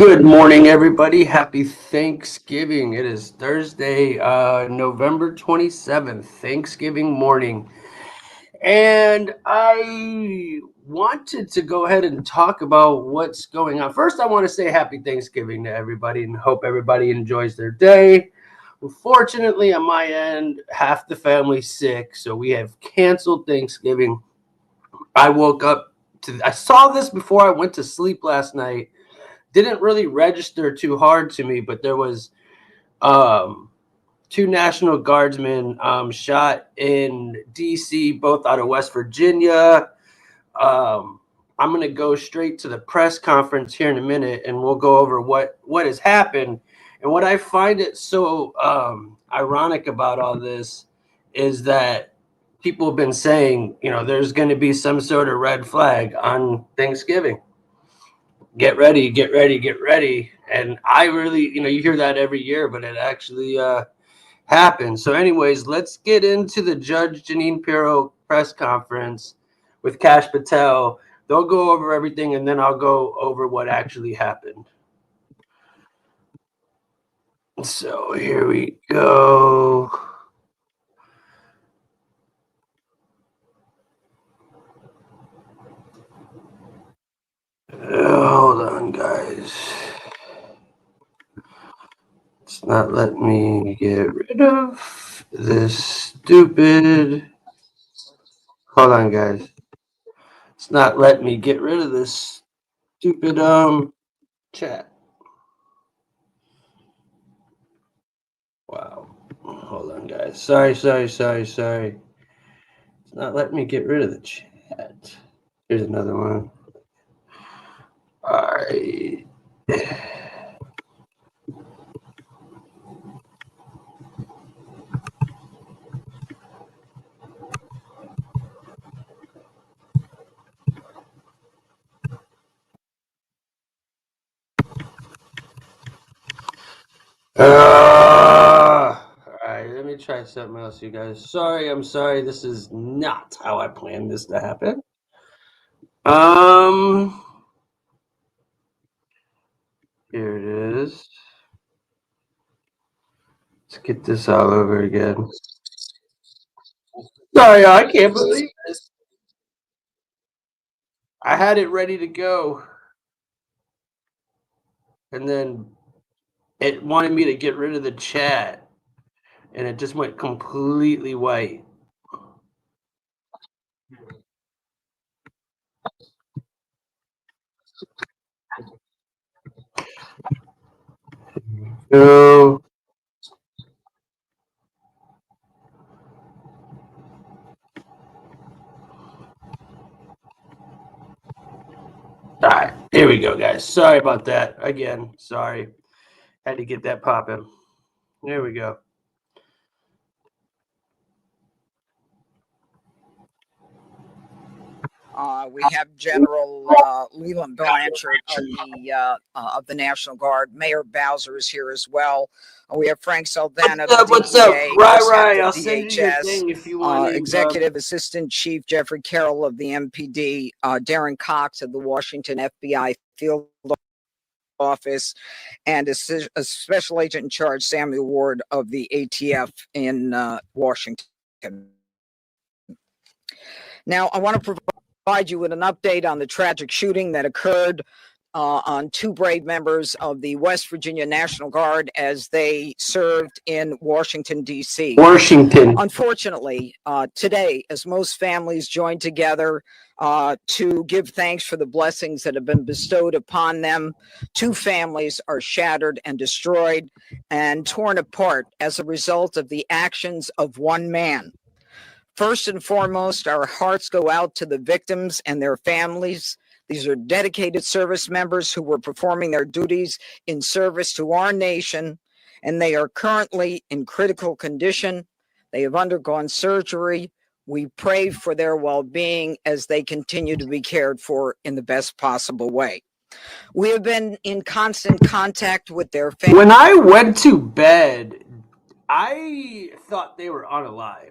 Good morning, everybody. Happy Thanksgiving. It is Thursday, November 27th, Thanksgiving morning. And I wanted to go ahead and talk about what's going on. First, I want to say happy Thanksgiving to everybody and hope everybody enjoys their day. Unfortunately, on my end, half the family's sick, so we have canceled Thanksgiving. I saw this before I went to sleep last night. Didn't really register too hard to me, but there was two National Guardsmen shot in DC, both out of West Virginia. I'm going to go straight to the press conference here in a minute, and we'll go over what has happened. And what I find it so ironic about all this is that people have been saying, there's going to be some sort of red flag on Thanksgiving. Get ready, get ready, get ready. And I really, you hear that every year, but it actually happened. So anyways, let's get into the Judge Jeanine Pirro press conference with Kash Patel. They'll go over everything, and then I'll go over what actually happened. So here we go. Hold on, guys. It's not letting me get rid of this stupid. Hold on, guys. It's not letting me get rid of this stupid chat. Wow. Hold on, guys. Sorry. It's not letting me get rid of the chat. Here's another one. All right. All right, let me try something else, you guys. I'm sorry. This is not how I planned this to happen. Here it is. Let's get this all over again. Sorry, I can't believe this. I had it ready to go, and then it wanted me to get rid of the chat, and it just went completely white. So, all right, here we go, guys. Sorry about that. Again, sorry. Had to get that popping. There we go. We have General Leland Blanchard of the National Guard. Mayor Bowser is here as well. We have Frank Saldana, What's up? Right. I'll send you your thing if you want. Executive Assistant Chief Jeffrey Carroll of the MPD, Darren Cox of the Washington FBI Field Office, and a Special Agent in Charge, Samuel Ward of the ATF in Washington. Now, I want to provide you with an update on the tragic shooting that occurred on two brave members of the West Virginia National Guard as they served in Washington, D.C. Unfortunately, today, as most families join together to give thanks for the blessings that have been bestowed upon them, two families are shattered and destroyed and torn apart as a result of the actions of one man. First and foremost, our hearts go out to the victims and their families. These are dedicated service members who were performing their duties in service to our nation, and they are currently in critical condition. They have undergone surgery. We pray for their well-being as they continue to be cared for in the best possible way. We have been in constant contact with their families. When I went to bed, I thought they were unalived.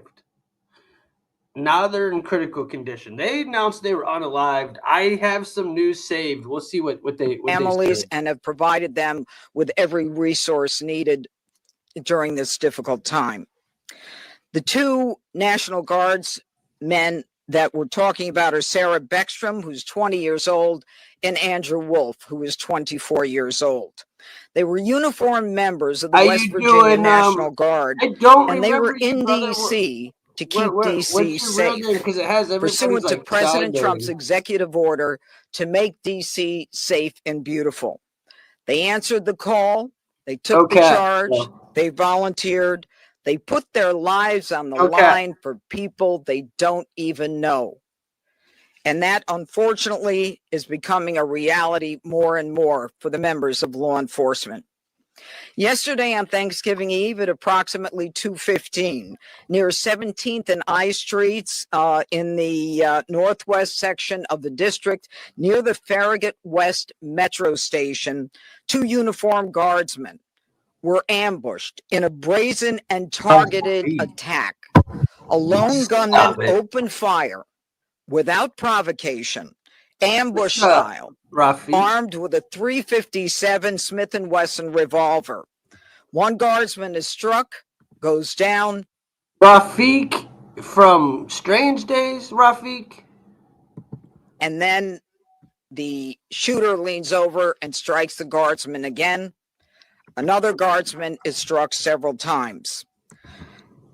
Now they're in critical condition. They announced they were unalived. I have some news saved. We'll see what they families say. And have provided them with every resource needed during this difficult time. The two National Guardsmen that we're talking about are Sarah Beckstrom, who's 20 years old, and Andrew Wolf, who is 24 years old. They were uniformed members of the West Virginia National Guard, and they were in D.C. to keep D.C. safe, pursuant to President Trump's executive order to make D.C. safe and beautiful. They answered the call. They took the charge. They volunteered. They put their lives on the line for people they don't even know. And that, unfortunately, is becoming a reality more and more for the members of law enforcement. Yesterday on Thanksgiving Eve at approximately 2:15, near 17th and I Streets in the northwest section of the district, near the Farragut West Metro Station, two uniformed guardsmen were ambushed in a brazen and targeted attack. A lone gunman opened fire without provocation, ambush style, armed with a .357 Smith & Wesson revolver. One guardsman is struck, goes down. Rafiq from Strange Days, Rafiq. And then the shooter leans over and strikes the guardsman again. Another guardsman is struck several times.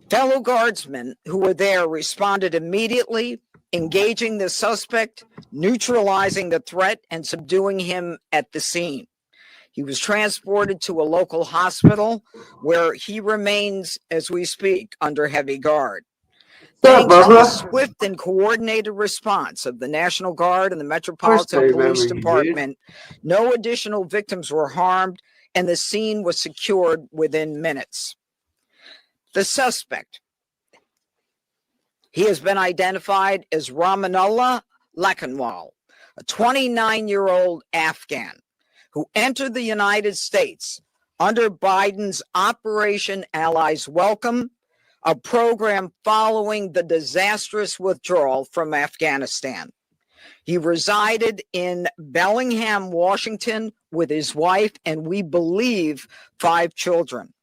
Fellow guardsmen who were there responded immediately, engaging the suspect, neutralizing the threat, and subduing him at the scene. He was transported to a local hospital where he remains, as we speak, under heavy guard. Thanks to the swift and coordinated response of the National Guard and the Metropolitan Police Department, no additional victims were harmed, and the scene was secured within minutes. The suspect, he has been identified as Ramanullah Lakanwal, a 29-year-old Afghan who entered the United States under Biden's Operation Allies Welcome, a program following the disastrous withdrawal from Afghanistan. He resided in Bellingham, Washington, with his wife and, we believe, 5 children.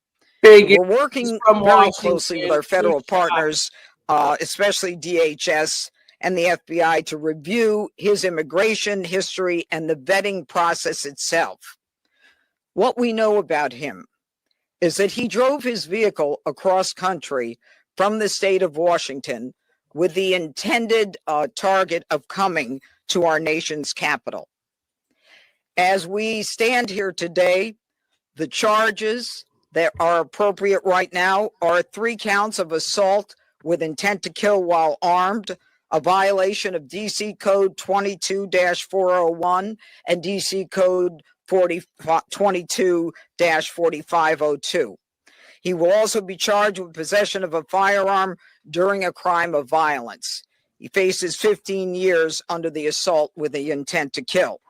We're working very closely with our federal partners, especially DHS and the FBI, to review his immigration history and the vetting process itself. What we know about him is that he drove his vehicle across country from the state of Washington with the intended target of coming to our nation's capital. As we stand here today, the charges that are appropriate right now are 3 counts of assault with intent to kill while armed, a violation of DC Code 22-401 and DC Code 22-4502. He will also be charged with possession of a firearm during a crime of violence. He faces 15 years under the assault with the intent to kill.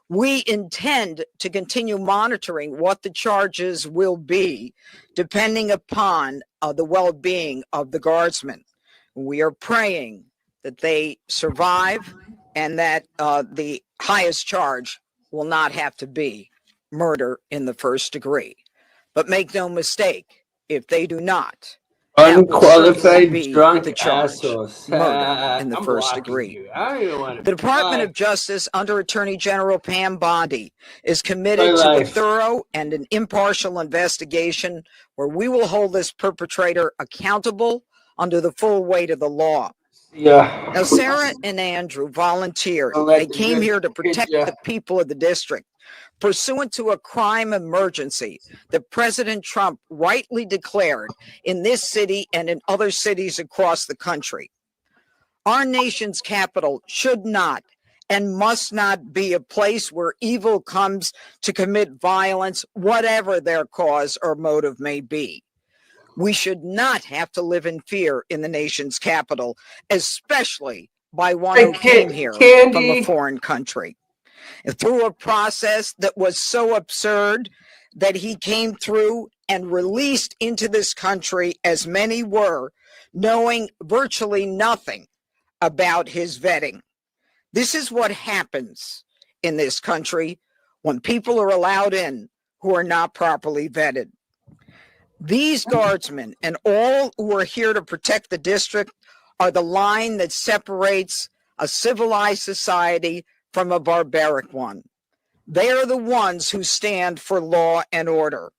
We intend to continue monitoring what the charges will be, depending upon the well-being of the guardsmen. We are praying that they survive and that the highest charge will not have to be murder in the first degree. But make no mistake, if they do not, unqualified drunk assholes, murder in the first degree. The Department of Justice, under Attorney General Pam Bondi, is committed to a thorough and an impartial investigation where we will hold this perpetrator accountable under the full weight of the law. Yeah. Now, Sarah and Andrew volunteered. They came here to protect the people of the district, pursuant to a crime emergency that President Trump rightly declared in this city and in other cities across the country. Our nation's capital should not and must not be a place where evil comes to commit violence, whatever their cause or motive may be. We should not have to live in fear in the nation's capital, especially by one who came here from a foreign country. And through a process that was so absurd that he came through and released into this country, as many were, knowing virtually nothing about his vetting. This is what happens in this country when people are allowed in who are not properly vetted. These guardsmen and all who are here to protect the district are the line that separates a civilized society from a barbaric one. They are the ones who stand for law and order.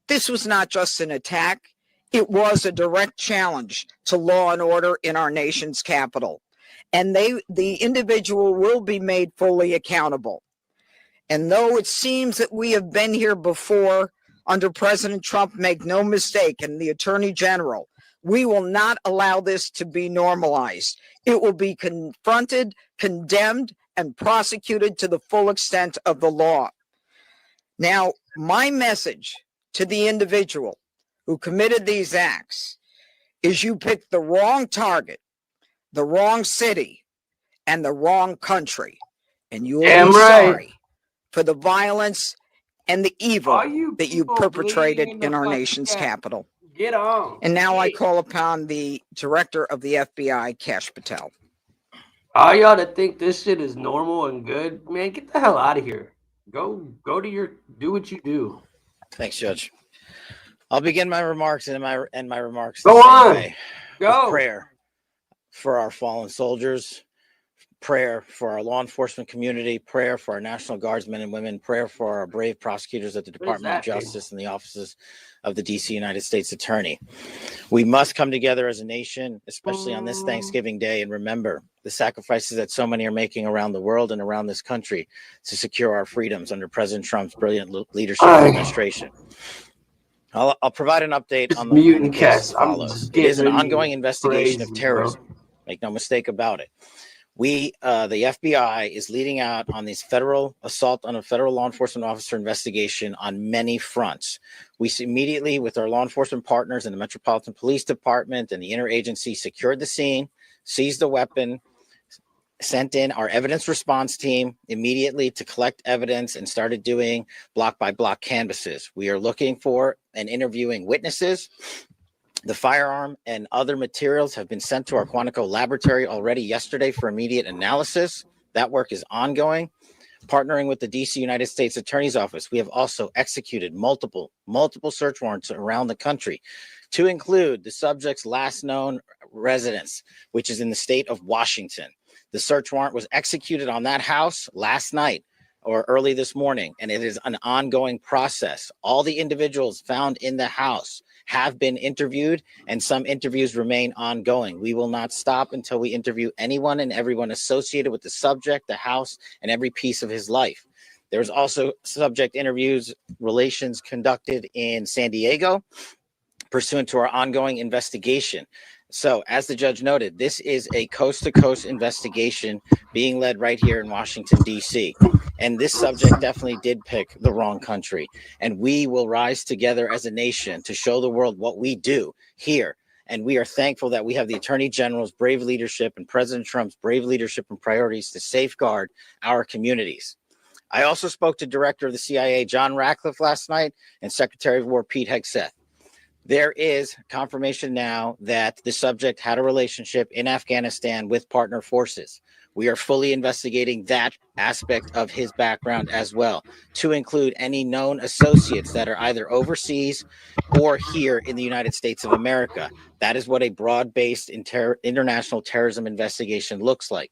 This was not just an attack. It was a direct challenge to law and order in our nation's capital. And the individual will be made fully accountable. And though it seems that we have been here before under President Trump, make no mistake, and the Attorney General, we will not allow this to be normalized. It will be confronted, condemned, and prosecuted to the full extent of the law. Now, my message to the individual who committed these acts is you picked the wrong target, the wrong city, and the wrong country. And you will be sorry for the violence and the evil that you perpetrated in our nation's capital. Get on. And now I call upon the director of the FBI, Kash Patel. All y'all that think this shit is normal and good, man, get the hell out of here. Go to your, do what you do. Thanks, Judge. I'll begin my remarks and my remarks. Go on. Go. Prayer for our fallen soldiers, prayer for our law enforcement community, prayer for our National Guardsmen and women, prayer for our brave prosecutors at the Department of Justice and the offices of the DC United States Attorney. We must come together as a nation, especially on this Thanksgiving Day, and remember the sacrifices that so many are making around the world and around this country to secure our freedoms under President Trump's brilliant leadership and administration. I'll provide an update on the case as follows. It is an ongoing investigation of terrorism. Make no mistake about it. The FBI is leading out on this federal assault on a federal law enforcement officer investigation on many fronts. We immediately, with our law enforcement partners in the Metropolitan Police Department and the interagency, secured the scene, seized the weapon, sent in our evidence response team immediately to collect evidence, and started doing block by block canvasses. We are looking for and interviewing witnesses. The firearm and other materials have been sent to our Quantico laboratory already yesterday for immediate analysis. That work is ongoing. Partnering with the DC United States Attorney's Office, we have also executed multiple search warrants around the country to include the subject's last known residence, which is in the state of Washington. The search warrant was executed on that house last night or early this morning, and it is an ongoing process. All the individuals found in the house have been interviewed, and some interviews remain ongoing. We will not stop until we interview anyone and everyone associated with the subject, the house, and every piece of his life. There's also subject interviews relations conducted in San Diego pursuant to our ongoing investigation. So, as the judge noted, this is a coast-to-coast investigation being led right here in Washington, D.C. And this subject definitely did pick the wrong country. And we will rise together as a nation to show the world what we do here. And we are thankful that we have the Attorney General's brave leadership and President Trump's brave leadership and priorities to safeguard our communities. I also spoke to Director of the CIA, John Ratcliffe, last night, and Secretary of War, Pete Hegseth. There is confirmation now that the subject had a relationship in Afghanistan with partner forces. We are fully investigating that aspect of his background as well, to include any known associates that are either overseas or here in the United States of America. That is what a broad-based international terrorism investigation looks like.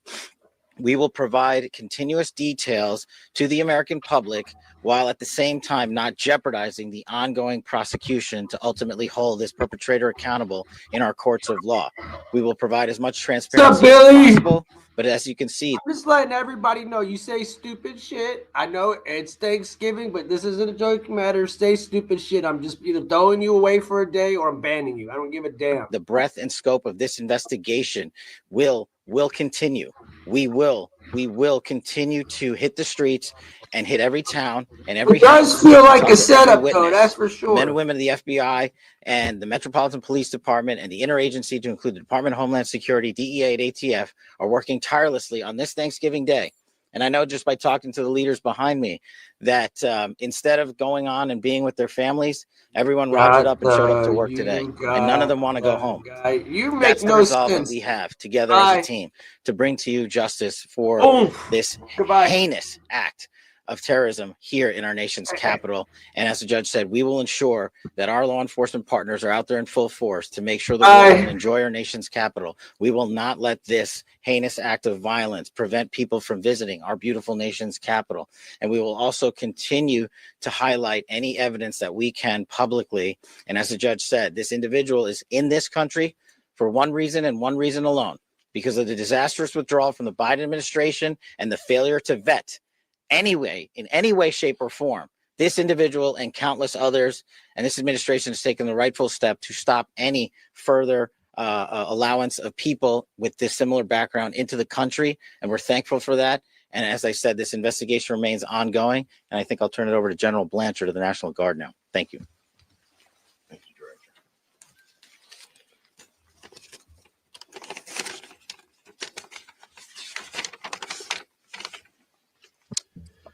We will provide continuous details to the American public while at the same time not jeopardizing the ongoing prosecution to ultimately hold this perpetrator accountable in our courts of law. We will provide as much transparency as possible, but as you can see, I'm just letting everybody know you say stupid shit. I know it's Thanksgiving, but this isn't a joking matter. Say stupid shit. I'm just either throwing you away for a day or I'm banning you. I don't give a damn. The breadth and scope of this investigation will continue. We will continue to hit the streets and hit every town and every. It does feel like a setup, though. That's for sure. Men and women of the FBI and the Metropolitan Police Department and the interagency, to include the Department of Homeland Security, DEA, and ATF, are working tirelessly on this Thanksgiving Day And I know just by talking to the leaders behind me that instead of going on and being with their families, everyone rounded up and showed up to work today. And none of them want to go home. You make That's the no resolve sense. that we have together as a team to bring to you justice for this heinous act of terrorism here in our nation's capital. And as the judge said, we will ensure that our law enforcement partners are out there in full force to make sure the world can enjoy our nation's capital. We will not let this heinous act of violence prevent people from visiting our beautiful nation's capital. And we will also continue to highlight any evidence that we can publicly. And as the judge said, this individual is in this country for one reason and one reason alone, because of the disastrous withdrawal from the Biden administration and the failure to vet anyway, in any way, shape, or form, this individual and countless others. And this administration has taken the rightful step to stop any further allowance of people with this similar background into the country. And we're thankful for that. And as I said, this investigation remains ongoing. And I think I'll turn it over to General Blanchard of the National Guard now. Thank you. Thank you, Director.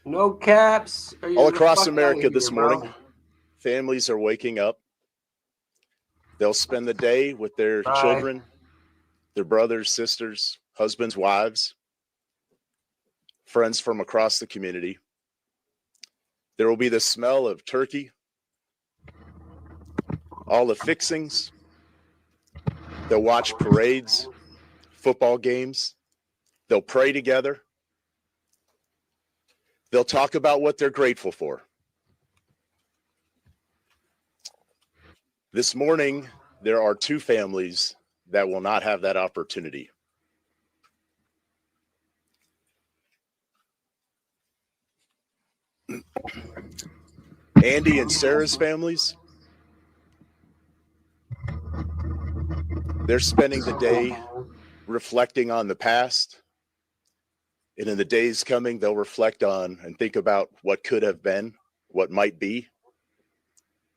No caps. All across America this morning, families are waking up. They'll spend the day with their children, their brothers, sisters, husbands, wives, friends from across the community. There will be the smell of turkey, all the fixings. They'll watch parades, football games. They'll pray together. They'll talk about what they're grateful for. This morning, there are two families that will not have that opportunity. Andy and Sarah's families, they're spending the day reflecting on the past. And in the days coming, they'll reflect on and think about what could have been, what might be.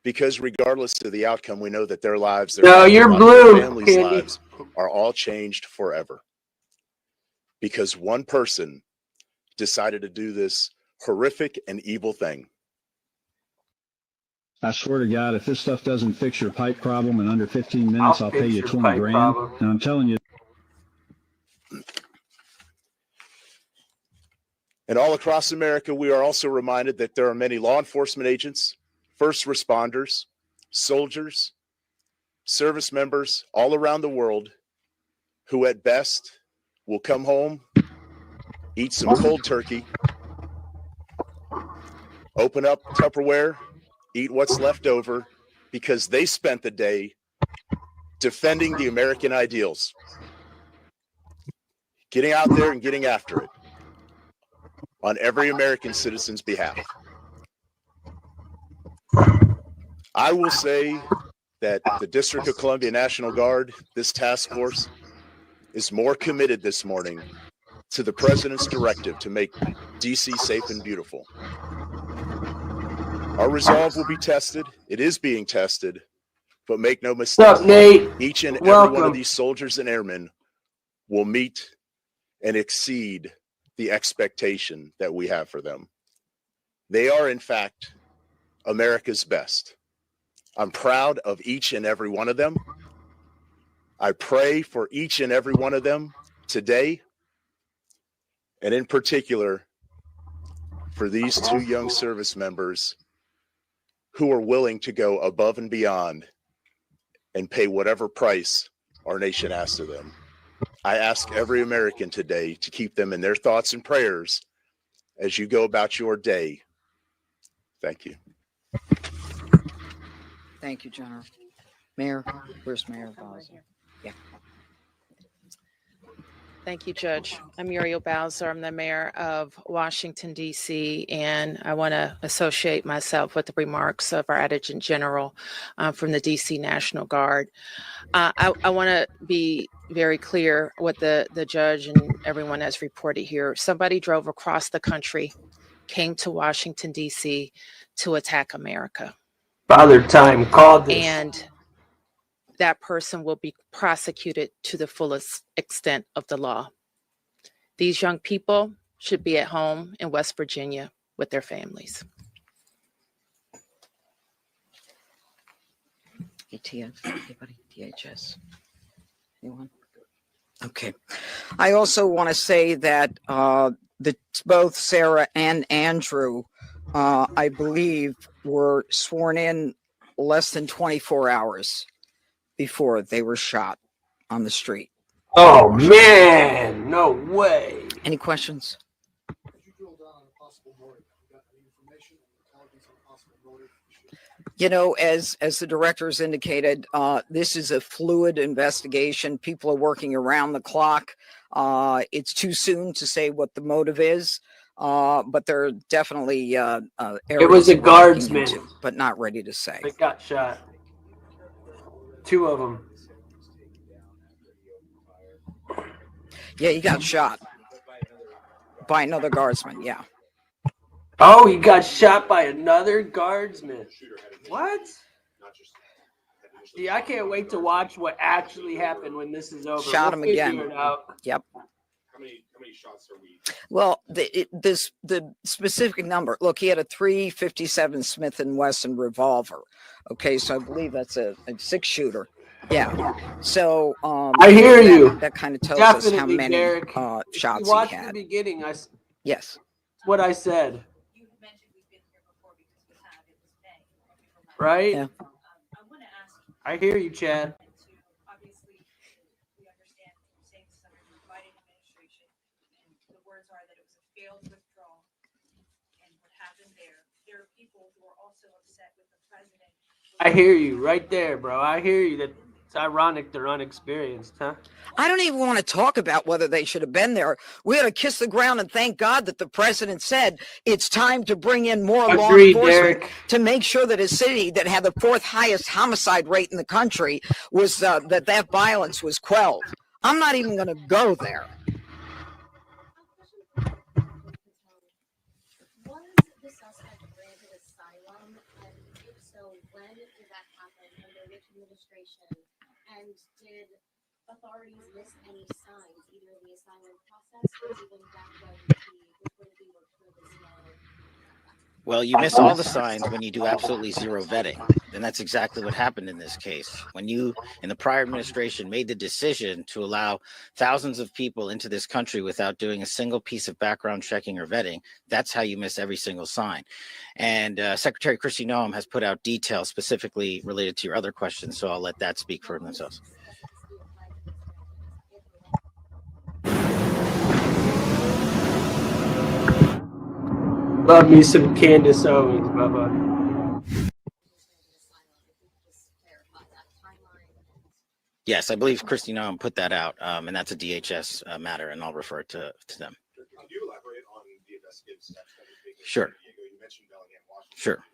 Because regardless of the outcome, we know that their lives, their families' lives are all changed forever. Because one person decided to do this horrific and evil thing. I swear to God, if this stuff doesn't fix your pipe problem in under 15 minutes, I'll pay you 20 grand. And I'm telling you. And all across America, we are also reminded that there are many law enforcement agents, first responders, soldiers, service members all around the world who at best will come home, eat some cold turkey, open up Tupperware, eat what's left over, because they spent the day defending the American ideals, getting out there and getting after it on every American citizen's behalf. I will say that the District of Columbia National Guard, this task force, is more committed this morning to the president's directive to make DC safe and beautiful. Our resolve will be tested. It is being tested, but make no mistake, what's up, Nate? Each and every one of these soldiers and airmen will meet and exceed the expectation that we have for them. They are, in fact, America's best. I'm proud of each and every one of them. I pray for each and every one of them today, and in particular, for these two young service members who are willing to go above and beyond and pay whatever price our nation asks of them. I ask every American today to keep them in their thoughts and prayers as you go about your day. Thank you. Thank you, General. Mayor, where's Mayor Bowser? Yeah. Thank you, Judge. I'm Muriel Bowser. I'm the mayor of Washington, D.C., and I want to associate myself with the remarks of our Adjutant General from the D.C. National Guard. I want to be very clear what the judge and everyone has reported here. Somebody drove across the country, came to Washington, D.C. to attack America. Father Time called this. And that person will be prosecuted to the fullest extent of the law. These young people should be at home in West Virginia with their families. ATF, anybody? DHS? Anyone? Okay. I also want to say that both Sarah and Andrew, I believe, were sworn in less than 24 hours before they were shot on the street. Oh man, no way. Any questions? You know, as the directors indicated, this is a fluid investigation. People are working around the clock. It's too soon to say what the motive is, but there are definitely areas It was a that we're looking guardsman into, but not ready to say. that got shot. 2 of them. Yeah, he got shot by another guardsman. Yeah. Oh, he got shot by another guardsman. What? Yeah, I can't wait to watch what actually happened when this is over. Shot him again. Yep. How many shots are we? Well, the specific number. Look, he had a .357 Smith & Wesson revolver. Okay, so I believe that's a 6-shooter. Yeah. So I hear you. That kind of tells us how Definitely, many Derek. shots he Watch had. the beginning. Yes. What I said. Right? Yeah. I hear you, Chad. Obviously, we understand you're saying this is under the Biden administration, and the words are that it was a failed withdrawal. And what happened there, there are people who are also upset with the president. I hear you right there, bro. I hear you. That it's ironic they're unexperienced, huh? I don't even want to talk about whether they should have been there. We ought to kiss the ground and thank God that the president said it's time to bring in more law enforcement Derek. to make sure that a city that had the 4th highest homicide rate in the country was that violence was quelled. I'm not even going to go there. Was the suspect granted asylum, and if so, when did that happen, under which administration, and did authorities miss any signs, either in the asylum process or even back when the liquidity worked for this law? Well, you miss all the signs when you do absolutely zero vetting. And that's exactly what happened in this case. When you, in the prior administration, made the decision to allow thousands of people into this country without doing a single piece of background checking or vetting, that's how you miss every single sign. And Secretary Kristi Noem has put out details specifically related to your other questions, so I'll let that speak for themselves. Love me some Candace Owens, Bubba. Yes, I believe Kristi Noem put that out, and that's a DHS matter, and I'll refer it to them. Could you elaborate on the investigative steps that were taken? Sure. You mentioned Bellingham, Washington. Sure.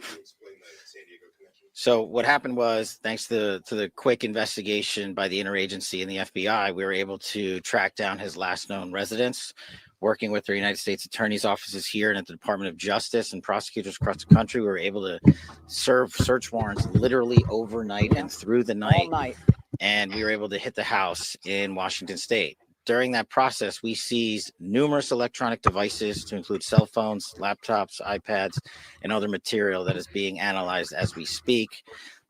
Could you explain the San Diego connection? So what happened was, thanks to the quick investigation by the interagency and the FBI, we were able to track down his last known residence, working with the United States Attorney's offices here and at the Department of Justice and prosecutors across the country. We were able to serve search warrants literally overnight and through the night. All night. And we were able to hit the house in Washington State. During that process, we seized numerous electronic devices to include cell phones, laptops, iPads, and other material that is being analyzed as we speak.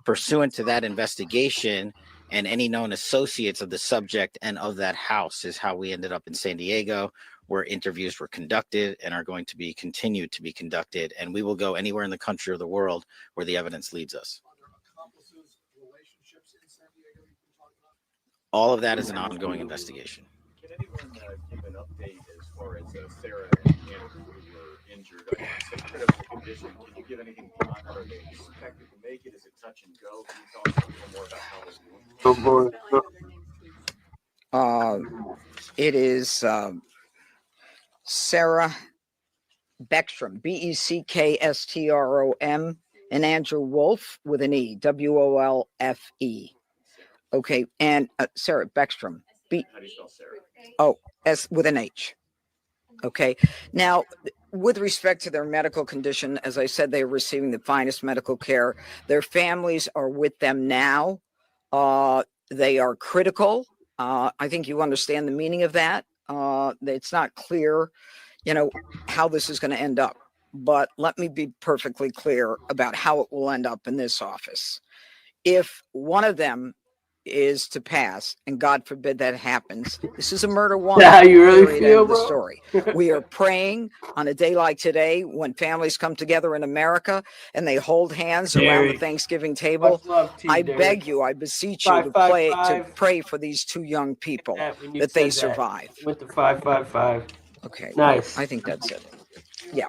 Pursuant to that investigation and any known associates of the subject and of that house is how we ended up in San Diego, where interviews were conducted and are going to be continued to be conducted. And we will go anywhere in the country or the world where the evidence leads us. All of that is an ongoing investigation. Can anyone give an update as far as Sarah and Andrew who were injured? I guess, critical condition. Can you give anything beyond that? Are they expected to make it? Is it touch and go? Can you tell us a little more about how they're doing? It is Sarah Beckstrom, Beckstrom, and Andrew Wolfe with an E, Wolfe. Okay, and Sarah Beckstrom, How do you spell Sarah? S with an H. Okay, now with respect to their medical condition, as I said, they are receiving the finest medical care. Their families are with them now. They are critical. I think you understand the meaning of that. It's not clear, how this is going to end up. But let me be perfectly clear about how it will end up in this office. If one of them is to pass, and God forbid that happens, this is a murder one. How you really period, feel, end of the bro? story. We are praying on a day like today when families come together in America and they hold hands around the Thanksgiving table. Much love to you, I Derek. beg you, I beseech you to pray for these two young people that they survive. With the 555. Okay. Nice. I think that's it. Yeah.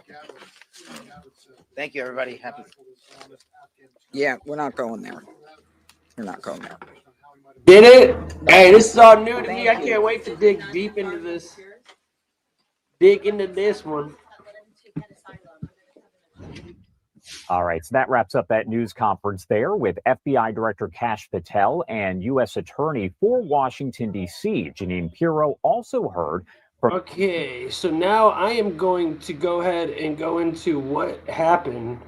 Thank you, everybody. Happy. Yeah, we're not going there. We're not going there. Did it? Hey, this is all new to me. I Thank you. can't wait to dig deep into this. Dig into this one. All right, so that wraps up that news conference there with FBI Director Kash Patel and U.S. Attorney for Washington, D.C. Jeanine Pirro also heard from. Okay, so now I am going to go ahead and go into what happened.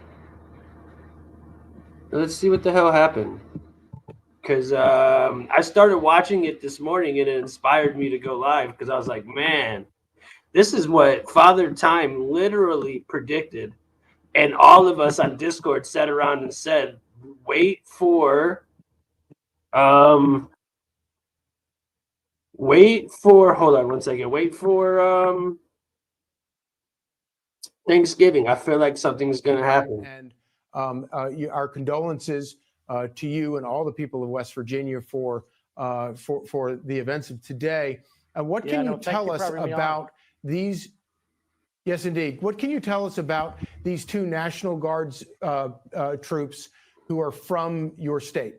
Let's see what the hell happened. Because I started watching it this morning and it inspired me to go live because I was like, man, this is what Father Time literally predicted. And all of us on Discord sat around and said, wait for, hold on one second. Wait for Thanksgiving. I feel like something's going to happen. And our condolences to you and all the people of West Virginia for the events of today. What can you tell us about these? Yes, indeed. What can you tell us about these two National Guards troops who are from your state?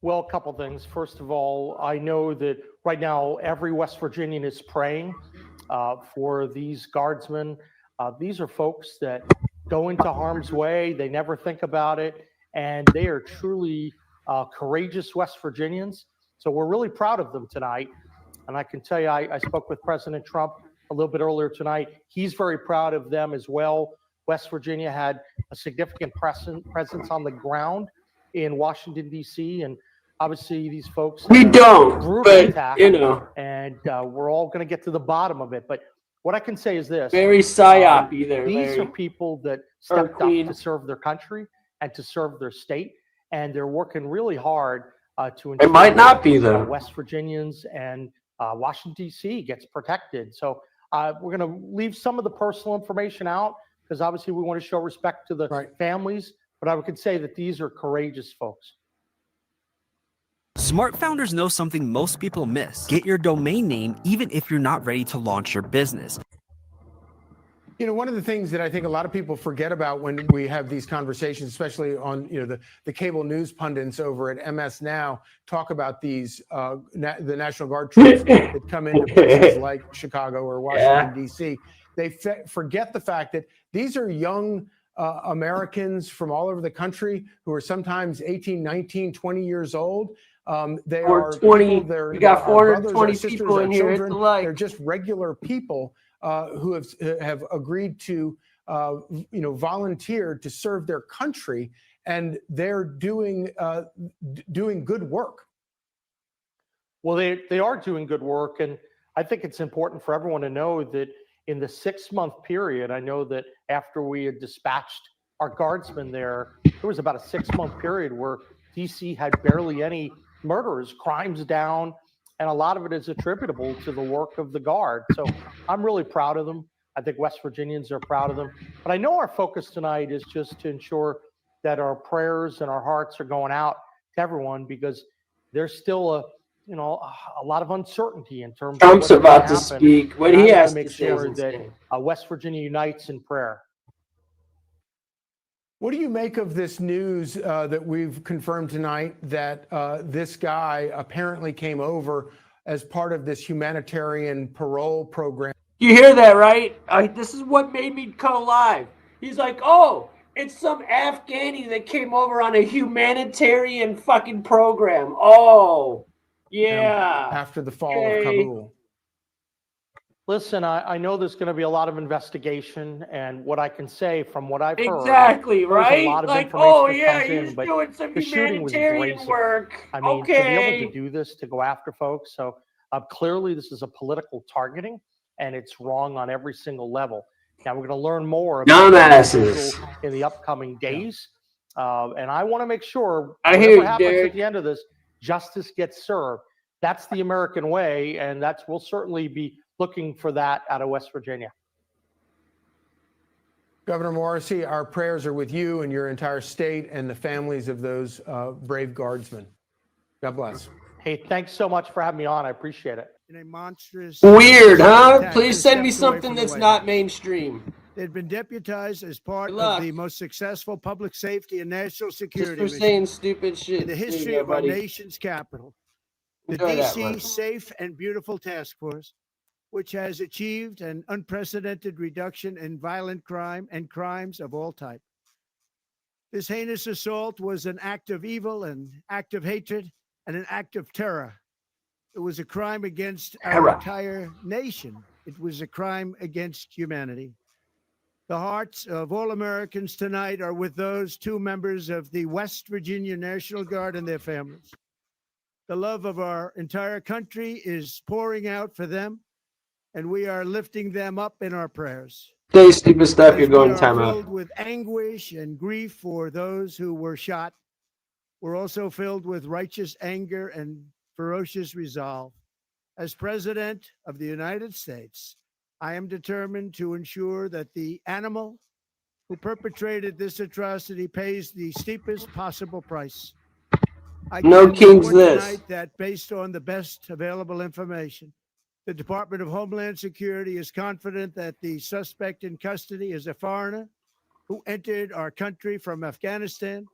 Well, a couple things. First of all, I know that right now every West Virginian is praying for these guardsmen. These are folks that go into harm's way. They never think about it. And they are truly courageous West Virginians. So we're really proud of them tonight. And I can tell you, I spoke with President Trump a little bit earlier tonight. He's very proud of them as well. West Virginia had a significant presence on the ground in Washington, D.C. And obviously these folks We don't, brutally but attacked, and we're all going to get to the bottom of it. But what I can say is this. Very psyop-y there, These Larry. are people that stepped up to serve their country and to serve their state. And they're working really hard to ensure It might not be, though. West Virginians and Washington, D.C. gets protected. So we're going to leave some of the personal information out because obviously we want to show respect to the families. But I could say that these are courageous folks. Smart founders know something most people miss. Get your domain name even if you're not ready to launch your business. You know, one of the things that I think a lot of people forget about when we have these conversations, especially on, the cable news pundits over at MS Now, talk about these, the National Guard troops that come into places like Chicago or Washington, D.C. They forget the fact that these are young Americans from all over the country who are sometimes 18, 19, 20 years old. They are 20. People, We got 420 brothers, our people in sisters, here. our Hit the children. like. They're just regular people who have agreed to, volunteer to serve their country, and they're doing good work. Well, they are doing good work, and I think it's important for everyone to know that in the 6-month period, I know that after we had dispatched our guardsmen there was about a 6-month period where DC had barely any murders, crimes down, and a lot of it is attributable to the work of the Guard. So I'm really proud of them. I think West Virginians are proud of them. But I know our focus tonight is just to ensure that our prayers and our hearts are going out to everyone, because there's still a lot of uncertainty in terms of Trump's what's about gonna to happen. speak. What And he I has wanna to make say is sure that insane. West Virginia unites in prayer. What do you make of this news that we've confirmed tonight that this guy apparently came over as part of this humanitarian parole program? You hear that, right? This is what made me go live. He's like, oh, it's some Afghani that came over on a humanitarian fucking program. Oh, yeah. After the fall of Kabul. Listen, I know there's going to be a lot of investigation, and what I can say from what I've heard, Exactly, there's right? a lot of Like, information oh, that yeah, comes he in, was but doing some the shooting was humanitarian brazen. work. I mean, to be Okay. able to do this, to go after folks. So Clearly, this is a political targeting, and it's wrong on every single level. Now, we're going to learn more about Dumbasses. in the upcoming days. And I want to make sure I whatever hear you, happens Derek. at the end of this, justice gets served. That's the American way, and we'll certainly be looking for that out of West Virginia. Governor Morrissey, our prayers are with you and your entire state and the families of those brave guardsmen. God bless. Hey, thanks so much for having me on. I appreciate it. In a monstrous Weird, huh? attack Please just send me steps away something from the that's White not House. mainstream. They'd been deputized as part Good luck. of the most successful public safety and national Just security for mission saying stupid shit. in the There you history go, of our buddy. nation's capital. The Enjoy that, DC man. Safe and Beautiful Task Force, which has achieved an unprecedented reduction in violent crime and crimes of all types. This heinous assault was an act of evil, an act of hatred, and an act of terror. It was a crime against our entire nation. It was a crime against humanity. The hearts of all Americans tonight are with those two members of the West Virginia National Guard and their families. The love of our entire country is pouring out for them, and we are lifting them up in our prayers. Say stupid stuff, As you're we going are time out. filled with anguish and grief for those who were shot, we're also filled with righteous anger and ferocious resolve. As President of the United States, I am determined to ensure that the animal who perpetrated this atrocity pays the steepest possible price. I No can kings report this. tonight that based on the best available information, the Department of Homeland Security is confident that the suspect in custody is a foreigner who entered our country from Afghanistan,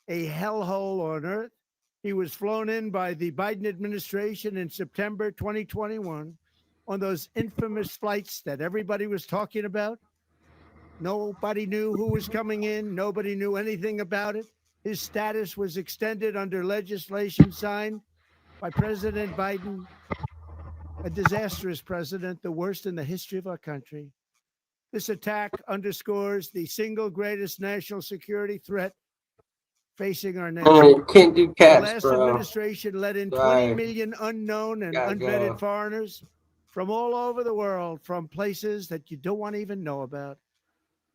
a hellhole on earth. He was flown in by the Biden administration in September 2021 on those infamous flights that everybody was talking about. Nobody knew who was coming in. Nobody knew anything about it. His status was extended under legislation signed by President Biden, a disastrous president, the worst in the history of our country. This attack underscores the single greatest national security threat facing our nation. Oh, can't do The caps, last bro. administration let in 20 Sorry. million unknown and Gotta unvetted go. foreigners from all over the world, from places that you don't want to even know about.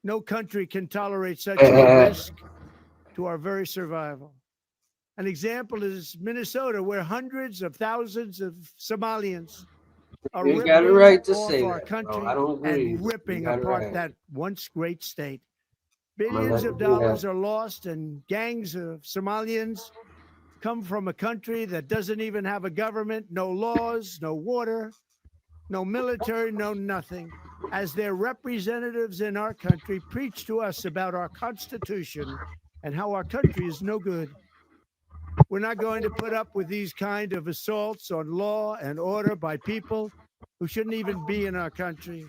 No country can tolerate such a risk to our very survival. An example is Minnesota, where hundreds of thousands of Somalians are You got a ripping right to off say our that, bro. country I don't agree. and ripping You got it apart right. that once great state. gonna Billions let of you do that. dollars are lost, and gangs of Somalians come from a country that doesn't even have a government, no laws, no water, no military, no nothing. As their representatives in our country preach to us about our Constitution and how our country is no good. We're not going to put up with these kind of assaults on law and order by people who shouldn't even be in our country.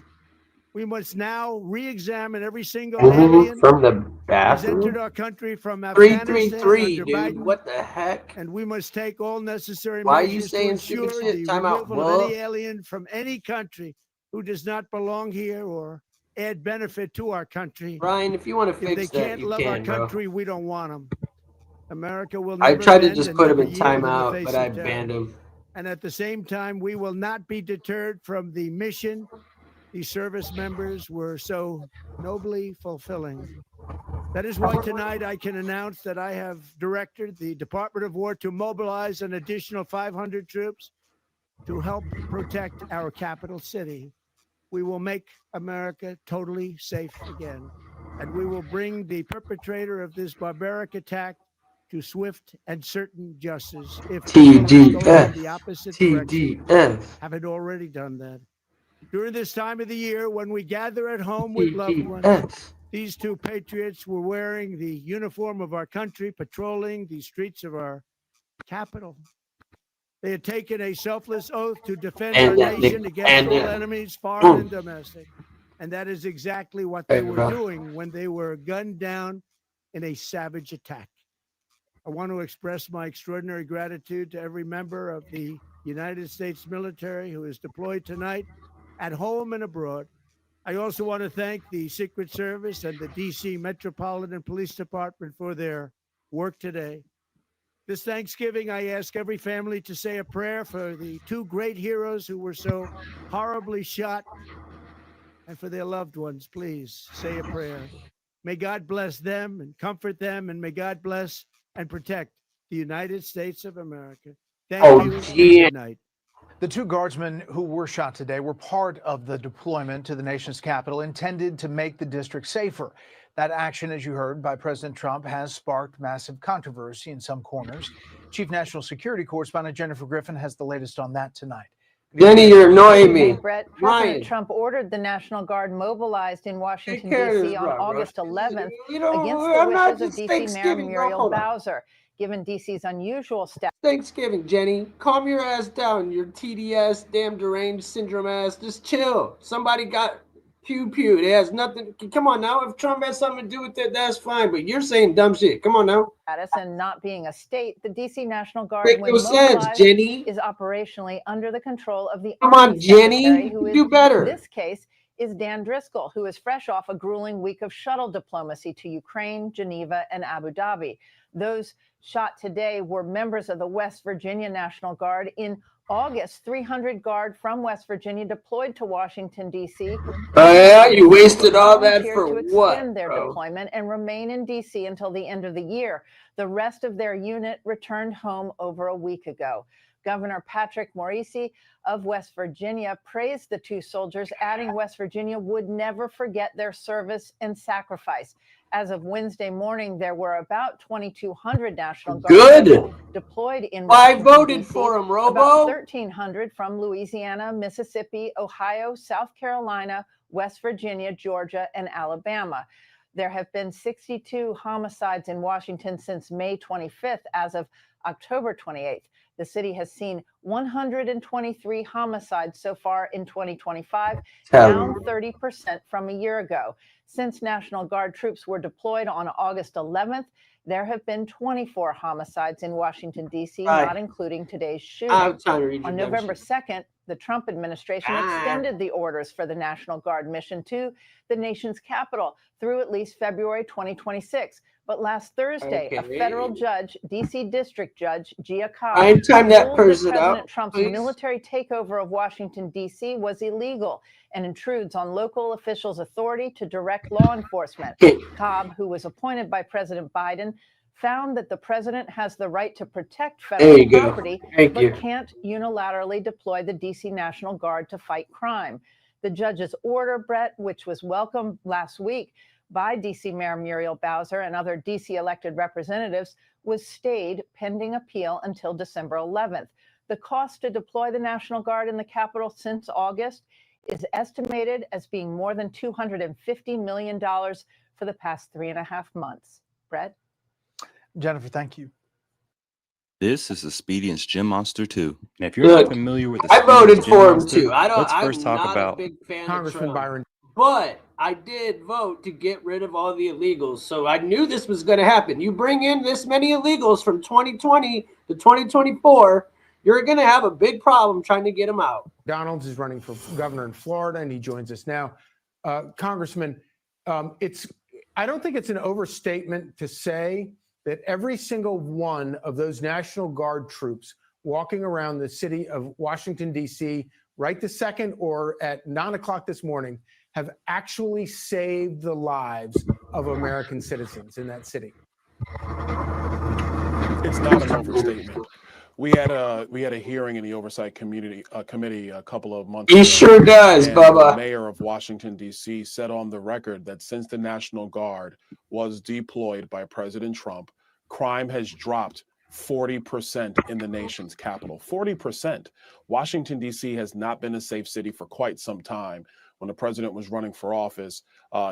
We must now re-examine every single alien From the who's bathroom? entered our country from Afghanistan 333, under dude. Biden, What the heck? and we must take all necessary Why are you measures to saying stupid ensure shit? the Time out. removal of any What? alien from any country who does not belong here or add benefit to our country. Ryan, if you want to If they fix that, can't you love our can, bro. country, we don't want them. America will I never tried to bend just and put him never in yield the timeout, face but of I terror. banned him. And at the same time, we will not be deterred from the mission these service members were so nobly fulfilling. That is why tonight I can announce that I have directed the Department of War to mobilize an additional 500 troops to help protect our capital city. We will make America totally safe again, and we will bring the perpetrator of this barbaric attack to swift and certain justice. If people going in the opposite direction haven't already done that. During this time of the year, when we gather at home with loved ones, these two patriots were wearing the uniform of our country, patrolling the streets of our capital. They had taken a selfless oath to defend our nation against all enemies, foreign and domestic. And that is exactly what they were doing when they were gunned down in a savage attack. I want to express my extraordinary gratitude to every member of the United States military who is deployed tonight at home and abroad. I also want to thank the Secret Service and the DC Metropolitan Police Department for their work today. This Thanksgiving, I ask every family to say a prayer for the two great heroes who were so horribly shot, and for their loved ones. Please say a prayer. May God bless them and comfort them, and may God bless and protect the United States of America. Thank you. Yeah. Good night. The two guardsmen who were shot today were part of the deployment to the nation's capital intended to make the district safer. That action, as you heard, by President Trump has sparked massive controversy in some corners. Chief National Security Correspondent Jennifer Griffin has the latest on that tonight. Jenny, you're annoying Hey, me. Brett, Ryan. President Trump ordered the National Guard mobilized in Washington, care of D.C. this, on bro. August 11th You know, against the I'm not wishes of just D.C. Mayor Thanksgiving, bro. Muriel Hold on. Bowser, given D.C.'s unusual staff. Thanksgiving, Jenny. Calm your ass down. Your TDS, damn deranged syndrome ass. Just chill. Somebody got pew. It has nothing. Come on now. If Trump has something to do with it, that's fine. But you're saying dumb shit. Come on now. And not being a state, the D.C. National Guard, Make when no sense, mobilized, Jenny. is operationally under the control of the Come Army on, Jenny. Secretary, who is, Do better. in this case, is Dan Driscoll, who is fresh off a grueling week of shuttle diplomacy to Ukraine, Geneva, and Abu Dhabi. Those shot today were members of the West Virginia National Guard. In August, 300 Guard from West Virginia deployed to Washington, D.C. Oh, yeah? You wasted all that volunteered for to what, extend their bro? deployment and remain in D.C. until the end of the year. The rest of their unit returned home over a week ago. Governor Patrick Morrisey of West Virginia praised the two soldiers, adding West Virginia would never forget their service and sacrifice. As of Wednesday morning, there were about 2,200 National Guard deployed in Washington, I voted D.C., for him, Robo. about 1,300 from Louisiana, Mississippi, Ohio, South Carolina, West Virginia, Georgia, and Alabama. There have been 62 homicides in Washington since May 25th. As of October 28th, the city has seen 123 homicides so far in 2025, down 30% from a year ago. Since National Guard troops were deployed on August 11th, there have been 24 homicides in Washington, D.C., not including today's shooting. On November 2nd, the Trump administration extended the orders for the National Guard mission to the nation's capital through at least February 2026. But last Thursday, a federal judge, D.C. District Judge Gia Cobb, ruled that President Trump's military takeover of Washington, D.C. was illegal and intrudes on local officials' authority to direct law enforcement. Cobb, who was appointed by President Biden, found that the president has the right to protect federal property, but can't unilaterally deploy the D.C. National Guard to fight crime. The judge's order, Brett, which was welcomed last week by D.C. Mayor Muriel Bowser and other D.C. elected representatives, was stayed pending appeal until December 11th. The cost to deploy the National Guard in the capital since August is estimated as being more than $250 million for the past 3.5 months. Brett? Jennifer, thank you. This is Expedience Gym Monster 2. And if you're Look, not familiar with I voted Expedience Gym for him Monster, too. let's first I'm talk not about a big fan Congressman of Trump, Byron. but I did vote to get rid of all the illegals. So I knew this was going to happen. You bring in this many illegals from 2020 to 2024, you're going to have a big problem trying to get them out. Donalds is running for governor in Florida, and he joins us now. Congressman, I don't think it's an overstatement to say that every single one of those National Guard troops walking around the city of Washington, D.C., right this second or at 9 o'clock this morning, have actually saved the lives of American citizens in that city. It's not an overstatement. We had a hearing in the Oversight Committee a couple of months ago. He sure does, and Bubba. The mayor of Washington, D.C. said on the record that since the National Guard was deployed by President Trump, crime has dropped 40% in the nation's capital. 40%. Washington, D.C. has not been a safe city for quite some time. When the president was running for office,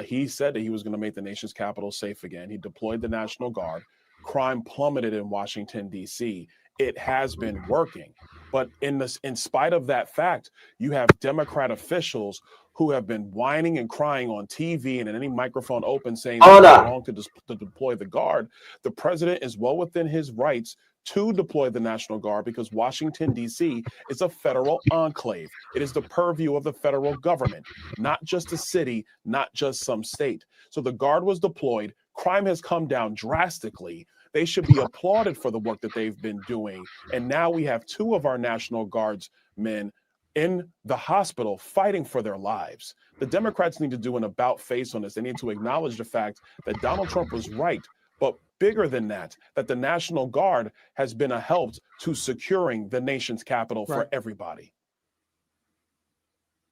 he said that he was going to make the nation's capital safe again. He deployed the National Guard. Crime plummeted in Washington, D.C. It has been working. But in spite of that fact, you have Democrat officials who have been whining and crying on TV and in any microphone open saying that it's wrong to deploy the Guard. The president is well within his rights to deploy the National Guard because Washington, D.C. is a federal enclave. It is the purview of the federal government, not just a city, not just some state. So the Guard was deployed. Crime has come down drastically. They should be applauded for the work that they've been doing. And now we have 2 of our National Guardsmen in the hospital fighting for their lives. The Democrats need to do an about face on this. They need to acknowledge the fact that Donald Trump was right, but bigger than that, that the National Guard has been a help to securing the nation's capital for everybody.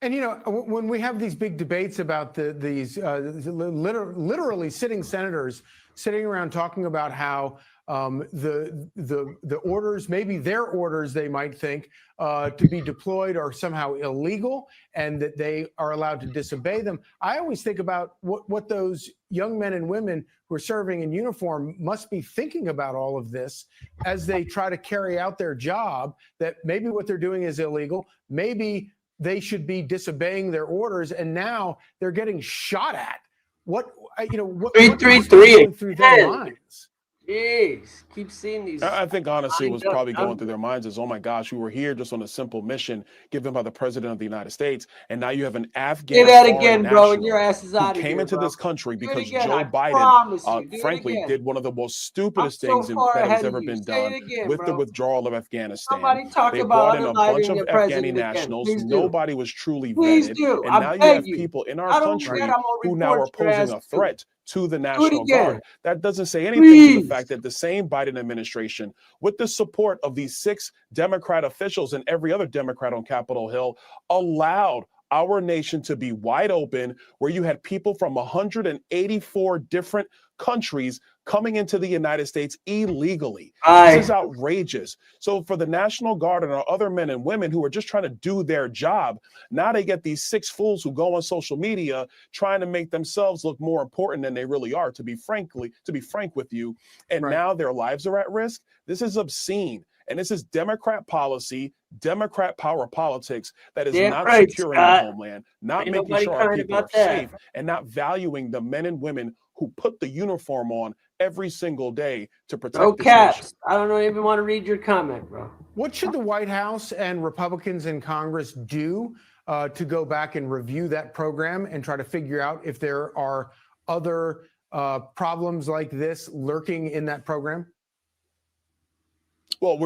And, you know, when we have these big debates about these literally sitting senators sitting around talking about how the orders, maybe their orders, they might think, to be deployed are somehow illegal and that they are allowed to disobey them. I always think about what those young men and women who are serving in uniform must be thinking about all of this as they try to carry out their job, that maybe what they're doing is illegal, maybe they should be disobeying their orders, and now they're getting shot at. What must be going through their minds? Jeez, keep seeing these. I think honestly, what's probably going through their minds is, oh my gosh, we were here just on a simple mission given by the president of the United States, and now you have an Afghan. Say that again, bro, and your ass is out of here. Came into bro. this country because again, Joe I Biden, frankly, did one of the most stupidest things that has ever been done again, with bro. the withdrawal of Afghanistan. Somebody talk They about brought in a bunch of Afghani nationals. Nobody was truly vetted, and now you have people in our country who now are posing a threat to the National Guard. That doesn't say anything to the fact that the same Biden administration, with the support of these 6 Democrat officials and every other Democrat on Capitol Hill, allowed our nation to be wide open, where you had people from 184 different countries coming into the United States illegally. This is outrageous. So for the National Guard and our other men and women who are just trying to do their job, now they get these 6 fools who go on social media trying to make themselves look more important than they really are, to be frank with you. And now their lives are at risk. This is obscene. And this is Democrat policy, Democrat power politics that is not securing the homeland, not making sure our people are safe, and not valuing the men and women who put the uniform on every single day to protect this nation. I don't even want to read your comment, bro. What should the White House and Republicans in Congress do to go back and review that program and try to figure out if there are other problems like this lurking in that program? Well,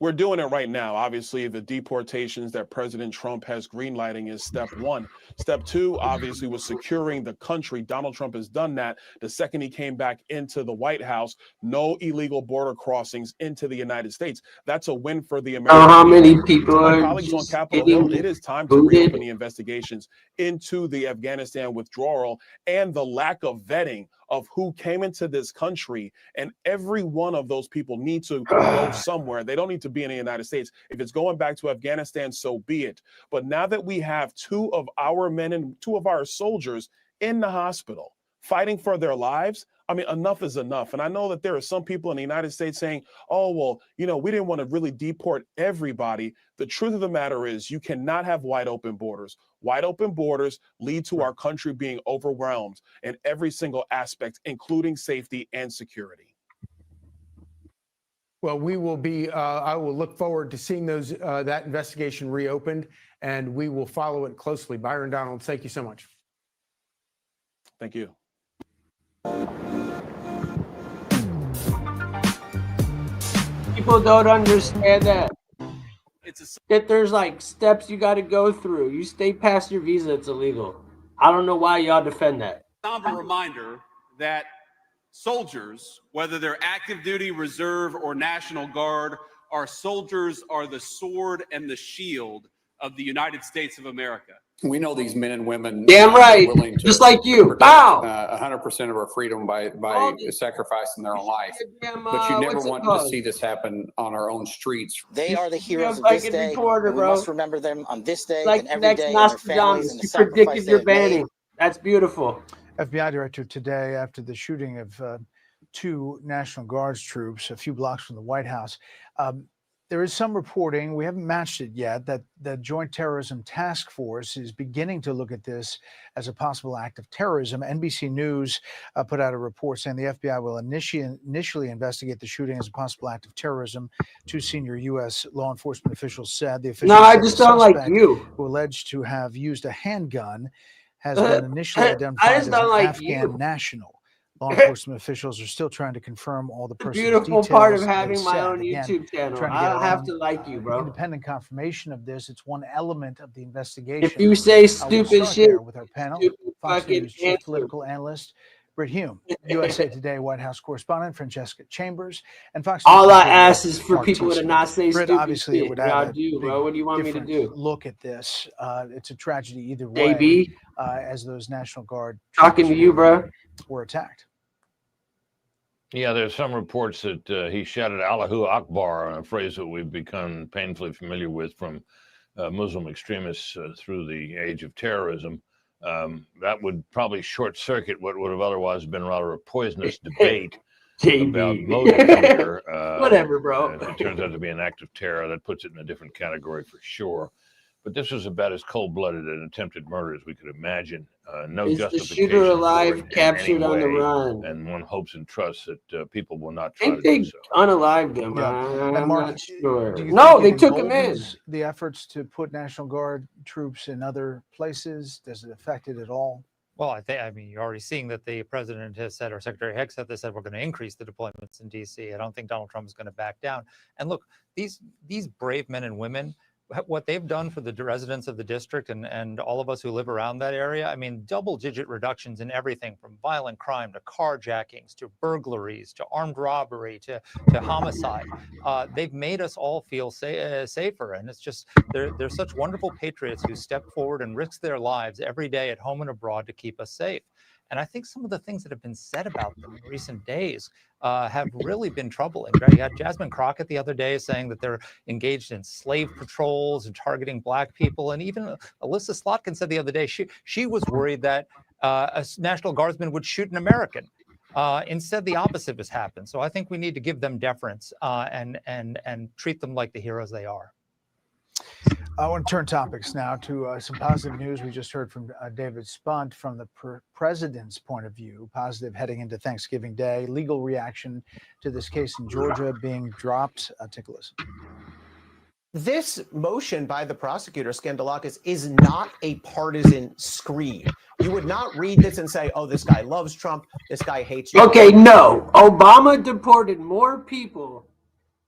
we're doing it right now. Obviously, the deportations that President Trump has greenlighting is step 1. Step 2, obviously, was securing the country. Donald Trump has done that. The second he came back into the White House, no illegal border crossings into the United States. That's a win for the American people. How many people my are colleagues on Capitol Hill, it is time to reopen the investigations into the Afghanistan withdrawal and the lack of vetting of who came into this country. And every one of those people need to go somewhere. They don't need to be in the United States. If it's going back to Afghanistan, so be it. But now that we have 2 of our men and 2 of our soldiers in the hospital fighting for their lives, I mean, enough is enough. And I know that there are some people in the United States saying, oh, well, you know, we didn't want to really deport everybody. The truth of the matter is you cannot have wide open borders. Wide open borders lead to our country being overwhelmed in every single aspect, including safety and security. Well, we will be, I will look forward to seeing those that investigation reopened, and we will follow it closely. Byron Donald, thank you so much. Thank you. People don't understand that there's like steps you got to go through. You stay past your visa, it's illegal. I don't know why y'all defend that. Somber reminder that soldiers, whether they're active duty, reserve, or National Guard, our soldiers are the sword and the shield of the United States of America. We know these men and women. Damn right. Willing to just like you. Bow. 100% of our freedom by sacrificing their own life. But you never want to see this happen on our own streets. They are the heroes of this day. Reporter, and we must remember them on this day like and every next day. And their families and the sacrifice predicted your banning. That's beautiful. FBI director today after the shooting of 2 National Guards troops a few blocks from the White House. There is some reporting, we haven't matched it yet, that the Joint Terrorism Task Force is beginning to look at this as a possible act of terrorism. NBC News put out a report saying the FBI will initially investigate the shooting as a possible act of terrorism. 2 senior U.S. law enforcement officials said. The officials I just don't like you. Who alleged to have used a handgun has been initially identified as an Afghan national. Law enforcement officials are still trying to confirm all the The person's beautiful details. part of They having my said, own again, YouTube channel. trying to I get don't our have own, to like you, bro. independent confirmation of this. It's one element of the investigation. If you say We'll stupid start shit, there with our panel. stupid Fox fucking News chief answer. political analyst Britt Hume, USA Today White House correspondent Francesca Chambers, and Fox News All I contributor ask is for Mark people to Teasman. not say Britt, stupid obviously, it shit. would And add I'll a do, big, bro. What do you want me to different do? look at this. It's a tragedy either way. JB, As those National Guard talking to troops you, bro. were attacked. Yeah, there's some reports that he shouted Allahu Akbar, a phrase that we've become painfully familiar with from Muslim extremists through the age of terrorism. That would probably short circuit what would have otherwise been rather a poisonous debate about motive here. Whatever, bro. If it turns out to be an act of terror, that puts it in a different category for sure. But this was about as cold-blooded an attempted murder as we could imagine. No Is the justification shooter for alive, it in captured any on the way, run? and one hopes and trusts that people will not I try think to do they so. unalived him. Yeah. And I'm Mark, not sure. do you No, they think it took him in. emboldens the efforts to put National Guard troops in other places? Does it affect it at all? Well, I mean, you're already seeing that the president has said, or Secretary Hicks said, they said we're going to increase the deployments in D.C. I don't think Donald Trump is going to back down. And look, these brave men and women, what they've done for the residents of the district and all of us who live around that area, I mean, double-digit reductions in everything from violent crime to carjackings to burglaries to armed robbery to homicide. They've made us all feel safer, and it's just they're such wonderful patriots who step forward and risk their lives every day at home and abroad to keep us safe. And I think some of the things that have been said about them in recent days have really been troubling. You had Jasmine Crockett the other day saying that they're engaged in slave patrols and targeting Black people. And even Alyssa Slotkin said the other day she was worried that a National Guardsman would shoot an American. Instead, the opposite has happened. So I think we need to give them deference and treat them like the heroes they are. I want to turn topics now to some positive news. We just heard from David Spunt from the president's point of view, positive heading into Thanksgiving Day, legal reaction to this case in Georgia being dropped. Take a listen. This motion by the prosecutor, Skandalakis, is not a partisan screed. You would not read this and say, oh, this guy loves Trump, this guy hates Trump. Okay, no. Obama deported more people,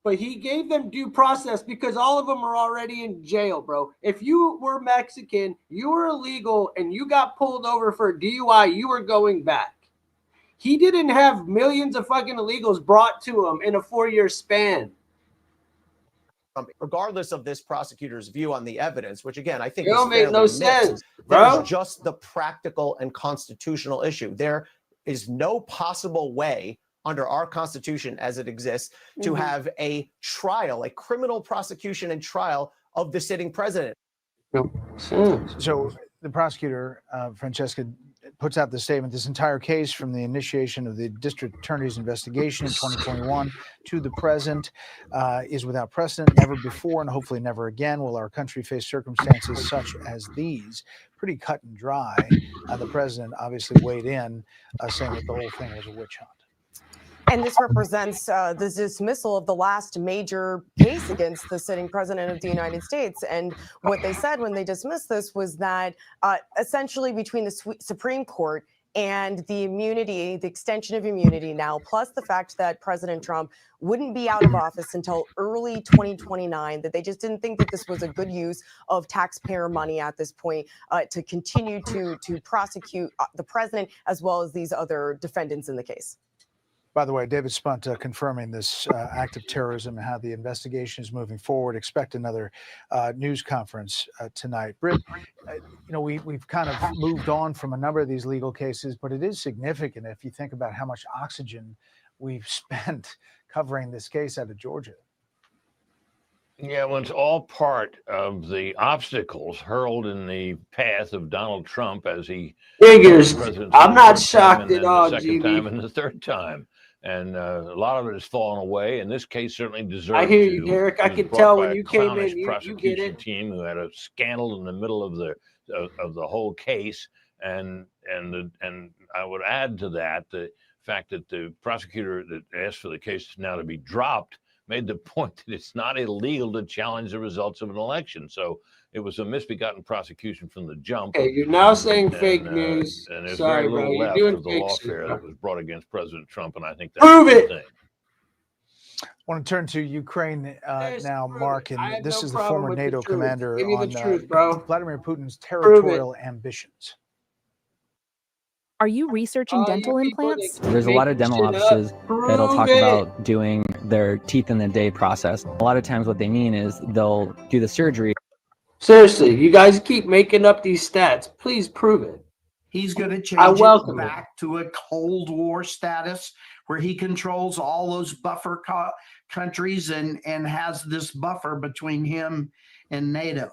but he gave them due process because all of them are already in jail, bro. If you were Mexican, you were illegal, and you got pulled over for a DUI, you were going back. He didn't have millions of fucking illegals brought to him in a 4-year span. Regardless of this prosecutor's view on the evidence, which again, I think It is don't make fairly no mixed, sense, bro. there's just the practical and constitutional issue. There is no possible way under our Constitution as it exists to have a trial, a criminal prosecution and trial of the sitting president. So the prosecutor, Francesca, puts out the statement, this entire case from the initiation of the district attorney's investigation in 2021 to the present is without precedent. Never before and hopefully never again will our country face circumstances such as these. Pretty cut and dry. The president obviously weighed in saying that the whole thing was a witch hunt. And this represents the dismissal of the last major case against the sitting president of the United States. And what they said when they dismissed this was that essentially between the Supreme Court and the immunity, the extension of immunity now, plus the fact that President Trump wouldn't be out of office until early 2029, that they just didn't think that this was a good use of taxpayer money at this point to continue to prosecute the president as well as these other defendants in the case. By the way, David Spunt confirming this act of terrorism and how the investigation is moving forward. Expect another news conference tonight. Britt, we've kind of moved on from a number of these legal cases, but it is significant if you think about how much oxygen we've spent covering this case out of Georgia. Yeah, well, it's all part of the obstacles hurled in the path of Donald Trump as he figures. I'm I'm not shocked at all, the second GB. time and the third time. And a lot of it has fallen away. And this case certainly deserves. I hear you, Derek. I could tell when you came in, you get prosecution it. team who had a scandal in the middle of the whole case, and I would add to that the fact that the prosecutor that asked for the case now to be dropped made the point that it's not illegal to challenge the results of an election. So it was a misbegotten prosecution from the jump. Okay, you're now saying fake news. And there's Sorry, very bro. little You're left doing of the fake shit, lawfare bro. that was brought against President Trump, and I think that's Prove a good it. thing. I want to turn to Ukraine now, Mark, I and have this no is the problem former with the NATO truth. commander Give me the on truth, bro. Vladimir Putin's Prove it. territorial ambitions. Are you researching dental implants? There's a lot of dental offices that'll talk about doing their teeth in the day process. A lot of times what they mean is they'll do the surgery. Seriously, you guys keep making up these stats. Please prove it. He's going to I change it welcome it. back to a Cold War status where he controls all those buffer countries and has this buffer between him and NATO.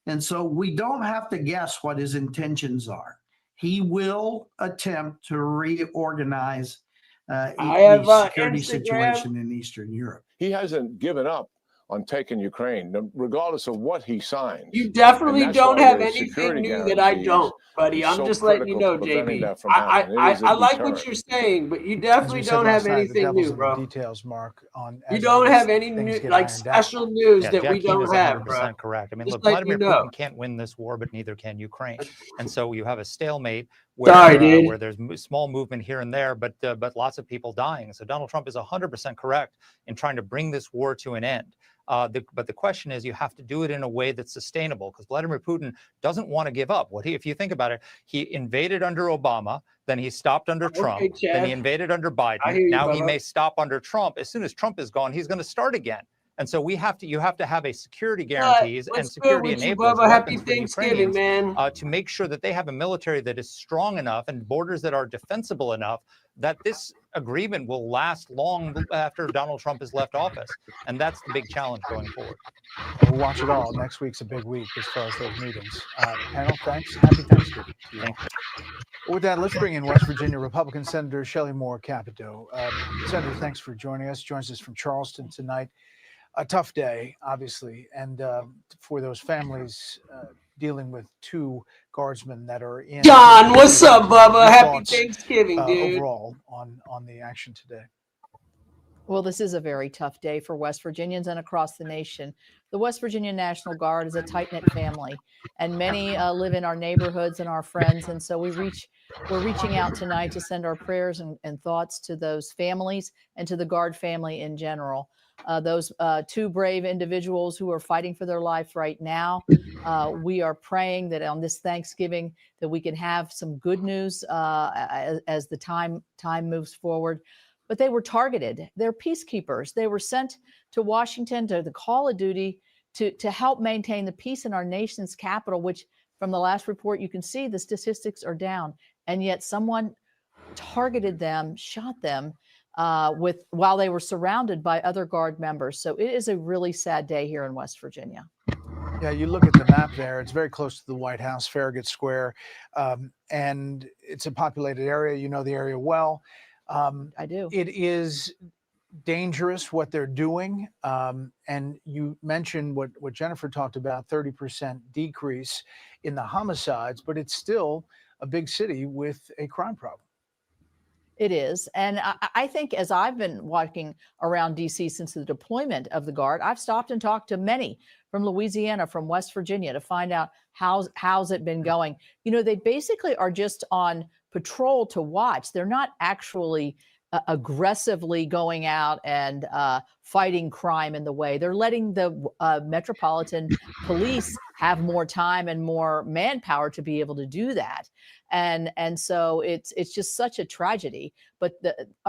And so we don't have to guess what his intentions are. He will attempt to reorganize the security situation in Eastern Europe. He hasn't given up on taking Ukraine, regardless of what he signs. You definitely And that's don't why have the anything security new that I guarantees don't, buddy. is I'm so just letting you critical know, to preventing JB. that from happening. It is a I like deterrent. what you're saying, but you As definitely we said don't last have night, the anything devil's new, in bro. the details, Mark. You As don't these have any things new, get like ironed out. special news Yeah, that Jack we Keane don't is have, 100% bro. correct. I mean, Just look, letting Vladimir you know. Putin can't win this war, but neither can Ukraine. And so you have a stalemate Sorry, where dude. where there's small movement here and there, but lots of people dying. So Donald Trump is 100% correct in trying to bring this war to an end. But the question is, you have to do it in a way that's sustainable, because Vladimir Putin doesn't want to give up. If you think about it, he invaded under Obama, then he stopped under Trump, then he invaded under I Biden. hear you, Now he Bubba. may stop under Trump. As soon as Trump is gone, he's going to start again. And so you have to have a security guarantees and What's good security with you, enablers, Bubba? Happy weapons for the Thanksgiving, Ukrainians, man. to make sure that they have a military that is strong enough and borders that are defensible enough that this agreement will last long after Donald Trump has left office. And that's the big challenge going forward. We'll watch it all. Next week's a big week as far as those meetings. Panel, thanks. Happy Thanksgiving to you all. With that, let's bring in West Virginia Republican Senator Shelley Moore Capito. Senator, thanks for joining us. Joins us from Charleston tonight. A tough day, obviously, and for those families dealing with two guardsmen that are in. John, what's up, Bubba? Your Happy thoughts, Thanksgiving, dude. Overall, on the action today. Well, this is a very tough day for West Virginians and across the nation. The West Virginia National Guard is a tight-knit family, and many live in our neighborhoods and our friends. And so we're reaching out tonight to send our prayers and thoughts to those families and to the Guard family in general. Those two brave individuals who are fighting for their life right now. We are praying that on this Thanksgiving that we can have some good news as the time moves forward. But they were targeted. They're peacekeepers. They were sent to Washington to the call of duty to help maintain the peace in our nation's capital, which from the last report, you can see the statistics are down. And yet someone targeted them, shot them while they were surrounded by other Guard members. So it is a really sad day here in West Virginia. Yeah, you look at the map there, it's very close to the White House, Farragut Square, and it's a populated area. You know the area well. I do. It is dangerous what they're doing. And you mentioned what Jennifer talked about, 30% decrease in the homicides, but it's still a big city with a crime problem. It is. And I think as I've been walking around DC since the deployment of the Guard, I've stopped and talked to many from Louisiana, from West Virginia to find out how's it been going. You know, they basically are just on patrol to watch. They're not actually aggressively going out and fighting crime in the way. They're letting the Metropolitan Police have more time and more manpower to be able to do that. And so it's just such a tragedy. But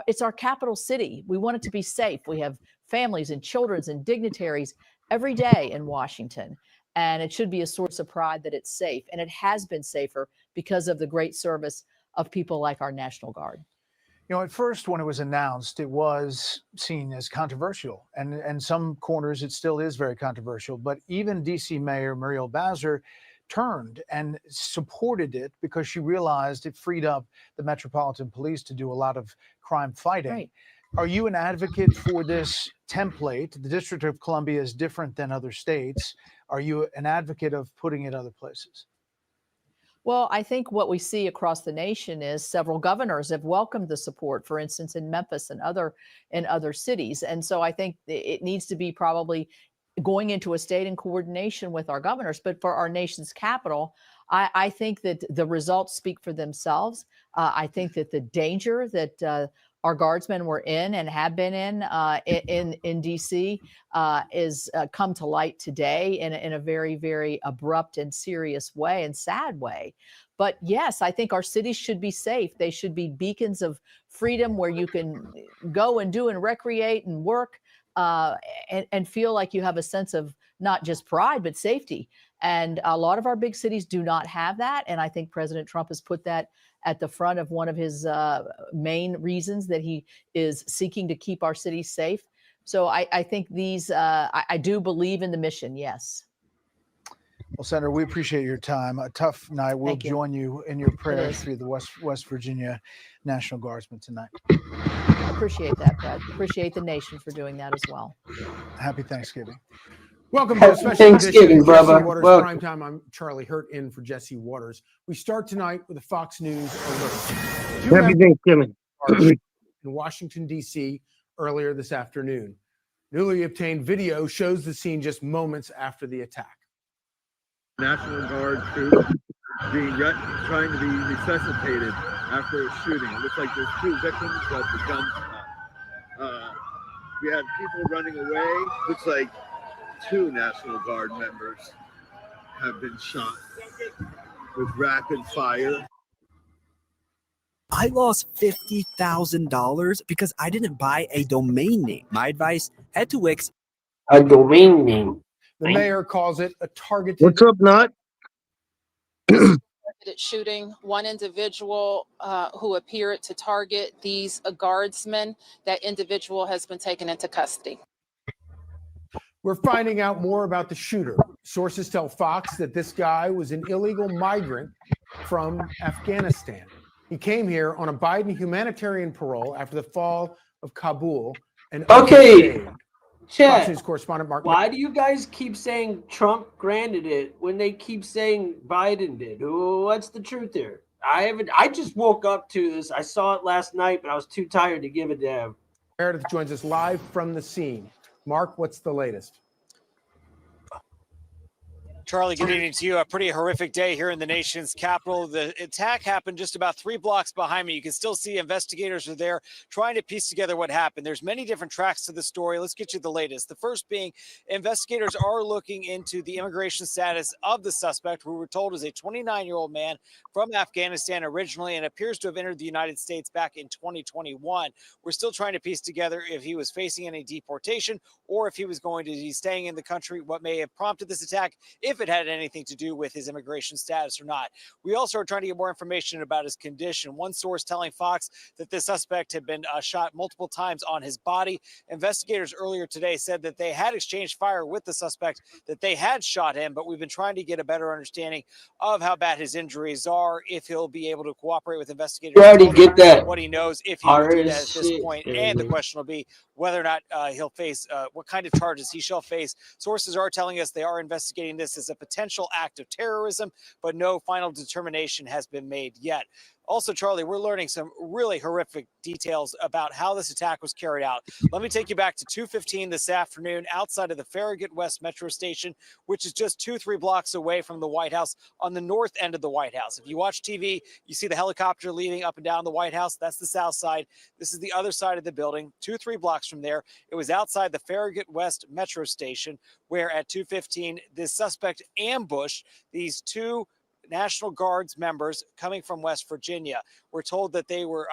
it's our capital city. We want it to be safe. We have families and children and dignitaries every day in Washington. And it should be a source of pride that it's safe. And it has been safer because of the great service of people like our National Guard. You know, at first, when it was announced, it was seen as controversial. And in some corners, it still is very controversial. But even D.C. Mayor Muriel Bowser turned and supported it because she realized it freed up the Metropolitan Police to do a lot of crime fighting. Right. Are you an advocate for this template? The District of Columbia is different than other states. Are you an advocate of putting it other places? Well, I think what we see across the nation is several governors have welcomed the support, for instance, in Memphis and other cities. And so I think it needs to be probably going into a state in coordination with our governors. But for our nation's capital, I think that the results speak for themselves. I think that the danger that our guardsmen were in and have been in DC is come to light today in a very, very abrupt and serious way and sad way. But yes, I think our cities should be safe. They should be beacons of freedom where you can go and do and recreate and work and feel like you have a sense of not just pride, but safety. And a lot of our big cities do not have that. And I think President Trump has put that at the front of one of his main reasons that he is seeking to keep our cities safe. So I think I do believe in the mission, yes. Well, Senator, we appreciate your time. A tough night. We'll join you in your prayers for the West Virginia National Guardsmen tonight. Appreciate that, Brad. Appreciate the nation for doing that as well. Happy Thanksgiving. Welcome to a special edition of Jesse Waters Primetime. I'm Charlie Hurt in for Jesse Waters. We start tonight with a Fox News alert. Happy Thanksgiving. In Washington, D.C. earlier this afternoon. Newly obtained video shows the scene just moments after the attack. National Guard troops trying to be resuscitated after a shooting. It looks like there's 2 victims, but the guns we have people running away. Looks like 2 National Guard members have been shot with rapid fire. I lost $50,000 because I didn't buy a domain name. My advice, head to Wix. A domain name. The mayor calls it a targeted. What's up, Nut? Shooting. One individual who appeared to target these guardsmen, that individual has been taken into custody. We're finding out more about the shooter. Sources tell Fox that this guy was an illegal migrant from Afghanistan. He came here on a Biden humanitarian parole after the fall of Kabul. And okay, Fox News correspondent Mark. Why do you guys keep saying Trump granted it when they keep saying Biden did? What's the truth here? I just woke up to this. I saw it last night, but I was too tired to give a damn. Meredith joins us live from the scene. Mark, what's the latest? Charlie, good evening to you. A pretty horrific day here in the nation's capital. The attack happened just about 3 blocks behind me. You can still see investigators are there trying to piece together what happened. There's many different tracks to the story. Let's get you the latest. The first being investigators are looking into the immigration status of the suspect, who we're told is a 29-year-old man from Afghanistan originally and appears to have entered the United States back in 2021. We're still trying to piece together if he was facing any deportation or if he was going to be staying in the country, what may have prompted this attack, if it had anything to do with his immigration status or not. We also are trying to get more information about his condition. One source telling Fox that the suspect had been shot multiple times on his body. Investigators earlier today said that they had exchanged fire with the suspect, that they had shot him, but we've been trying to get a better understanding of how bad his injuries are, if he'll be able to cooperate with investigators. You already get that. What he knows, if he will do that at this point. And the question will be whether or not he'll face, what kind of charges he shall face. Sources are telling us they are investigating this as a potential act of terrorism, but no final determination has been made yet. Also, Charlie, we're learning some really horrific details about how this attack was carried out. Let me take you back to 2:15 this afternoon outside of the Farragut West Metro Station, which is just 2-3 blocks away from the White House on the north end of the White House. If you watch TV, you see the helicopter leaving up and down the White House. That's the south side. This is the other side of the building, 2-3 blocks from there. It was outside the Farragut West Metro Station, where at 2:15, this suspect ambushed these 2 National Guards members coming from West Virginia. We're told that they were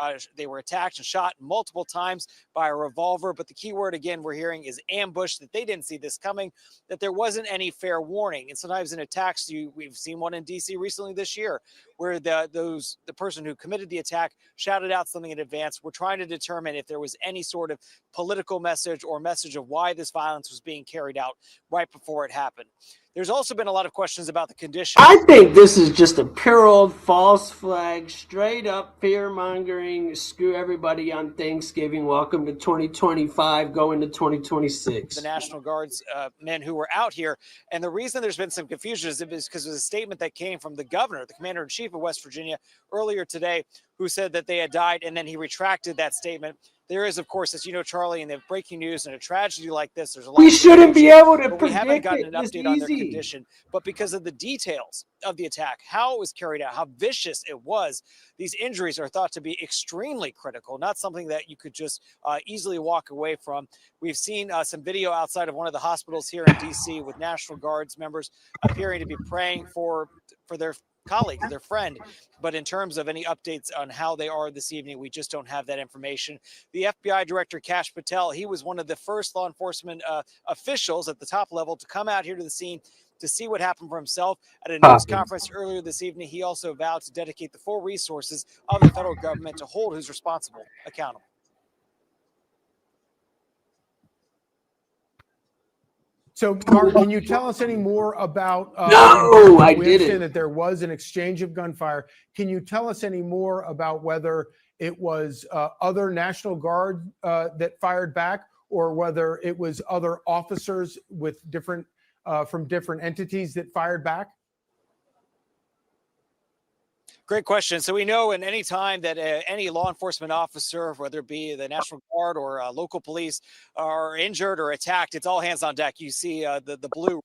attacked and shot multiple times by a revolver, but the key word again we're hearing is ambush, that they didn't see this coming, that there wasn't any fair warning. And sometimes in attacks, we've seen one in DC recently this year, where the person who committed the attack shouted out something in advance. We're trying to determine if there was any sort of political message or message of why this violence was being carried out right before it happened. There's also been a lot of questions about the condition. I think this is just a pure old false flag, straight up fear mongering. Screw everybody on Thanksgiving. Welcome to 2025, going to 2026. The National Guards men who were out here. And the reason there's been some confusion is because of a statement that came from the governor, the commander-in-chief of West Virginia, earlier today, who said that they had died, and then he retracted that statement. There is, of course, as you know, Charlie, in the breaking news and a tragedy like this, there's a lot. We shouldn't be able to but we haven't predict gotten it an this update on their easy. condition. But because of the details of the attack, how it was carried out, how vicious it was, these injuries are thought to be extremely critical, not something that you could just easily walk away from. We've seen some video outside of one of the hospitals here in D.C. with National Guards members appearing to be praying for their colleague, their friend. But in terms of any updates on how they are this evening, we just don't have that information. The FBI director, Kash Patel, he was one of the first law enforcement officials at the top level to come out here to the scene to see what happened for himself. At a news conference earlier this evening, he also vowed to dedicate the full resources of the federal government to hold who's responsible accountable. So, Mark, can you tell us any more about? No, I we didn't. understand that there was an exchange of gunfire. Can you tell us any more about whether it was other National Guard that fired back, or whether it was other officers with different from different entities that fired back? Great question. So we know in any time that any law enforcement officer, whether it be the National Guard or local police, are injured or attacked, it's all hands on deck. You see the blue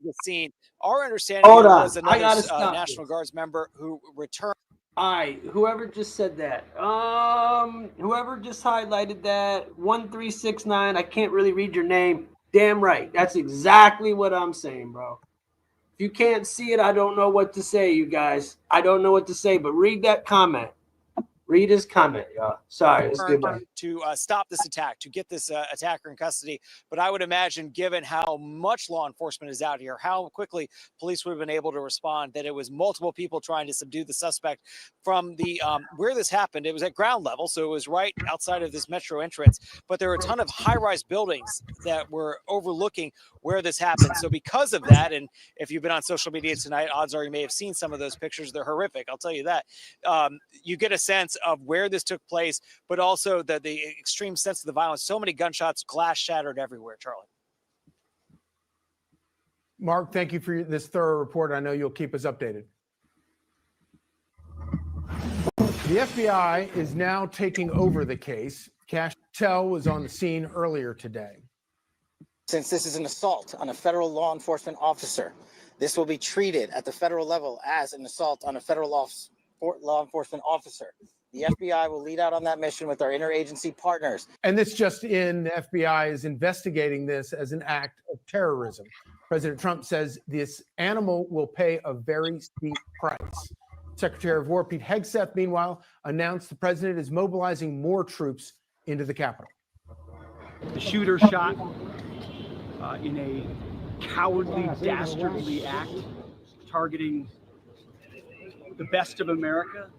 the scene. Our understanding was another National Guards member who returned. All right, whoever just said that, whoever just highlighted that, 1369, I can't really read your name. Damn right. That's exactly what I'm saying, bro. If you can't see it, I don't know what to say, you guys. I don't know what to say, but read that comment. Read his comment, y'all. Sorry, let's get back. To stop this attack, to get this attacker in custody. But I would imagine, given how much law enforcement is out here, how quickly police would have been able to respond, that it was multiple people trying to subdue the suspect from the where this happened. It was at ground level, so it was right outside of this metro entrance. But there were a ton of high-rise buildings that were overlooking where this happened. So because of that, and if you've been on social media tonight, odds are you may have seen some of those pictures. They're horrific, I'll tell you that. You get a sense of where this took place, but also the extreme sense of the violence. So many gunshots, glass shattered everywhere, Charlie. Mark, thank you for this thorough report. I know you'll keep us updated. The FBI is now taking over the case. Kash Patel was on the scene earlier today. Since this is an assault on a federal law enforcement officer, this will be treated at the federal level as an assault on a federal law enforcement officer. The FBI will lead out on that mission with our interagency partners. And this just in, the FBI is investigating this as an act of terrorism. President Trump says this animal will pay a very steep price. Secretary of War Pete Hegseth, meanwhile, announced the president is mobilizing more troops into the Capitol. The shooter shot in a cowardly, dastardly act targeting the best of America.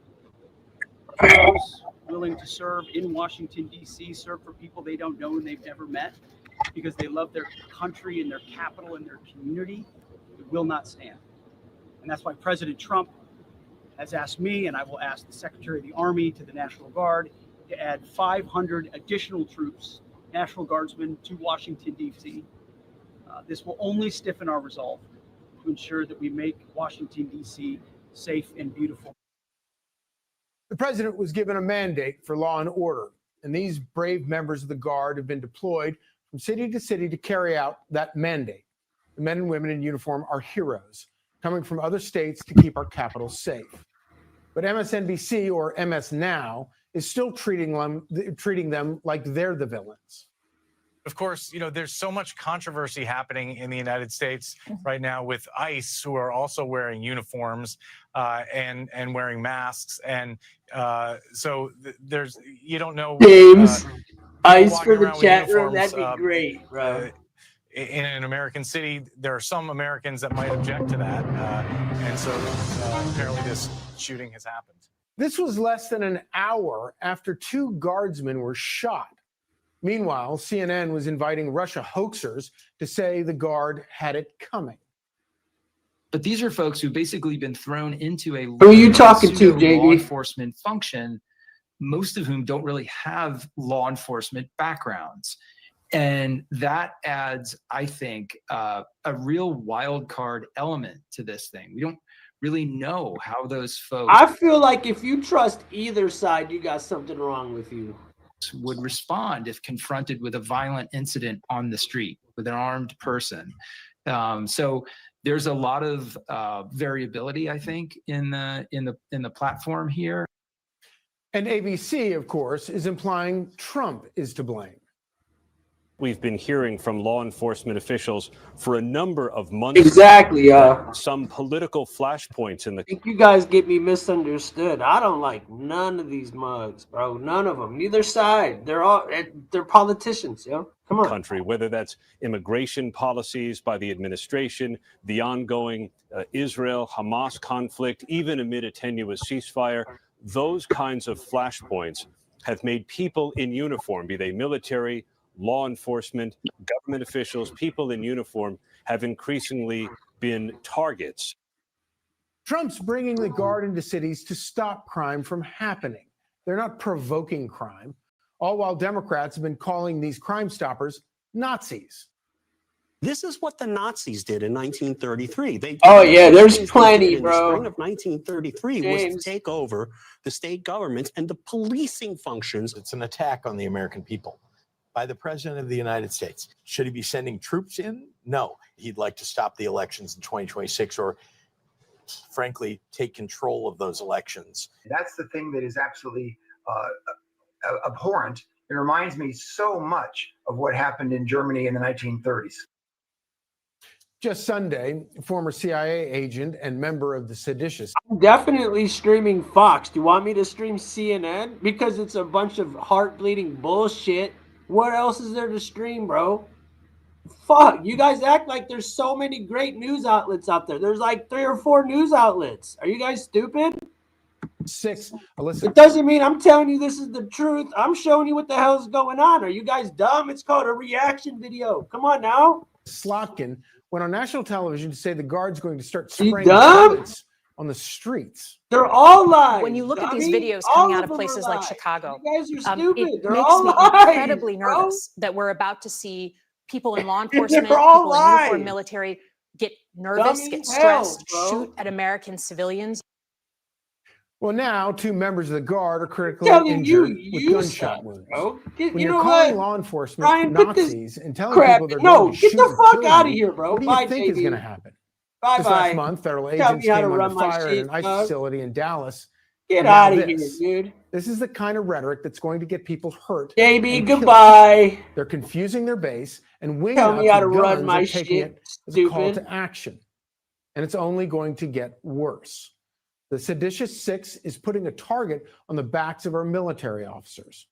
Those willing to serve in Washington, D.C., serve for people they don't know and they've never met because they love their country and their capital and their community. It will not stand. And that's why President Trump has asked me, and I will ask the Secretary of the Army, to the National Guard, to add 500 additional troops, National Guardsmen, to Washington, D.C. This will only stiffen our resolve to ensure that we make Washington, D.C. safe and beautiful. The president was given a mandate for law and order, and these brave members of the Guard have been deployed from city to city to carry out that mandate. The men and women in uniform are heroes, coming from other states to keep our capital safe. But MSNBC, or MS Now, is still treating them like they're the villains. Of course, you know, there's so much controversy happening in the United States right now with ICE, who are also wearing uniforms and wearing masks. And so there's, you don't know. James, ICE for the chat room, that'd be great, bro. in an American city, there are some Americans that might object to that. And so apparently this shooting has happened. This was less than an hour after 2 guardsmen were shot. Meanwhile, CNN was inviting Russia hoaxers to say the guard had it coming. But these are folks who've basically been thrown into a Who are you talking to, JD? law enforcement function, most of whom don't really have law enforcement backgrounds. And that adds, I think, a real wild card element to this thing. We don't really know how those folks I feel like if you trust either side, you got something wrong with you. would respond if confronted with a violent incident on the street with an armed person. So there's a lot of variability, I think, in the platform here. And ABC, of course, is implying Trump is to blame. We've been hearing from law enforcement officials for a number of months. Exactly. Some political flashpoints in the. I think you guys get me misunderstood. I don't like none of these mugs, bro. None of them. Neither side. They're politicians, yo. Come on. Country, whether that's immigration policies by the administration, the ongoing Israel-Hamas conflict, even amid a tenuous ceasefire, those kinds of flashpoints have made people in uniform, be they military, law enforcement, government officials, people in uniform, have increasingly been targets. Trump's bringing the guard into cities to stop crime from happening. They're not provoking crime, all while Democrats have been calling these Crime Stoppers Nazis. This is what the Nazis did in 1933. There's plenty, in bro. The spring of 1933 was James. to take over the state governments and the policing functions. It's an attack on the American people by the President of the United States. Should he be sending troops in? No. He'd like to stop the elections in 2026 or, frankly, take control of those elections. That's the thing that is absolutely abhorrent. It reminds me so much of what happened in Germany in the 1930s. Just Sunday, former CIA agent and member of the seditious. I'm definitely streaming Fox. Do you want me to stream CNN? Because it's a bunch of heart-bleeding bullshit. What else is there to stream, bro? Fuck, you guys act like there's so many great news outlets out there. There's like 3 or 4 news outlets. Are you guys stupid? 6. Alyssa. It doesn't mean I'm telling you this is the truth. I'm showing you what the hell is going on. Are you guys dumb? It's called a reaction video. Come on now. Slotkin went on national television to say the guard's going to start spraying dumb? bullets on the streets. They're all lies. When you look at these dummy. videos All coming out of them are places like lies. Chicago, You guys are stupid. it They're makes all me lies, incredibly bro. nervous that we're about to see people in law enforcement, They're all people in uniform lies. military get nervous, Dummy get hell, stressed, bro. shoot at American civilians. Well, now 2 members of the guard are critically Telling injured you, with you gunshot suck, wounds. bro. When You you're know calling what? law enforcement Brian, put this Nazis and telling crap. people they're No, going to get shoot the and fuck kill out of you, here, bro. what do you Bye, think is JD. going to happen? Bye Just bye. last month, federal Tell agents me how to came run under my fire at shit, an ICE dog. facility in Dallas. Get And now out of here, this. dude. This is the kind of rhetoric that's going to get people hurt. JB, and killed. goodbye. They're confusing their base, and Tell me wingnuts how to with run guns my are taking shit, it as a call stupid. to action. And it's only going to get worse. The seditious 6 is putting a target on the backs of our military officers.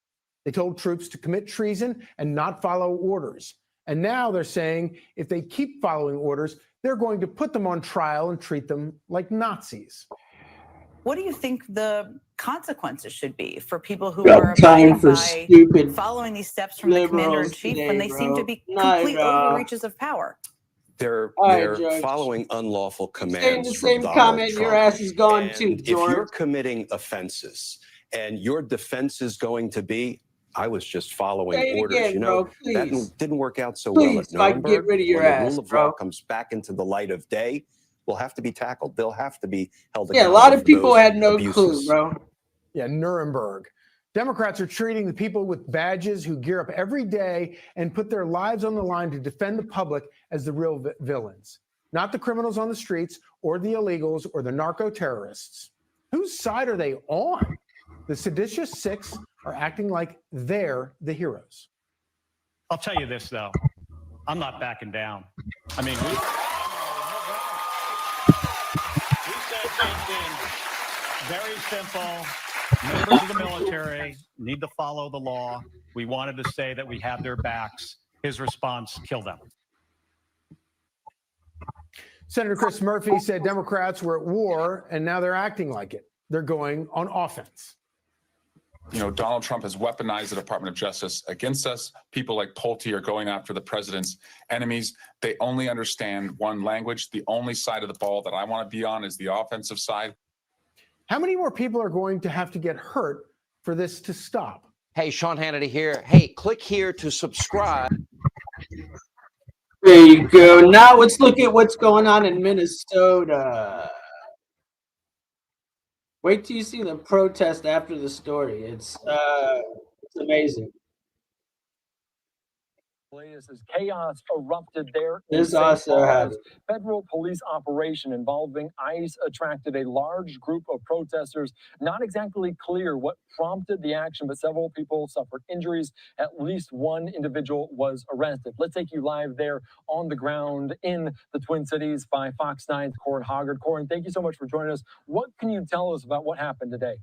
They told troops to commit treason and not follow orders. And now they're saying if they keep following orders, they're going to put them on trial and treat them like Nazis. What do you think the consequences should be for people who Got are time abiding for by stupid following these steps from the commander in liberals chief today, when they seem to bro. be Nah, complete bro. overreaches of power? They're All right, George. following unlawful Saying commands the from same Donald comment, Trump. your ass is gone And too, if George. you're committing offenses and your defense is going to be, I was just following Say it orders. again, You know, bro, that please. didn't work out so Please, well if I at can get Nuremberg. rid of your When ass, the rule of bro. law comes back into the light of day, will have to be tackled. They'll have to be held Yeah, a accountable lot of for people those had no abuses. clue, bro. Yeah, Nuremberg. Democrats are treating the people with badges who gear up every day and put their lives on the line to defend the public as the real villains, not the criminals on the streets or the illegals or the narco-terrorists. Whose side are they on? The seditious 6 are acting like they're the heroes. I'll tell you this, though. I'm not backing down. I mean, we said something very simple. Members of the military need to follow the law. We wanted to say that we have their backs. His response, kill them. Senator Chris Murphy said Democrats were at war, and now they're acting like it. They're going on offense. You know, Donald Trump has weaponized the Department of Justice against us. People like Pulte are going after the president's enemies. They only understand one language. The only side of the ball that I want to be on is the offensive side. How many more people are going to have to get hurt for this to stop? Hey, Sean Hannity here. Hey, click here to subscribe. There you go. Now let's look at what's going on in Minnesota. Wait till you see the protest after the story. It's amazing. As chaos erupted there in This St. also Paul, happened. as federal police operation involving ICE attracted a large group of protesters. Not exactly clear what prompted the action, but several people suffered injuries. At least one individual was arrested. Let's take you live there on the ground in the Twin Cities by Fox 9's Corin Hoggard. Corin, thank you so much for joining us. What can you tell us about what happened today?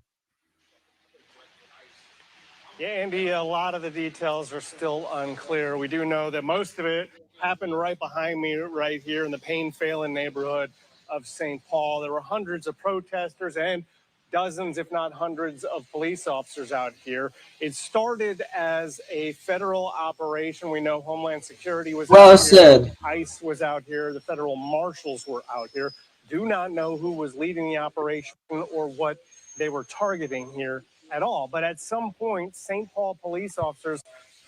Yeah, Andy, a lot of the details are still unclear. We do know that most of it happened right behind me right here in the Payne-Phelan neighborhood of St. Paul. There were hundreds of protesters and dozens, if not hundreds, of police officers out here. It started as a federal operation. We know Homeland Security was Well out said. here. ICE was out here. The federal marshals were out here. Do not know who was leading the operation or what they were targeting here at all. But at some point, St. Paul police officers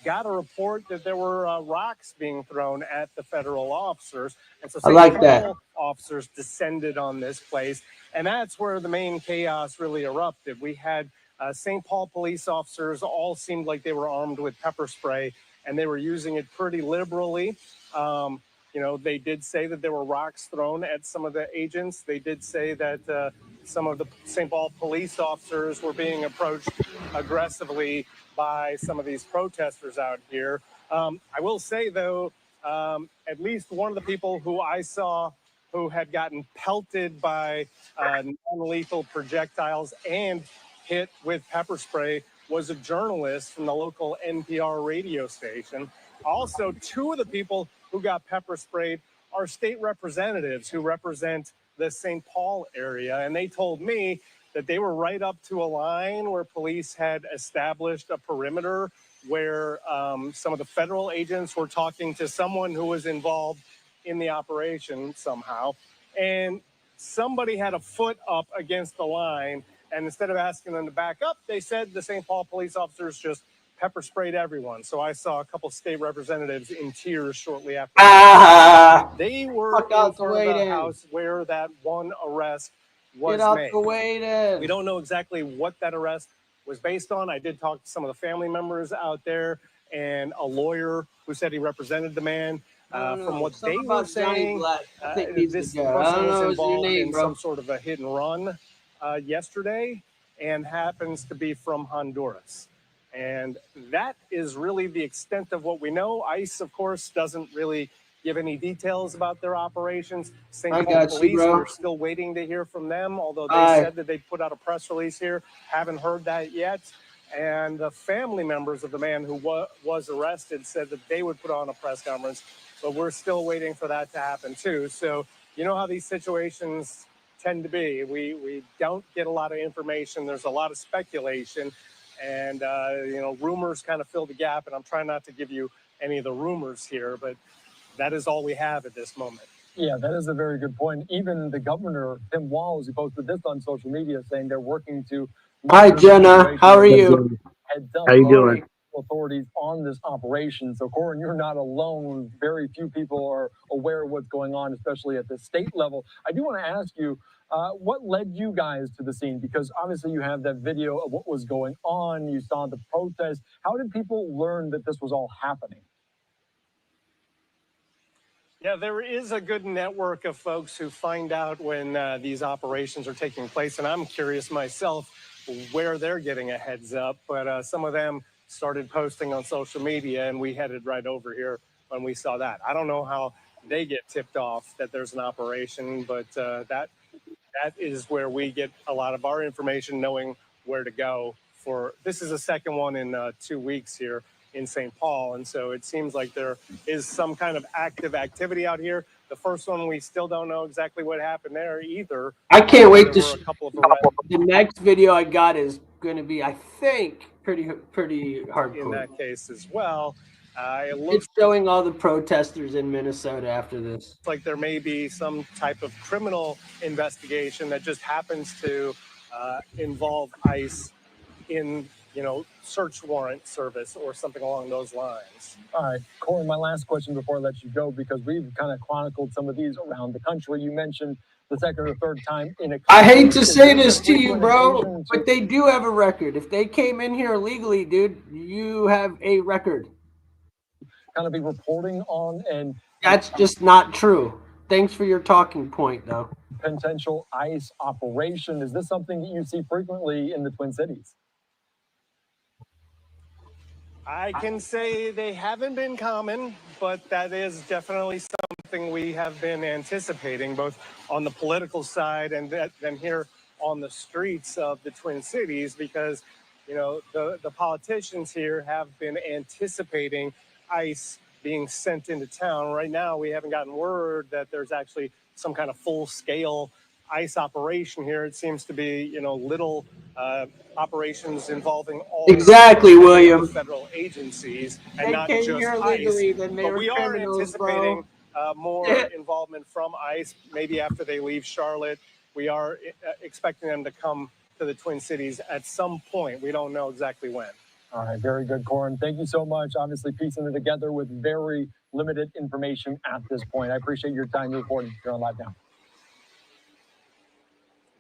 got a report that there were rocks being thrown at the federal officers. And so I like St. that. Paul officers descended on this place. And that's where the main chaos really erupted. We had St. Paul police officers all seemed like they were armed with pepper spray, and they were using it pretty liberally. You know, they did say that there were rocks thrown at some of the agents. They did say that some of the St. Paul police officers were being approached aggressively by some of these protesters out here. I will say, though, at least one of the people who I saw who had gotten pelted by non-lethal projectiles and hit with pepper spray was a journalist from the local NPR radio station. Also, two of the people who got pepper sprayed are state representatives who represent the St. Paul area. And they told me that they were right up to a line where police had established a perimeter where some of the federal agents were talking to someone who was involved in the operation somehow. And somebody had a foot up against the line. And instead of asking them to back up, they said the St. Paul police officers just pepper sprayed everyone. So I saw a couple state representatives in tears shortly after. They were in front of the house where that one arrest was made. We don't know exactly what that arrest was based on. I did talk to some of the family members out there and a lawyer who said he represented the man. From what they were saying, this person was involved in some sort of a hit and run yesterday and happens to be from Honduras. And that is really the extent of what we know. ICE, of course, doesn't really give any details about their operations. St. Paul police, we're still waiting to hear from them, although they said that they put out a press release here. Haven't heard that yet. And the family members of the man who was arrested said that they would put on a press conference, but we're still waiting for that to happen too. So you know how these situations tend to be. We don't get a lot of information. There's a lot of speculation. And, you know, rumors kind of fill the gap, and I'm trying not to give you any of the rumors here, but that is all we have at this moment. Yeah, that is a very good point. Even the governor, Tim Walz, who posted this on social media saying they're working to... Hi, Jenna. How are you? How you doing? Authorities on this operation. So, Corin, you're not alone. Very few people are aware of what's going on, especially at the state level. I do want to ask you, what led you guys to the scene? Because obviously you have that video of what was going on. You saw the protest. How did people learn that this was all happening? Yeah, there is a good network of folks who find out when these operations are taking place. And I'm curious myself where they're getting a heads up. But some of them started posting on social media, and we headed right over here when we saw that. I don't know how they get tipped off that there's an operation, but that is where we get a lot of our information, knowing where to go for. This is the second one in 2 weeks here in St. Paul. And so it seems like there is some kind of active activity out here. The first one, we still don't know exactly what happened there either. I can't wait to. There were a couple of arrests The next video I got is going to be, I think, pretty hardcore. in that case as well. It looks It's showing all the protesters in Minnesota after this. like there may be some type of criminal investigation that just happens to involve ICE in, search warrant service or something along those lines. All right, Corey, my last question before I let you go, because we've kind of chronicled some of these around the country. You mentioned the second or third time in a. I hate to say this to you, bro, but they do have a record. If they came in here illegally, dude, you have a record. Kind of be reporting on, and that's just not true. Thanks for your talking point, though. Potential ICE operation. Is this something that you see frequently in the Twin Cities? I can say they haven't been common, but that is definitely something we have been anticipating, both on the political side and then here on the streets of the Twin Cities, because, the politicians here have been anticipating ICE being sent into town. Right now, we haven't gotten word that there's actually some kind of full-scale ICE operation here. It seems to be, little operations involving all William. federal agencies and They not came just here ICE. illegally, then they But were we are criminals, anticipating more involvement from ICE, maybe after they leave Charlotte. We are expecting them to come to the Twin Cities at some point. We don't know exactly when. All right, very good, Corin. Thank you so much. Obviously, piecing it together with very limited information at this point. I appreciate your time. You're reporting here on Live Now.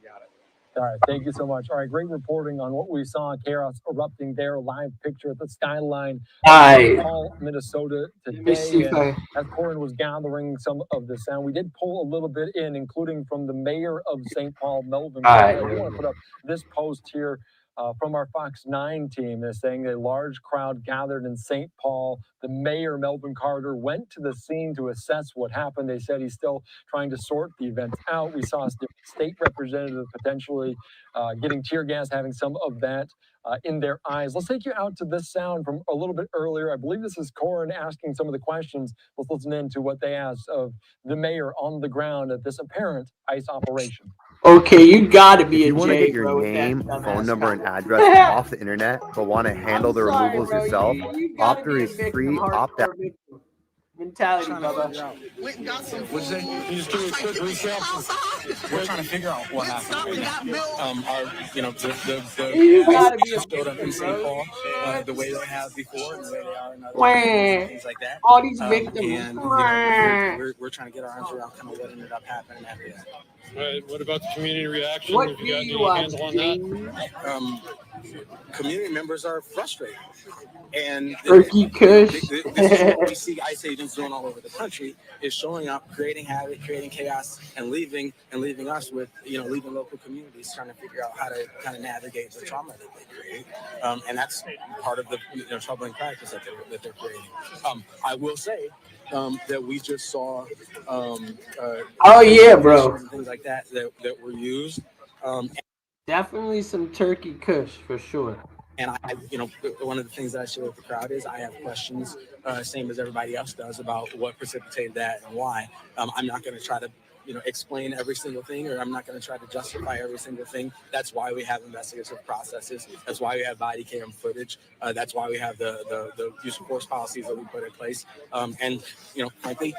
Got it. All right, thank you so much. All right, great reporting on what we saw, chaos erupting there. Live picture at the skyline of St. Paul, Minnesota today. And as Corin was gathering some of the sound, we did pull a little bit in, including from the mayor of St. Paul, Melvin. I do want to put up this post here. From our Fox 9 team, is saying a large crowd gathered in St. Paul. The mayor, Melvin Carter, went to the scene to assess what happened. They said he's still trying to sort the event out. We saw a state representative potentially getting tear gas, having some of that in their eyes. Let's take you out to this sound from a little bit earlier. I believe this is Corin asking some of the questions. Let's listen in to what they asked of the mayor on the ground at this apparent ICE operation. Okay, you gotta be if you want to get your bro, name, phone number, and comment. address off the internet, but want to handle the removals yourself, Opter is free. Opt out. Mentality, Bubba. What's that? Can you just give me a quick recap? We're trying to figure out what happened. You gotta be a showed up in St. Paul the way they have before and the way they are in other things like that. All these victims. And we're trying to get our arms around kind of what ended up happening after that. Right. What about the community reaction? What Have do you got you any handle on that? Community members are frustrated. And Turkey Kush. this is what we see ICE agents doing all over the country, is showing up, creating havoc, creating chaos, and leaving us with, leaving local communities trying to figure out how to kind of navigate the trauma that they create. And that's part of the troubling practice that they're creating. I will say that we just saw oh yeah, bro. things like that were used. Definitely some Turkey Kush for sure. And one of the things that I share with the crowd is I have questions, same as everybody else does, about what precipitated that and why. I'm not going to try to, explain every single thing, or I'm not going to try to justify every single thing. That's why we have investigative processes. That's why we have body cam footage. That's why we have the use of force policies that we put in place. And frankly,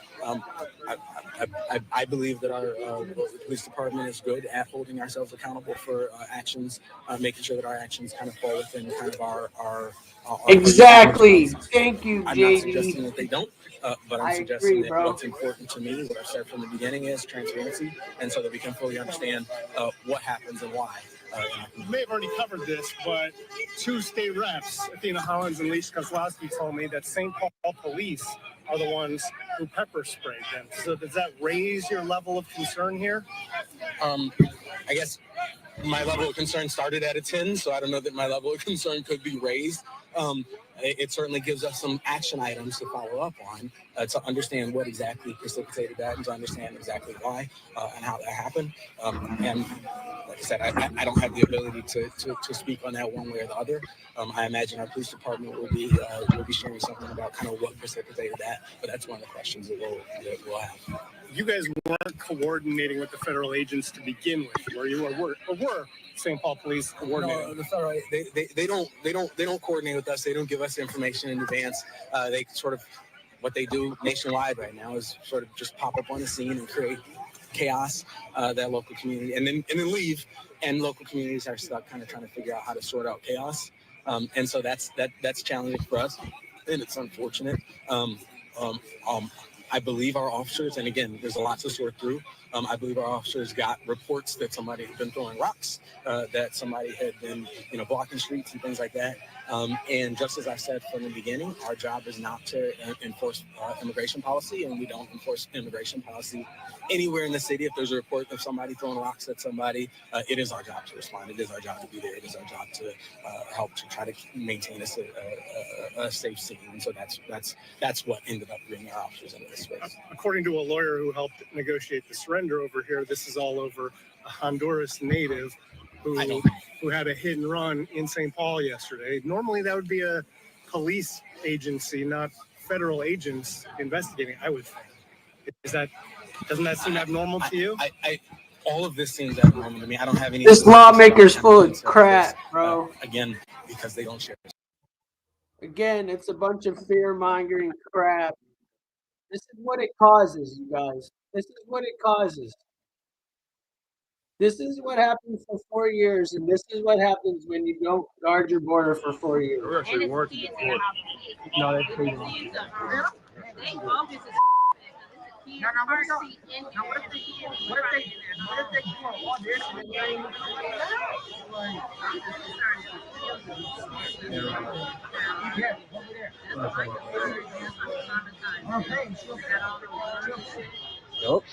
I believe that our police department is good at holding ourselves accountable for actions, making sure that our actions kind of fall within kind of our exactly. Thank you, I'm JD. not suggesting that they don't, but I'm suggesting that what's important to me, what I've said from the beginning, is transparency, and so that we can fully understand what happens and why. You may have already covered this, but two state reps, Athena Hollins and Leisha Kozlowski, told me that St. Paul police are the ones who pepper sprayed them. So does that raise your level of concern here? I guess my level of concern started at a 10, so I don't know that my level of concern could be raised. It certainly gives us some action items to follow up on to understand what exactly precipitated that and to understand exactly why and how that happened. And like I said, I don't have the ability to speak on that one way or the other. I imagine our police department will be sharing something about kind of what precipitated that, but that's one of the questions that we'll have. you guys weren't coordinating with the federal agents to begin with, were you, or were St. Paul Police coordinating? No, the federal they don't coordinate with us. They don't give us information in advance. They sort of what they do nationwide right now is sort of just pop up on the scene and create chaos that local community and then leave, and local communities are stuck kind of trying to figure out how to sort out chaos, and so that's challenging for us, and it's unfortunate. I believe our officers, and again, there's a lot to sort through. I believe our officers got reports that somebody had been throwing rocks, that somebody had been, blocking streets and things like that. And just as I said from the beginning, our job is not to enforce immigration policy, and we don't enforce immigration policy anywhere in the city. If there's a report of somebody throwing rocks at somebody, it is our job to respond. It is our job to be there. It is our job to help to try to maintain a safe scene. And so that's what ended up bringing our officers into this space. According to a lawyer who helped negotiate the surrender over here, this is all over a Honduras native who had a hit and run in St. Paul yesterday. Normally that would be a police agency, not federal agents investigating, I would think. Doesn't that seem abnormal to you? All of this seems abnormal to me. I don't have any. This lawmaker's full of crap, bro. Again, because they don't share. Again, it's a bunch of fear-mongering crap. This is what it causes, you guys. This is what it causes. This is what happens for 4 years, and this is what happens when you don't guard your border for 4 years. We're actually working the border. No, that's crazy. Nope.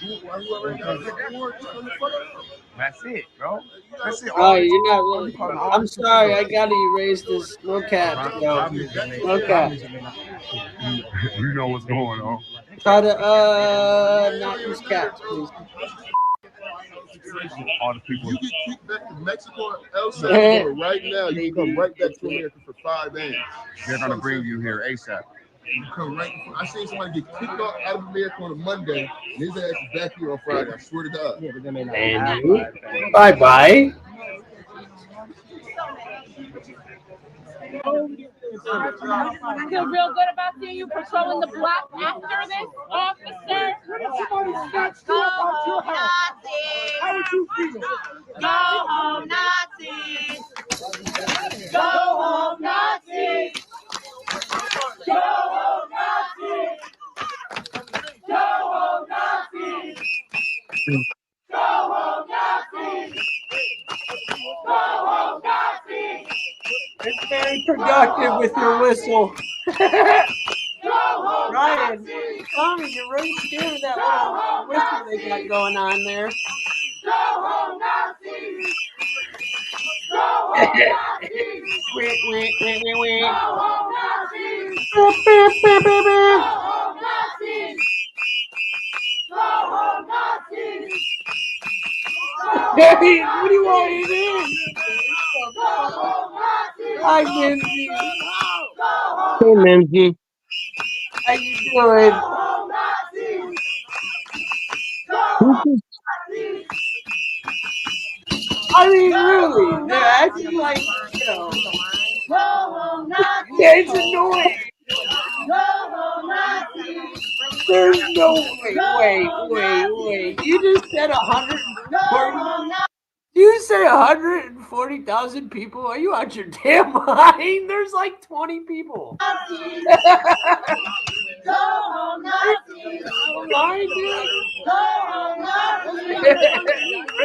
That's it, bro. That's it. Oh, you're not really. I'm sorry, I gotta erase this. No cap, yo. No cap. You know what's going on. Try to not use caps, please. All the people. You get kicked back to Mexico or El Salvador right now. You come right back to America for 5 days. They're gonna bring you here ASAP. You come right. I seen somebody get kicked out of America on a Monday, and his ass is back here on Friday. I swear to God. And bye-bye. I feel real good about seeing you patrolling the block after this, officer. How would you feel? Go home, Nazis! Go home, Nazis! Go home, Nazis! Go home, Nazis! Go home, Nazis! Go home, Nazis! It's very productive with your whistle. Ryan, Tommy, you're really scared of that little whistle they got going on there. Go home, Nazis! Go home, Nazis! Go home, Nazis! Go home, Nazis! Go home, Nazis! Hey, what do you want to do? Hi, Minzy. Hey, Minzy. How you doing? I mean, really, they're acting like, it's annoying. There's no wait. You just said 140. You say 140,000 people? Are you out your damn mind? There's like 20 people.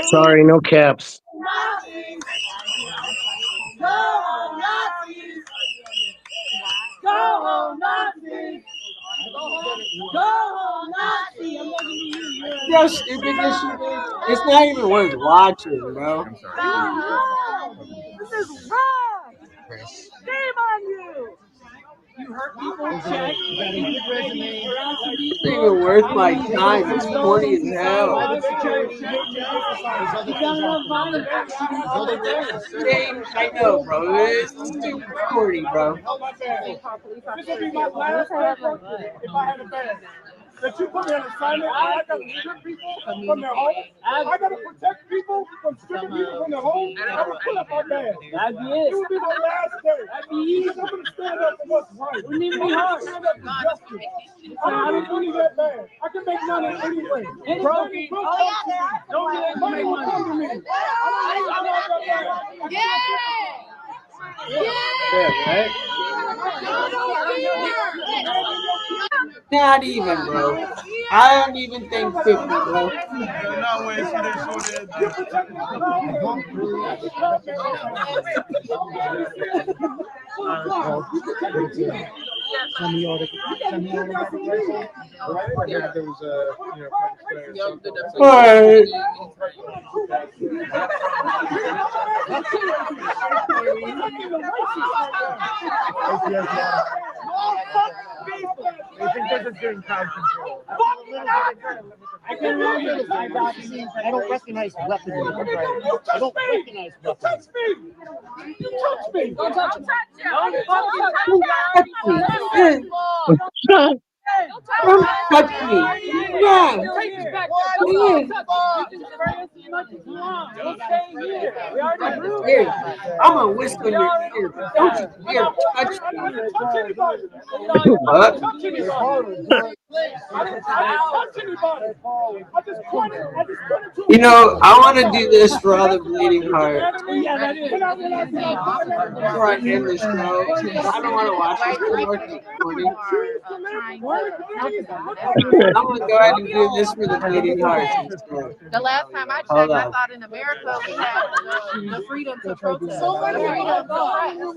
Sorry, no caps. Go home, Nazis! Go home, Nazis! Go home, Nazis! I'm looking at you. See how stupid this shit is? It's not even worth watching, bro. This is wrong! Shame on you! You hurt people, check. It's not even worth my time. It's corny as hell. James, I know, bro. It's too corny, bro. that you put me on assignment. I got to strip people from their homes. I got to protect people from stripping people from their homes. I would pull up my bag. That'd be it. It would be my last day. That'd be easy. I'm going to stand up for what's right. We need to be hard. Stand up for justice. I don't need money that bad. I can make money anyway. Money will come to me. Not even, bro. I don't even think 50, bro. They think they're just doing crowd control. I don't recognize weapons. I don't recognize weapons. Touch me! Touch me! Don't touch me! Don't touch me! Yeah! I'm gonna whisper in your ear, but don't you dare touch me. What? You know, I want to do this for all the bleeding hearts. Before I end this show, I don't want to watch this recording. I'm going to go ahead and do this for the bleeding hearts. The last time I checked, I thought in America we had the freedom to protest. So much freedom.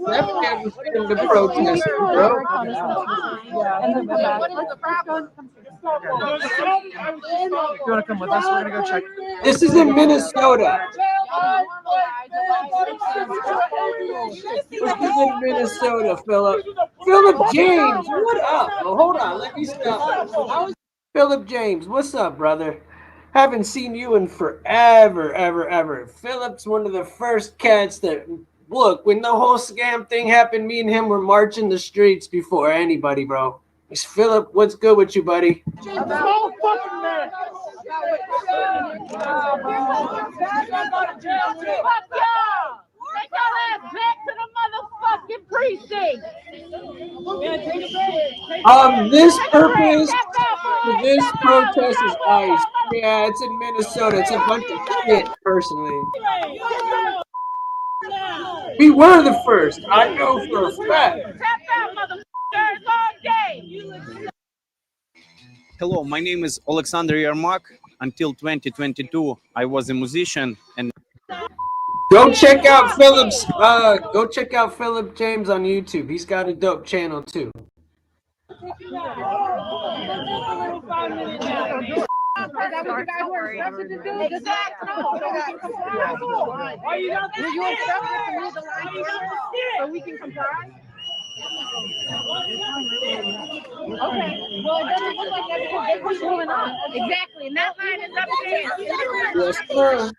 Definitely have the freedom to protest, bro. And then what is the problem? You want to come with us? We're going to go check. This is in Minnesota. This is in Minnesota, Philip. Philip James, what up? Oh, hold on, let me stop. Philip James, what's up, brother? Haven't seen you in forever, ever. Philip's one of the first cats that, look, when the whole scam thing happened, me and him were marching the streets before anybody, bro. It's Philip, what's good with you, buddy? Take your ass back to the motherfucking precinct. This purpose for this protest is ICE. Yeah, it's in Minnesota. It's a bunch of shit, personally. We were the first. I know for a fact. Hello, my name is Alexander Yermak. Until 2022, I was a musician and Go check out Philip's. Go check out Philip James on YouTube. He's got a dope channel too. Okay, well, it doesn't look like that because they keep moving on. Exactly, and that line is up there. Yes, sir.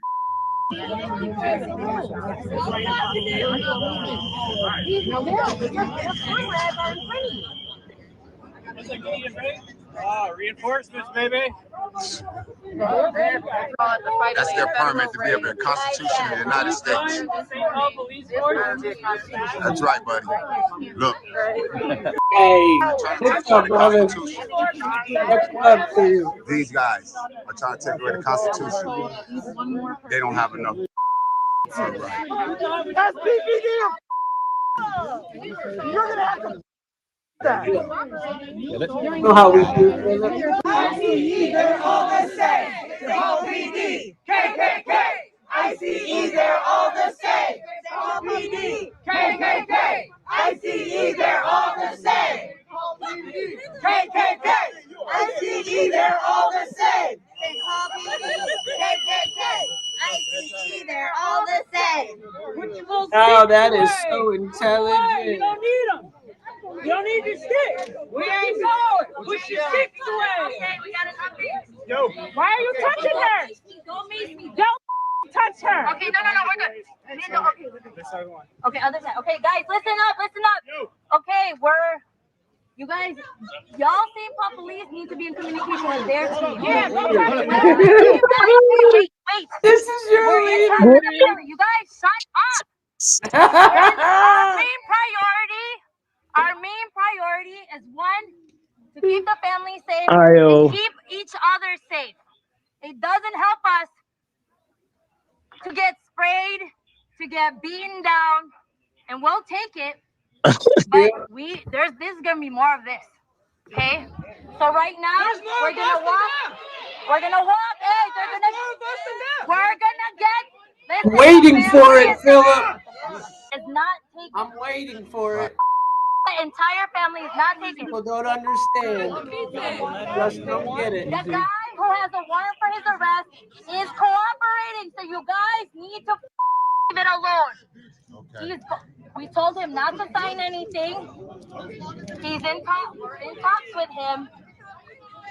Reinforcements, baby. That's their permit to be able to Constitution of the United States. That's right, buddy. Look. Hey, what's up, brother? What's up to you? These guys are trying to take away the Constitution. They don't have enough. All right. That's PPD. You're gonna have to. You know how we do. ICE, they're all the same. OPD, KKK. ICE, they're all the same. OPD, KKK. ICE, they're all the same. KKK. ICE, they're all the same. ICE, they're all the same. Oh, that is so intelligent. You don't need them. You don't need your stick. We ain't going. Push your sticks away. Okay, we got it up here. Yo. Why are you touching her? Don't make me. Don't touch her. Okay, no, we're good. Okay, other side. Okay, guys, listen up. Okay, You guys, y'all St. Paul police need to be in communication with their team. Yeah, don't try try to to wait. This is your We're in leader. charge of the family. You guys, shut up. Our main priority is one, to keep the family safe and keep each other safe. It doesn't help us to get sprayed, to get beaten down, and we'll take it. But this is gonna be more of this. Okay? So right now we're gonna walk. We're gonna walk. Hey, we're gonna get Waiting for it, Philip. Is not taking. I'm waiting for it. The entire family is not taking. People don't understand. Just don't get it. The guy who has a warrant for his arrest is cooperating, so you guys need to leave it alone. Okay. We told him not to sign anything. We're in talks with him.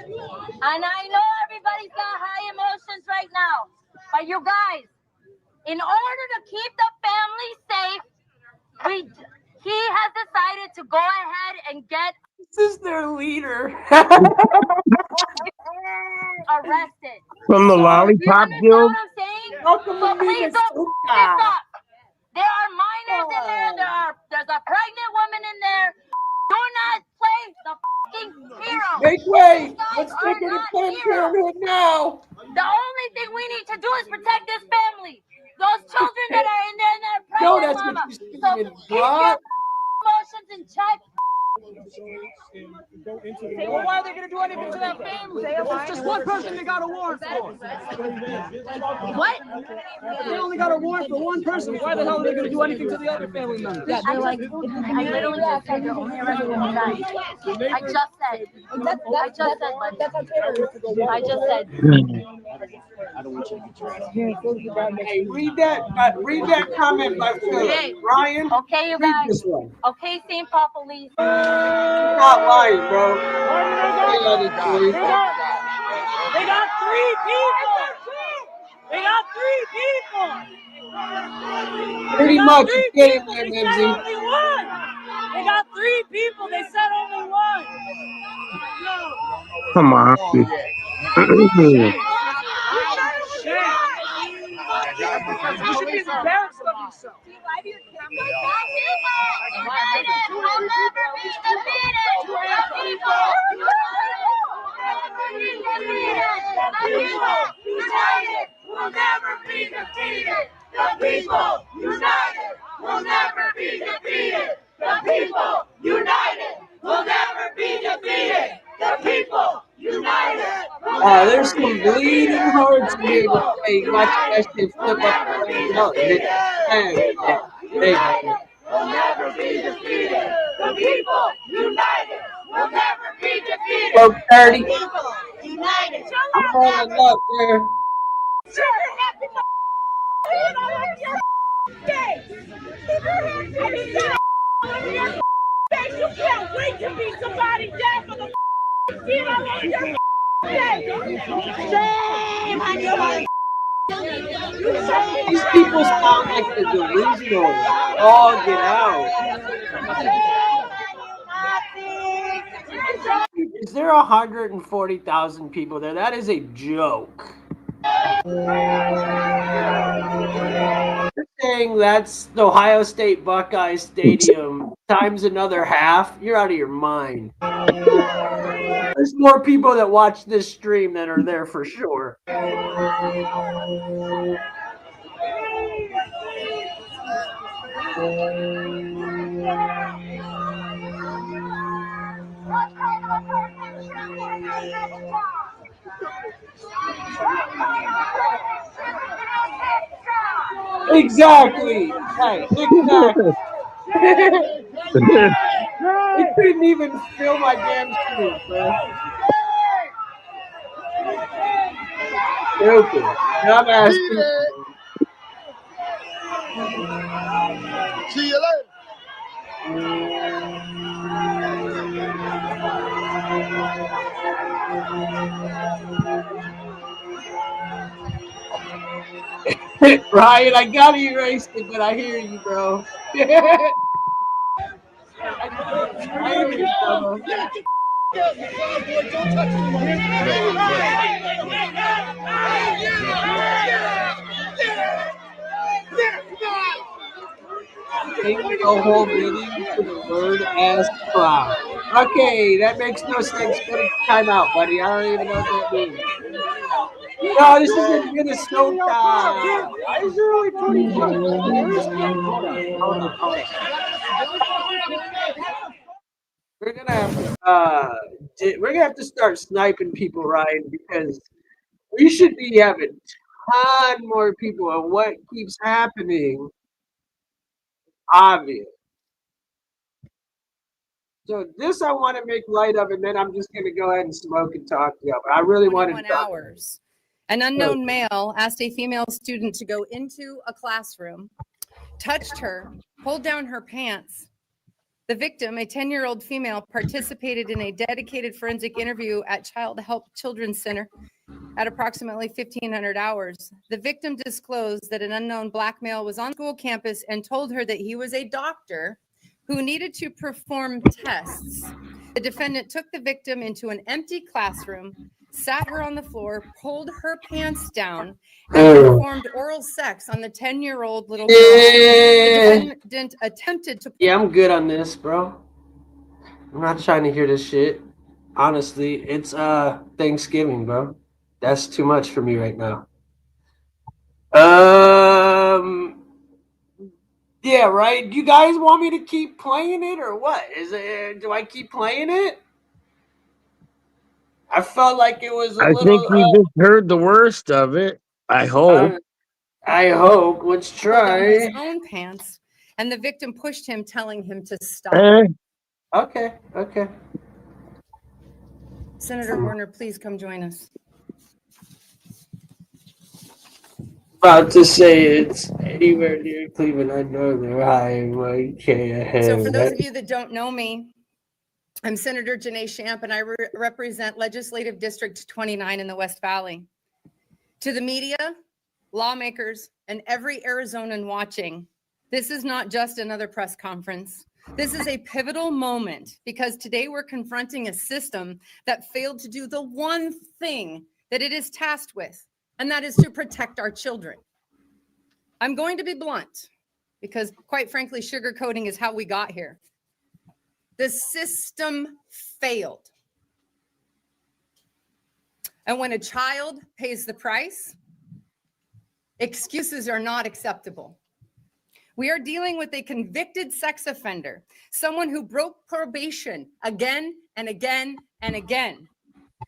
And I know everybody's got high emotions right now. But you guys, in order to keep the family safe, he has decided to go ahead and get. This is their leader. Arrested. From the Lollipop Guild? What I'm saying? So please don't stop. There are minors in there. There's a pregnant woman in there. Do not play the fucking hero. Make way. Let's take it to Planned Parenthood now. The only thing we need to do is protect this family. Those children that are in there and that are pregnant, No, that's mama. what you So keep your emotions in check. Well, why are they going to do anything to that family? It's just one person they got a warrant for. What? If they only got a warrant for one person, why the hell are they going to do anything to the other family members? I literally just said they're only arresting one guy. I just said. But I just said. I don't want you to get your ass. Hey, read that comment by Philip. Okay. Ryan. Okay, you guys. This one. Okay, St. Paul police. You're not lying, bro. They got 3 people. They got 3 people. Pretty much. You get it, man, They said only one. They got 3 people. They said only one. Come on. You should be embarrassed of yourself. We'll never be defeated. The people united will never be defeated. The people united will never be defeated. The people united. There's some bleeding hearts here. Hey, watch that shit flip up and down. Will never be defeated. The people united will never be defeated. Go 30. The people united. I'm falling up there. You can't wait to be somebody dead for the skin on your shame on your. These people sound like the delusional. All get out. Is there 140,000 people there? That is a joke. You're saying that's the Ohio State Buckeye Stadium times another half? You're out of your mind. There's more people that watch this stream than are there for sure. Exactly. Right. Exactly. They couldn't even fill my damn screen, bro. Stupid. I'm asking. See you later. Ryan, I gotta erase it, but I hear you, bro. I Take the whole meeting for the word ass clown. Okay, that makes no sense. Go to timeout, buddy. I don't even know what that means. No, this is in Minnesota. Why is there only 25? Where's hold on. We're gonna have to start sniping people, Ryan, because we should be having a ton more people, and what keeps happening obvious. So this I want to make light of, and then I'm just going to go ahead and smoke and talk to you. But I really want to 21 hours. An unknown male asked a female student to go into a classroom, touched her, pulled down her pants. The victim, a 10-year-old female, participated in a dedicated forensic interview at Child Help Children's Center at approximately 1,500 hours. The victim disclosed that an unknown black male was on school campus and told her that he was a doctor who needed to perform tests. The defendant took the victim into an empty classroom, sat her on the floor, pulled her pants down, and performed oral sex on the 10-year-old little girl. The defendant attempted to... Yeah, I'm good on this, bro. I'm not trying to hear this shit. Honestly, it's Thanksgiving, bro. That's too much for me right now. Yeah, right. Do you guys want me to keep playing it or what? Do I keep playing it? I felt like it was a I little. think we just heard the worst of it. I hope. I hope. Let's try. His own pants, and the victim pushed him, telling him to stop. Okay. Senator Warner, please come join us. About to say it's anywhere near Cleveland. I know they're high. So for those of you that don't know me, I'm Senator Jeanine Pirro, and I represent Legislative District 29 in the West Valley. To the media, lawmakers, and every Arizonan watching, this is not just another press conference. This is a pivotal moment because today we're confronting a system that failed to do the one thing that it is tasked with, and that is to protect our children. I'm going to be blunt because, quite frankly, sugarcoating is how we got here. The system failed. And when a child pays the price, excuses are not acceptable. We are dealing with a convicted sex offender, someone who broke probation again and again and again,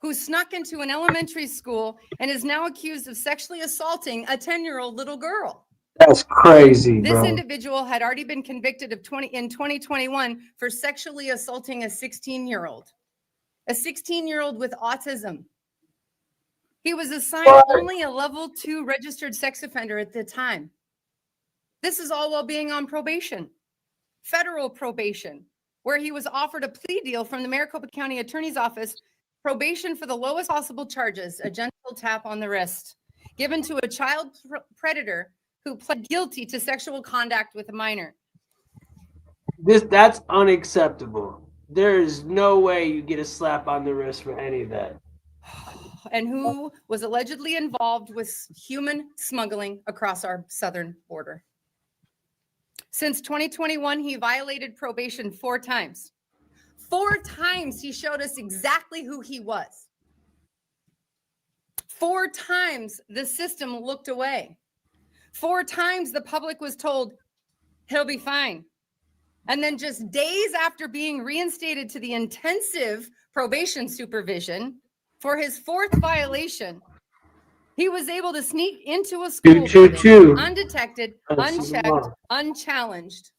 who snuck into an elementary school and is now accused of sexually assaulting a 10-year-old little girl. That's crazy, This bro. individual had already been convicted in 2021 for sexually assaulting a 16-year-old with autism. He was assigned only a level 2 registered sex offender at the time. This is all while being on probation, federal probation, where he was offered a plea deal from the Maricopa County Attorney's Office, probation for the lowest possible charges, a gentle tap on the wrist, given to a child predator who pled guilty to sexual contact with a minor. That's unacceptable. There is no way you get a slap on the wrist for any of that. And who was allegedly involved with human smuggling across our southern border. Since 2021, he violated probation 4 times. 4 times he showed us exactly who he was. 4 times the system looked away. 4 times the public was told he'll be fine. And then just days after being reinstated to the intensive probation supervision for his 4th violation, he was able to sneak into a school building, undetected, unchecked, unchallenged,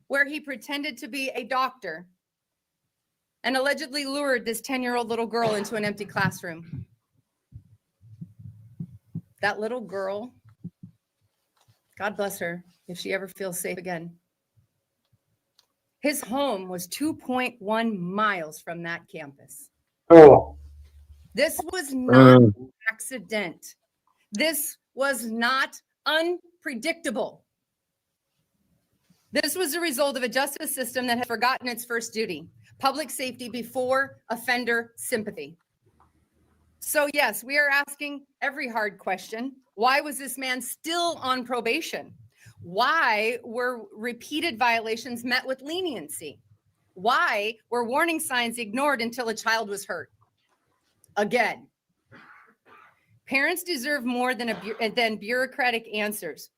where he pretended to be a doctor and allegedly lured this 10-year-old little girl into an empty classroom. That little girl, God bless her, if she ever feels safe again. His home was 2.1 miles from that campus. Oh. This was not an accident. This was not unpredictable. This was a result of a justice system that had forgotten its first duty, public safety before offender sympathy. So yes, we are asking every hard question. Why was this man still on probation? Why were repeated violations met with leniency? Why were warning signs ignored until a child was hurt? Again, parents deserve more than bureaucratic answers.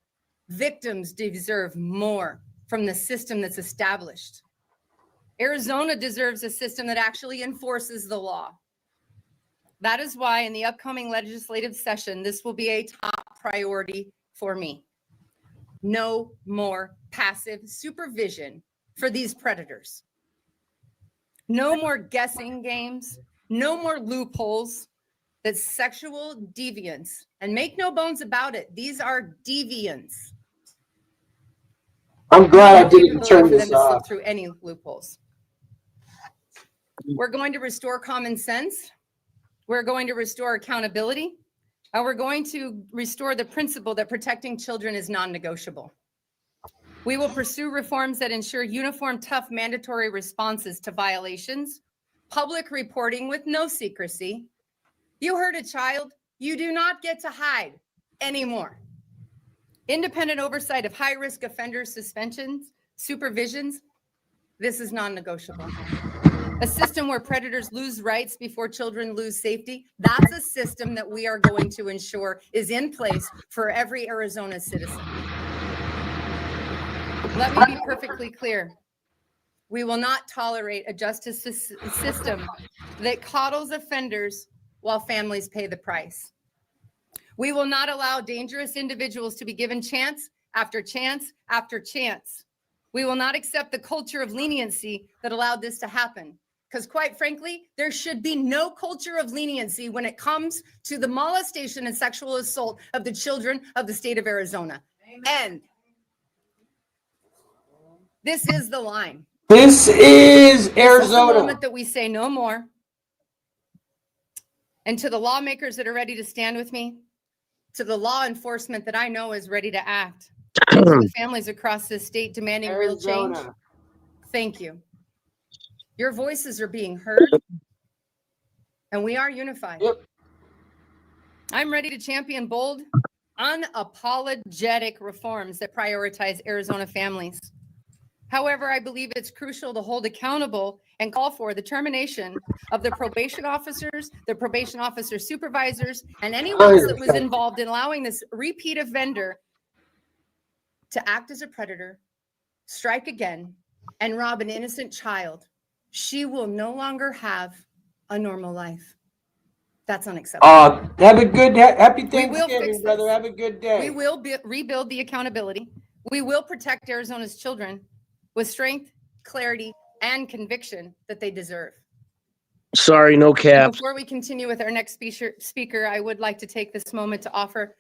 Victims deserve more from the system that's established. Arizona deserves a system that actually enforces the law. That is why in the upcoming legislative session, this will be a top priority for me. No more passive supervision for these predators. No more guessing games, no more loopholes. That sexual deviants, and make no bones about it, these are deviants. I'm glad I didn't For turn them this to slip off. through any loopholes. We're going to restore common sense. We're going to restore accountability. And we're going to restore the principle that protecting children is non-negotiable. We will pursue reforms that ensure uniform, tough, mandatory responses to violations, public reporting with no secrecy. You hurt a child, you do not get to hide anymore. Independent oversight of high-risk offenders, suspensions, supervisions, this is non-negotiable. A system where predators lose rights before children lose safety, that's a system that we are going to ensure is in place for every Arizona citizen. Let me be perfectly clear. We will not tolerate a justice system that coddles offenders while families pay the price. We will not allow dangerous individuals to be given chance after chance after chance. We will not accept the culture of leniency that allowed this to happen. Because quite frankly, there should be no culture of leniency when it comes to the molestation and sexual assault of the children of the state of Arizona. And this is the line. This is This is the Arizona. moment that we say no more. And to the lawmakers that are ready to stand with me, to the law enforcement that I know is ready to act, to the families across this state demanding real change, thank you. Your voices are being heard, and we are unified. Yep. I'm ready to champion bold, unapologetic reforms that prioritize Arizona families. However, I believe it's crucial to hold accountable and call for the termination of the probation officers, the probation officer supervisors, and anyone else that was involved in allowing this repeat offender to act as a predator, strike again, and rob an innocent child. She will no longer have a normal life. That's unacceptable. Have a good, happy We will Thanksgiving, fix brother. this. Have a good day. We will rebuild the accountability. We will protect Arizona's children with strength, clarity, and conviction that they deserve. Sorry, no caps. Before we continue with our next speaker, I would like to take this moment to offer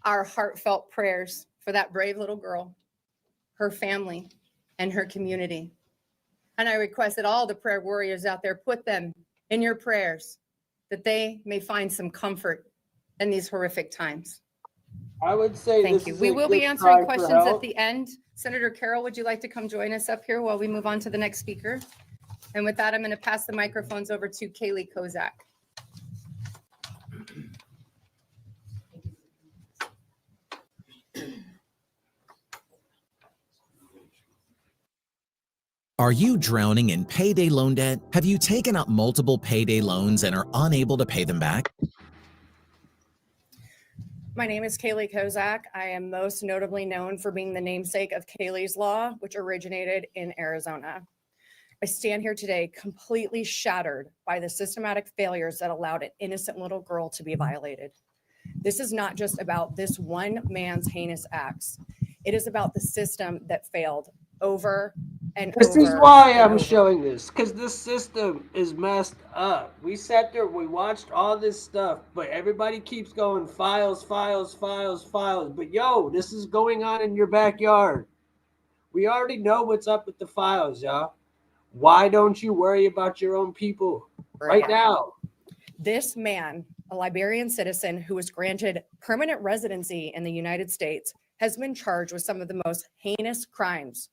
our heartfelt prayers for that brave little girl, her family, and her community. And I request that all the prayer warriors out there put them in your prayers, that they may find some comfort in these horrific times. I would say Thank you. We will be answering questions at the end. Senator Carroll, would you like to come join us up here while we move on to the next speaker? And with that, I'm going to pass the microphones over to Kaylee Kozak. Are you drowning in payday loan debt? Have you taken out multiple payday loans and are unable to pay them back? My name is Kaylee Kozak. I am most notably known for being the namesake of Kaylee's Law, which originated in Arizona. I stand here today completely shattered by the systematic failures that allowed an innocent little girl to be violated. This is not just about this one man's heinous acts. It is about the system that failed over and This over. is why and I'm over. showing this, because this system is messed up. We sat there, we watched all this stuff, but everybody keeps going files, files, files, files. But yo, this is going on in your backyard. We already know what's up with the files, y'all. Why don't you worry about your own people right now? This man, a Liberian citizen who was granted permanent residency in the United States, has been charged with some of the most heinous crimes,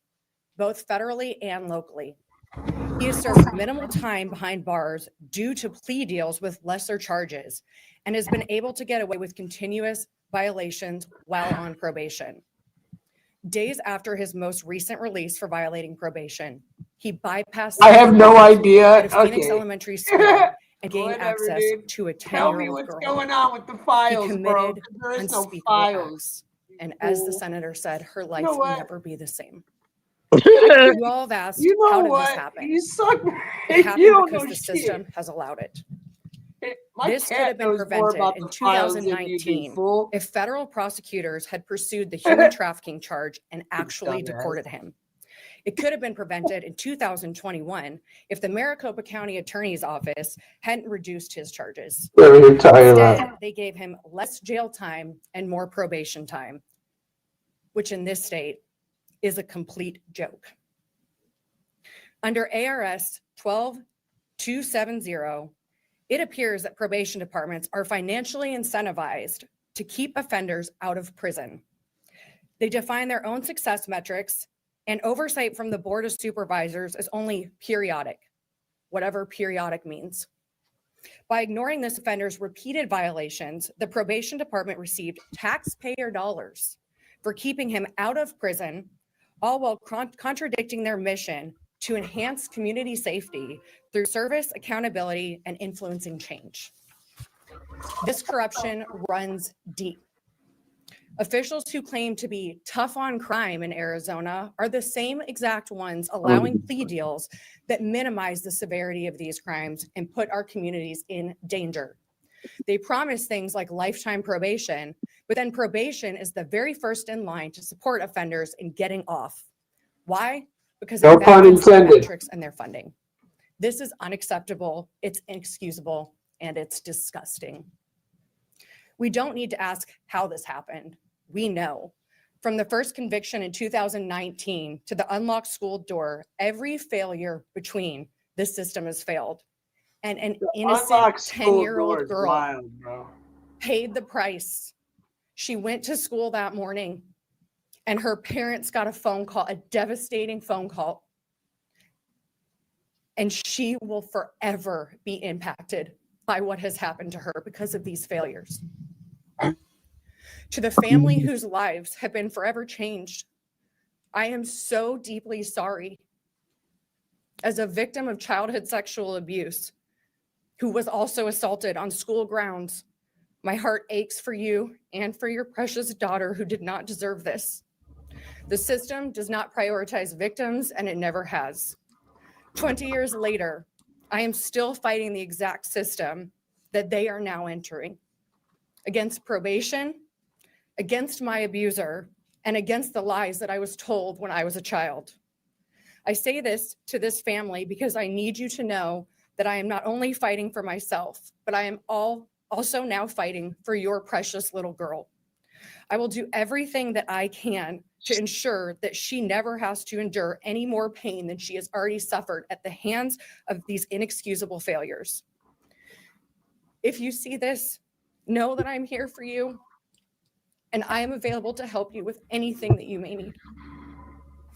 both federally and locally. He has served minimal time behind bars due to plea deals with lesser charges and has been able to get away with continuous violations while on probation. Days after his most recent release for violating probation, he bypassed I have no idea. at a Phoenix Okay. Elementary School and gained Whatever, access dude. to a Tell me 10-year-old what's girl. going on with the files, He bro. committed There is no unspeakable files. acts. And as the senator said, her life know will what? never be the same. You all have asked, You know how did what? this happen? You suck. It happened You don't because know the shit. system has allowed it. My This could cat have been knows more prevented about in the files than you do, 2019 fool. if federal prosecutors had pursued the human trafficking charge and actually dumbass. deported him. It could have been prevented in 2021 if the Maricopa County Attorney's Office hadn't reduced his charges. What are you talking Instead, about? they gave him less jail time and more probation time, which in this state is a complete joke. Under ARS 12270, it appears that probation departments are financially incentivized to keep offenders out of prison. They define their own success metrics, and oversight from the Board of Supervisors is only periodic, whatever periodic means. By ignoring this offender's repeated violations, the probation department received taxpayer dollars for keeping him out of prison, all while contradicting their mission to enhance community safety through service, accountability, and influencing change. This corruption runs deep. Officials who claim to be tough on crime in Arizona are the same exact ones allowing plea deals that minimize the severity of these crimes and put our communities in danger. They promise things like lifetime probation, but then probation is the very first in line to support offenders in getting off. Why? Because No it pun benefits their intended. metrics and their funding. This is unacceptable, it's inexcusable, and it's disgusting. We don't need to ask how this happened. We know. From the first conviction in 2019 to the unlocked school door, every failure between this system has failed. And an innocent Unlocked school 10-year-old doors, girl wild, bro. paid the price. She went to school that morning and her parents got a phone call, a devastating phone call. And she will forever be impacted by what has happened to her because of these failures. To the family whose lives have been forever changed, I am so deeply sorry. As a victim of childhood sexual abuse, who was also assaulted on school grounds, my heart aches for you and for your precious daughter who did not deserve this. The system does not prioritize victims, and it never has. 20 years later, I am still fighting the exact system that they are now entering. Against probation, against my abuser, and against the lies that I was told when I was a child. I say this to this family because I need you to know that I am not only fighting for myself, but I am also now fighting for your precious little girl. I will do everything that I can to ensure that she never has to endure any more pain than she has already suffered at the hands of these inexcusable failures. If you see this, know that I'm here for you, and I am available to help you with anything that you may need.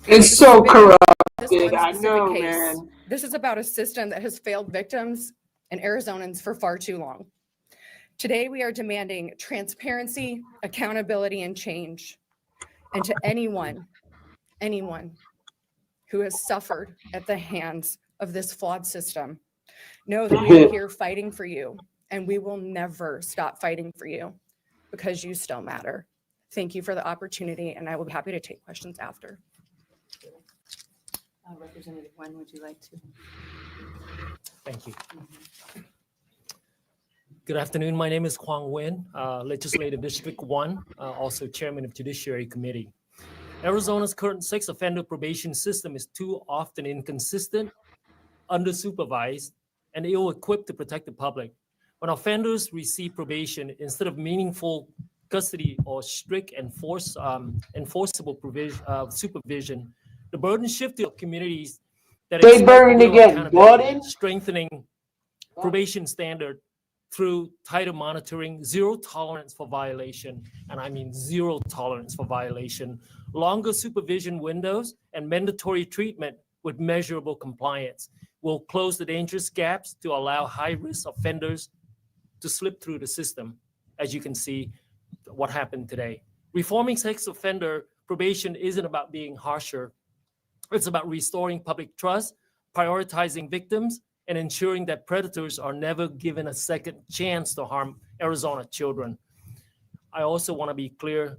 It's so corrupt. This I one specific know, case, man. this is about a system that has failed victims and Arizonans for far too long. Today, we are demanding transparency, accountability, and change. And to anyone who has suffered at the hands of this flawed system, know that we are here fighting for you, and we will never stop fighting for you because you still matter. Thank you for the opportunity, and I will be happy to take questions after. Representative Wen, would you like to? Thank you. Good afternoon. My name is Kwang Nguyen, Legislative District 1, also Chairman of Judiciary Committee. Arizona's current sex offender probation system is too often inconsistent, undersupervised, and ill-equipped to protect the public. When offenders receive probation, instead of meaningful custody or strict enforceable supervision, the burden shifts to communities that They expect burning real again, accountability, Gordon. strengthening probation standard through tighter monitoring, zero tolerance for violation, and I mean zero tolerance for violation, longer supervision windows, and mandatory treatment with measurable compliance will close the dangerous gaps to allow high-risk offenders to slip through the system, as you can see what happened today. Reforming sex offender probation isn't about being harsher. It's about restoring public trust, prioritizing victims, and ensuring that predators are never given a second chance to harm Arizona children. I also want to be clear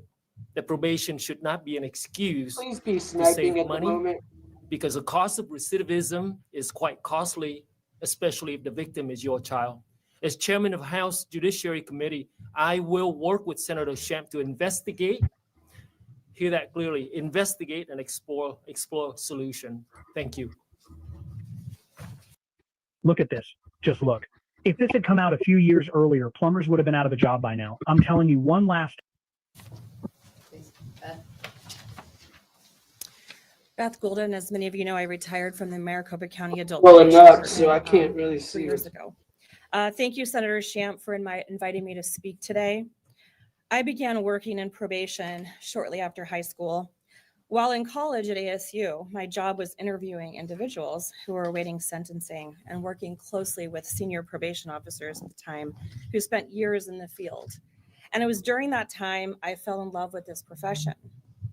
that probation should not be an excuse Please be to sniping save at the money, moment. because the cost of recidivism is quite costly, especially if the victim is your child. As chairman of House Judiciary Committee, I will work with Senator Shamp to investigate, hear that clearly, investigate and explore solution. Thank you. Look at this. Just look. If this had come out a few years earlier, plumbers would have been out of a job by now. I'm telling you one last. Beth Golden, as many of you know, I retired from the Maricopa County Adult Well Probation enough, so I Department, can't really 3 see years it. ago. Thank you, Senator Shamp, for inviting me to speak today. I began working in probation shortly after high school. While in college at ASU, my job was interviewing individuals who were awaiting sentencing and working closely with senior probation officers at the time who spent years in the field. And it was during that time I fell in love with this profession.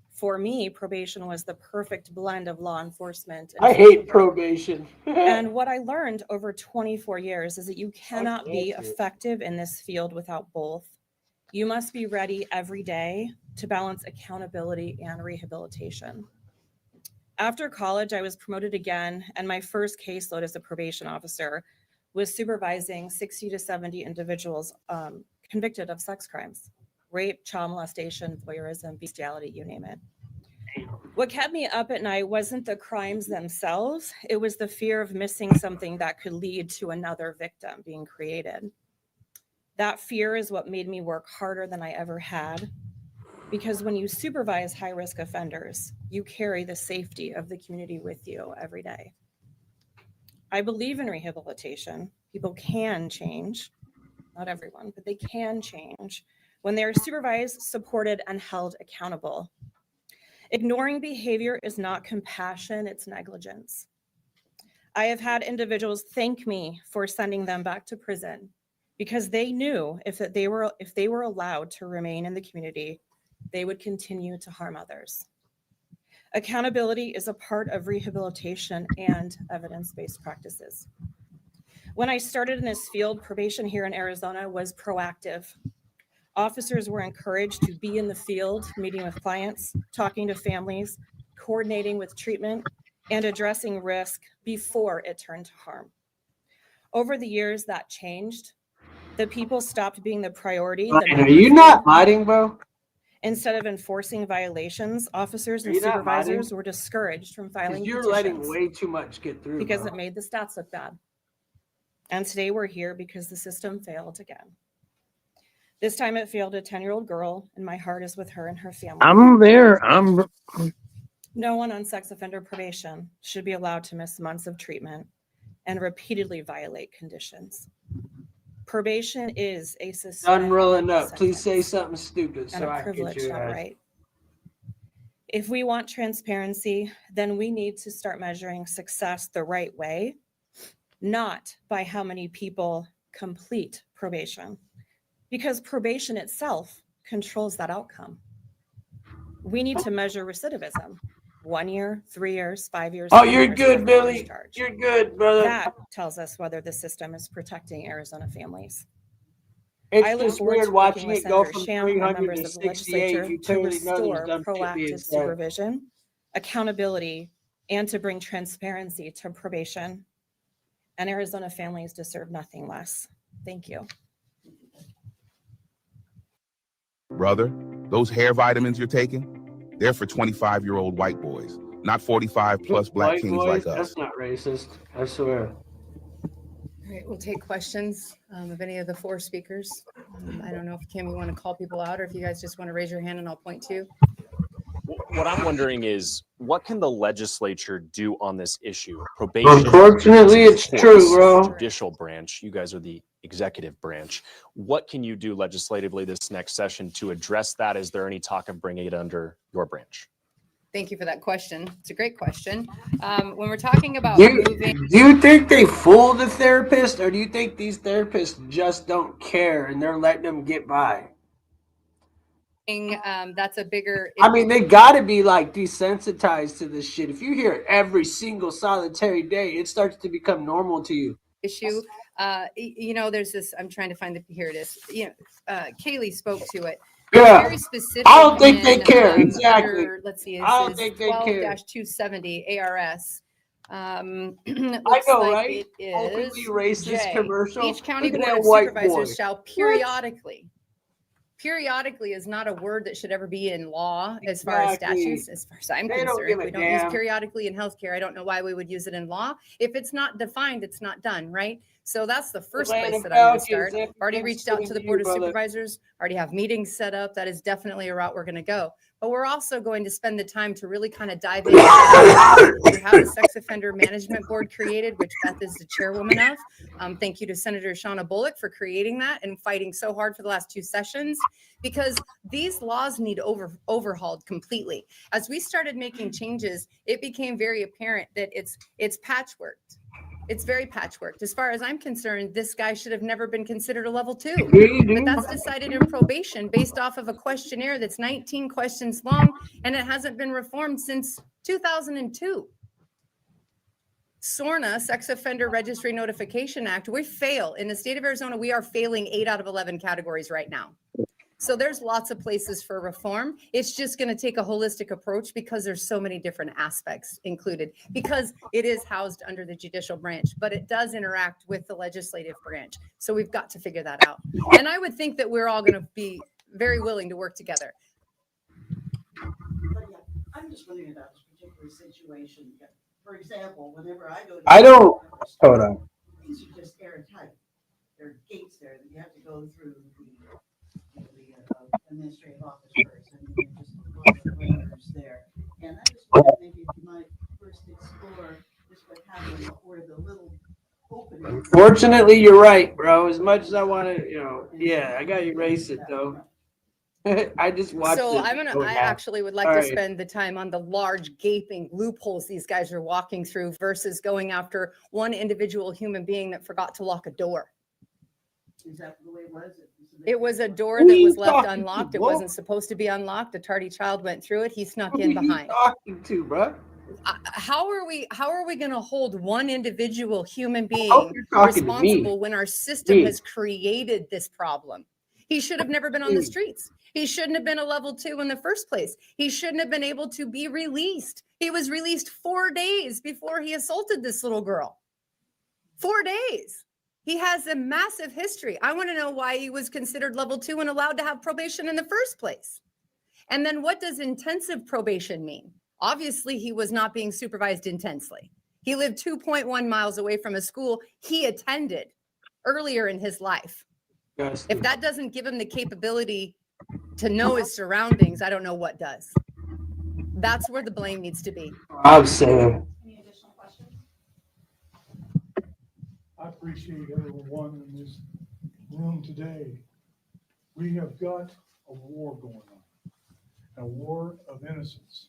For me, probation was the perfect blend of law enforcement and I hate probation. and what I learned over 24 years is that you cannot be effective in this field without both. You must be ready every day to balance accountability and rehabilitation. After college, I was promoted again, and my first caseload as a probation officer was supervising 60 to 70 individuals convicted of sex crimes, rape, child molestation, voyeurism, bestiality, you name it. What kept me up at night wasn't the crimes themselves, it was the fear of missing something that could lead to another victim being created. That fear is what made me work harder than I ever had, because when you supervise high-risk offenders, you carry the safety of the community with you every day. I believe in rehabilitation. People can change, not everyone, but they can change when they are supervised, supported, and held accountable. Ignoring behavior is not compassion, it's negligence. I have had individuals thank me for sending them back to prison because they knew if they were allowed to remain in the community, they would continue to harm others. Accountability is a part of rehabilitation and evidence-based practices. When I started in this field, probation here in Arizona was proactive. Officers were encouraged to be in the field, meeting with clients, talking to families, coordinating with treatment, and addressing risk before it turned to harm. Over the years, that changed. The people stopped being the priority. Are you not hiding, bro? Instead of enforcing violations, officers and supervisors were discouraged from filing You're petitions letting way too much get through. because bro. it made the stats look bad. And today we're here because the system failed again. This time it failed a 10-year-old girl, and my heart is with her and her family. I'm there. No one on sex offender probation should be allowed to miss months of treatment and repeatedly violate conditions. Probation is a Done rolling up. sentence Please say something stupid and so a I can privilege, get your not a ass. right. If we want transparency, then we need to start measuring success the right way, not by how many people complete probation, because probation itself controls that outcome. We need to measure recidivism. 1 year, 3 years, 5 years. Oh, 10 you're years good, after Billy. discharge. You're good, brother. That tells us whether the system is protecting Arizona families. It's I look just forward weird to watching working with it go Senator from Shamp and 300 members to of the 68. legislature You to clearly know there's restore dumb shit being proactive said. supervision, accountability, and to bring transparency to probation. And Arizona families deserve nothing less. Thank you. Brother, those hair vitamins you're taking, they're for 25-year-old white boys, not 45 plus black White kings boys, like us. that's not racist. I swear. All right, we'll take questions of any of the four speakers. I don't know if Kim, you want to call people out or if you guys just want to raise your hand and I'll point to you. What I'm wondering is, what can the legislature do on this issue? Probation. Unfortunately, it's true, bro. Judicial branch. You guys are the executive branch. What can you do legislatively this next session to address that? Is there any talk of bringing it under your branch? Thank you for that question. It's a great question. When we're talking about Do moving, you think they fool the therapist, or do you think these therapists just don't care and they're letting them get by? that's a bigger. I mean, they got to be like desensitized to this shit. If you hear it every single solitary day, it starts to become normal to you. Issue. There's this. I'm trying to find the. Here it is. Kaylee spoke to it. Yeah. Very specific. I don't think they care. Exactly. Let's see. I don't think they care. 12-270 ARS. I know, right? It is Openly racist J. commercial. Each county Look at board that of white supervisors boy. shall periodically. Periodically is not a word that should ever be in law as far as Exactly. statutes, as far as I'm They don't concerned. give a We don't damn. use periodically in healthcare. I don't know why we would use it in law. If it's not defined, it's not done, right? So that's the first place that I'm going to start. Already reached out to the board of supervisors, already have meetings set up. That is definitely a route we're going to go. But we're also going to spend the time to really kind of dive into we have a sex offender management board created, which Beth is the chairwoman of. Thank you to Senator Shauna Bullock for creating that and fighting so hard for the last 2 sessions, because these laws need overhauled completely. As we started making changes, it became very apparent that it's patchworked. It's very patchworked. As far as I'm concerned, this guy should have never been considered a level 2. But that's decided in probation based off of a questionnaire that's 19 questions long, and it hasn't been reformed since 2002. SORNA, Sex Offender Registry Notification Act, we fail. In the state of Arizona, we are failing 8 out of 11 categories right now. So there's lots of places for reform. It's just going to take a holistic approach because there's so many different aspects included, because it is housed under the judicial branch, but it does interact with the legislative branch. So we've got to figure that out. And I would think that we're all going to be very willing to work together. I'm just wondering about this particular situation. For example, whenever I go to Hold on. these are just airtight. There are gates there that you have to go through the administrative officers, and you just go to the lawyers there. And I just wondered maybe if you might first explore just what happened where the little opening. Fortunately, you're right, bro. As much as I want to, yeah, I got to erase it though. I just watched So it. I actually would like to spend the time on the large gaping loopholes these guys are walking through versus going after one individual human being that forgot to lock a door. Is that the way it was? It was a door that was left unlocked. It wasn't supposed to be unlocked. A tardy child went through it. He snuck in behind. Talking to, bro? How are we going to hold one individual human being responsible when our system has created this problem? He should have never been on the streets. He shouldn't have been a level 2 in the first place. He shouldn't have been able to be released. He was released 4 days before he assaulted this little girl. 4 days. He has a massive history. I want to know why he was considered level 2 and allowed to have probation in the first place. And then what does intensive probation mean? Obviously, he was not being supervised intensely. He lived 2.1 miles away from a school he attended earlier in his life. Yes. If that doesn't give him the capability to know his surroundings, I don't know what does. That's where the blame needs to be. I'm saying. I appreciate everyone in this room today. We have got a war going on, a war of innocence.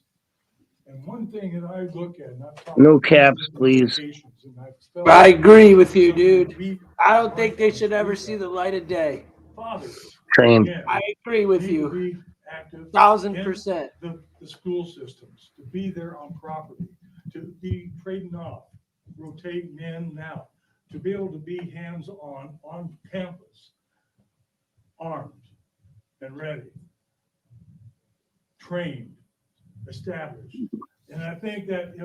And one thing that I look at, and I've talked No caps, please. I agree with you, dude. I don't think they should ever see the light of day. Same. I agree with you. 1000%. The school systems, to be there on property, to be trading off, rotating in now, to be able to be hands-on on campus, armed and ready, trained, established. And I think that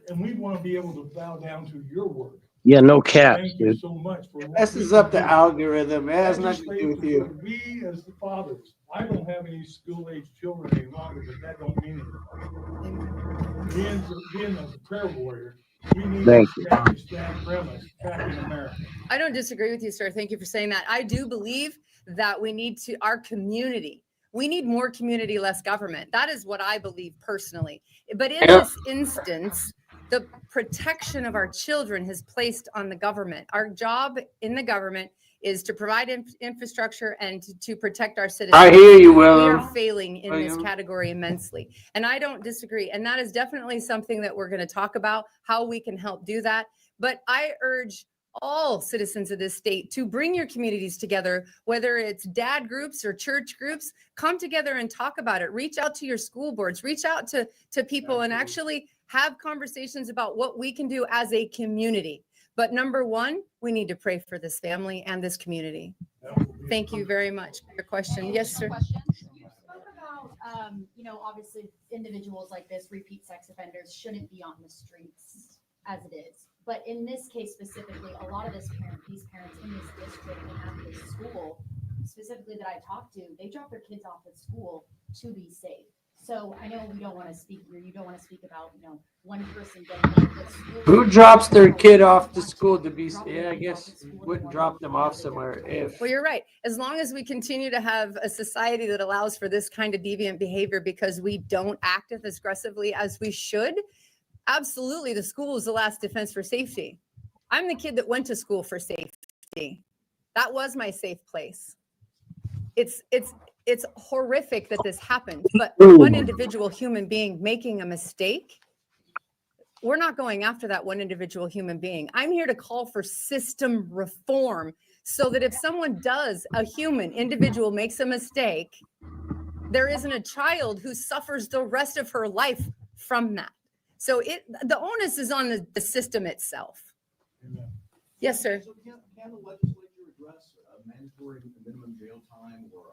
and we want to be able to bow down to your work. Yeah, no caps, Thank you dude. so much for It messes up the algorithm. It has nothing to do with you. We as the fathers, I don't have any school-age children any longer, but that don't mean anything. Being a prayer warrior, we need Thank to you. stand premise back in America. I don't disagree with you, sir. Thank you for saying that. I do believe that we need to, our community, We need more community, less government. That is what I believe personally. But in Yep. this instance, the protection of our children has placed on the government. Our job in the government is to provide infrastructure and to protect our citizens. I hear you, We William. are failing in this William. category immensely. And I don't disagree. And that is definitely something that we're going to talk about, how we can help do that. But I urge all citizens of this state to bring your communities together, whether it's dad groups or church groups, come together and talk about it. Reach out to your school boards, reach out to people and actually have conversations about what we can do as a community. But number one, we need to pray for this family and this community. Thank you very much for your question. Yes, sir. You spoke about, obviously individuals like this, repeat sex offenders, shouldn't be on the streets as it is. But in this case specifically, a lot of these parents in this district and at this school, specifically that I talked to, they drop their kids off at school to be safe. So I know we don't want to speak, you don't want to speak about, one person getting out of the school. Who drops their kid off to school to be? Yeah, I guess wouldn't drop them off somewhere if. Well, you're right. As long as we continue to have a society that allows for this kind of deviant behavior because we don't act as aggressively as we should, absolutely, the school is the last defense for safety. I'm the kid that went to school for safety. That was my safe place. It's horrific that this happened, but one individual human being making a mistake, we're not going after that one individual human being. I'm here to call for system reform so that if someone a human individual makes a mistake, there isn't a child who suffers the rest of her life from that. So the onus is on the system itself. Amen. Yes, sir. So can the legislature address mandatory minimum jail time or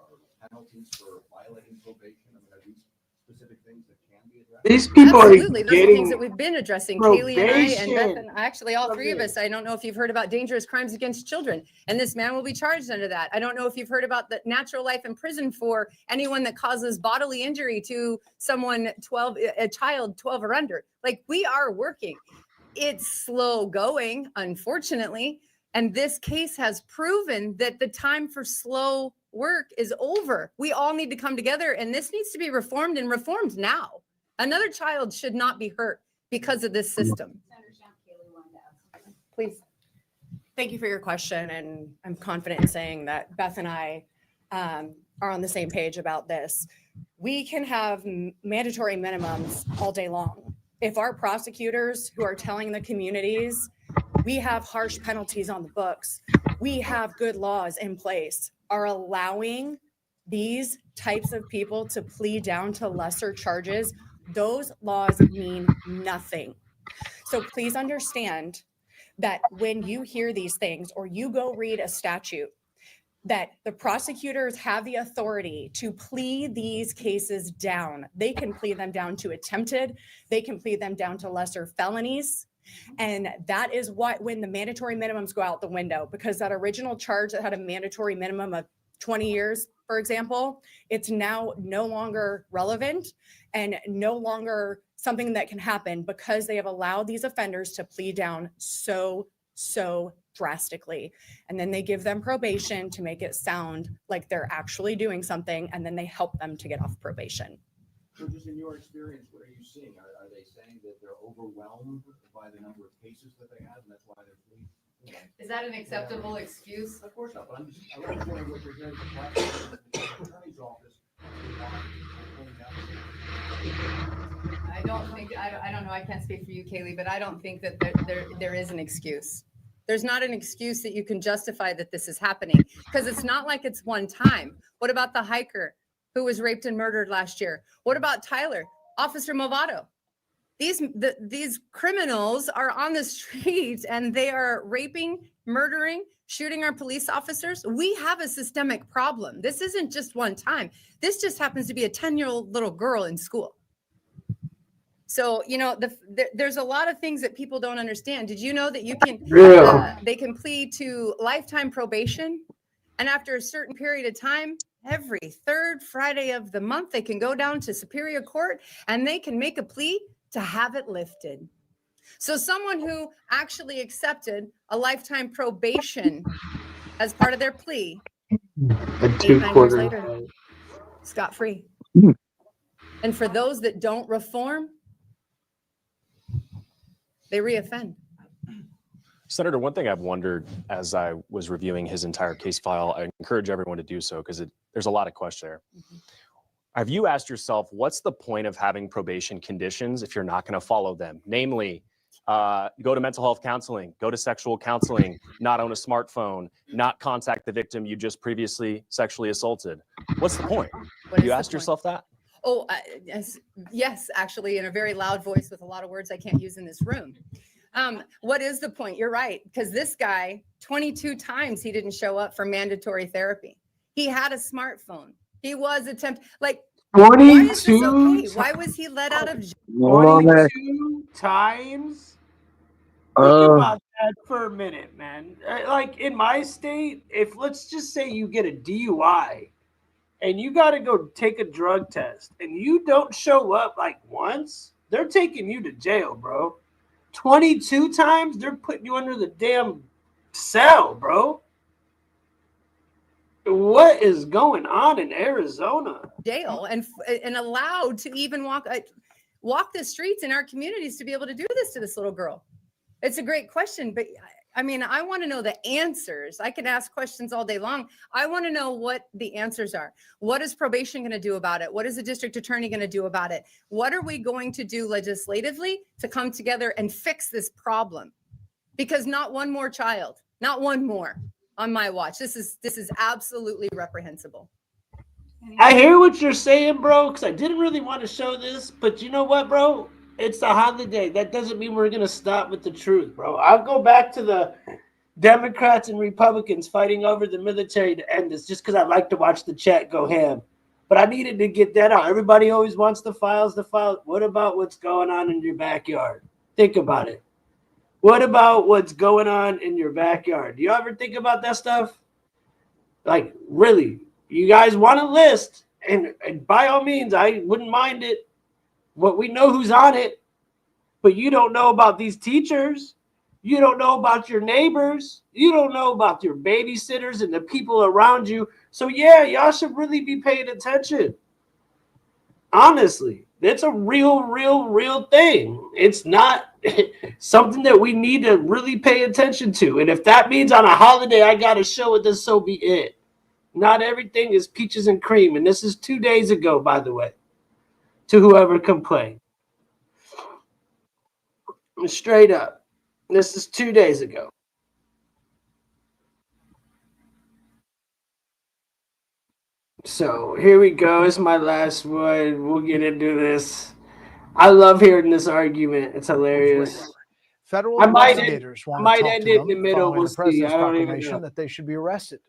penalties for violating probation? I mean, are these specific things that can be addressed? These people Absolutely. are Those are getting things that we've been addressing. Kaylee and I and Beth probation. and actually all three of us. I don't know if you've heard about dangerous crimes against children, and this man will be charged under that. I don't know if you've heard about the natural life in prison for anyone that causes bodily injury to someone a child 12 or under. Like, we are working. It's slow going, unfortunately. And this case has proven that the time for slow work is over. We all need to come together, and this needs to be reformed and reformed now. Another child should not be hurt because of this system. Please. Thank you for your question. And I'm confident in saying that Beth and I are on the same page about this. We can have mandatory minimums all day long. If our prosecutors who are telling the communities, we have harsh penalties on the books, we have good laws in place, are allowing these types of people to plead down to lesser charges, those laws mean nothing. So please understand that when you hear these things or you go read a statute, that the prosecutors have the authority to plead these cases down. They can plead them down to attempted, they can plead them down to lesser felonies. And that is when the mandatory minimums go out the window, because that original charge that had a mandatory minimum of 20 years, for example, it's now no longer relevant and no longer something that can happen because they have allowed these offenders to plead down so drastically. And then they give them probation to make it sound like they're actually doing something, and then they help them to get off probation. So just in your experience, what are you seeing? Are they saying that they're overwhelmed by the number of cases that they have, and that's why they're pleading? Is that an acceptable excuse? Of course not, but I'm wondering what you're hearing from the attorney's office. I don't know, I can't speak for you, Kaylee, but I don't think that there is an excuse. There's not an excuse that you can justify that this is happening, because it's not like it's one time. What about the hiker who was raped and murdered last year? What about Tyler, Officer Movado? These criminals are on the streets and they are raping, murdering, shooting our police officers. We have a systemic problem. This isn't just one time. This just happens to be a 10-year-old little girl in school. So, there's a lot of things that people don't understand. Did you know that you can, they can plead to lifetime probation, and after a certain period of time, every third Friday of the month, they can go down to Superior Court and they can make a plea to have it lifted. So someone who actually accepted a lifetime probation as part of their plea, 8-9 years later, scot-free. Mhm. And for those that don't reform, they reoffend. Senator, one thing I've wondered as I was reviewing his entire case file, I encourage everyone to do so because there's a lot of question there. Have you asked yourself, what's the point of having probation conditions if you're not going to follow them? Namely, go to mental health counseling, go to sexual counseling, not own a smartphone, not contact the victim you just previously sexually assaulted. What's the point? Have you asked yourself that? Oh, yes, actually, in a very loud voice with a lot of words I can't use in this room. What is the point? You're right, because this guy, 22 times he didn't show up for mandatory therapy. He had a smartphone. He was why is this okay? Why was he let out of jail? 22 times? Think about that for a minute, man. Like in my state, if let's just say you get a DUI and you got to go take a drug test and you don't show up like once, they're taking you to jail, bro. 22 times, they're putting you under the damn cell, bro. What is going on in Arizona? Jail and allowed to even walk the streets in our communities to be able to do this to this little girl. It's a great question, but I mean, I want to know the answers. I can ask questions all day long. I want to know what the answers are. What is probation going to do about it? What is the district attorney going to do about it? What are we going to do legislatively to come together and fix this problem? Because not one more child, not one more on my watch. This is absolutely reprehensible. I hear what you're saying, bro, because I didn't really want to show this, but you know what, bro? It's a holiday. That doesn't mean we're going to stop with the truth, bro. I'll go back to the Democrats and Republicans fighting over the military to end this just because I like to watch the chat go ham. But I needed to get that out. Everybody always wants the files. What about what's going on in your backyard? Think about it. What about what's going on in your backyard? Do you ever think about that stuff? Like, really, you guys want a list, and by all means, I wouldn't mind it. What we know who's on it, but you don't know about these teachers. You don't know about your neighbors. You don't know about your babysitters and the people around you. So yeah, y'all should really be paying attention. Honestly, it's a real thing. It's not something that we need to really pay attention to. And if that means on a holiday I got to show it, then so be it. Not everything is peaches and cream. And this is 2 days ago, by the way, to whoever complained. Straight up. This is 2 days ago. So here we go. It's my last one. We'll get into this. I love hearing this argument. It's hilarious. Federal I might investigators want end to talk it to in the them middle. following We'll the see. president's I don't even proclamation know. that they should be arrested.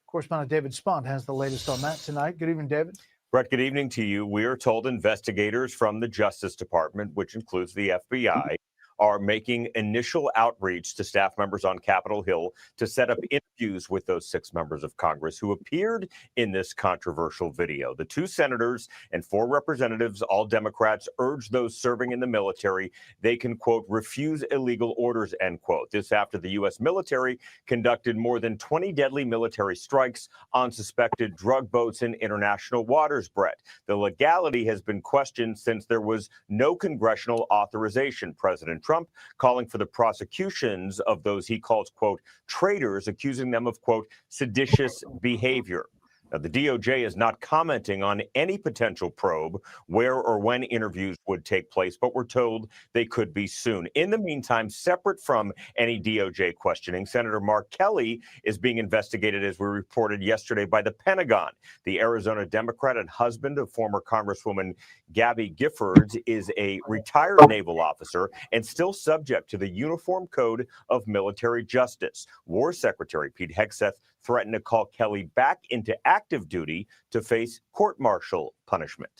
Correspondent David Spont has the latest on that tonight. Good evening, David. Brett, good evening to you. We are told investigators from the Justice Department, which includes the FBI, are making initial outreach to staff members on Capitol Hill to set up interviews with those 6 members of Congress who appeared in this controversial video. The 2 senators and 4 representatives, all Democrats, urged those serving in the military they can, quote, refuse illegal orders, end quote. This after the U.S. military conducted more than 20 deadly military strikes on suspected drug boats in international waters, Brett. The legality has been questioned since there was no congressional authorization. President Trump calling for the prosecutions of those he calls, quote, traitors, accusing them of, quote, seditious behavior. Now, the DOJ is not commenting on any potential probe, where or when interviews would take place, but we're told they could be soon. In the meantime, separate from any DOJ questioning, Senator Mark Kelly is being investigated, as we reported yesterday, by the Pentagon. The Arizona Democrat and husband of former Congresswoman Gabby Giffords is a retired naval officer and still subject to the Uniform Code of Military Justice. War Secretary Pete Hegseth threatened to call Kelly back into active duty to face court-martial punishment.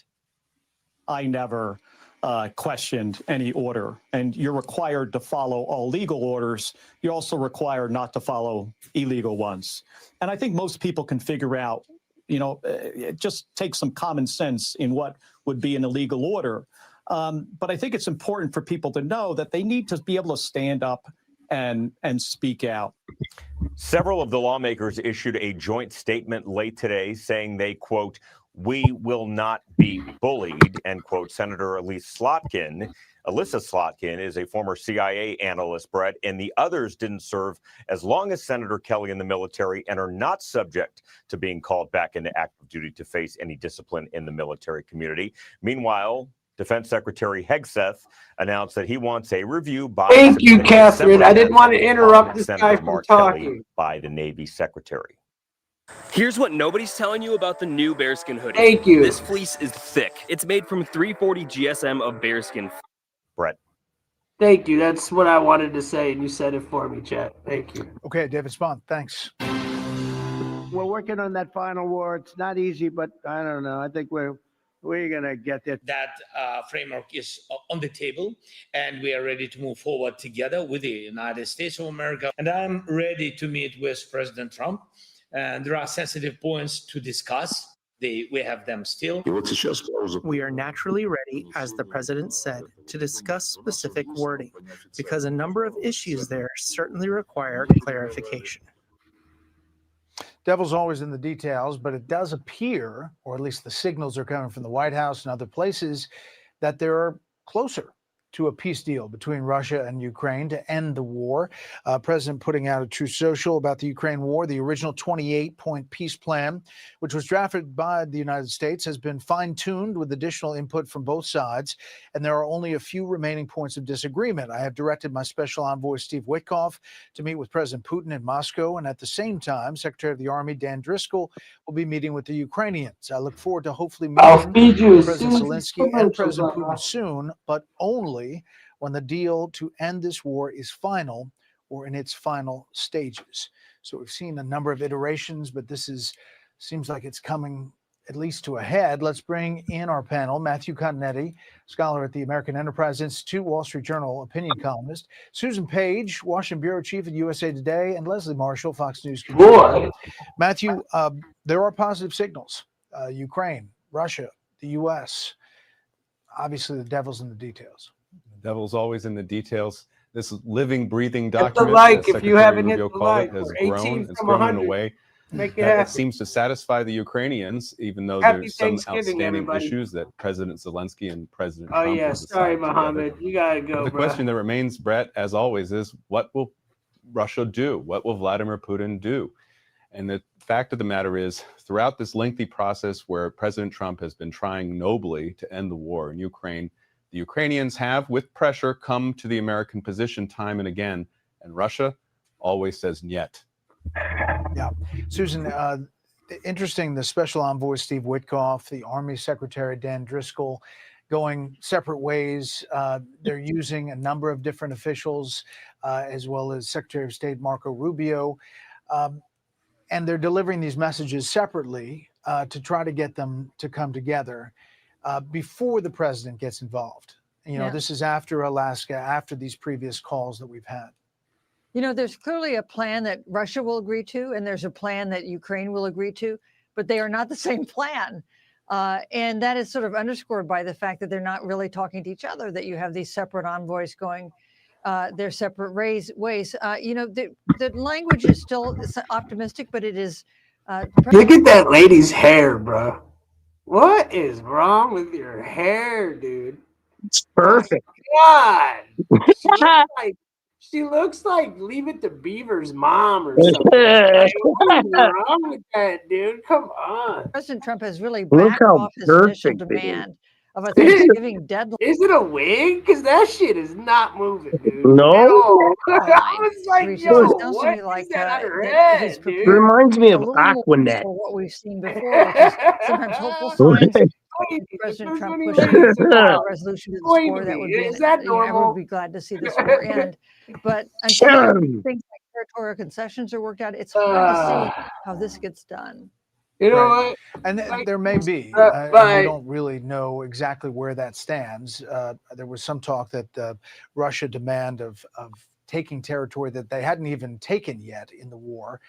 I never questioned any order, and you're required to follow all legal orders. You're also required not to follow illegal ones. And I think most people can figure out, it just takes some common sense in what would be an illegal order. But I think it's important for people to know that they need to be able to stand up and speak out. Several of the lawmakers issued a joint statement late today saying they, quote, We will not be bullied, end quote. Senator Alyssa Slotkin is a former CIA analyst, Brett, and the others didn't serve as long as Senator Kelly in the military and are not subject to being called back into active duty to face any discipline in the military community. Meanwhile, Defense Secretary Hegseth announced that he wants a review by Thank you, September Catherine. I didn't want to 10th interrupt on this Senator guy from Mark Kelly talking. by the Navy Secretary. Here's what nobody's telling you about the new bearskin hoodie. Thank you. This fleece is thick. It's made from 340 GSM of bearskin. Brett. Thank you. That's what I wanted to say, and you said it for me, Chet. Thank you. Okay, David Spahn, thanks. We're working on that final war. It's not easy, but I don't know. I think we're going to get there. That framework is on the table, and we are ready to move forward together with the United States of America. And I'm ready to meet with President Trump. And there are sensitive points to discuss. We have them still. We are naturally ready, as the president said, to discuss specific wording, because a number of issues there certainly require clarification. Devil's always in the details, but it does appear, or at least the signals are coming from the White House and other places, that they're closer to a peace deal between Russia and Ukraine to end the war. President putting out a Truth Social about the Ukraine war. The original 28-point peace plan, which was drafted by the United States, has been fine-tuned with additional input from both sides, and there are only a few remaining points of disagreement. I have directed my special envoy, Steve Witkoff, to meet with President Putin in Moscow, and at the same time, Secretary of the Army Dan Driscoll will be meeting with the Ukrainians. I look forward to hopefully meeting with President Zelensky and President Putin soon, but only when the deal to end this war is final or in its final stages. So we've seen a number of iterations, but seems like it's coming at least to a head. Let's bring in our panel, Matthew Continetti, scholar at the American Enterprise Institute, Wall Street Journal opinion columnist, Susan Page, Washington Bureau Chief at USA Today, and Leslie Marshall, Fox News contributor. Matthew, there are positive signals. Ukraine, Russia, the U.S., obviously the devil's in the details. Devil's always in the details. This living, breathing Hit the document, like as if you Secretary haven't hit Rubio the called like. it, has We're 18 grown. It's from grown in 100. a way Make it that happen. seems to satisfy the Ukrainians, even though Happy there's some Thanksgiving, outstanding everybody. issues that President Zelensky and President Oh, Trump yeah. will Sorry, decide Mohammed. together. You got to go, The bro. question that remains, Brett, as always, is what will Russia do? What will Vladimir Putin do? And the fact of the matter is, throughout this lengthy process where President Trump has been trying nobly to end the war in Ukraine, the Ukrainians have, with pressure, come to the American position time and again, and Russia always says niet. Yeah. Susan, interesting, the special envoy Steve Witkoff, the Army Secretary Dan Driscoll, going separate ways. They're using a number of different officials, as well as Secretary of State Marco Rubio, and they're delivering these messages separately to try to get them to come together before the president gets involved. You know, this is after Alaska, after these previous calls that we've had. You know, there's clearly a plan that Russia will agree to, and there's a plan that Ukraine will agree to, but they are not the same plan. And that is sort of underscored by the fact that they're not really talking to each other, that you have these separate envoys going their separate ways. You know, the language is still optimistic, but it is. Look at that lady's hair, bro. What is wrong with your hair, dude? It's perfect. God. She looks like Leave It to Beaver's mom or something. Like, what is wrong with that, dude? Come on. President Trump has really Look backed how off his initial perfect it is. demand of a Thanksgiving deadline. Is it a wig? Because that shit is not moving, dude. No. I was like, Reaches. yo, It sounds to what me like is that on her that head, he's dude? prepared It reminds me a of little more Aquanet. for what we've seen before, which is sometimes hopeful signs. President Trump pushing a resolution to the war that would be, Is that everyone normal? would be glad to see this war end. But until things like territorial concessions are worked out, it's hard to see how this gets done. You know Right. what? And Like, there may be, and but- we don't really know exactly where that stands. There was some talk that Russia demand of taking territory that they hadn't even taken yet in the war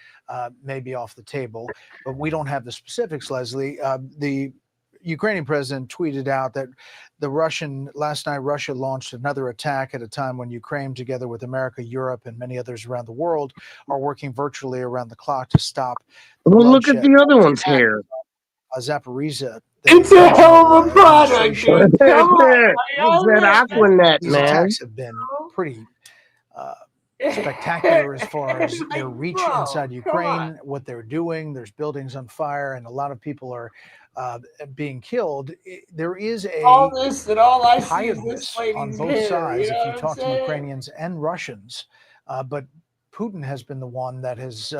may be off the table, but we don't have the specifics, Leslie. The Ukrainian president tweeted out that last night Russia launched another attack at a time when Ukraine, together with America, Europe, and many others around the world, are working virtually around the clock to stop the Well, look at bloodshed. the other one's hair. Zaporizhia. It's a hell of a product, dude. Come on. It's that Aquanet, These man. attacks have been pretty spectacular as far as their reach inside Ukraine, what they're doing. There's buildings on fire, and a lot of people are being killed. There is a all this and all I see is tiredness this on lady's both hair. sides You know if you what I'm talk to saying? Ukrainians and Russians. But Putin has been the one that has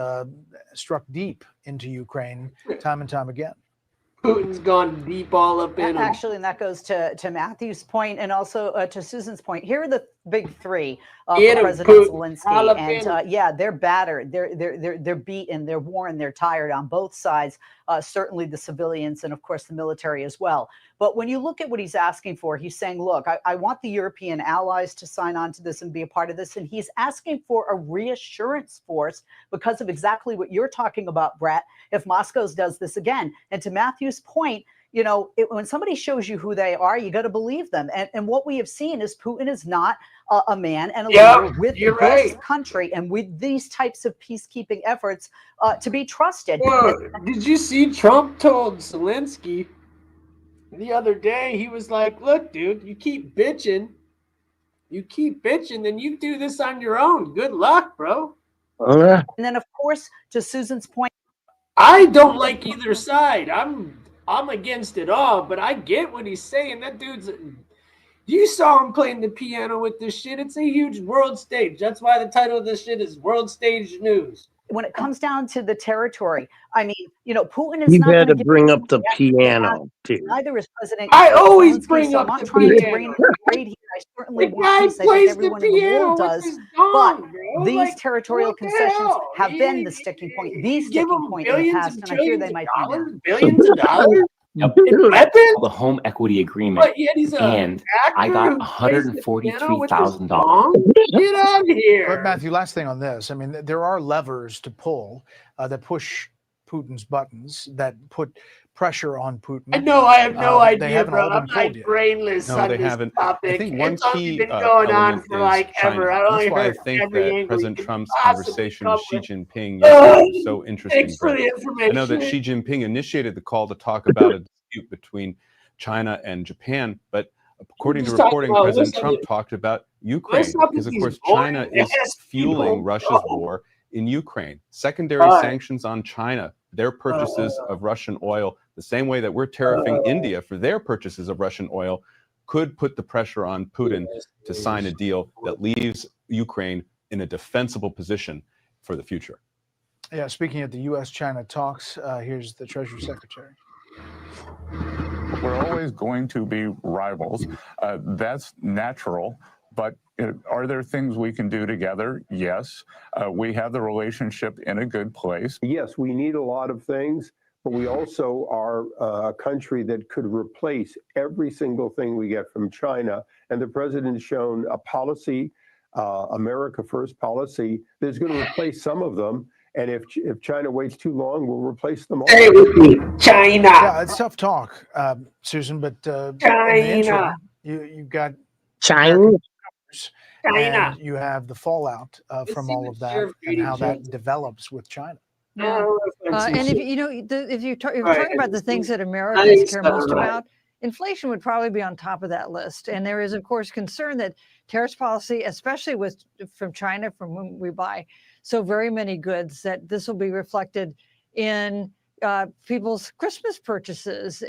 struck deep into Ukraine time and time again. Putin's gone deep all up in him. Actually, and that goes to Matthew's point and also to Susan's point. Here are the big three for President Zelensky, and yeah, they're battered, they're beaten, they're worn, they're tired on both sides. Certainly the civilians and of course the military as well. But when you look at what he's asking for, he's saying, look, I want the European allies to sign on to this and be a part of this. And he's asking for a reassurance force because of exactly what you're talking about, Brett, if Moscow does this again. And to Matthew's point, you know, when somebody shows you who they are, you got to believe them. And what we have seen is Putin is not a man and a leader with this country and with these types of peacekeeping efforts to be trusted. Well, did you see Trump told Zelensky the other day? He was like, look, dude, you keep bitching, then you do this on your own. Good luck, bro. And then, of course, to Susan's point, I don't like either side. I'm against it all, but I get what he's saying. That dude's... You saw him playing the piano with this shit. It's a huge world stage. That's why the title of this shit is World Stage News. when it comes down to the territory, I mean, you know, Putin is You not going better to bring up the piano, too. Neither is President. I always Zelensky, bring so up I'm not the trying to piano. rain parade here. I certainly The want guy peace. I think plays the everyone in the piano world with does. his But dong, bro. these Like, territorial what the concessions hell? have been the sticking point, the Give sticking him point in the billions past, and and I fear trillions they of might be now. dollars, billions of dollars. Yep. Weapons? The home equity agreement. But yet he's a And I actor got who plays the piano with his $143,000. dong? Get out of here. But Matthew, last thing on this. I mean, there are levers to pull that push Putin's buttons, that put pressure on Putin. I know, I have no They idea, haven't bro. all I'm been pulled like yet. brainless No, on they this haven't. topic. I think one It's only key been going on element for is like China. ever. I only That's why I heard think every that angle President you could Trump's possibly conversation come with Xi with. Jinping yesterday was so interesting, Thanks for Brett. the information. I know that Xi Jinping initiated the call to talk about a dispute between China and Japan, but according to just talking reporting, about President what's up Trump with- talked about Ukraine what's up because, with of these course, boring China is ass fueling people, Russia's bro? war in Ukraine. Secondary Right. sanctions on China, their purchases of Russian oil, the same way that we're tariffing India for their purchases of Russian oil, could put the pressure on Putin to sign a deal that leaves Ukraine in a defensible position for the future. Yeah, speaking of the U.S.-China talks, here's the Treasury Secretary. We're always going to be rivals. That's natural. But are there things we can do together? Yes. We have the relationship in a good place. Yes, we need a lot of things, but we also are a country that could replace every single thing we get from China. And the president's shown a policy, America First policy, that's going to replace some of them. And if China waits too long, we'll replace them all. Say it with me, China. Yeah, it's tough talk, Susan, but in the interim, you've got China. and you have the fallout from all of that and how that develops with China. Yeah. And if you know, if you're Right. talking about the things that Americans care most about, inflation would probably be on top of that list. And there is, of course, concern that tariffs policy, especially from China, from whom we buy so very many goods, that this will be reflected in people's Christmas purchases,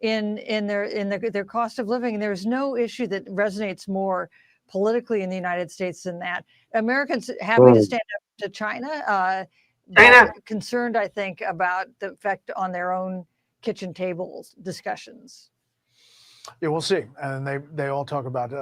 in their cost of living. And there's no issue that resonates more politically in the United States than that. Americans happy to stand up to China. But concerned, I think, about the effect on their own kitchen tables discussions. Yeah, we'll see. And they all talk about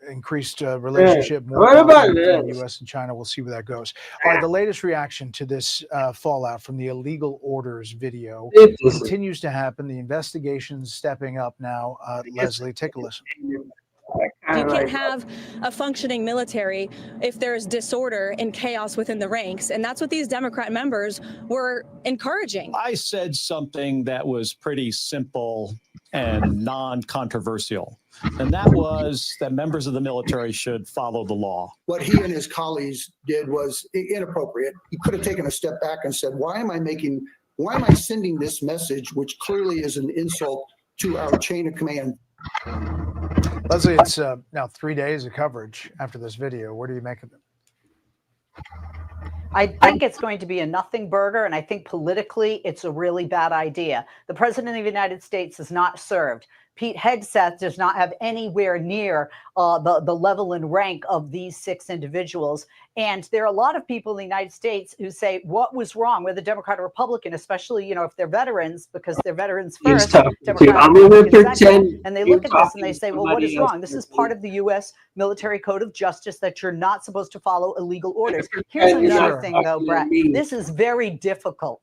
increased relationship. More What about between this? the U.S. and China. We'll see where that goes. All right, the latest reaction to this fallout from the illegal orders video continues to happen. The investigation's stepping up now. Leslie, take a listen. You can't have a functioning military if there's disorder and chaos within the ranks. And that's what these Democrat members were encouraging. I said something that was pretty simple and non-controversial. And that was that members of the military should follow the law. What he and his colleagues did was inappropriate. He could have taken a step back and said, why am I making Why am I sending this message, which clearly is an insult to our chain of command? Leslie, it's now 3 days of coverage after this video. What do you make of it? I think it's going to be a nothing burger, and I think politically it's a really bad idea. The President of the United States is not served. Pete Hegseth does not have anywhere near the level and rank of these 6 individuals. And there are a lot of people in the United States who say, what was wrong with a Democrat or Republican, especially, you know, if they're veterans, because they're veterans first, Democrat second, and they look at this and they say, well, what is wrong? This is part of the U.S. military code of justice that you're not supposed to follow illegal orders. Here's another thing, though, Brett. This is very difficult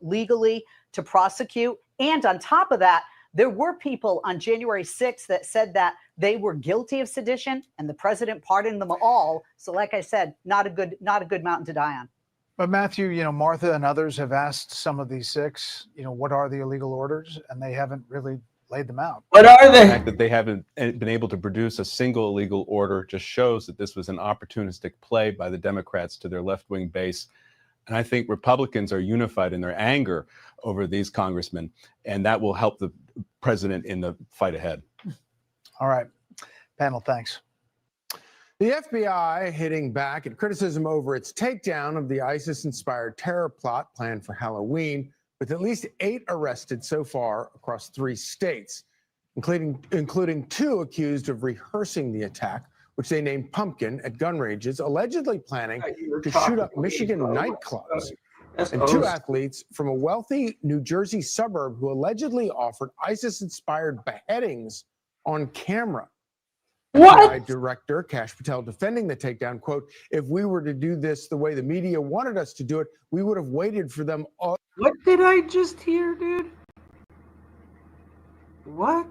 legally to prosecute. And on top of that, there were people on January 6th that said that they were guilty of sedition, and the president pardoned them all. So, like I said, not a good mountain to die on. But Matthew, you know, Martha and others have asked some of these 6, you know, what are the illegal orders? And they haven't really laid them out. What are they? The fact that they haven't been able to produce a single illegal order just shows that this was an opportunistic play by the Democrats to their left-wing base. And I think Republicans are unified in their anger over these congressmen, and that will help the president in the fight ahead. All right. Panel, thanks. The FBI hitting back at criticism over its takedown of the ISIS-inspired terror plot planned for Halloween, with at least 8 arrested so far across 3 states, including 2 accused of rehearsing the attack, which they named Pumpkin, at gun ranges, allegedly planning to shoot up Michigan nightclubs. And 2 athletes from a wealthy New Jersey suburb who allegedly offered ISIS-inspired beheadings on camera. What? FBI Director Kash Patel defending the takedown, quote, "If we were to do this the way the media wanted us to do it, we would have waited for them all." What did I just hear, dude? What?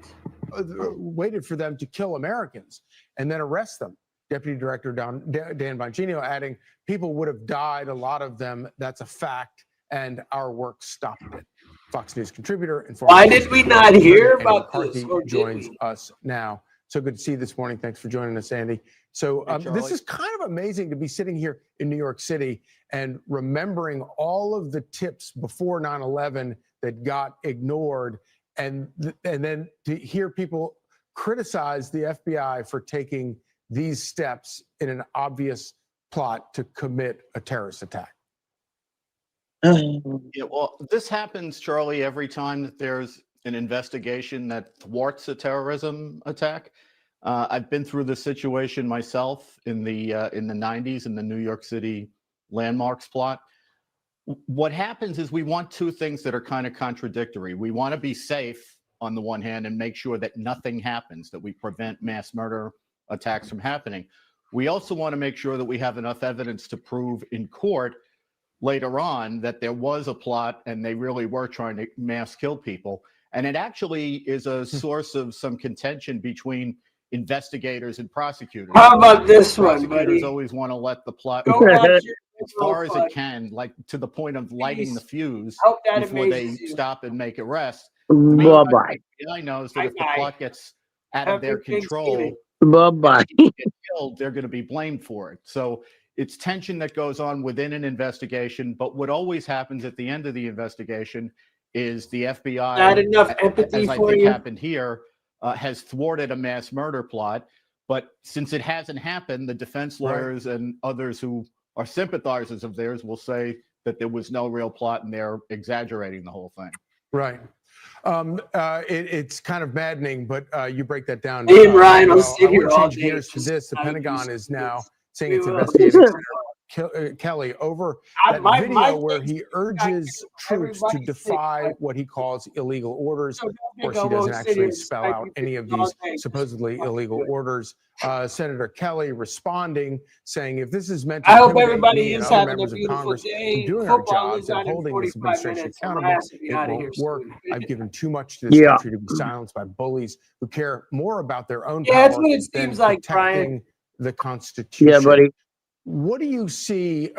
Waited for them to kill Americans and then arrest them. Deputy Director Dan Bongino adding, "People would have died, a lot of them. That's a fact, and our work stopped it." Fox News contributor and former Why did we not hear about this? Joins us now. So good to see you this morning. Thanks for joining us, Andy. So this is kind of amazing to be sitting here in New York City and remembering all of the tips before 9/11 that got ignored, and then to hear people criticize the FBI for taking these steps in an obvious plot to commit a terrorist attack. Yeah, well, this happens, Charlie, every time that there's an investigation that thwarts a terrorism attack. I've been through this situation myself in the 90s in the New York City landmarks plot. What happens is we want 2 things that are kind of contradictory. We want to be safe on the one hand and make sure that nothing happens, that we prevent mass murder attacks from happening. We also want to make sure that we have enough evidence to prove in court later on that there was a plot and they really were trying to mass kill people. And it actually is a source of some contention between investigators and prosecutors. How about this one, buddy? Prosecutors always want to let the plot Go go watch as far as it can, like to the point of lighting the fuse Hope that before they amazes you. stop and make arrests. Bye-bye. The FBI knows that if the plot gets out of their Happy Thanksgiving. control, Bye-bye. get killed, they're going to be blamed for it. So it's tension that goes on within an investigation. But what always happens at the end of the investigation is the FBI, Not enough empathy as I for think you. happened here, has thwarted a mass murder plot. But since it hasn't happened, the defense lawyers and others who are sympathizers of theirs will say that there was no real plot and they're exaggerating the whole thing. Right. It's kind of maddening, but you break that down. Me and Ryan will well. sit I here want to all change day. gears to this. The Pentagon is now saying We it's will. investigating Kelly over that my video where thing's he urges troops to everybody's defy sick. what he calls illegal orders. So Of course, don't he think doesn't I won't sit here actually and spell Skype out you any of all these day. supposedly illegal orders. Senator Kelly responding, saying, if this is meant I to hope intimidate everybody me and is other having a members of beautiful Congress day. from doing our Football jobs is and on in holding this 45 administration minutes. I'm accountable, to be it out of here won't work. soon. I've given too much to this Yeah. country to be silenced by bullies who care more about their own Yeah, power that's what it than seems like, Brian. protecting the Constitution. Yeah, buddy. What do you see?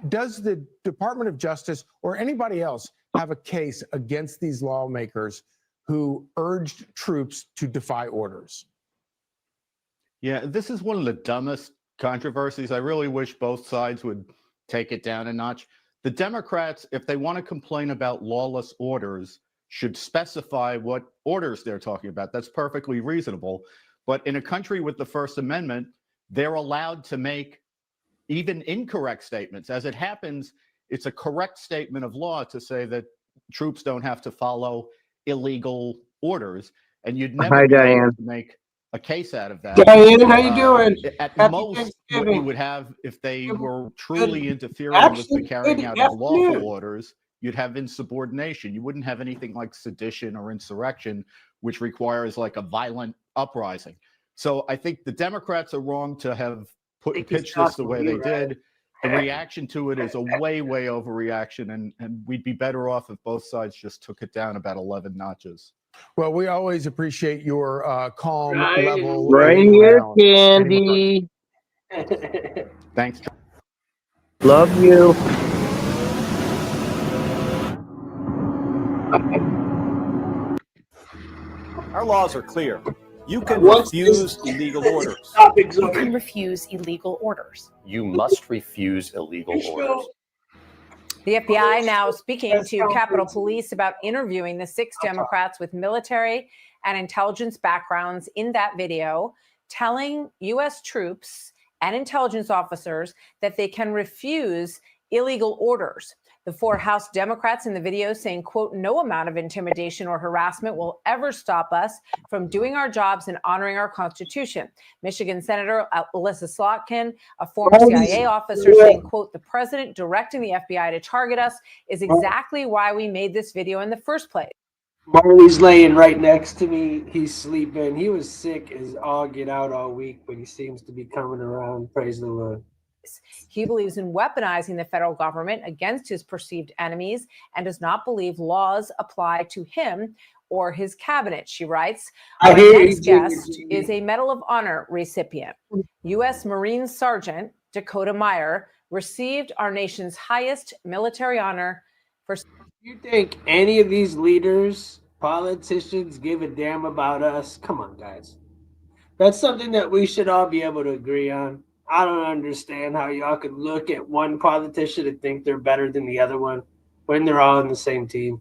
Does the Department of Justice or anybody else have a case against these lawmakers who urged troops to defy orders? Yeah, this is one of the dumbest controversies. I really wish both sides would take it down a notch. The Democrats, if they want to complain about lawless orders, should specify what orders they're talking about. That's perfectly reasonable. But in a country with the First Amendment, they're allowed to make even incorrect statements. As it happens, it's a correct statement of law to say that troops don't have to follow illegal orders, and you'd never Hi, be able Diane. to make a case out of that. Diane, how you doing? At Happy most, what you Thanksgiving. would have if they were truly interfering with the carrying out of lawful orders, you'd have insubordination. You wouldn't have anything like sedition or insurrection, which requires like a violent uprising. So I think the Democrats are wrong to have pitched this the way they did. The reaction to it is a way overreaction, and we'd be better off if both sides just took it down about 11 notches. Well, we always appreciate your calm level. Right here, Candy. Thanks. Love you. Our laws are clear. You can refuse illegal orders. You can refuse illegal orders. You must refuse illegal orders. The FBI now speaking to Capitol Police about interviewing the 6 Democrats with military and intelligence backgrounds in that video, telling U.S. troops and intelligence officers that they can refuse illegal orders. The 4 House Democrats in the video saying, quote, "No amount of intimidation or harassment will ever stop us from doing our jobs and honoring our Constitution." Michigan Senator Alyssa Slotkin, a former CIA officer, saying, quote, "The president directing the FBI to target us is exactly why we made this video in the first place." Marley's laying right next to me. He's sleeping. He was sick as all get out all week, but he seems to be coming around. Praise the Lord. He believes in weaponizing the federal government against his perceived enemies and does not believe laws apply to him or his cabinet, she writes. Our next guest is a Medal of Honor recipient. U.S. Marine Sergeant Dakota Meyer received our nation's highest military honor for... You think any of these leaders, politicians give a damn about us? Come on, guys. That's something that we should all be able to agree on. I don't understand how y'all could look at one politician and think they're better than the other one when they're all on the same team.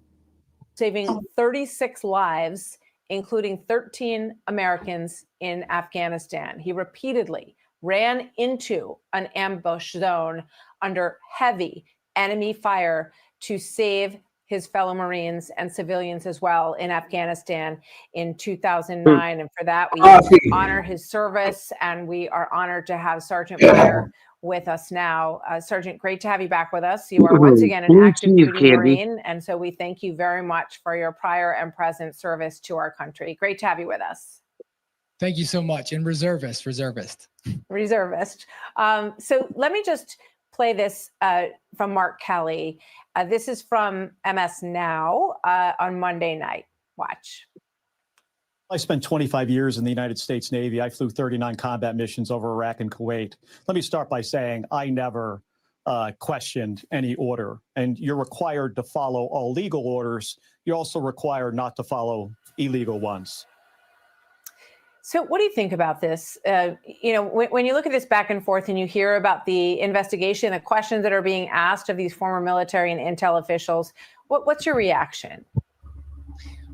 Saving 36 lives, including 13 Americans in Afghanistan. He repeatedly ran into an ambush zone under heavy enemy fire to save his fellow Marines and civilians as well in Afghanistan in 2009. And for that, we honor his service, and we are honored to have Sergeant Meyer with us now. Sergeant, great to have you back with us. You are once again an active duty Marine, and so we thank you very much for your prior and present service to our country. Great to have you with us. Thank you so much. And reservist. So let me just play this from Mark Kelly. This is from MS Now on Monday night. Watch. I spent 25 years in the United States Navy. I flew 39 combat missions over Iraq and Kuwait. Let me start by saying I never questioned any order, and you're required to follow all legal orders. You're also required not to follow illegal ones. So what do you think about this? When you look at this back and forth and you hear about the investigation, the questions that are being asked of these former military and intel officials, what's your reaction?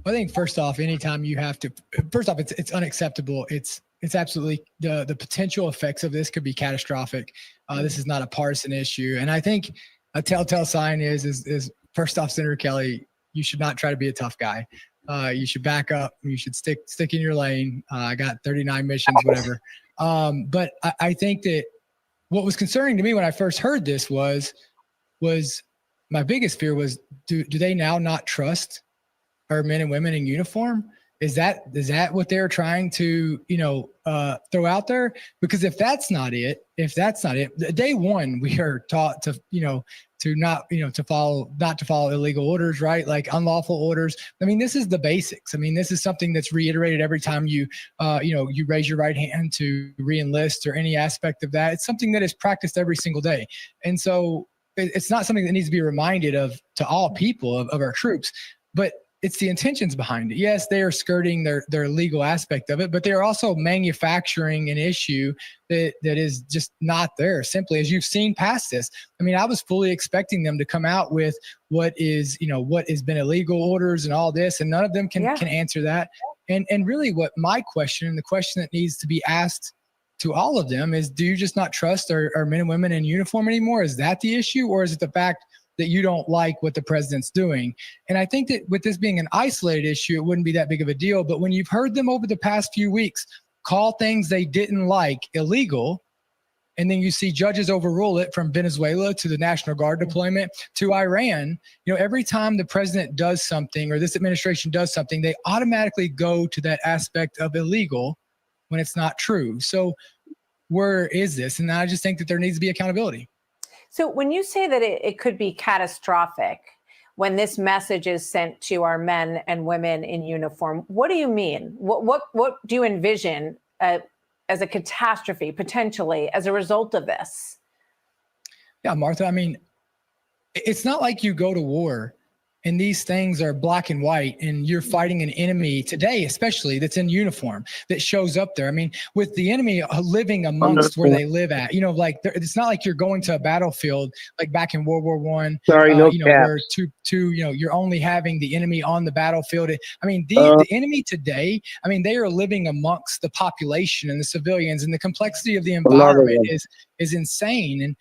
I think first off, anytime you have to, it's unacceptable. It's absolutely the potential effects of this could be catastrophic. This is not a partisan issue. And I think a telltale sign is first off, Senator Kelly, you should not try to be a tough guy. You should back up. You should stick in your lane. I got 39 missions, whatever. But I think that what was concerning to me when I first heard this was my biggest fear was, do they now not trust our men and women in uniform? Is that what they're trying to, throw out there? Because if that's not it, day one, we are taught to not to follow illegal orders, right? Like unlawful orders. I mean, this is the basics. I mean, this is something that's reiterated every time you raise your right hand to re-enlist or any aspect of that. It's something that is practiced every single day. And so it's not something that needs to be reminded of to all people of our troops. But it's the intentions behind it. Yes, they are skirting their legal aspect of it, but they're also manufacturing an issue that is just not there, simply as you've seen past this. I mean, I was fully expecting them to come out with what has been illegal orders and all this, and none of them can answer that. And really what my question, and the question that needs to be asked to all of them, is, do you just not trust our men and women in uniform anymore? Is that the issue? Or is it the fact that you don't like what the president's doing? And I think that with this being an isolated issue, it wouldn't be that big of a deal. But when you've heard them over the past few weeks call things they didn't like illegal, and then you see judges overrule it, from Venezuela to the National Guard deployment to Iran, every time the president does something or this administration does something, they automatically go to that aspect of illegal when it's not true. So where is this? And I just think that there needs to be accountability. So when you say that it could be catastrophic when this message is sent to our men and women in uniform, what do you mean? What do you envision as a catastrophe potentially as a result of this? Yeah, Martha, I mean, it's not like you go to war and these things are black and white and you're fighting an enemy today, especially that's in uniform, that shows up there. I mean, with the enemy living amongst where they live at, it's not like you're going to a battlefield like back in World War I, where you're only having the enemy on the battlefield. I mean, the enemy today, I mean, they are living amongst the population and the civilians, and the complexity of the environment is insane. And,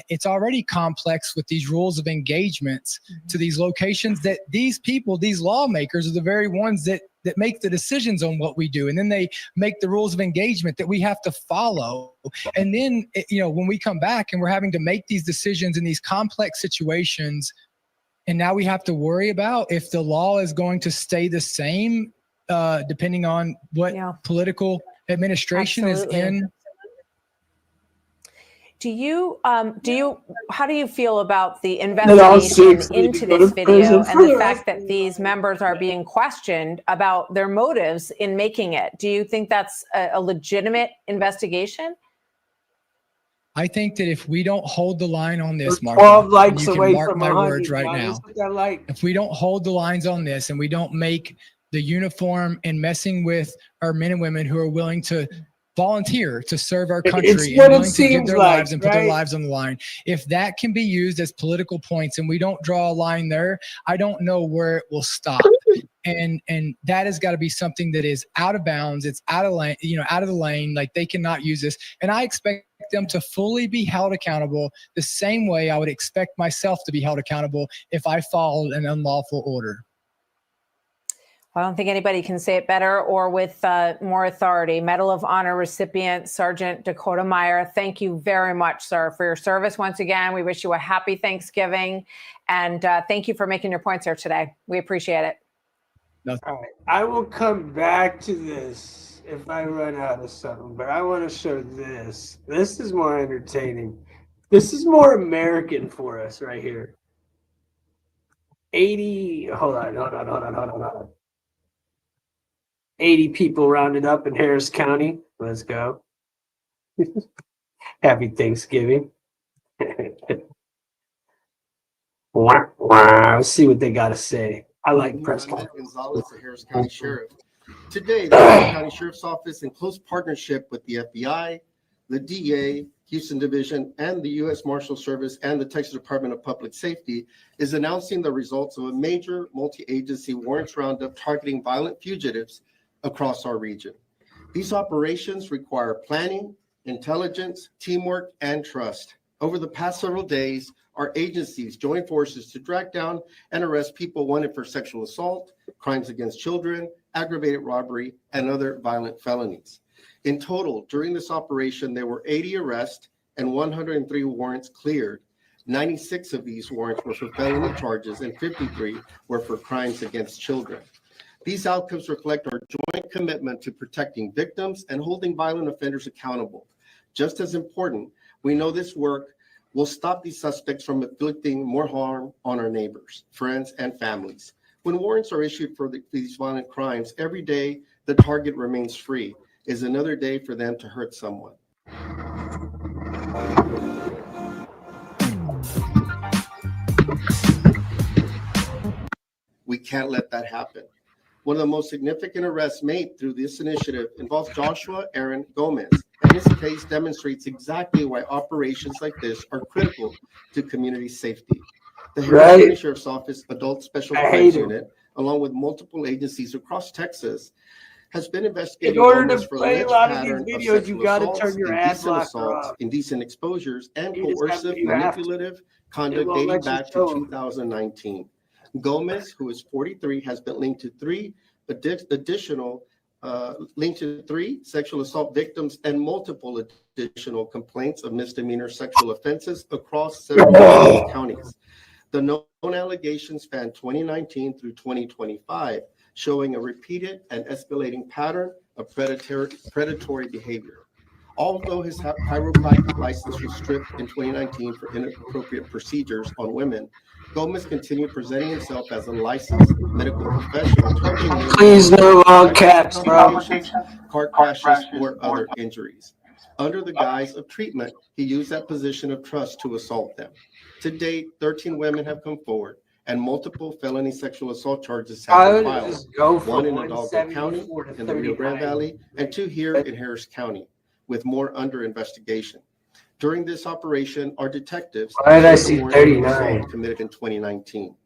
it's already complex with these rules of engagements to these locations, that these people, these lawmakers, are the very ones that make the decisions on what we do. And then they make the rules of engagement that we have to follow. And then, when we come back and we're having to make these decisions in these complex situations, and now we have to worry about if the law is going to stay the same, depending on what political administration is in. How do you feel about the investigation into this video and the fact that these members are being questioned about their motives in making it? Do you think that's a legitimate investigation? I think that if we don't hold the line on this, Martha, 12 likes you can away mark from my 100, words right now. If we don't hold the lines on this and we don't make the uniform and messing with our men and women who are willing to volunteer to serve our country and willing to give their lives and put their lives on the line, if that can be used as political points and we don't draw a line there, I don't know where it will stop. And that has got to be something that is out of bounds. It's out of lane, out of the lane. Like, they cannot use this. And I expect them to fully be held accountable the same way I would expect myself to be held accountable if I followed an unlawful order. I don't think anybody can say it better or with more authority. Medal of Honor recipient Sergeant Dakota Meyer, thank you very much, sir, for your service once again. We wish you a happy Thanksgiving, and thank you for making your points here today. We appreciate it. All right, I will come back to this if I run out of something, but I want to show this. This is more entertaining. This is more American for us right here. 80 people rounded up in Harris County. Let's go. Happy Thanksgiving. Let's see what they got to say. I like press conference. Gonzalez, the Harris County Sheriff. Today, the Harris County Sheriff's Office, in close partnership with the FBI, the DEA, Houston Division, and the U.S. Marshal Service and the Texas Department of Public Safety, is announcing the results of a major multi-agency warrants roundup targeting violent fugitives across our region. These operations require planning, intelligence, teamwork, and trust. Over the past several days, our agencies joined forces to track down and arrest people wanted for sexual assault, crimes against children, aggravated robbery, and other violent felonies. In total, during this operation, there were 80 arrests and 103 warrants cleared. 96 of these warrants were for felony charges and 53 were for crimes against children. These outcomes reflect our joint commitment to protecting victims and holding violent offenders accountable. Just as important, we know this work will stop these suspects from inflicting more harm on our neighbors, friends, and families. When warrants are issued for these violent crimes, every day the target remains free is another day for them to hurt someone. We can't let that happen. One of the most significant arrests made through this initiative involves Joshua Aaron Gomez, and his case demonstrates exactly why operations like this are critical to community safety. The Harris County Sheriff's Office Adult Special Crimes Unit, along with multiple agencies across Texas, has been investigating Gomez for alleged pattern of sexual assaults, indecent assaults, indecent exposures, and coercive, manipulative conduct dating back to 2019. Gomez, who is 43, has been linked to three sexual assault victims and multiple additional complaints of misdemeanor sexual offenses across several counties. The known allegations span 2019 through 2025, showing a repeated and escalating pattern of predatory behavior. Although his chiropractic license was stripped in 2019 for inappropriate procedures on women, Gomez continued presenting himself as a licensed medical professional, targeting women. Please no all caps, bro. Car crashes, or other injuries. Under the guise of treatment, he used that position of trust to assault them. To date, 13 women have come forward, and multiple felony sexual assault charges have been filed. One in Hidalgo County in the Rio Grande Valley, and 2 here in Harris County, with more under investigation. During this operation, our detectives committed in 2019.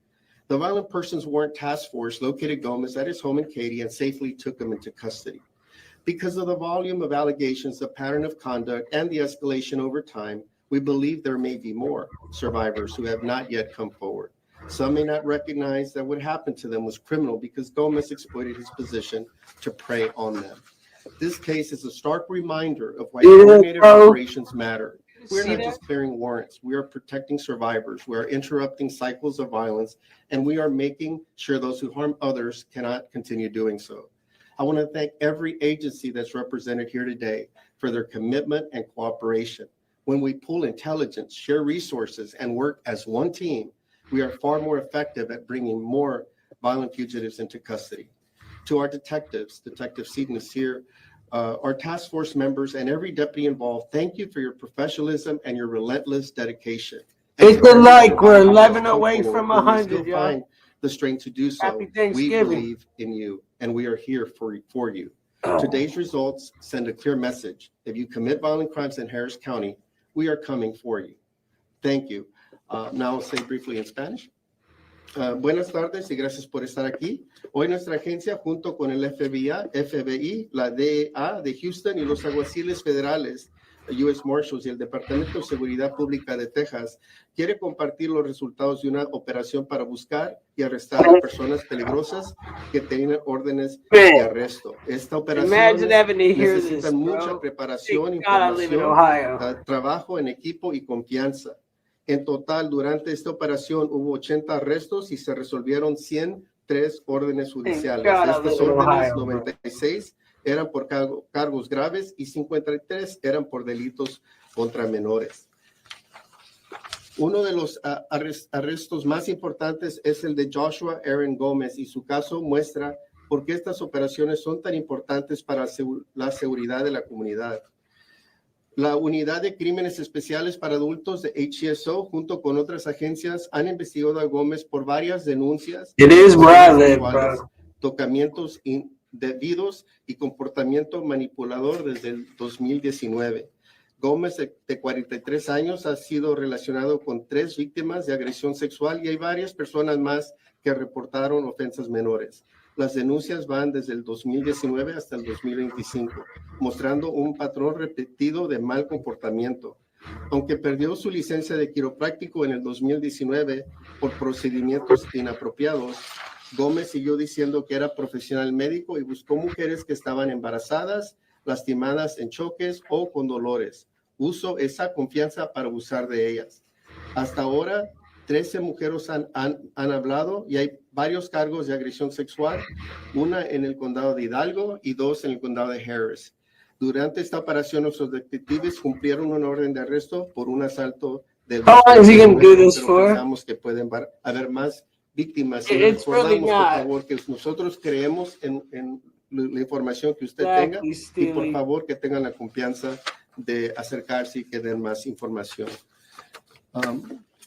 The Violent Persons Warrant Task Force located Gomez at his home in Katy and safely took him into custody. Because of the volume of allegations, the pattern of conduct, and the escalation over time, we believe there may be more survivors who have not yet come forward. Some may not recognize that what happened to them was criminal because Gomez exploited his position to prey on them. This case is a stark reminder of why coordinated operations matter. We're not just clearing warrants. We are protecting survivors. We are interrupting cycles of violence, and we are making sure those who harm others cannot continue doing so. I want to thank every agency that's represented here today for their commitment and cooperation. When we pool intelligence, share resources, and work as one team, we are far more effective at bringing more violent fugitives into custody. To our detectives, Detective Seaton is here, our task force members, and every deputy involved, thank you for your professionalism and your relentless dedication. It's been like we're 11 away from 100, y'all. Find the strength to do so. We believe in you, and we are here for you. Today's results send a clear message. If you commit violent crimes in Harris County, we are coming for you. Thank you. Now I'll say briefly in Spanish. Buenas tardes y gracias por estar aquí. Hoy nuestra agencia, junto con el FBI, la DEA de Houston y los alguaciles federales, US Marshals y el Departamento de Seguridad Pública de Texas, quiere compartir los resultados de una operación para buscar y arrestar a personas peligrosas que tenían órdenes de arresto. Esta operación necesita mucha preparación, información, trabajo en equipo y confianza. En total, durante esta operación hubo 80 arrestos y se resolvieron 103 órdenes judiciales. Estas órdenes, 96 eran por cargos graves y 53 eran por delitos contra menores. Uno de los arrestos más importantes es el de Joshua Aaron Gomez, y su caso muestra por qué estas operaciones son tan importantes para la seguridad de la comunidad. La Unidad de Crímenes Especiales para Adultos de HCSO, junto con otras agencias, han investigado a Gómez por varias denuncias sexuales, tocamientos indebidos y comportamiento manipulador desde el 2019. Gómez, de 43 años, ha sido relacionado con 3 víctimas de agresión sexual y hay varias personas más que reportaron ofensas menores. Las denuncias van desde el 2019 hasta el 2025, mostrando un patrón repetido de mal comportamiento. Aunque perdió su licencia de quiropráctico en el 2019 por procedimientos inapropiados, Gómez siguió diciendo que era profesional médico y buscó mujeres que estaban embarazadas, lastimadas en choques o con dolores. Usó esa confianza para abusar de ellas. Hasta ahora, 13 mujeres han hablado y hay varios cargos de agresión sexual, una en el condado de Hidalgo y 2 en el condado de Harris. Durante esta operación, nuestros detectives cumplieron una orden de arresto por un asalto del... Pero pensamos que pueden haber más víctimas. Y recordamos, por favor, que nosotros creemos en la información que usted tenga y por favor que tengan la confianza de acercarse y que den más información.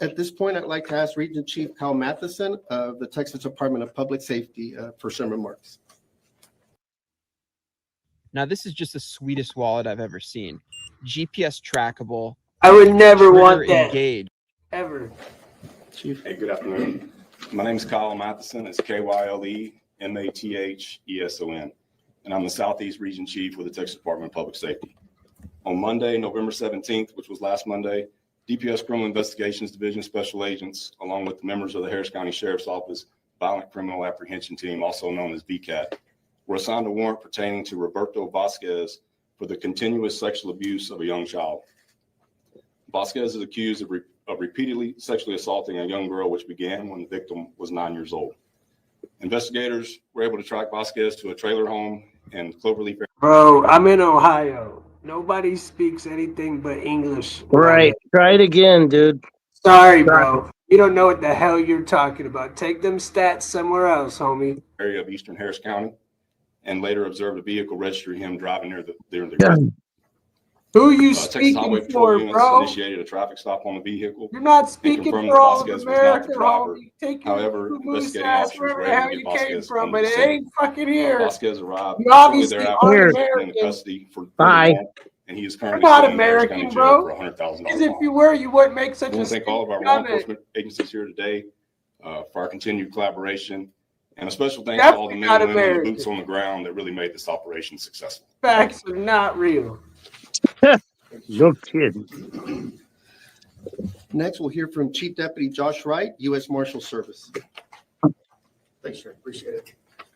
At this point, I'd like to ask Region Chief Kyle Matheson of the Texas Department of Public Safety for some remarks. Now, this is just the sweetest wallet I've ever seen. GPS trackable. I would never want trigger that. engaged. Ever. Chief. Hey, good afternoon. My name is Kyle Matheson. It's KYLEMATHESON, and I'm the Southeast Region Chief with the Texas Department of Public Safety. On Monday, November 17th, which was last Monday, DPS Criminal Investigations Division Special Agents, along with the members of the Harris County Sheriff's Office Violent Criminal Apprehension Team, also known as VCAT, were assigned a warrant pertaining to Roberto Vasquez for the continuous sexual abuse of a young child. Vasquez is accused of repeatedly sexually assaulting a young girl, which began when the victim was 9 years old. Investigators were able to track Vasquez to a trailer home in Cloverleaf. Bro, I'm in Ohio. Nobody speaks anything but English. Right. Try it again, dude. Sorry, bro. You don't know what the hell you're talking about. Take them stats somewhere else, homie. Area of Eastern Harris County, and later observed a vehicle registering him driving near the Who are you Texas Highway speaking Patrol for, units bro? initiated a traffic stop on the vehicle. You're not and speaking confirmed for that all of Vasquez was not America, the driver. homie. Take your However, moose investigating ass officers wherever were the able hell to you get came Vasquez from, under but the it scene. ain't fucking here. Vasquez arrived You shortly obviously thereafter aren't and in American. custody for Bye. warrant, and he is You're currently not sitting in Harris County American, jail for bro. a $100,000 Because if fine. you were, you wouldn't make such I a want to thank all of our law comment. enforcement agencies here today for our continued collaboration, and a special thanks to all the Definitely men not and women, the American. boots on the ground that really made this operation successful. Facts are not real. No kidding. Next, we'll hear from Chief Deputy Josh Wright, U.S. Marshal Service. Thanks, sir. Appreciate it.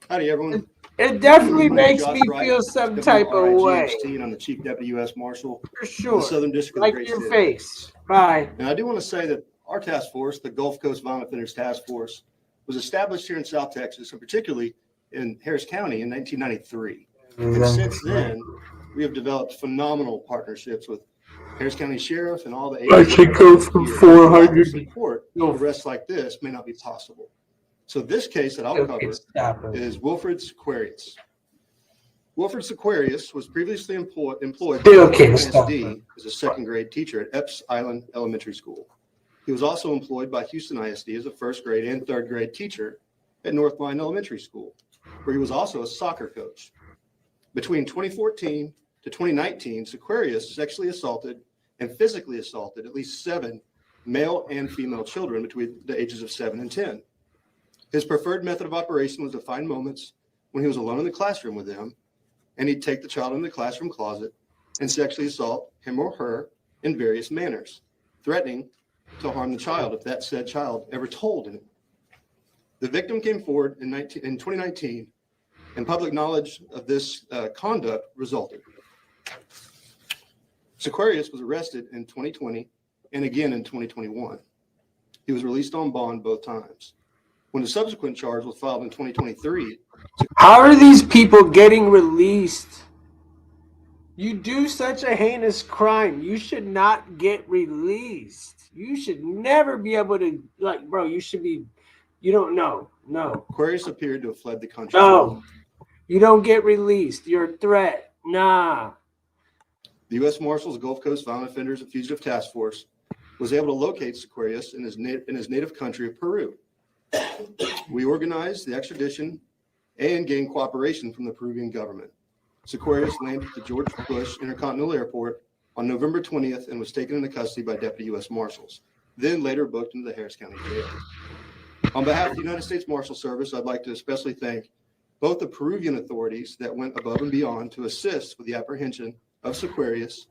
Howdy, everyone. It definitely My name is makes Josh me Wright, feel some type of way. WRIGHT, and I'm the Chief Deputy U.S. Marshal For of sure. the Southern District of Like the Great your State. face. Bye. And I do want to say that our task force, the Gulf Coast Violent Offenders Task Force, was established here in South Texas, and particularly in Harris County in 1993. And since then, we have developed phenomenal partnerships with Harris County Sheriff and all the I should go from 400 support. Arrests like this may not be possible. So this case that I'll Okay, cover stop it. is Wilfred Sequarius. Wilfred Sequarius was previously employed Okay, by stop ISD as a second grade teacher at Epps Island Elementary School. He was also employed by Houston ISD as a first grade and third grade teacher at North Line Elementary School, where he was also a soccer coach. Between 2014 to 2019, Sequarius sexually assaulted and physically assaulted at least 7 male and female children between the ages of 7 and 10. His preferred method of operation was to find moments when he was alone in the classroom with them, and he'd take the child in the classroom closet and sexually assault him or her in various manners, threatening to harm the child if that said child ever told him. The victim came forward in 2019, and public knowledge of this conduct resulted. Sequarius was arrested in 2020 and again in 2021. He was released on bond both times. When the subsequent charge was filed in 2023, How are these people getting released? You do such a heinous crime. You should not get released. You should never be able to, like, bro, you should be, you don't know. No. Aquarius appeared to have fled the country. No. You don't get released. You're a threat. Nah. The U.S. Marshals Gulf Coast Violent Offenders and Fugitive Task Force was able to locate Sequarius in his native country of Peru. We organized the extradition and gained cooperation from the Peruvian government. Sequarius landed at the George Bush Intercontinental Airport on November 20th and was taken into custody by Deputy U.S. Marshals, then later booked into the Harris County Jail. On behalf of the United States Marshal Service, I'd like to especially thank both the Peruvian authorities that went above and beyond to assist with the apprehension of Sequarius,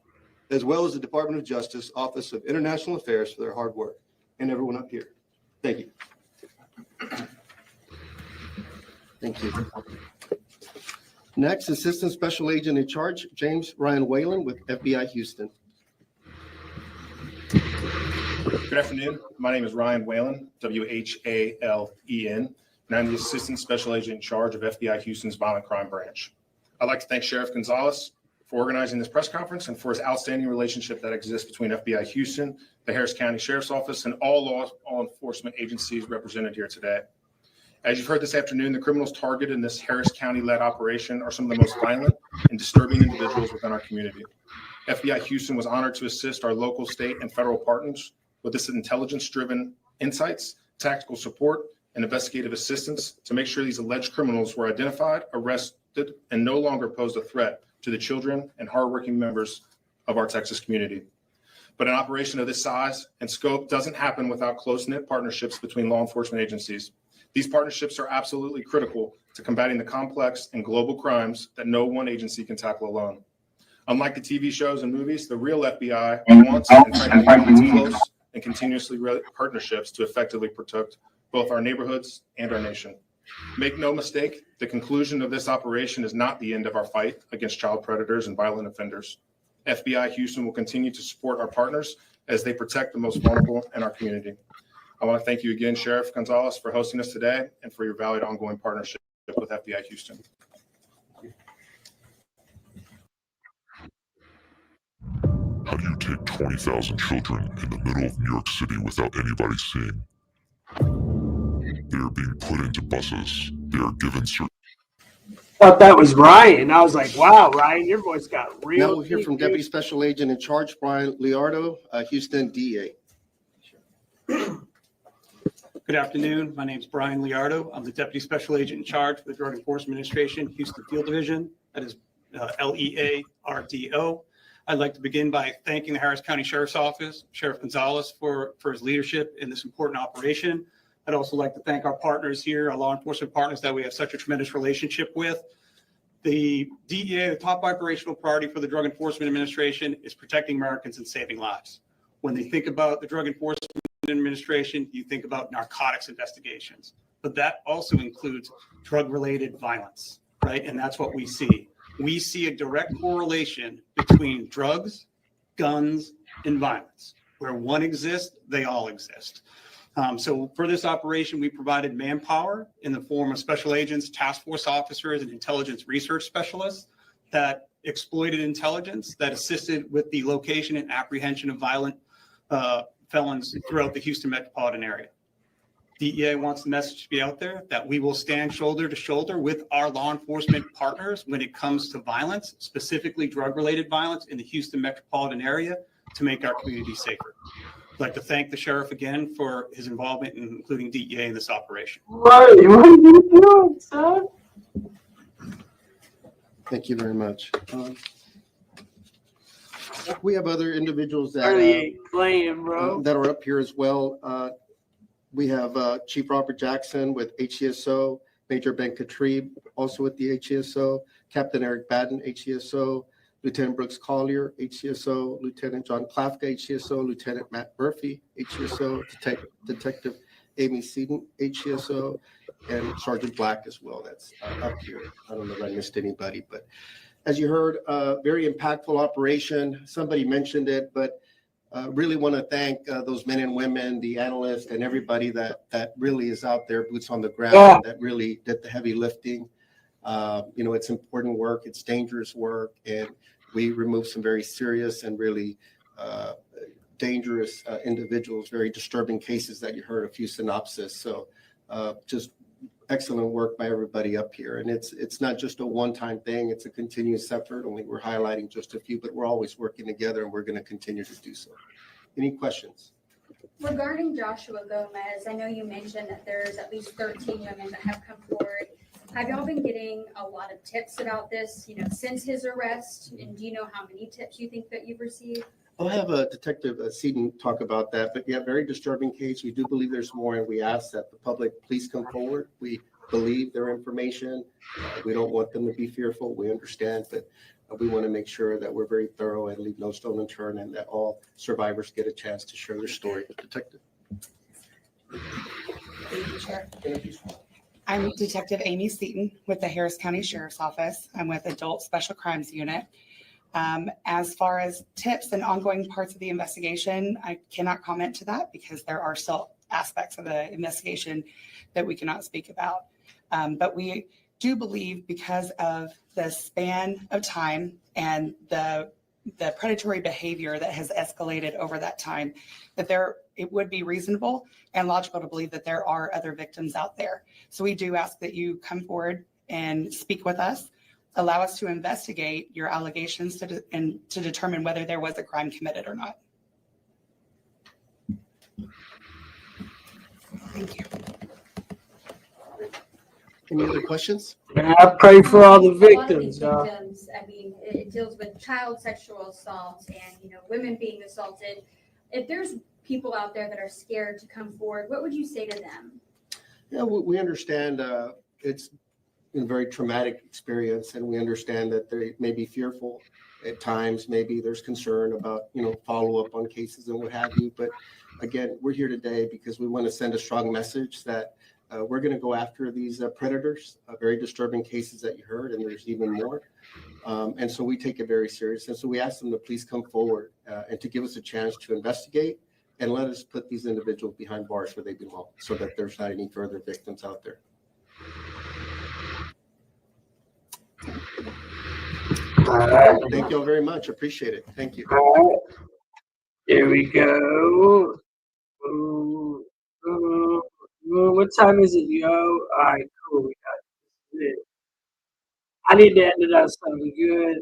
as well as the Department of Justice Office of International Affairs for their hard work, and everyone up here. Thank you. Thank you. Next, Assistant Special Agent in Charge, James Ryan Whalen with FBI Houston. Good afternoon. My name is Ryan Whalen, W-H-A-L-E-N, and I'm the Assistant Special Agent in charge of FBI Houston's Violent Crime Branch. I'd like to thank Sheriff Gonzalez for organizing this press conference and for his outstanding relationship that exists between FBI Houston, the Harris County Sheriff's Office, and all law enforcement agencies represented here today. As you've heard this afternoon, the criminals targeted in this Harris County-led operation are some of the most violent and disturbing individuals within our community. FBI Houston was honored to assist our local, state, and federal partners with this intelligence-driven insights, tactical support, and investigative assistance to make sure these alleged criminals were identified, arrested, and no longer posed a threat to the children and hardworking members of our Texas community. But an operation of this size and scope doesn't happen without close-knit partnerships between law enforcement agencies. These partnerships are absolutely critical to combating the complex and global crimes that no one agency can tackle alone. Unlike the TV shows and movies, the real FBI wants and frankly needs close and continuously partnerships to effectively protect both our neighborhoods and our nation. Make no mistake, the conclusion of this operation is not the end of our fight against child predators and violent offenders. FBI Houston will continue to support our partners as they protect the most vulnerable in our community. I want to thank you again, Sheriff Gonzalez, for hosting us today and for your valued ongoing partnership with FBI Houston. How do you take 20,000 children in the middle of New York City without anybody seeing? They are being put into buses. They are given certain. Thought that was Ryan. I was like, wow, Ryan, your voice got real. Now we'll hear from Deputy Special Agent in Charge, Brian Liardo, Houston DA. Good afternoon. My name is Brian Liardo. I'm the Deputy Special Agent in Charge for the Drug Enforcement Administration, Houston Field Division. That is LEARDO. I'd like to begin by thanking the Harris County Sheriff's Office, Sheriff Gonzalez, for his leadership in this important operation. I'd also like to thank our partners here, our law enforcement partners that we have such a tremendous relationship with. The DEA, the top operational priority for the Drug Enforcement Administration, is protecting Americans and saving lives. When they think about the Drug Enforcement Administration, you think about narcotics investigations, but that also includes drug-related violence, right? And that's what we see. We see a direct correlation between drugs, guns, and violence. Where one exists, they all exist. So for this operation, we provided manpower in the form of special agents, task force officers, and intelligence research specialists that exploited intelligence, that assisted with the location and apprehension of violent felons throughout the Houston metropolitan area. DEA wants the message to be out there that we will stand shoulder to shoulder with our law enforcement partners when it comes to violence, specifically drug-related violence in the Houston metropolitan area, to make our community safer. I'd like to thank the sheriff again for his involvement, including DEA, in this operation. Right, what are you doing, son? Thank you very much. We have other individuals that, playing, bro. that are up here as well. We have Chief Robert Jackson with HCSO, Major Ben Katrib, also with the HCSO, Captain Eric Batten, HCSO, Lieutenant Brooks Collier, HCSO, Lieutenant John Klafka, HCSO, Lieutenant Matt Murphy, HCSO, Detective Amy Seaton, HCSO, and Sergeant Black as well. That's up here. I don't know if I missed anybody, but as you heard, very impactful operation. Somebody mentioned it, but really want to thank those men and women, the analysts, and everybody that really is out there, boots on the ground, that really did the heavy lifting. You know, it's important work, it's dangerous work, and we removed some very serious and really dangerous individuals, very disturbing cases that you heard a few synopses. So just excellent work by everybody up here. And it's not just a one-time thing, it's a continuous effort. Only we're highlighting just a few, but we're always working together and we're going to continue to do so. Any questions? Regarding Joshua Gomez, I know you mentioned that there's at least 13 women that have come forward. Have y'all been getting a lot of tips about this, you know, since his arrest? And do you know how many tips you think that you've received? I'll have Detective Seaton talk about that, but yeah, very disturbing case. We do believe there's more, and we ask that the public please come forward. We believe their information. We don't want them to be fearful. We understand, but we want to make sure that we're very thorough and leave no stone unturned, and that all survivors get a chance to share their story. Detective. Thank you, Chair. I'm Detective Amy Seaton with the Harris County Sheriff's Office. I'm with Adult Special Crimes Unit. As far as tips and ongoing parts of the investigation, I cannot comment to that because there are still aspects of the investigation that we cannot speak about. But we do believe, because of the span of time and the predatory behavior that has escalated over that time, that it would be reasonable and logical to believe that there are other victims out there. So we do ask that you come forward and speak with us, allow us to investigate your allegations to determine whether there was a crime committed or not. Thank you. Any other questions? I pray for all the A lot of these victims. victims, I mean, it deals with child sexual assault and, women being assaulted. If there's people out there that are scared to come forward, what would you say to them? Yeah, we understand it's a very traumatic experience, and we understand that they may be fearful at times. Maybe there's concern about, follow up on cases and what have you. But again, we're here today because we want to send a strong message that we're going to go after these predators, very disturbing cases that you heard, and there's even more. And so we take it very serious. And so we ask them to please come forward and to give us a chance to investigate and let us put these individuals behind bars where they belong so that there's not any further victims out there. Thank you all very much. Appreciate it. Thank you. All right. Here we go. What time is it, yo? All right, cool. We got it. I need to end it on something good.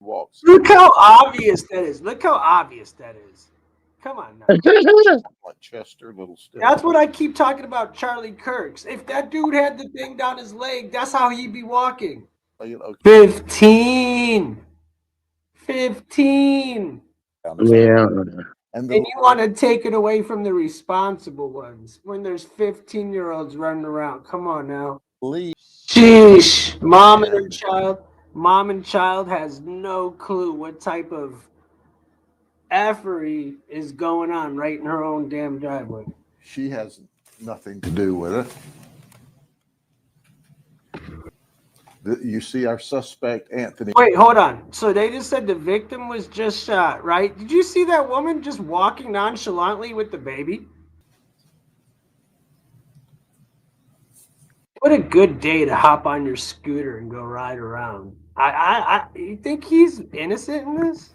Walks. Look how obvious that is. Look how obvious that is. Come on now. Like Chester, little stick. That's what I keep talking about, Charlie Kirk's. If that dude had the thing down his leg, that's how he'd be walking. 15. 15. Yeah. And you want to take it away from the responsible ones when there's 15-year-olds running around. Come on now. Sheesh. Mom and child has no clue what type of affery is going on right in her own damn driveway. She has nothing to do with it. You see our suspect, Anthony. Wait, hold on. So they just said the victim was just shot, right? Did you see that woman just walking nonchalantly with the baby? What a good day to hop on your scooter and go ride around. You think he's innocent in this?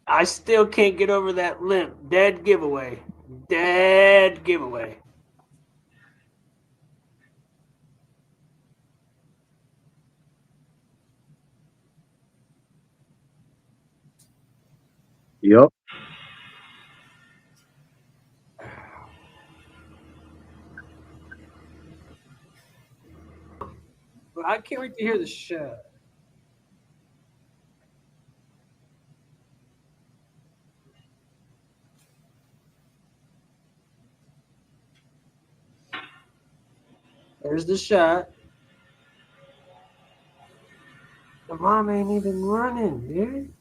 I still can't get over that limp. Dead giveaway. Dead giveaway. Yep. I can't wait to hear the show. There's the shot. The mom ain't even running, dude.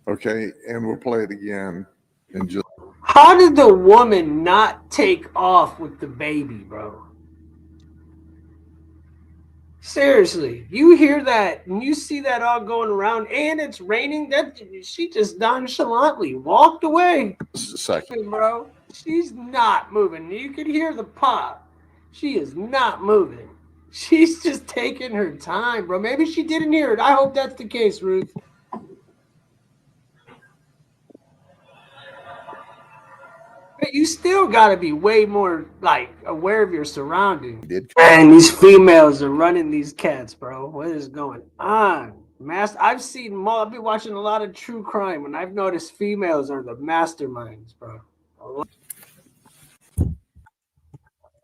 Okay, and we'll play it again in just. How did the woman not take off with the baby, bro? Seriously, you hear that and you see that all going around and it's raining, that she just nonchalantly walked away. Just a second. Bro, she's not moving. You could hear the pop. She is not moving. She's just taking her time, bro. Maybe she didn't hear it. I hope that's the case, Ruth. But you still got to be way more, aware of your surroundings. Man, these females are running these cats, bro. What is going on? I've been watching a lot of true crime, and I've noticed females are the masterminds, bro. All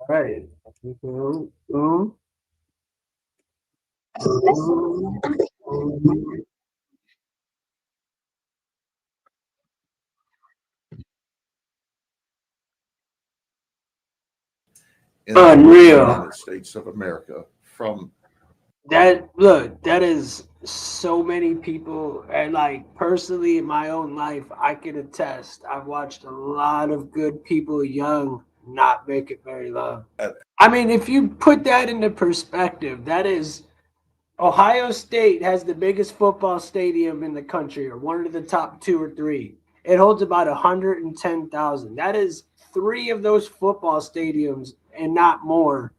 right. In the United States of America from that is so many people, and personally in my own life, I can attest. I've watched a lot of good people young not make it very long. I mean, if you put that into perspective, that is Ohio State has the biggest football stadium in the country, or one of the top 2 or 3. It holds about 110,000. That is 3 of those football stadiums and not more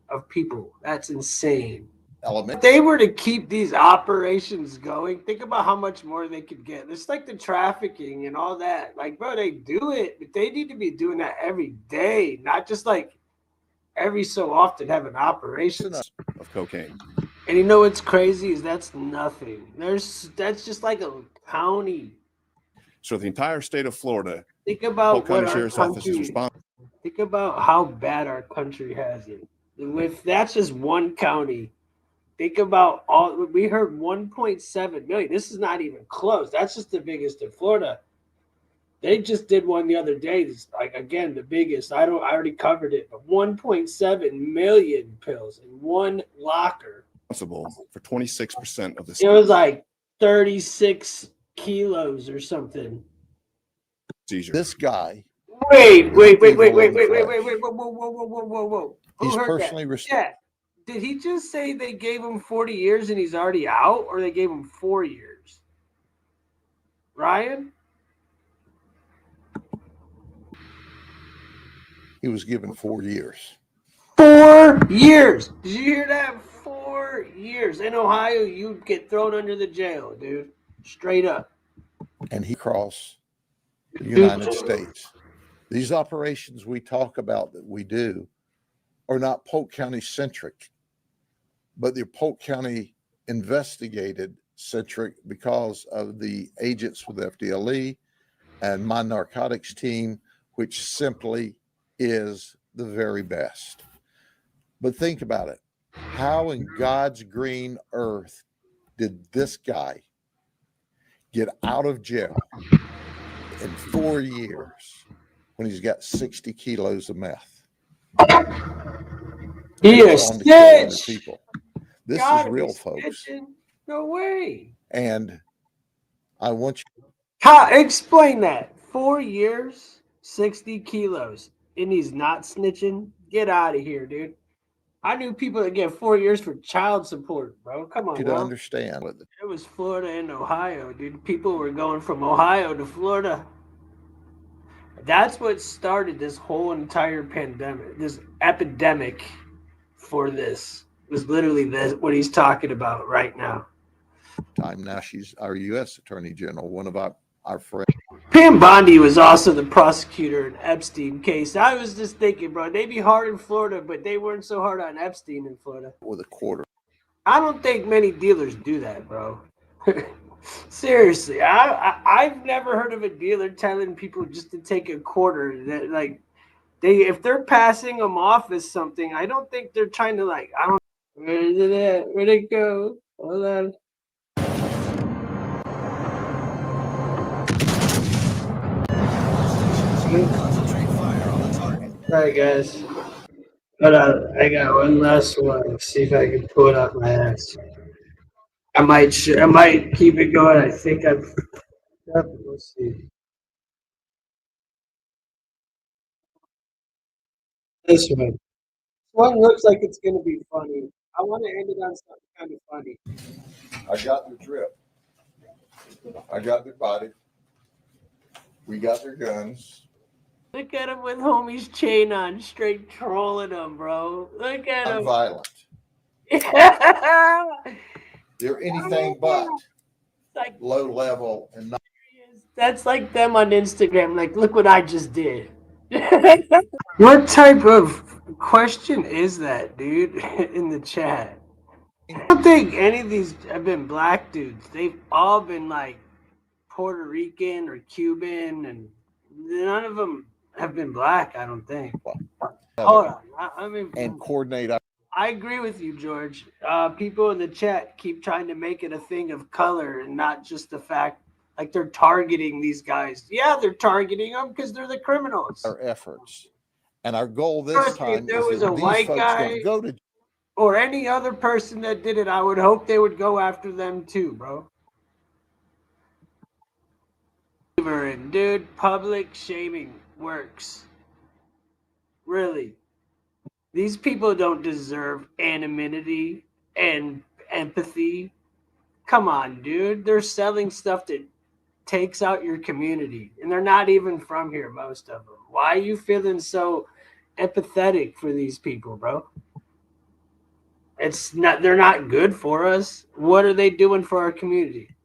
of people. That's insane. element. If they were to keep these operations going, think about how much more they could get. It's like the trafficking and all that. Like, bro, they do it, but they need to be doing that every day, not just like every so often have an operation Of cocaine. And you know what's crazy is that's nothing. That's just like a county. So the entire state of Florida, Think about Polk County what our Sheriff's Office is country. responsible. Think about how bad our country has it. If that's just one county, think about all. We heard 1.7 million. This is not even close. That's just the biggest in Florida. They just did one the other day. It's like, again, the biggest. I already covered it, but 1.7 million pills in one locker. Responsible for 26% of the. It was like 36 kilos or something. Seizure. This guy. Wait. Whoa. Who He's heard personally that? responsible. Yeah. Did he just say they gave him 40 years and he's already out, or they gave him 4 years? Ryan? He was given 4 years. 4 years. Did you hear that? 4 years. In Ohio, you'd get thrown under the jail, dude. Straight up. And he crossed the United States. These operations we talk about that we do are not Polk County centric, but they're Polk County investigated centric because of the agents with FDLE and my narcotics team, which simply is the very best. But think about it. How in God's green earth did this guy get out of jail in 4 years when he's got 60 kilos of meth? He Goes is on to kill other snitch. people. This Gotta is real, be folks. snitching. No way. And I want you. How? Explain that. 4 years, 60 kilos, and he's not snitching? Get out of here, dude. I knew people that get 4 years for child support, bro. Come on, you to now. understand. It was Florida and Ohio, dude. People were going from Ohio to Florida. That's what started this whole entire pandemic, this epidemic for this. It was literally this, what he's talking about right now. Time now, she's our U.S. Attorney General, one of our friends. Pam Bondi was also the prosecutor in Epstein case. I was just thinking, bro, they'd be hard in Florida, but they weren't so hard on Epstein in Florida. With a quarter. I don't think many dealers do that, bro. Seriously, I've never heard of a dealer telling people just to take a quarter. That like if they're passing them off as something, I don't think they're trying to like. I don't. Where is it at? Where'd it go? Hold on. All right, guys. Hold on. I got one last one. Let's see if I can pull it up my ass. I might keep it going. I think I've. Let's see. This one. This one looks like it's gonna be funny. I want to end it on something kind of funny. I got their drip. I got their body. We got their guns. Look at him with homie's chain on, straight trolling him, bro. Look at him. I'm violent. They're anything but like low level and not. That's like them on Instagram. Like, look what I just did. What type of question is that, dude? In the chat. I don't think any of these have been black dudes. They've all been like Puerto Rican or Cuban, and none of them have been black, I don't think. Hold on. I mean, and coordinate. I agree with you, George. People in the chat keep trying to make it a thing of color and not just the fact like they're targeting these guys. Yeah, they're targeting them because they're the criminals. Our efforts. And our goal this Trust me, time if there is was that a these white folks guy don't go to or any other person that did it, I would hope they would go after them too, bro. Dude, public shaming works. Really. These people don't deserve anonymity and empathy. Come on, dude. They're selling stuff that takes out your community, and they're not even from here, most of them. Why are you feeling so empathetic for these people, bro? they're not good for us. What are they doing for our community?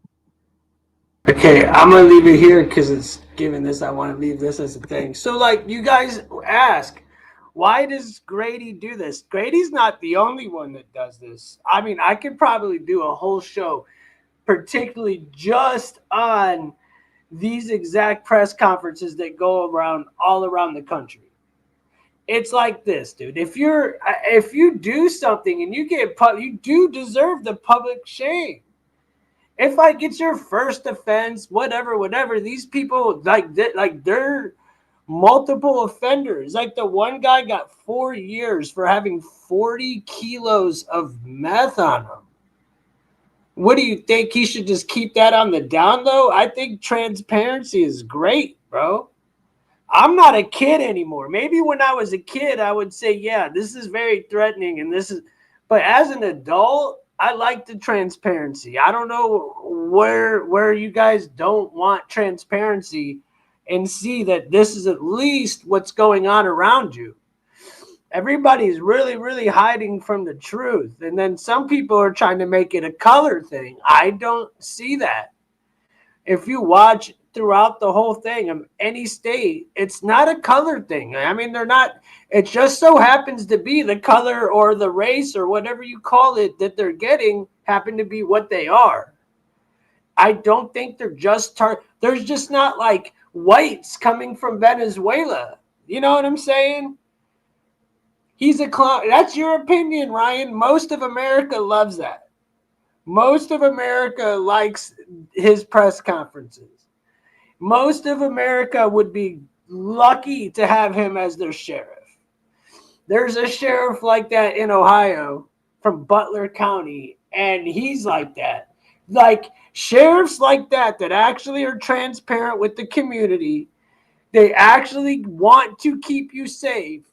Okay, I'm gonna leave it here because it's given this. I want to leave this as a thing. So, like, you guys ask, why does Grady do this? Grady's not the only one that does this. I mean, I could probably do a whole show, particularly just on these exact press conferences that go around all around the country. It's like this, dude. If you do something and you you do deserve the public shame. If like it's your first offense, whatever, these people they're multiple offenders. Like the one guy got 4 years for having 40 kilos of meth on him. What do you think? He should just keep that on the down low? I think transparency is great, bro. I'm not a kid anymore. Maybe when I was a kid, I would say, yeah, this is very threatening. But as an adult, I like the transparency. I don't know where you guys don't want transparency and see that this is at least what's going on around you. Everybody's really, really hiding from the truth. And then some people are trying to make it a color thing. I don't see that. If you watch throughout the whole thing of any state, it's not a color thing. I mean, they're not, it just so happens to be the color or the race or whatever you call it that they're getting happen to be what they are. I don't think they're just, there's just not like whites coming from Venezuela. You know what I'm saying? He's a clown. That's your opinion, Ryan. Most of America loves that. Most of America likes his press conferences. Most of America would be lucky to have him as their sheriff. There's a sheriff like that in Ohio from Butler County, and he's like that. Like sheriffs like that actually are transparent with the community. They actually want to keep you safe.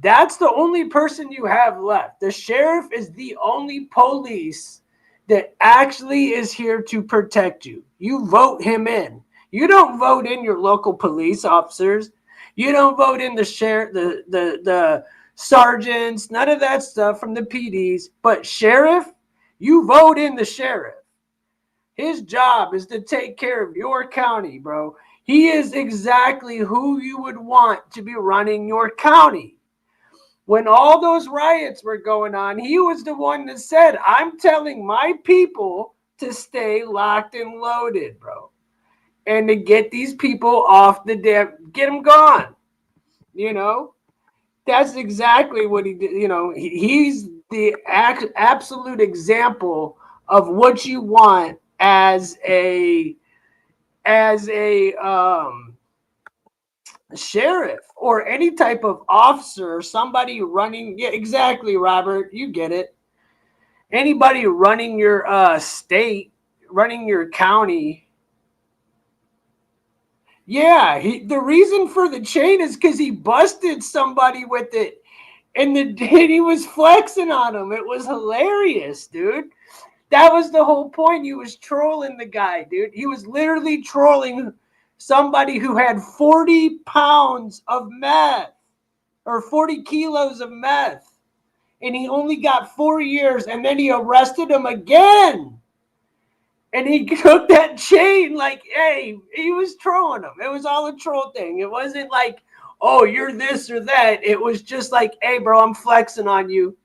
That's the only person you have left. The sheriff is the only police that actually is here to protect you. You vote him in. You don't vote in your local police officers. You don't vote in the sheriff, the sergeants, none of that stuff from the PDs. But sheriff, you vote in the sheriff. His job is to take care of your county, bro. He is exactly who you would want to be running your county. When all those riots were going on, he was the one that said, I'm telling my people to stay locked and loaded, bro. And to get these people off the damn, get them gone. You know, that's exactly what he did. You know, he's the absolute example of what you want as a sheriff or any type of officer, somebody running. Yeah, exactly, Robert. You get it. Anybody running your state, running your county. Yeah, the reason for the chain is because he busted somebody with it, and he was flexing on him. It was hilarious, dude. That was the whole point. He was trolling the guy, dude. He was literally trolling somebody who had 40 pounds of meth or 40 kilos of meth, and he only got 4 years, and then he arrested him again. And he took that chain like, hey, he was trolling him. It was all a troll thing. It wasn't like, oh, you're this or that. It was just like, hey, bro, I'm flexing on you.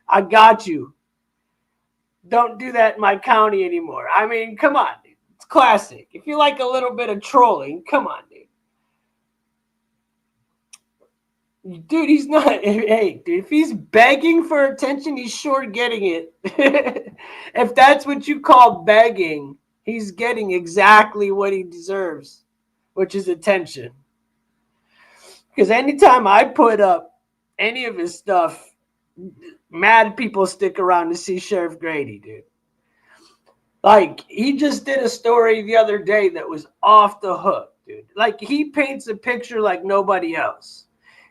I got you. Don't do that in my county anymore. I mean, come on, dude. It's classic. If you like a little bit of trolling, come on, dude. Dude, he's not. Hey, dude, if he's begging for attention, he's sure getting it. If that's what you call begging, he's getting exactly what he deserves, which is attention. Because anytime I put up any of his stuff, mad people stick around to see Sheriff Grady, dude. Like, he just did a story the other day that was off the hook, dude. Like, he paints a picture like nobody else.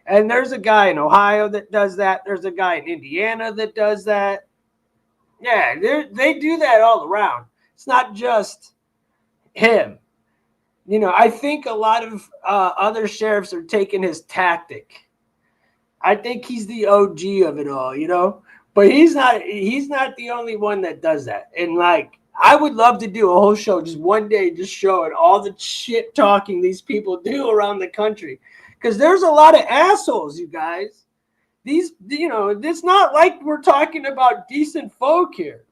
And there's a guy in Ohio that does that. There's a guy in Indiana that does that. Yeah, they do that all around. It's not just him. You know, I think a lot of other sheriffs are taking his tactic. I think he's the OG of it all, you know. But he's not the only one that does that. And like, I would love to do a whole show just one day, just showing all the shit talking these people do around the country. Because there's a lot of assholes, you guys. These, it's not like we're talking about decent folk here.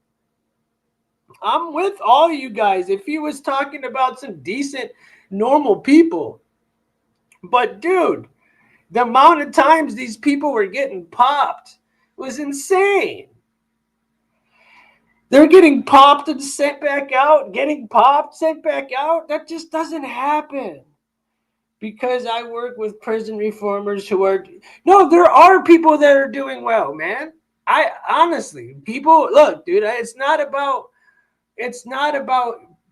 I'm with all you guys if he was talking about some decent, normal people. But dude, the amount of times these people were getting popped was insane. They're getting popped and sent back out, getting popped, sent back out. That just doesn't happen. Because I work with prison reformers who are, no, there are people that are doing well, man. I honestly, people, look, dude, it's not about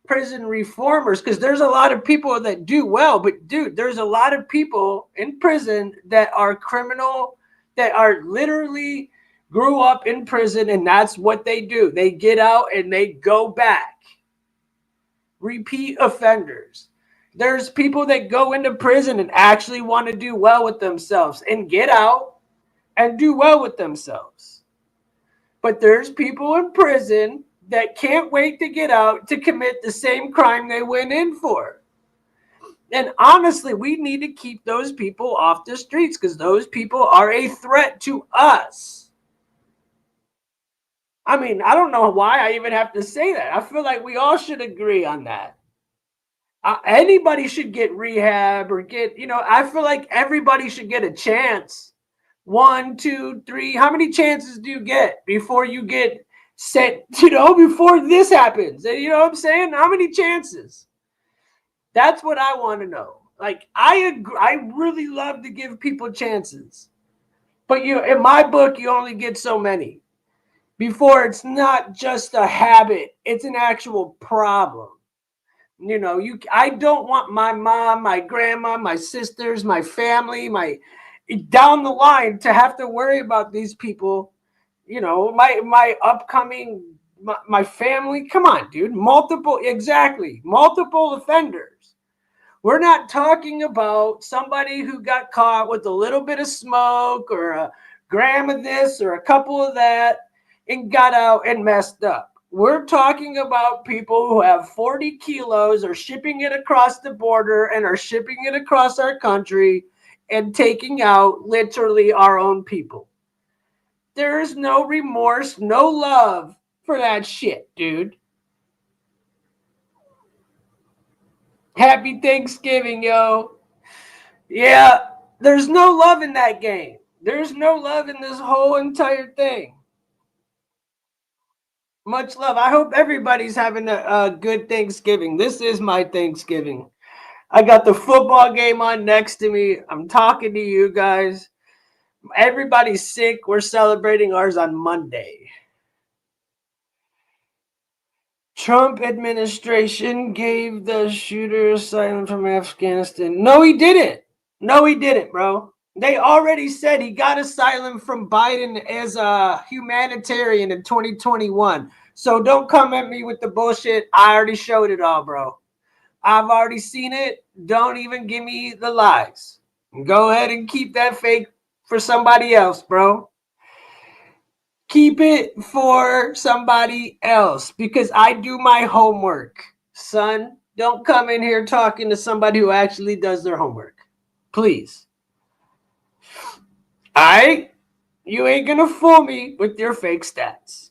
prison reformers, because there's a lot of people that do well, but dude, there's a lot of people in prison that are criminal, that are literally grew up in prison, and that's what they do. They get out and they go back. Repeat offenders. There's people that go into prison and actually want to do well with themselves and get out and do well with themselves. But there's people in prison that can't wait to get out to commit the same crime they went in for. And honestly, we need to keep those people off the streets, because those people are a threat to us. I mean, I don't know why I even have to say that. I feel like we all should agree on that. Anybody should get rehab or get, I feel like everybody should get a chance. 1, 2, 3. How many chances do you get before you get sent, before this happens? You know what I'm saying? How many chances? That's what I want to know. Like, I really love to give people chances. But in my book, you only get so many. Before it's not just a habit, it's an actual problem. I don't want my mom, my grandma, my sisters, my family, down the line to have to worry about these people. My upcoming, my family. Come on, dude. Multiple offenders. We're not talking about somebody who got caught with a little bit of smoke or a gram of this or a couple of that and got out and messed up. We're talking about people who have 40 kilos, are shipping it across the border and are shipping it across our country and taking out literally our own people. There's no remorse, no love for that shit, dude. Happy Thanksgiving, yo. Yeah, there's no love in that game. There's no love in this whole entire thing. Much love. I hope everybody's having a good Thanksgiving. This is my Thanksgiving. I got the football game on next to me. I'm talking to you guys. Everybody's sick. We're celebrating ours on Monday. Trump administration gave the shooter asylum from Afghanistan. No, he didn't. No, he didn't, bro. They already said he got asylum from Biden as a humanitarian in 2021. So don't come at me with the bullshit. I already showed it all, bro. I've already seen it. Don't even give me the lies. Go ahead and keep that fake for somebody else, bro. Keep it for somebody else, because I do my homework. Son, don't come in here talking to somebody who actually does their homework. Please. You ain't gonna fool me with your fake stats.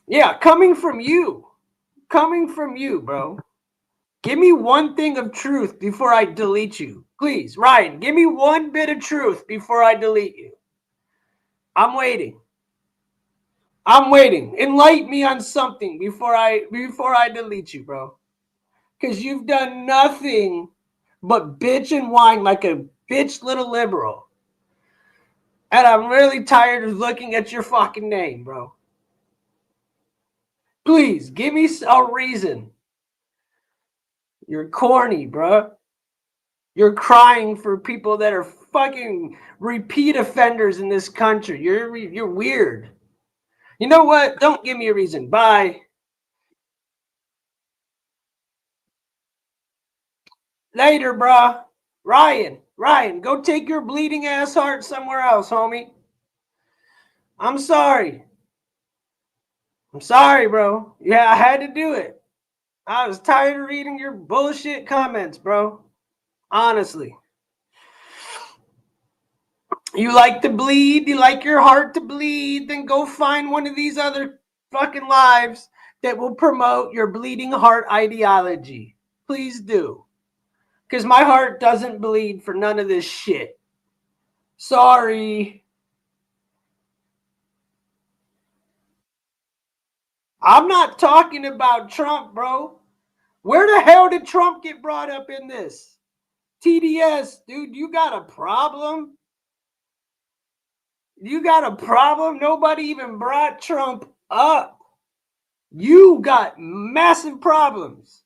Yeah, coming from you, bro. Give me one thing of truth before I delete you. Please, Ryan, give me one bit of truth before I delete you. I'm waiting. Enlighten me on something before I delete you, bro. Because you've done nothing but bitch and whine like a bitch little liberal. And I'm really tired of looking at your fucking name, bro. Please, give me a reason. You're corny, bro. You're crying for people that are fucking repeat offenders in this country. You're weird. You know what? Don't give me a reason. Bye. Later, bro. Ryan, go take your bleeding ass heart somewhere else, homie. I'm sorry. I'm sorry, bro. Yeah, I had to do it. I was tired of reading your bullshit comments, bro. Honestly. You like to bleed? You like your heart to bleed? Then go find one of these other fucking lives that will promote your bleeding heart ideology. Please do. Because my heart doesn't bleed for none of this shit. Sorry. I'm not talking about Trump, bro. Where the hell did Trump get brought up in this? TDS, dude, you got a problem? You got a problem? Nobody even brought Trump up. You got massive problems.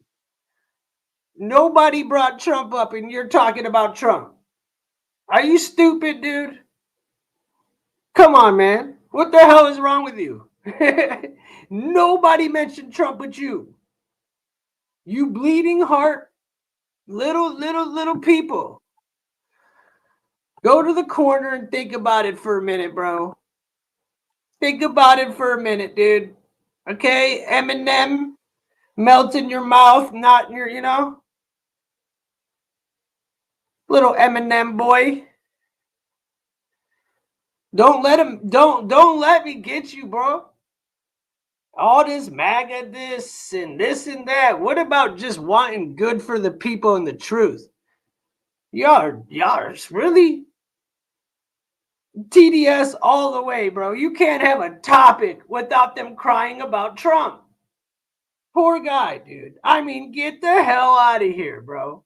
Nobody brought Trump up and you're talking about Trump. Are you stupid, dude? Come on, man. What the hell is wrong with you? Nobody mentioned Trump but you. You bleeding heart, little people. Go to the corner and think about it for a minute, bro. Think about it for a minute, dude. Okay? Eminem, melt in your mouth, not in your, little Eminem boy. Don't let me get you, bro. All this MAGA this and that. What about just wanting good for the people and the truth? Y'all really TDS all the way, bro. You can't have a topic without them crying about Trump. Poor guy, dude. I mean, get the hell out of here, bro.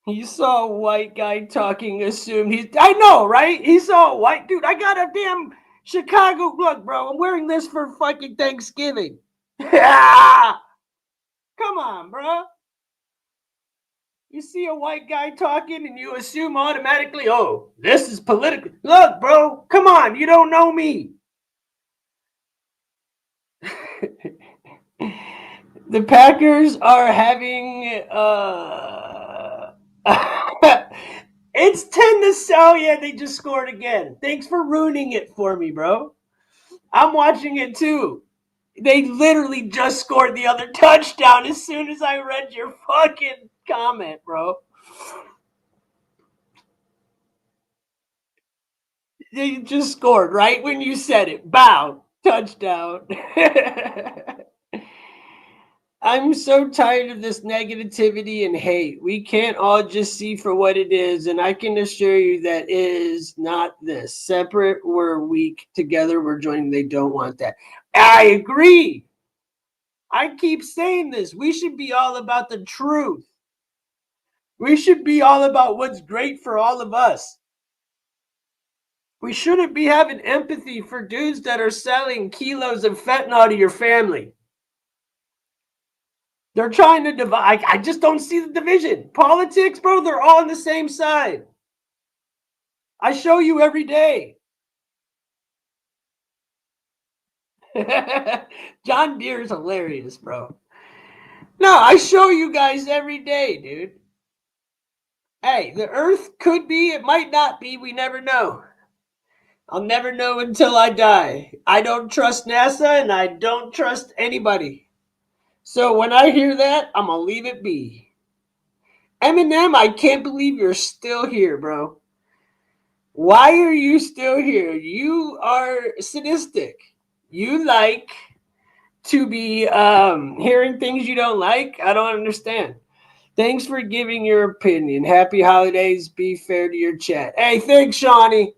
He saw a white guy talking, assumed he's... I know, right? He saw a white dude. I got a damn Chicago... Look, bro, I'm wearing this for fucking Thanksgiving. Come on, bro. You see a white guy talking and you assume automatically, oh, this is political. Look, bro, come on. You don't know me. The Packers are having it's 10-7. Oh yeah, they just scored again. Thanks for ruining it for me, bro. I'm watching it too. They literally just scored the other touchdown as soon as I read your fucking comment, bro. They just scored right when you said it. Bow. Touchdown. I'm so tired of this negativity and hate. We can't all just see for what it is, and I can assure you that is not this. Separate, we're weak. Together, we're joining. They don't want that. I agree. I keep saying this. We should be all about the truth. We should be all about what's great for all of us. We shouldn't be having empathy for dudes that are selling kilos of fentanyl to your family. They're trying to divide. I just don't see the division. Politics, bro, they're all on the same side. I show you every day. John Deere is hilarious, bro. No, I show you guys every day, dude. Hey, the earth could be, it might not be, we never know. I'll never know until I die. I don't trust NASA and I don't trust anybody. So when I hear that, I'm going to leave it be. Eminem, I can't believe you're still here, bro. Why are you still here? You are sadistic. You like to be hearing things you don't like. I don't understand. Thanks for giving your opinion. Happy holidays. Be fair to your chat. Hey, thanks, Shawnee.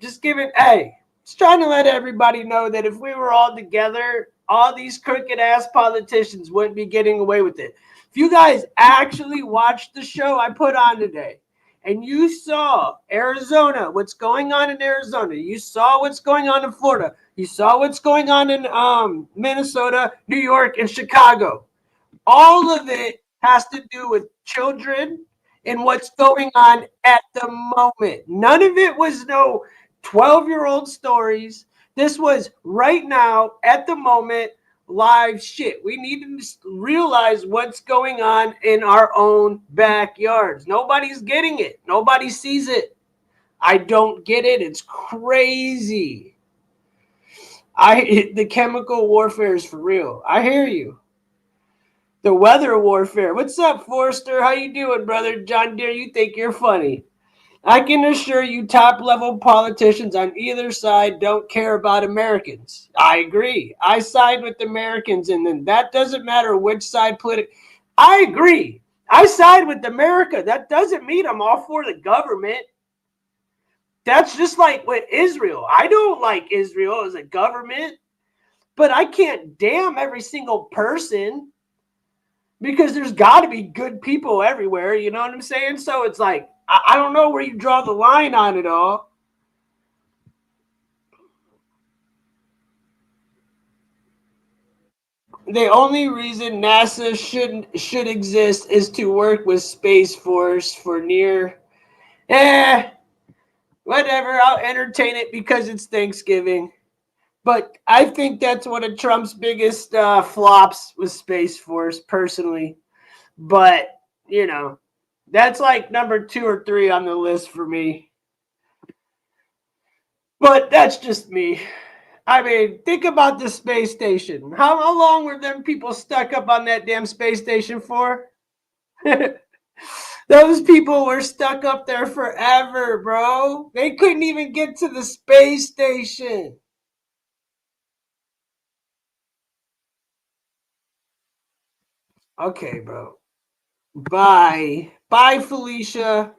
Just trying to let everybody know that if we were all together, all these crooked ass politicians wouldn't be getting away with it. If you guys actually watched the show I put on today and you saw Arizona, what's going on in Arizona, you saw what's going on in Florida, you saw what's going on in Minnesota, New York, and Chicago, all of it has to do with children and what's going on at the moment. None of it was no 12-year-old stories. This was right now, at the moment, live shit. We need to realize what's going on in our own backyards. Nobody's getting it. Nobody sees it. I don't get it. It's crazy. The chemical warfare is for real. I hear you. The weather warfare. What's up, Forrester? How you doing, brother? John Deere, you think you're funny. I can assure you top-level politicians on either side don't care about Americans. I agree. I side with Americans, and then that doesn't matter which side I agree. I side with America. That doesn't mean I'm all for the government. That's just like with Israel. I don't like Israel as a government, but I can't damn every single person because there's got to be good people everywhere. You know what I'm saying? So it's like, I don't know where you draw the line on it all. The only reason NASA should exist is to work with Space Force for near, whatever. I'll entertain it because it's Thanksgiving. But I think that's one of Trump's biggest flops was Space Force, personally. But, you know, that's like number 2 or 3 on the list for me. But that's just me. I mean, think about the space station. How long were them people stuck up on that damn space station for? Those people were stuck up there forever, bro. They couldn't even get to the space station. Okay, bro. Bye. Bye, Felicia.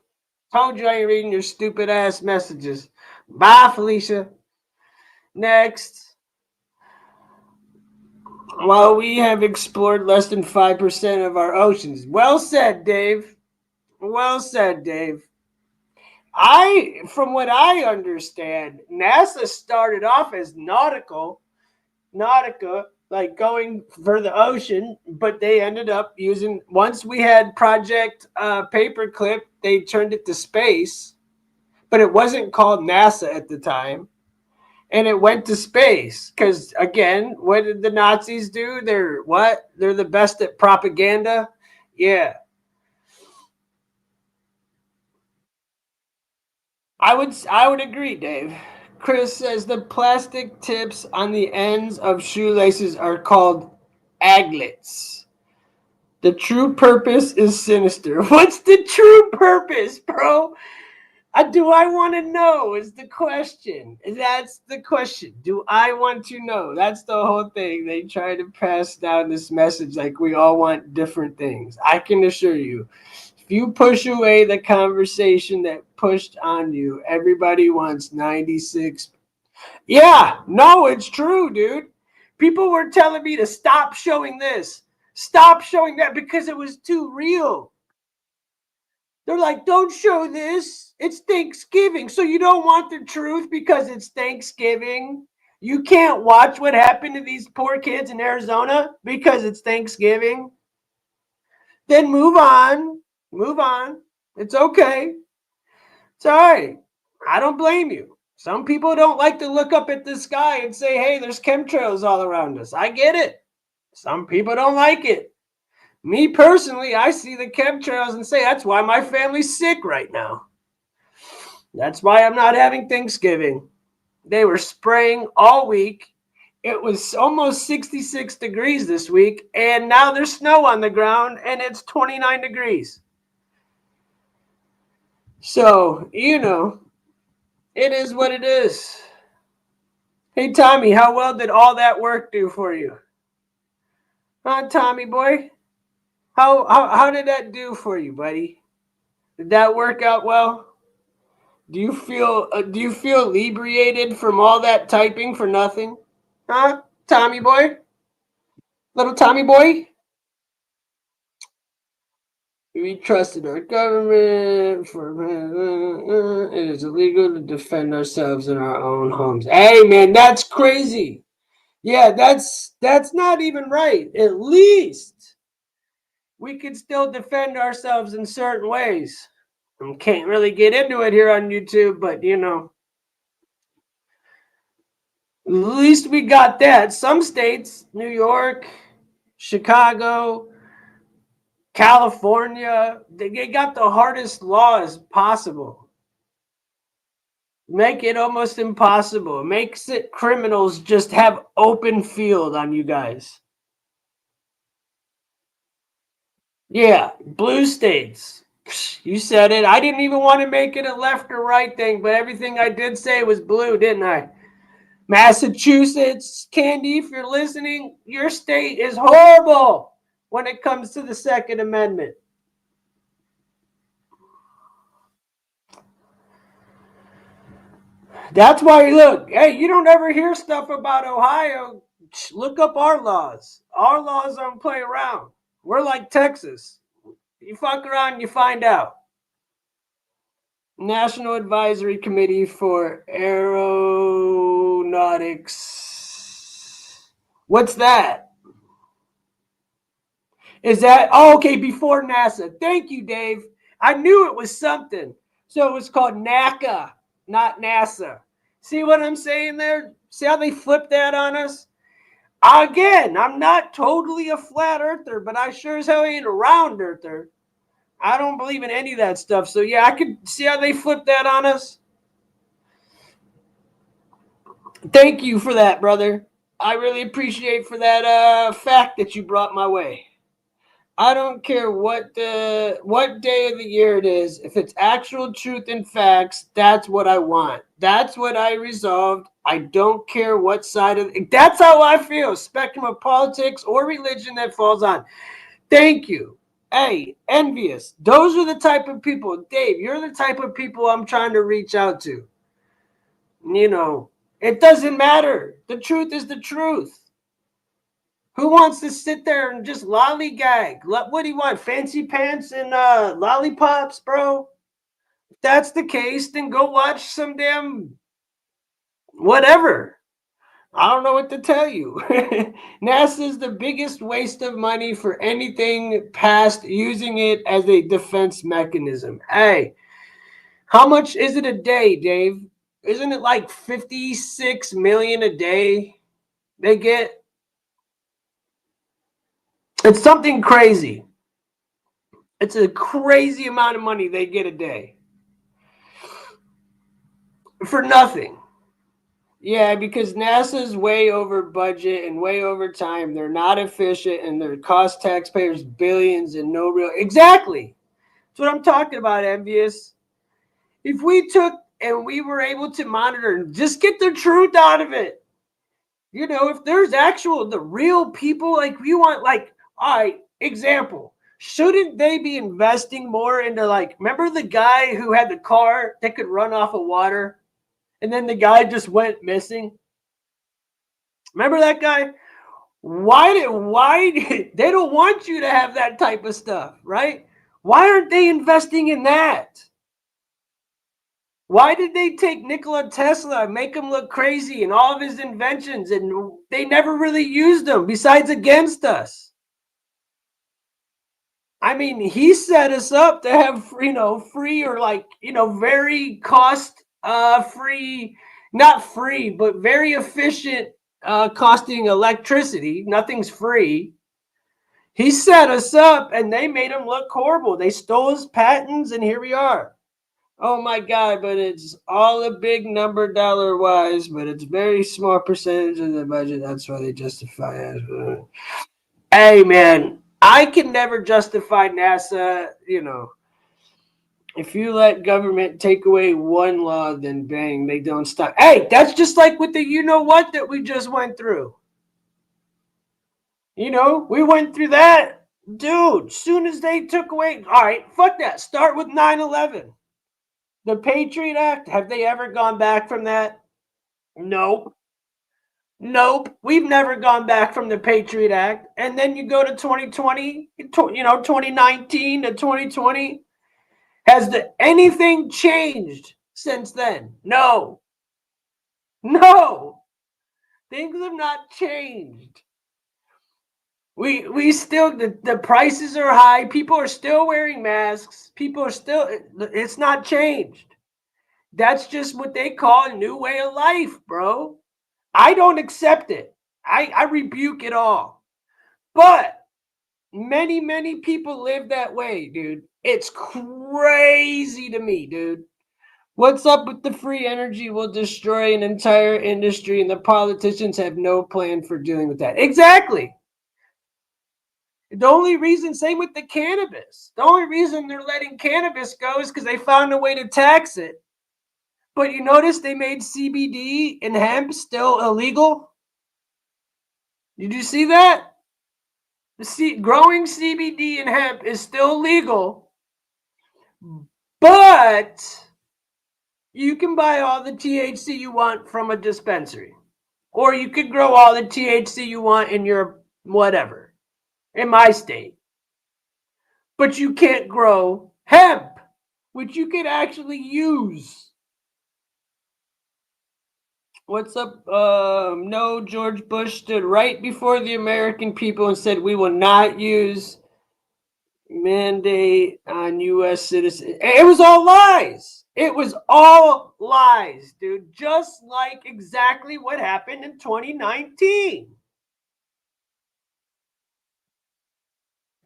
Told you I ain't reading your stupid ass messages. Bye, Felicia. Next. While we have explored less than 5% of our oceans. Well said, Dave. Well said, Dave. From what I understand, NASA started off as Nautica, like going for the ocean, but they ended up using, once we had Project Paperclip, they turned it to space, but it wasn't called NASA at the time. And it went to space because, again, what did the Nazis do? They're the best at propaganda. Yeah. I would agree, Dave. Chris says the plastic tips on the ends of shoelaces are called aglets. The true purpose is sinister. What's the true purpose, bro? Do I want to know is the question. That's the question. Do I want to know? That's the whole thing. They try to pass down this message like we all want different things. I can assure you, if you push away the conversation that pushed on you, everybody wants 96. Yeah, no, it's true, dude. People were telling me to stop showing this, stop showing that because it was too real. They're like, don't show this. It's Thanksgiving. So you don't want the truth because it's Thanksgiving? You can't watch what happened to these poor kids in Arizona because it's Thanksgiving? Then move on. Move on. It's okay. It's all right. I don't blame you. Some people don't like to look up at the sky and say, hey, there's chemtrails all around us. I get it. Some people don't like it. Me personally, I see the chemtrails and say, that's why my family's sick right now. That's why I'm not having Thanksgiving. They were spraying all week. It was almost 66 degrees this week, and now there's snow on the ground, and it's 29 degrees. So, you know, it is what it is. Hey, Tommy, how well did all that work do for you? Huh, Tommy boy? How did that do for you, buddy? Did that work out well? Do you feel inebriated from all that typing for nothing? Huh, Tommy boy? Little Tommy boy? We trusted our government for it is illegal to defend ourselves in our own homes. Hey man, that's crazy. Yeah, that's not even right. At least we can still defend ourselves in certain ways. I can't really get into it here on YouTube, but you know, at least we got that. Some states, New York, Chicago, California, they got the hardest laws possible. Make it almost impossible. Makes it criminals just have open field on you guys. Yeah, blue states. You said it. I didn't even want to make it a left or right thing, but everything I did say was blue, didn't I? Massachusetts, Candy, if you're listening, your state is horrible when it comes to the Second Amendment. That's why, look, hey, you don't ever hear stuff about Ohio. Look up our laws. Our laws don't play around. We're like Texas. You fuck around, you find out. National Advisory Committee for Aeronautics. What's that? Is that, oh, okay, before NASA. Thank you, Dave. I knew it was something. So it was called NACA, not NASA. See what I'm saying there? See how they flipped that on us? Again, I'm not totally a flat earther, but I sure as hell ain't a round earther. I don't believe in any of that stuff. So yeah, I could see how they flipped that on us. Thank you for that, brother. I really appreciate for that fact that you brought my way. I don't care what day of the year it is. If it's actual truth and facts, that's what I want. That's what I resolved. I don't care what side of it. That's how I feel. Spectrum of politics or religion that falls on. Thank you. Hey, envious. Those are the type of people. Dave, you're the type of people I'm trying to reach out to. You know, it doesn't matter. The truth is the truth. Who wants to sit there and just lollygag? What do you want? Fancy pants and lollipops, bro? If that's the case, then go watch some damn whatever. I don't know what to tell you. NASA is the biggest waste of money for anything past using it as a defense mechanism. Hey, how much is it a day, Dave? Isn't it like 56 million a day they get? It's something crazy. It's a crazy amount of money they get a day. For nothing. Yeah, because NASA's way over budget and way over time. They're not efficient and they're cost taxpayers billions and no real. Exactly. That's what I'm talking about, envious. If we took and we were able to monitor and just get the truth out of it. You know, if there's the real people, like we want, like, all right, example. Shouldn't they be investing more into, like, remember the guy who had the car that could run off of water? And then the guy just went missing. Remember that guy? Why they don't want you to have that type of stuff, right? Why aren't they investing in that? Why did they take Nikola Tesla and make him look crazy and all of his inventions, and they never really used them besides against us? I mean, he set us up to have, free or like, very cost free, not free, but very efficient costing electricity. Nothing's free. He set us up and they made him look horrible. They stole his patents and here we are. Oh my God, but it's all a big number dollar wise, but it's very small percentage of the budget. That's why they justify it. Hey man, I can never justify NASA, if you let government take away one law, then bang, they don't stop. Hey, that's just like with the you-know-what that we just went through. We went through that. Dude, soon as they took away, all right, fuck that. Start with 9/11. The Patriot Act, have they ever gone back from that? Nope. We've never gone back from the Patriot Act. And then you go to 2020, 2019 to 2020. Has anything changed since then? No. Things have not changed. We still, the prices are high. People are still wearing masks. It's not changed. That's just what they call a new way of life, bro. I don't accept it. I rebuke it all. But many, many people live that way, dude. It's crazy to me, dude. What's up with the free energy will destroy an entire industry and the politicians have no plan for dealing with that? Exactly. The only reason, same with the cannabis. The only reason they're letting cannabis go is because they found a way to tax it. But you notice they made CBD and hemp still illegal? Did you see that? Growing CBD and hemp is still legal, but you can buy all the THC you want from a dispensary. Or you could grow all the THC you want in your whatever, in my state. But you can't grow hemp, which you could actually use. What's up? No, George Bush stood right before the American people and said, we will not use mandate on U.S. citizens. It was all lies. It was all lies, dude. Just like exactly what happened in 2019.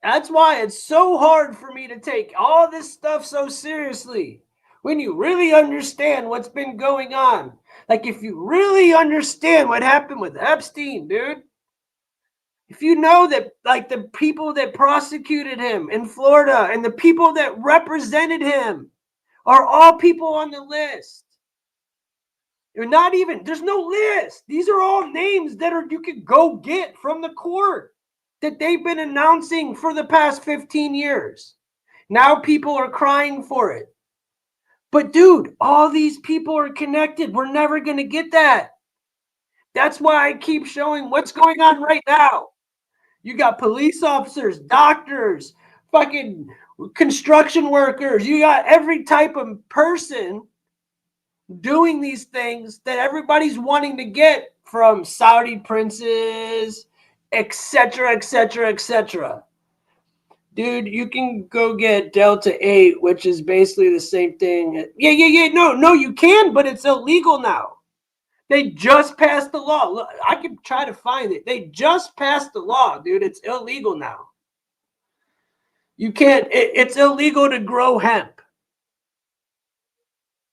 That's why it's so hard for me to take all this stuff so seriously. When you really understand what's been going on. Like if you really understand what happened with Epstein, dude. If you know that, like, the people that prosecuted him in Florida and the people that represented him are all people on the list. You're not even, there's no list. These are all names that you could go get from the court that they've been announcing for the past 15 years. Now people are crying for it. But dude, all these people are connected. We're never going to get that. That's why I keep showing what's going on right now. You got police officers, doctors, fucking construction workers. You got every type of person doing these things that everybody's wanting to get from Saudi princes, etc., etc., etc. Dude, you can go get Delta 8, which is basically the same thing. Yeah. No, you can, but it's illegal now. They just passed the law. Look, I can try to find it. They just passed the law, dude. It's illegal now. You can't, it's illegal to grow hemp.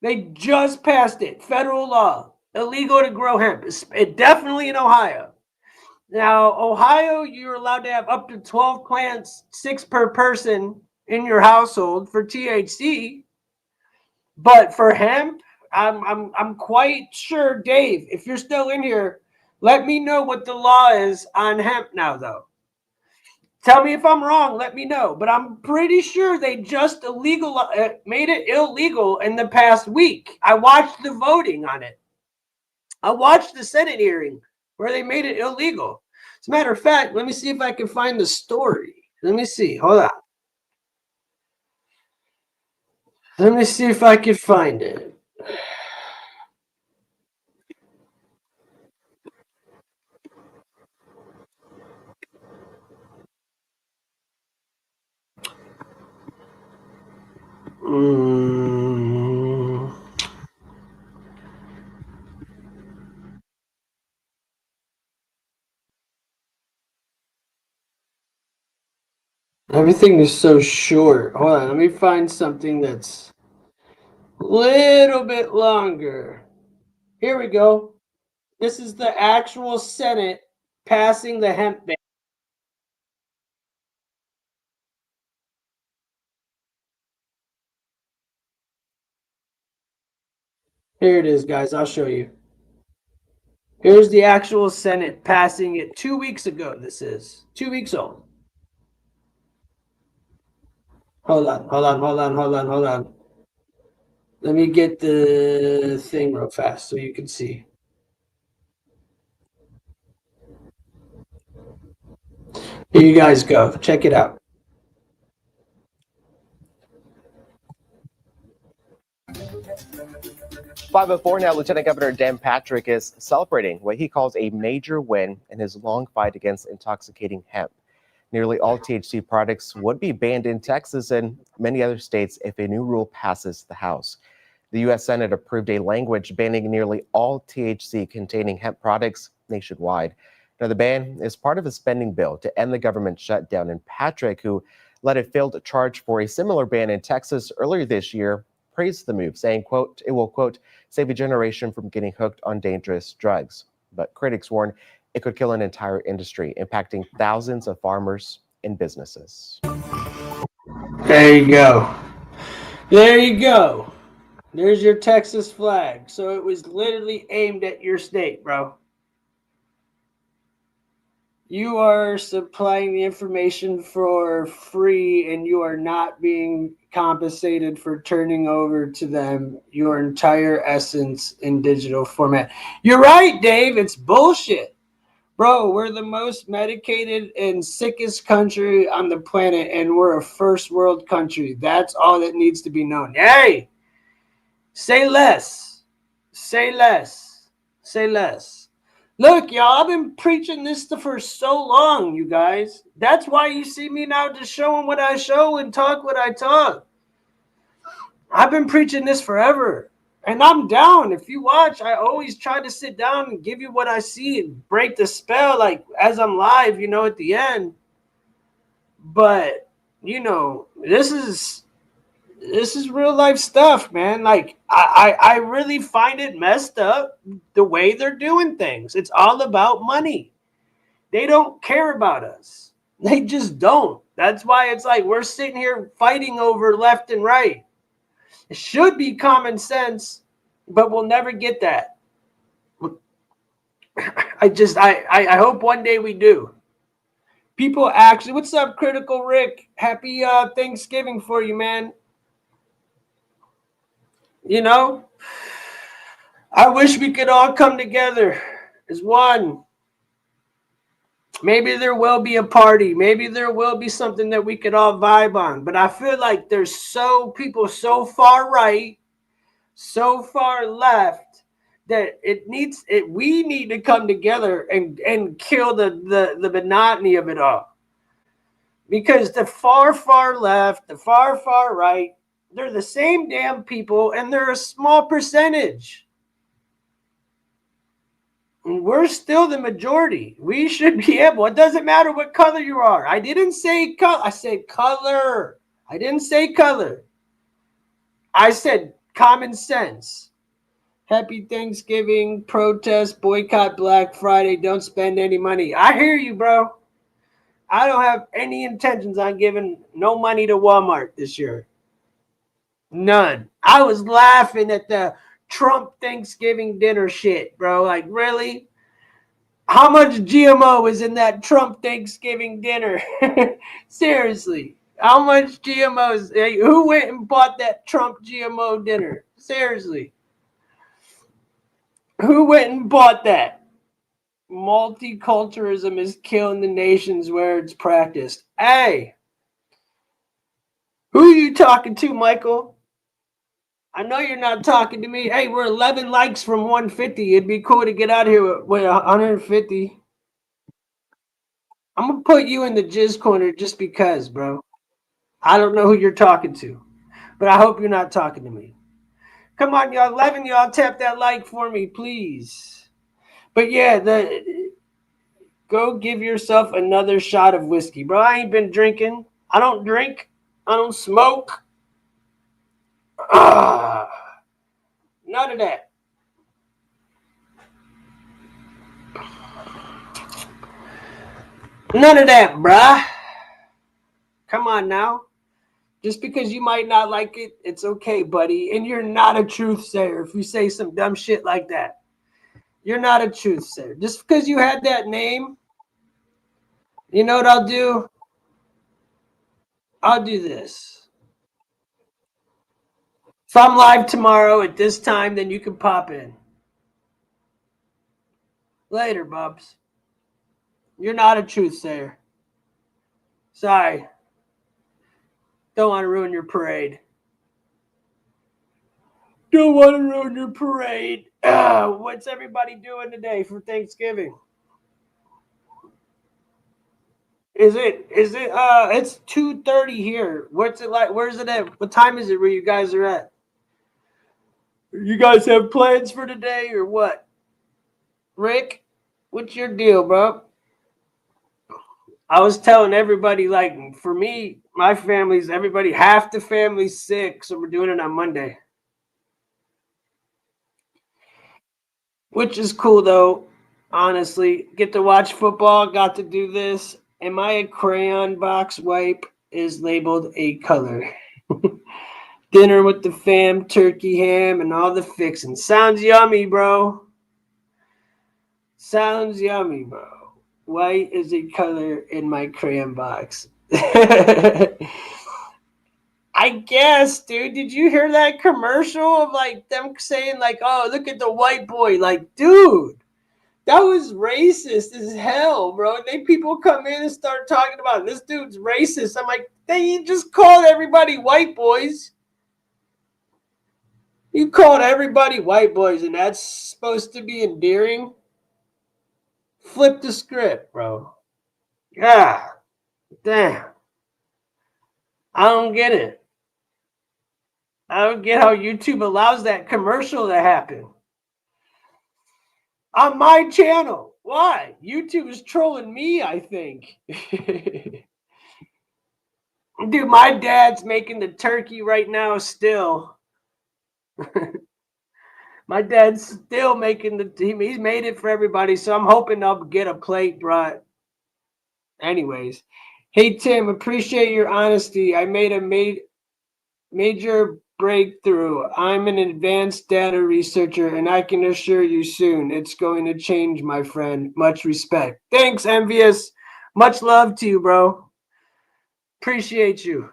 They just passed it. Federal law. Illegal to grow hemp. It definitely in Ohio. Now, Ohio, you're allowed to have up to 12 plants, 6 per person in your household for THC. But for hemp, I'm quite sure, Dave, if you're still in here, let me know what the law is on hemp now, though. Tell me if I'm wrong, let me know. But I'm pretty sure they just made it illegal in the past week. I watched the voting on it. I watched the Senate hearing where they made it illegal. As a matter of fact, let me see if I can find the story. Let me see. Hold on. Let me see if I can find it. Everything is so short. Hold on, let me find something that's a little bit longer. Here we go. This is the actual Senate passing the hemp ban. Here it is, guys. I'll show you. Here's the actual Senate passing it 2 weeks ago. This is 2 weeks old. Hold on. Let me get the thing real fast so you can see. Here you guys go. Check it out. Now, Lieutenant Governor Dan Patrick is celebrating what he calls a major win in his long fight against intoxicating hemp. Nearly all THC products would be banned in Texas and many other states if a new rule passes the House. The U.S. Senate approved a language banning nearly all THC-containing hemp products nationwide. Now, the ban is part of a spending bill to end the government shutdown, and Patrick, who led a failed charge for a similar ban in Texas earlier this year, praised the move, saying, quote, it will, quote, save a generation from getting hooked on dangerous drugs. But critics warn it could kill an entire industry, impacting thousands of farmers and businesses. There you go. There you go. There's your Texas flag. So it was literally aimed at your state, bro. You are supplying the information for free and you are not being compensated for turning over to them your entire essence in digital format. You're right, Dave. It's bullshit. Bro, we're the most medicated and sickest country on the planet, and we're a first world country. That's all that needs to be known. Hey, say less. Say less. Say less. Look, y'all, I've been preaching this for so long, you guys. That's why you see me now just showing what I show and talk what I talk. I've been preaching this forever. And I'm down. If you watch, I always try to sit down and give you what I see and break the spell, like as I'm live, you know, at the end. But, you know, this is real life stuff, man. Like, I really find it messed up the way they're doing things. It's all about money. They don't care about us. They just don't. That's why it's like we're sitting here fighting over left and right. It should be common sense, but we'll never get that. I hope one day we do. People actually, what's up, Critical Rick? Happy Thanksgiving for you, man. You know, I wish we could all come together as one. Maybe there will be a party. Maybe there will be something that we could all vibe on. But I feel like there's people so far right, so far left that we need to come together and kill the monotony of it all. Because the far left, the far right, they're the same damn people and they're a small percentage. And we're still the majority. We should be able. It doesn't matter what color you are. I didn't say color. I said color. I didn't say color. I said common sense. Happy Thanksgiving, protest, boycott Black Friday, don't spend any money. I hear you, bro. I don't have any intentions on giving no money to Walmart this year. None. I was laughing at the Trump Thanksgiving dinner shit, bro. Like, really? How much GMO is in that Trump Thanksgiving dinner? Seriously. How much GMOs? Who went and bought that Trump GMO dinner? Seriously. Who went and bought that? Multiculturalism is killing the nations where it's practiced. Hey, who are you talking to, Michael? I know you're not talking to me. Hey, we're 11 likes from 150. It'd be cool to get out of here with 150. I'm going to put you in the jizz corner just because, bro. I don't know who you're talking to, but I hope you're not talking to me. Come on, y'all. 11, y'all tap that like for me, please. But yeah, go give yourself another shot of whiskey, bro. I ain't been drinking. I don't drink. I don't smoke. None of that. None of that, bruh. Come on now. Just because you might not like it, it's okay, buddy. And you're not a truth sayer if you say some dumb shit like that. You're not a truth sayer. Just because you had that name, you know what I'll do? I'll do this. If I'm live tomorrow at this time, then you can pop in. Later, Bubs. You're not a truth sayer. Sorry. Don't want to ruin your parade. Don't want to ruin your parade. What's everybody doing today for Thanksgiving? It's 2:30 here. What's it like? Where's it at? What time is it where you guys are at? You guys have plans for today or what? Rick, what's your deal, bro? I was telling everybody, like, for me, my family's, everybody, half the family's sick, so we're doing it on Monday. which is cool though. Honestly, get to watch football. Got to do this. Am I a crayon box wipe? Is labeled a color. Dinner with the fam, turkey ham, and all the fixings. Sounds yummy, bro. Sounds yummy, bro. White is a color in my crayon box. I guess, dude. Did you hear that commercial of like them saying like, "Oh, look at the white boy"? Like, dude, that was racist as hell, bro. And then people come in and start talking about this dude's racist. I'm like, they just called everybody white boys. You called everybody white boys, and that's supposed to be endearing? Flip the script, bro. Yeah, damn. I don't get it. I don't get how YouTube allows that commercial to happen on my channel. Why? YouTube is trolling me, I think. Dude, my dad's making the turkey right now still. My dad's still making he's made it for everybody, so I'm hoping I'll get a plate brought. Anyways, hey Tim, appreciate your honesty. I made a major breakthrough. I'm an advanced data researcher, and I can assure you soon it's going to change, my friend. Much respect. Thanks, Envious. Much love to you, bro. Appreciate you.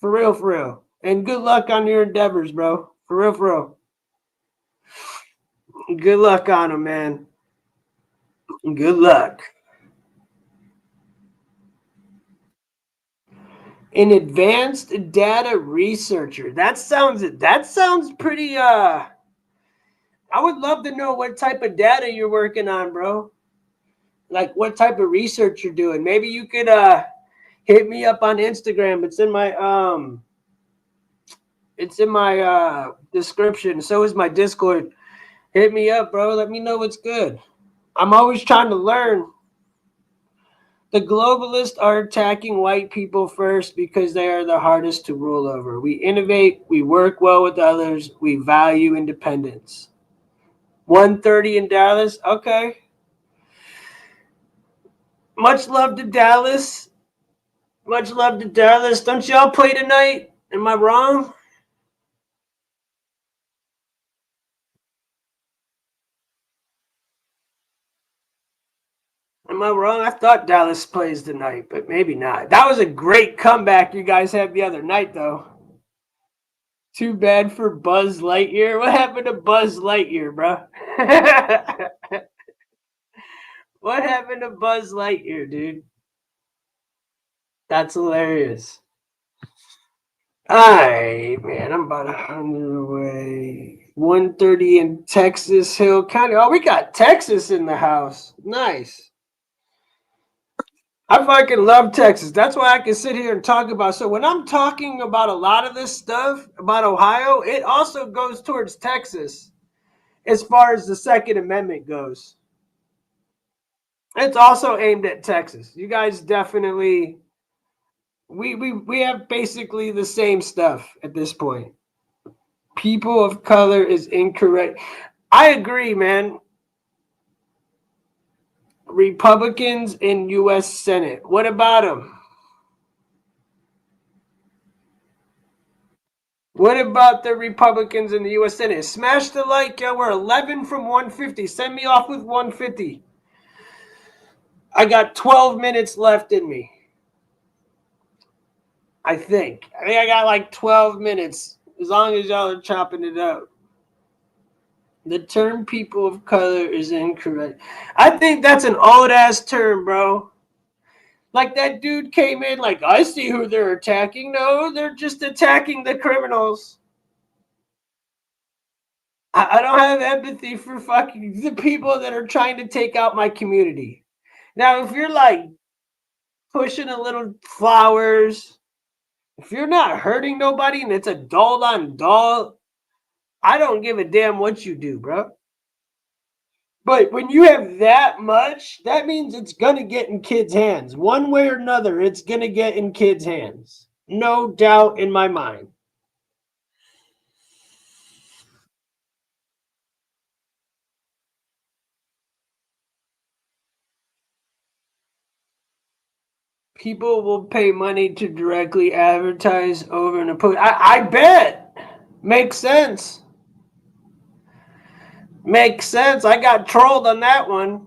For real, for real. And good luck on your endeavors, bro. For real, for real. Good luck on them, man. Good luck. An advanced data researcher. That sounds pretty I would love to know what type of data you're working on, bro. Like what type of research you're doing. Maybe you could hit me up on Instagram. It's in my description. So is my Discord. Hit me up, bro. Let me know what's good. I'm always trying to learn. The globalists are attacking white people first because they are the hardest to rule over. We innovate, we work well with others, we value independence. 1:30 in Dallas. Okay. Much love to Dallas. Much love to Dallas. Don't y'all play tonight? Am I wrong? Am I wrong? I thought Dallas plays tonight, but maybe not. That was a great comeback you guys had the other night, though. Too bad for Buzz Lightyear. What happened to Buzz Lightyear, bro? What happened to Buzz Lightyear, dude? That's hilarious. Alright, man. I'm about 100 away. 1:30 in Texas Hill County. Oh, we got Texas in the house. Nice. I fucking love Texas. That's why I can sit here and talk about. So when I'm talking about a lot of this stuff about Ohio, it also goes towards Texas as far as the Second Amendment goes. It's also aimed at Texas. You guys definitely, we have basically the same stuff at this point. People of color is incorrect. I agree, man. Republicans in U.S. Senate. What about them? What about the Republicans in the U.S. Senate? Smash the like. Yeah, we're 11 from 150. Send me off with 150. I got 12 minutes left in me. I think I got like 12 minutes. As long as y'all are chopping it up. The term people of color is incorrect. I think that's an old-ass term, bro. Like that dude came in like, I see who they're attacking. No, they're just attacking the criminals. I don't have empathy for fucking the people that are trying to take out my community. Now, if you're like pushing a little flowers, if you're not hurting nobody and it's a doll on doll, I don't give a damn what you do, bro. But when you have that much, that means it's going to get in kids' hands. One way or another, it's going to get in kids' hands. No doubt in my mind. People will pay money to directly advertise over an opposing. I bet. Makes sense. Makes sense. I got trolled on that one.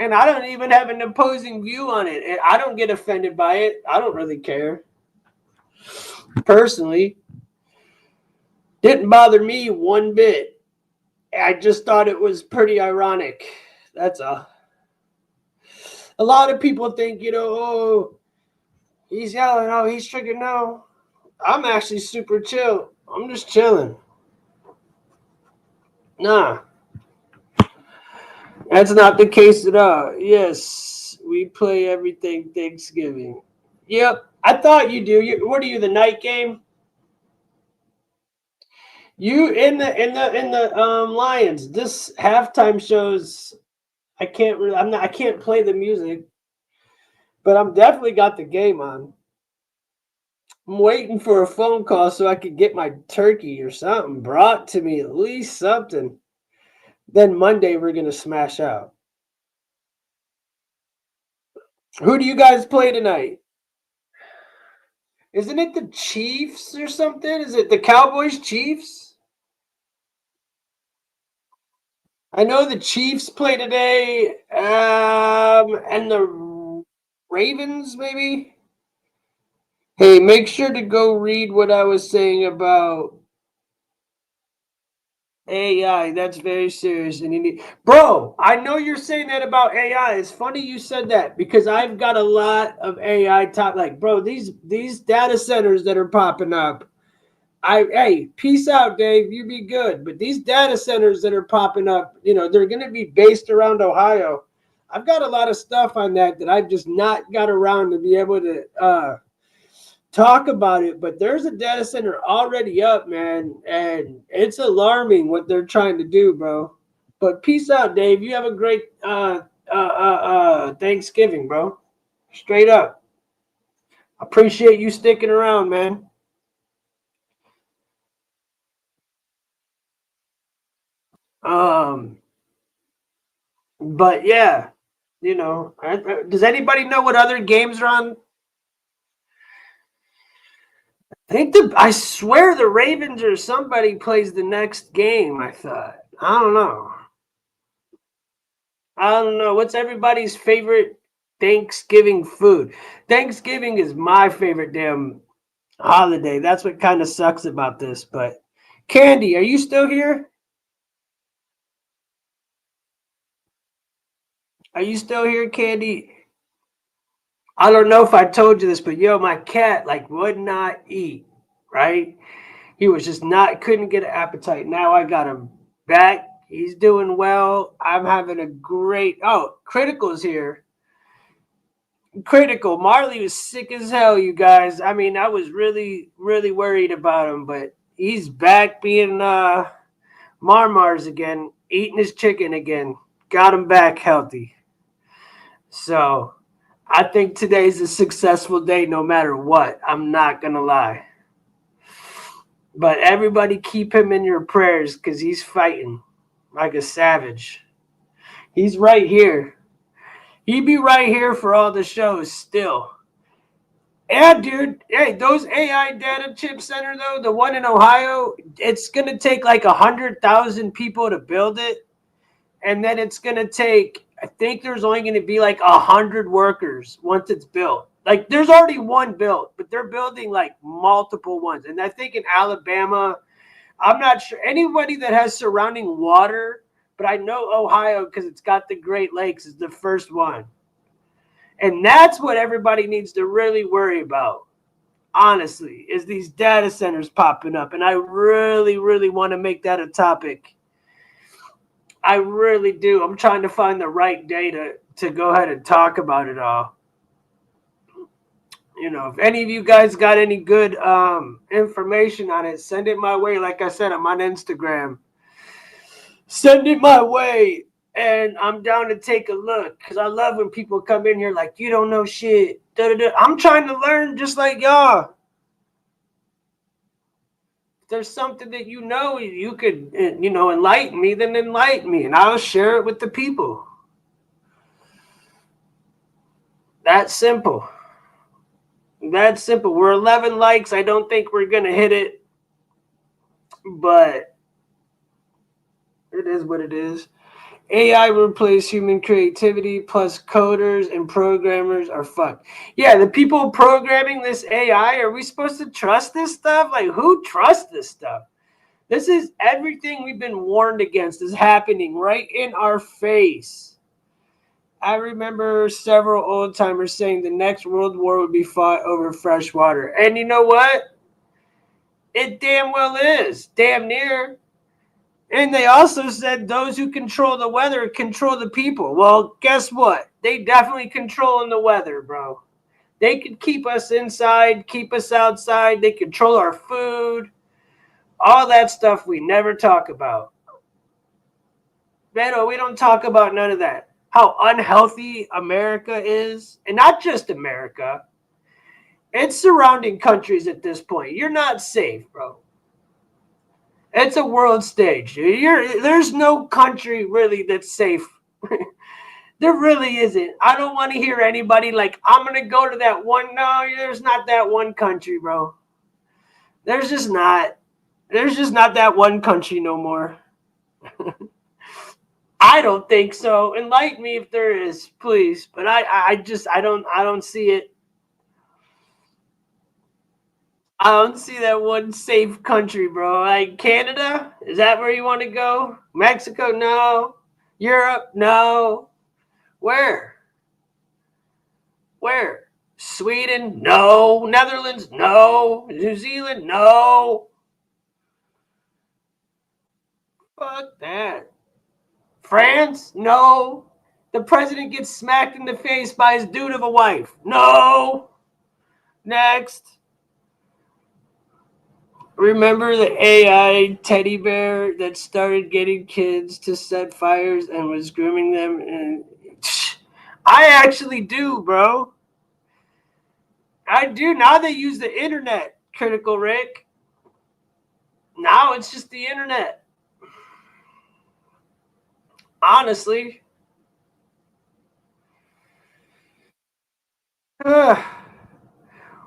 And I don't even have an opposing view on it. I don't get offended by it. I don't really care. Personally. Didn't bother me one bit. I just thought it was pretty ironic. That's all. A lot of people think, oh, he's yelling, oh, he's triggered. No, I'm actually super chill. I'm just chilling. Nah. That's not the case at all. Yes, we play everything Thanksgiving. Yep, I thought you do. What are you, the night game? You in the Lions. This halftime shows. I can't play the music, but I'm definitely got the game on. I'm waiting for a phone call so I could get my turkey or something brought to me, at least something. Then Monday we're gonna smash out. Who do you guys play tonight? Isn't it the Chiefs or something? Is it the Cowboys Chiefs? I know the Chiefs play today, and the Ravens maybe. Hey, make sure to go read what I was saying about AI. That's very serious, and you need, bro. I know you're saying that about AI. It's funny you said that because I've got a lot of AI talk. Like, bro, these data centers that are popping up. Hey, peace out, Dave. You be good. But these data centers that are popping up, they're going to be based around Ohio. I've got a lot of stuff on that I've just not got around to be able to talk about it. But there's a data center already up, man, and it's alarming what they're trying to do, bro. But peace out, Dave. You have a great Thanksgiving, bro. Straight up. Appreciate you sticking around, man. But yeah, does anybody know what other games are on? I swear the Ravens or somebody plays the next game. I thought. I don't know. What's everybody's favorite Thanksgiving food? Thanksgiving is my favorite damn holiday. That's what kind of sucks about this. But Candy, are you still here? Are you still here, Candy? I don't know if I told you this, but my cat would not eat, right? He was just couldn't get an appetite. Now I got him back. He's doing well. I'm having a great, Critical's here. Critical. Marley was sick as hell, you guys. I mean, I was really, really worried about him, but he's back being Marmars again, eating his chicken again. Got him back healthy. So I think today's a successful day no matter what. I'm not going to lie. But everybody keep him in your prayers because he's fighting like a savage. He's right here. He'd be right here for all the shows still. Yeah, dude. Hey, those AI data chip center, though, the one in Ohio, it's going to take 100,000 people to build it. And then it's going to take, I think there's only going to be 100 workers once it's built. There's already one built, but they're building multiple ones. And I think in Alabama, I'm not sure anybody that has surrounding water, but I know Ohio because it's got the Great Lakes is the first one. And that's what everybody needs to really worry about, honestly, is these data centers popping up. And I really, really want to make that a topic. I really do. I'm trying to find the right day to go ahead and talk about it all. If any of you guys got any good information on it, send it my way. Like I said, I'm on Instagram. Send it my way, and I'm down to take a look because I love when people come in here like, you don't know shit. Da-da-da. I'm trying to learn just like y'all. If there's something that you could, enlighten me, then enlighten me, and I'll share it with the people. That's simple. That's simple. We're 11 likes. I don't think we're going to hit it, but it is what it is. AI will replace human creativity, plus coders and programmers are fucked. Yeah, the people programming this AI, are we supposed to trust this stuff? Like, who trusts this stuff? This is everything we've been warned against is happening right in our face. I remember several old timers saying the next world war would be fought over fresh water. And you know what? It damn well is. Damn near. And they also said those who control the weather control the people. Well, guess what? They definitely controlling the weather, bro. They could keep us inside, keep us outside. They control our food. All that stuff we never talk about. Beto, we don't talk about none of that. How unhealthy America is. And not just America. It's surrounding countries at this point. You're not safe, bro. It's a world stage. There's no country really that's safe. There really isn't. I don't want to hear anybody like, I'm going to go to that one. No, there's not that one country, bro. There's just not. There's just not that one country no more. I don't think so. Enlighten me if there is, please. But I don't see it. I don't see that one safe country, bro. Like Canada, is that where you want to go? Mexico, no. Europe, no. Where? Where? Sweden, no. Netherlands, no. New Zealand, no. Fuck that. France, no. The president gets smacked in the face by his dude of a wife. No. Next. Remember the AI teddy bear that started getting kids to set fires and was grooming them? And I actually do, bro. I do. Now they use the internet, Critical Rick. Now it's just the internet. Honestly.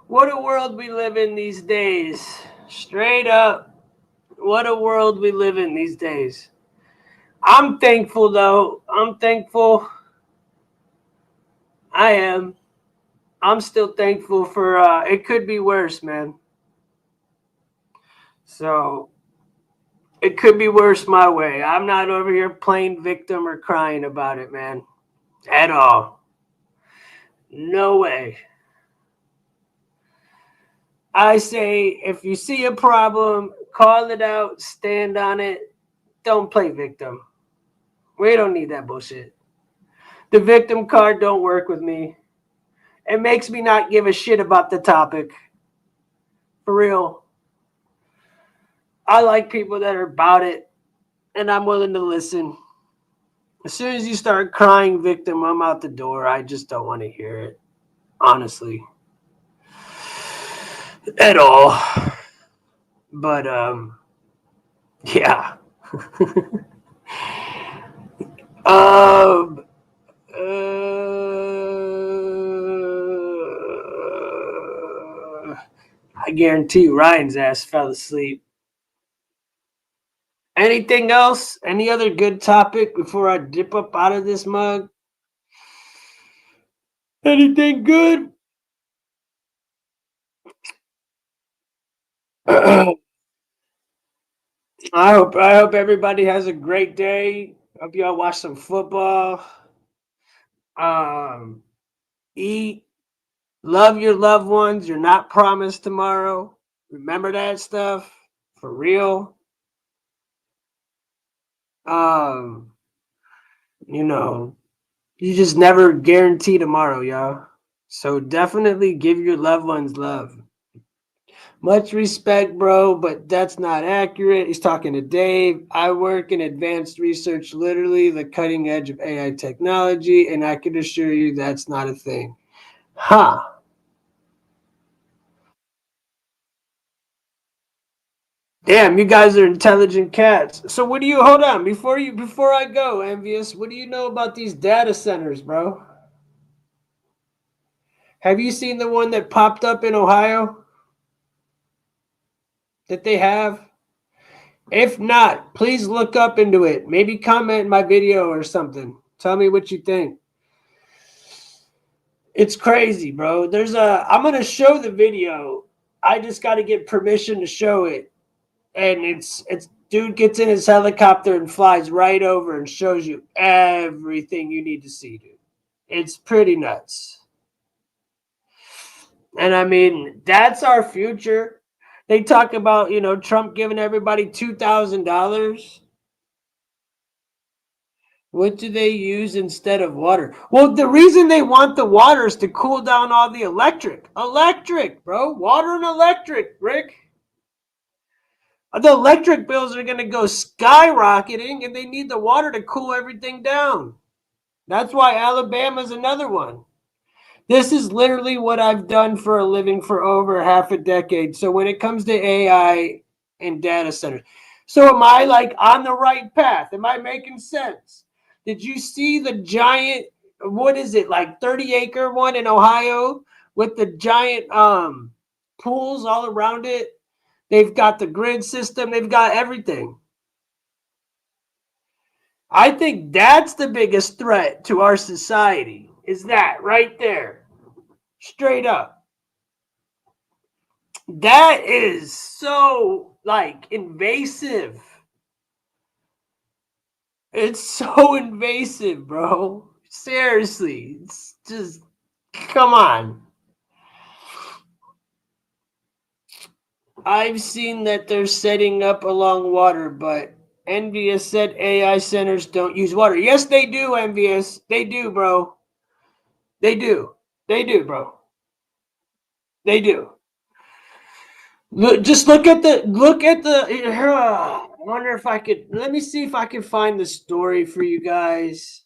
What a world we live in these days. Straight up. What a world we live in these days. I'm thankful, though. I'm thankful. I am. I'm still thankful for, it could be worse, man. So, it could be worse my way. I'm not over here playing victim or crying about it, man. At all. No way. I say, if you see a problem, call it out, stand on it. Don't play victim. We don't need that bullshit. The victim card don't work with me. It makes me not give a shit about the topic. For real. I like people that are about it, and I'm willing to listen. As soon as you start crying victim, I'm out the door. I just don't want to hear it. Honestly. At all. But, yeah. I guarantee you Ryan's ass fell asleep. Anything else? Any other good topic before I dip up out of this mug? Anything good? I hope everybody has a great day. Hope y'all watch some football. Eat. Love your loved ones. You're not promised tomorrow. Remember that stuff. For real. You know, you just never guarantee tomorrow, y'all. So definitely give your loved ones love. Much respect, bro, but that's not accurate. He's talking to Dave. I work in advanced research, literally the cutting edge of AI technology, and I can assure you that's not a thing. Huh. Damn, you guys are intelligent cats. So what do you, hold on, before I go, Envious, what do you know about these data centers, bro? Have you seen the one that popped up in Ohio that they have? If not, please look up into it. Maybe comment in my video or something. Tell me what you think. It's crazy, bro. I'm going to show the video. I just got to get permission to show it. And it's dude gets in his helicopter and flies right over and shows you everything you need to see, dude. It's pretty nuts. And I mean, that's our future. They talk about, Trump giving everybody $2,000. What do they use instead of water? Well, the reason they want the water is to cool down all the electric. Electric, bro. Water and electric, Rick. The electric bills are going to go skyrocketing, and they need the water to cool everything down. That's why Alabama's another one. This is literally what I've done for a living for over half a decade. So when it comes to AI and data centers, so am I like on the right path? Am I making sense? Did you see the giant, what is it, like 30-acre one in Ohio with the giant pools all around it? They've got the grid system. They've got everything. I think that's the biggest threat to our society, is that right there. Straight up. That is so, invasive. It's so invasive, bro. Seriously. It's just, come on. I've seen that they're setting up along water, but Envious said AI centers don't use water. Yes, they do, Envious. They do, bro. They do. They do, bro. They do. Look, just look at the. I wonder if I could. Let me see if I can find the story for you guys.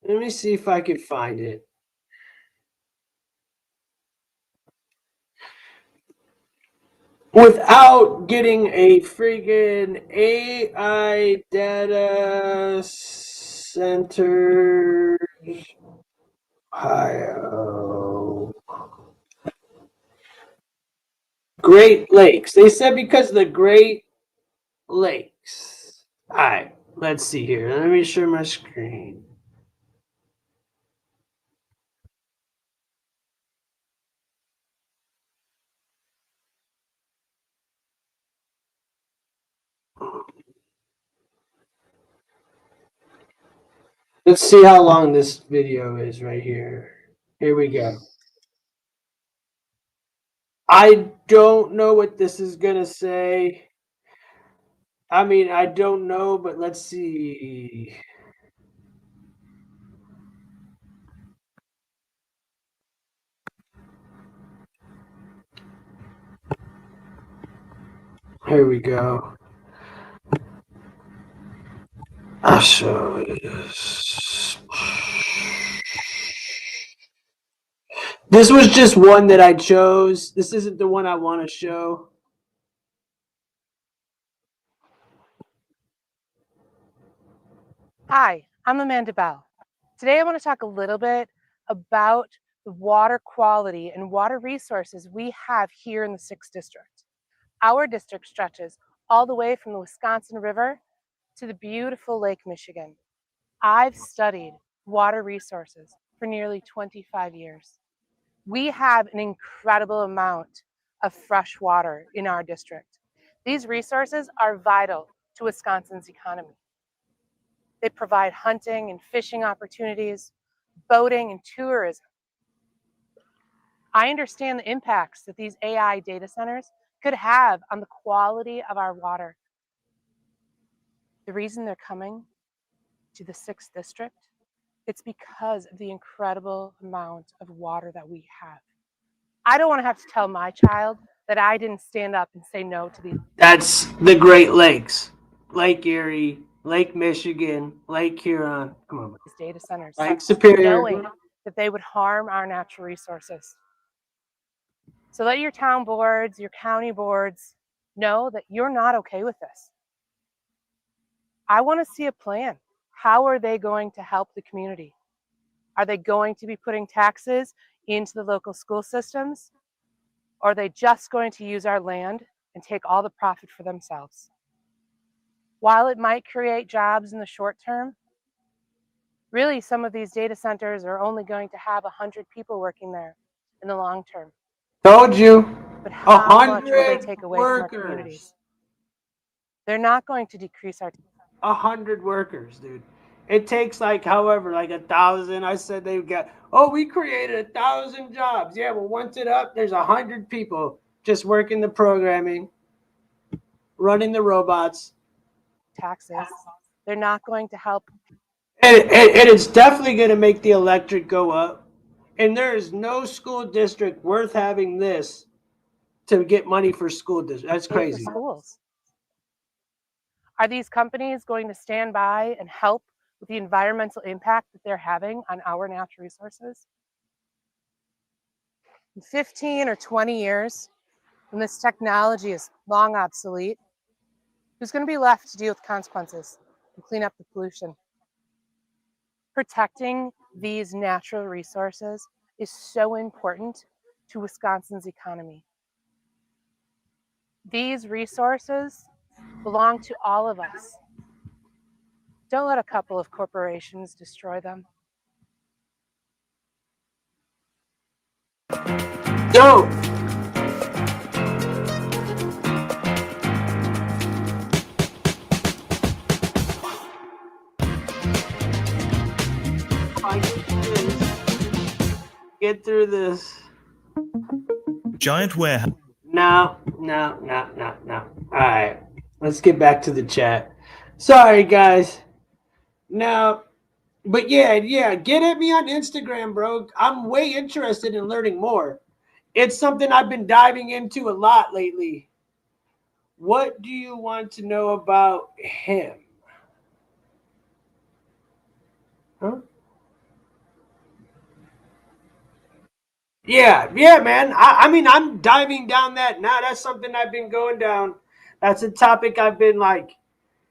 Let me see if I can find it. Without getting a friggin' AI data center, Ohio. Great Lakes. They said because of the Great Lakes. All right, let's see here. Let me share my screen. Let's see how long this video is right here. Here we go. I don't know what this is going to say. I mean, I don't know, but let's see. Here we go. I'll show you this. This was just one that I chose. This isn't the one I want to show. Hi, I'm Amanda Bell. Today I want to talk a little bit about the water quality and water resources we have here in the 6th District. Our district stretches all the way from the Wisconsin River to the beautiful Lake Michigan. I've studied water resources for nearly 25 years. We have an incredible amount of fresh water in our district. These resources are vital to Wisconsin's economy. They provide hunting and fishing opportunities, boating and tourism. I understand the impacts that these AI data centers could have on the quality of our water. The reason they're coming to the 6th District, it's because of the incredible amount of water that we have. I don't want to have to tell my child that I didn't stand up and say no to these. That's the Great Lakes. Lake Erie, Lake Michigan, Lake Huron. Come on. Data centers. Lake Superior. Knowing that they would harm our natural resources. So let your town boards, your county boards know that you're not okay with this. I want to see a plan. How are they going to help the community? Are they going to be putting taxes into the local school systems? Or are they just going to use our land and take all the profit for themselves? While it might create jobs in the short term, really some of these data centers are only going to have 100 people working there in the long term. Told you. But how much will they 100 take away from our workers. communities? They're not going to decrease our 100 workers, dude. It takes like however, like 1,000. I said they've got, oh, we created 1,000 jobs. Yeah, well, once it up, there's 100 people just working the programming, running the robots. taxes. They're not going to help. And it's definitely going to make the electric go up. And there is no school district worth having this to get money for school district. That's pay crazy. for schools. Are these companies going to stand by and help with the environmental impact that they're having on our natural resources? In 15 or 20 years, when this technology is long obsolete, who's going to be left to deal with consequences and clean up the pollution? Protecting these natural resources is so important to Wisconsin's economy. These resources belong to all of us. Don't let a couple of corporations destroy them. Yo! Get through this. Giant warehouse. No. All right, let's get back to the chat. Sorry, guys. Now, but yeah, get at me on Instagram, bro. I'm way interested in learning more. It's something I've been diving into a lot lately. What do you want to know about him? Huh? Yeah, man. I mean, I'm diving down that now. That's something I've been going down. That's a topic I've been like,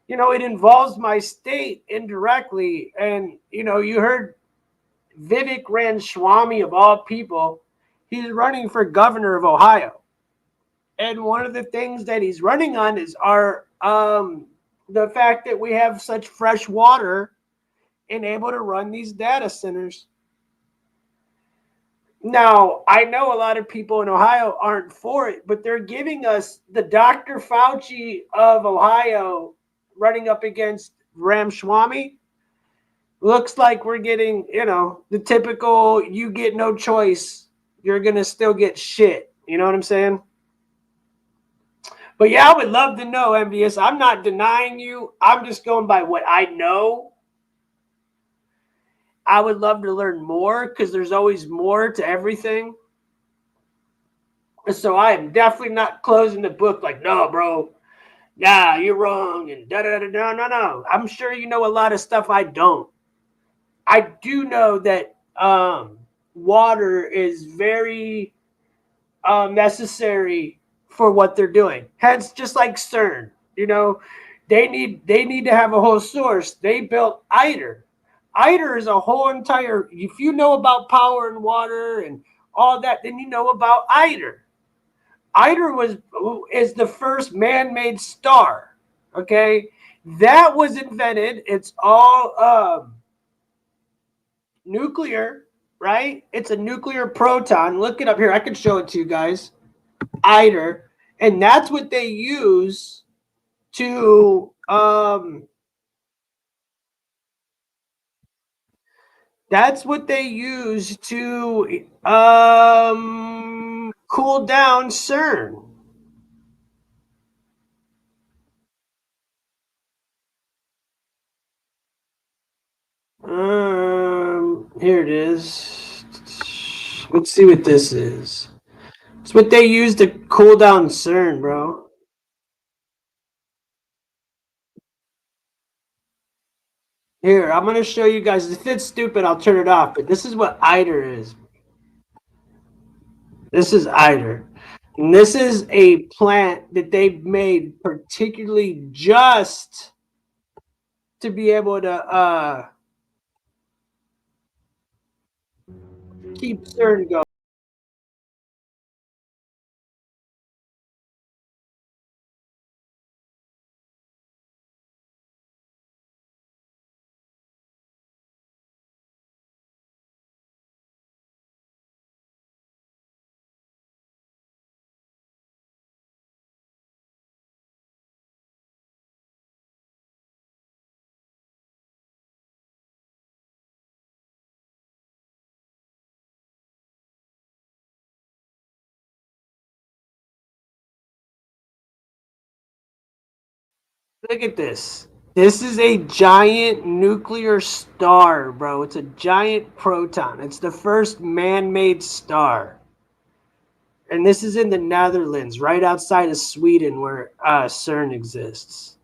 it involves my state indirectly. And, you heard Vivek Ramaswamy, of all people, he's running for governor of Ohio. And one of the things that he's running on is the fact that we have such fresh water and able to run these data centers. Now, I know a lot of people in Ohio aren't for it, but they're giving us the Dr. Fauci of Ohio running up against Ramaswamy. Looks like we're getting, the typical, you get no choice. You're going to still get shit. You know what I'm saying? But yeah, I would love to know, MVS. I'm not denying you. I'm just going by what I know. I would love to learn more because there's always more to everything. So I am definitely not closing the book like, no, bro. Nah, you're wrong. And da-da-da-da. No. I'm sure you know a lot of stuff I don't. I do know that water is very necessary for what they're doing. Hence, just like CERN, they need to have a whole source. They built ITER. ITER is a whole entire, if you know about power and water and all that, then you know about ITER. ITER is the first man-made star. Okay, that was invented. It's all nuclear, right? It's a nuclear proton. Look it up here. I can show it to you guys. ITER, and that's what they use to cool down CERN. Here it is. Let's see what this is. It's what they use to cool down CERN, bro. Here, I'm going to show you guys. If it's stupid, I'll turn it off. But this is what ITER is. This is ITER. And this is a plant that they've made particularly just to be able to keep CERN going. Look at this. This is a giant nuclear star, bro. It's a giant proton. It's the first man-made star. And this is in the Netherlands, right outside of Sweden, where CERN exists.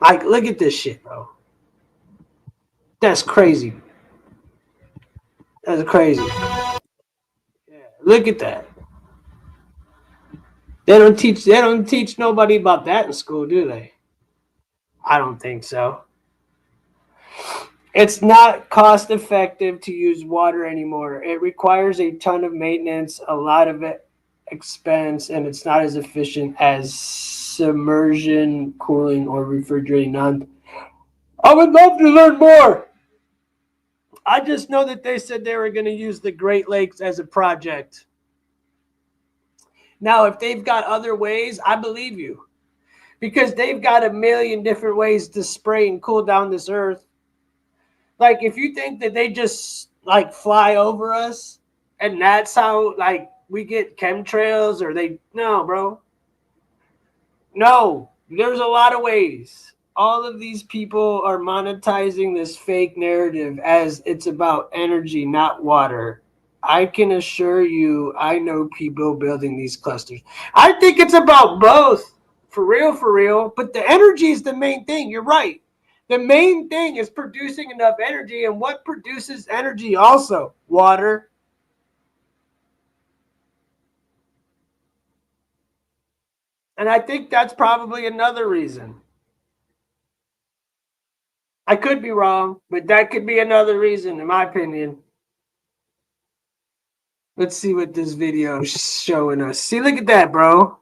Like, look at this shit, bro. That's crazy. That's crazy. Yeah, look at that. They don't teach nobody about that in school, do they? I don't think so. It's not cost effective to use water anymore. It requires a ton of maintenance, a lot of expense, and it's not as efficient as submersion, cooling, or refrigerating. I would love to learn more. I just know that they said they were going to use the Great Lakes as a project. Now, if they've got other ways, I believe you. Because they've got a million different ways to spray and cool down this earth. Like, if you think that they just, like, fly over us, and that's how, like, we get chemtrails, or they... No, bro. No. There's a lot of ways. All of these people are monetizing this fake narrative as it's about energy, not water. I can assure you, I know people building these clusters. I think it's about both. For real. But the energy is the main thing. You're right. The main thing is producing enough energy. And what produces energy also? Water. And I think that's probably another reason. I could be wrong, but that could be another reason, in my opinion. Let's see what this video is showing us. See, look at that, bro.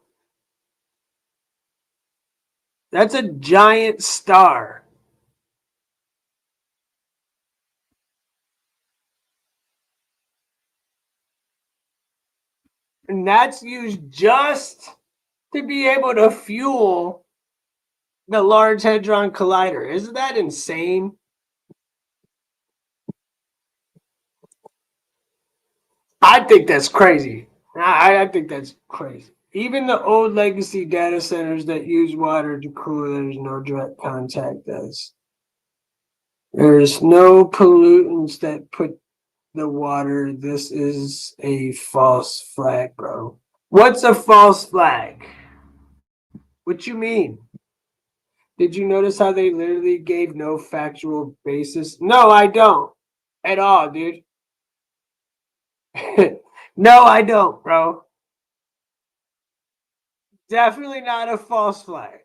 That's a giant star. And that's used just to be able to fuel the Large Hadron Collider. Isn't that insane? I think that's crazy. I think that's crazy. Even the old legacy data centers that use water to cool, there's no direct contact as. There's no pollutants that put the water. This is a false flag, bro. What's a false flag? What you mean? Did you notice how they literally gave no factual basis? No, I don't. At all, dude. No, I don't, bro. Definitely not a false flag.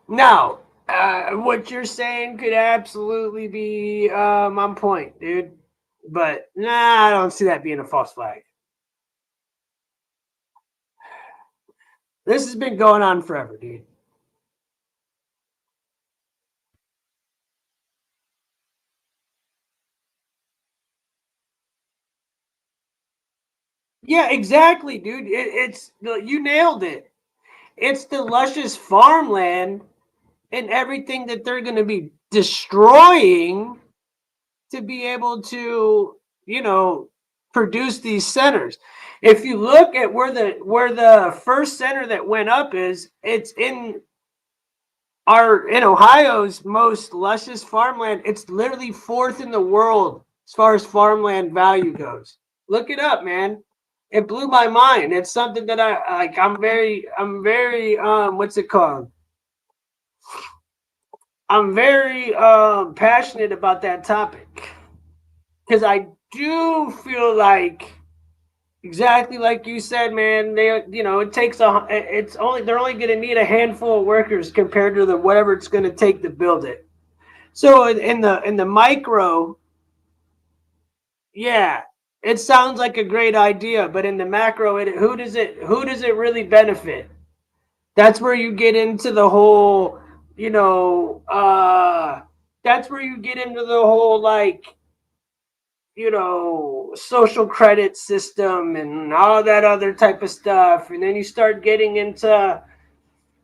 Now, what you're saying could absolutely be on point, dude. But nah, I don't see that being a false flag. This has been going on forever, dude. Yeah, exactly, dude. It's you nailed it. It's the luscious farmland and everything that they're going to be destroying to be able to, produce these centers. If you look at where the first center that went up is, it's in Ohio's most luscious farmland. It's literally fourth in the world as far as farmland value goes. Look it up, man. It blew my mind. It's something that I like. I'm very what's it called? I'm very passionate about that topic because I do feel like exactly like you said, man. It takes they're only going to need a handful of workers compared to whatever it's going to take to build it. So in the micro, yeah, it sounds like a great idea, but in the macro, who does it really benefit? That's where you get into the whole, that's where you get into the whole like, social credit system and all that other type of stuff, and then you start getting into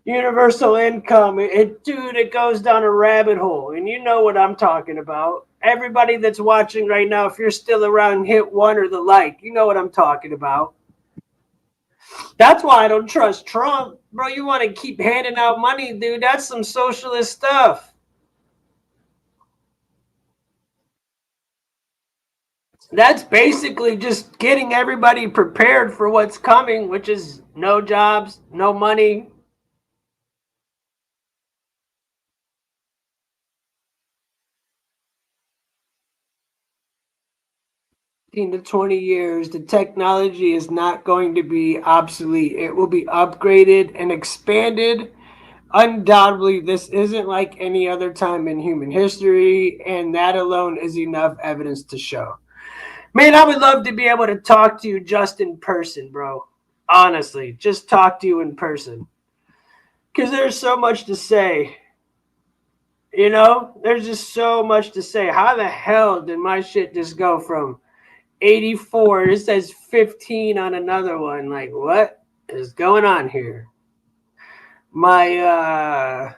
universal income. Dude, it goes down a rabbit hole, and you know what I'm talking about. Everybody that's watching right now, if you're still around, hit 1 or the like. You know what I'm talking about. That's why I don't trust Trump, bro. You want to keep handing out money, dude? That's some socialist stuff. That's basically just getting everybody prepared for what's coming, which is no jobs, no money. To 20 years, the technology is not going to be obsolete. It will be upgraded and expanded. Undoubtedly, this isn't like any other time in human history, and that alone is enough evidence to show. Man, I would love to be able to talk to you just in person, bro. Honestly, just talk to you in person. Because there's so much to say. There's just so much to say. How the hell did my shit just go from 84? It says 15 on another one. Like, what is going on here? My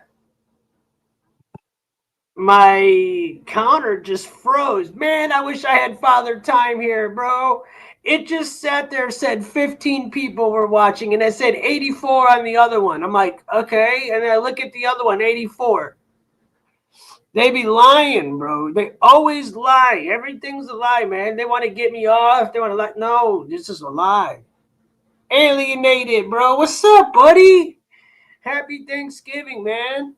counter just froze. Man, I wish I had Father Time here, bro. It just sat there, said 15 people were watching, and it said 84 on the other one. I'm like, okay. And then I look at the other one, 84. They be lying, bro. They always lie. Everything's a lie, man. They want to get me off. They want to lie. No, this is a lie. Alienated, bro. What's up, buddy? Happy Thanksgiving, man.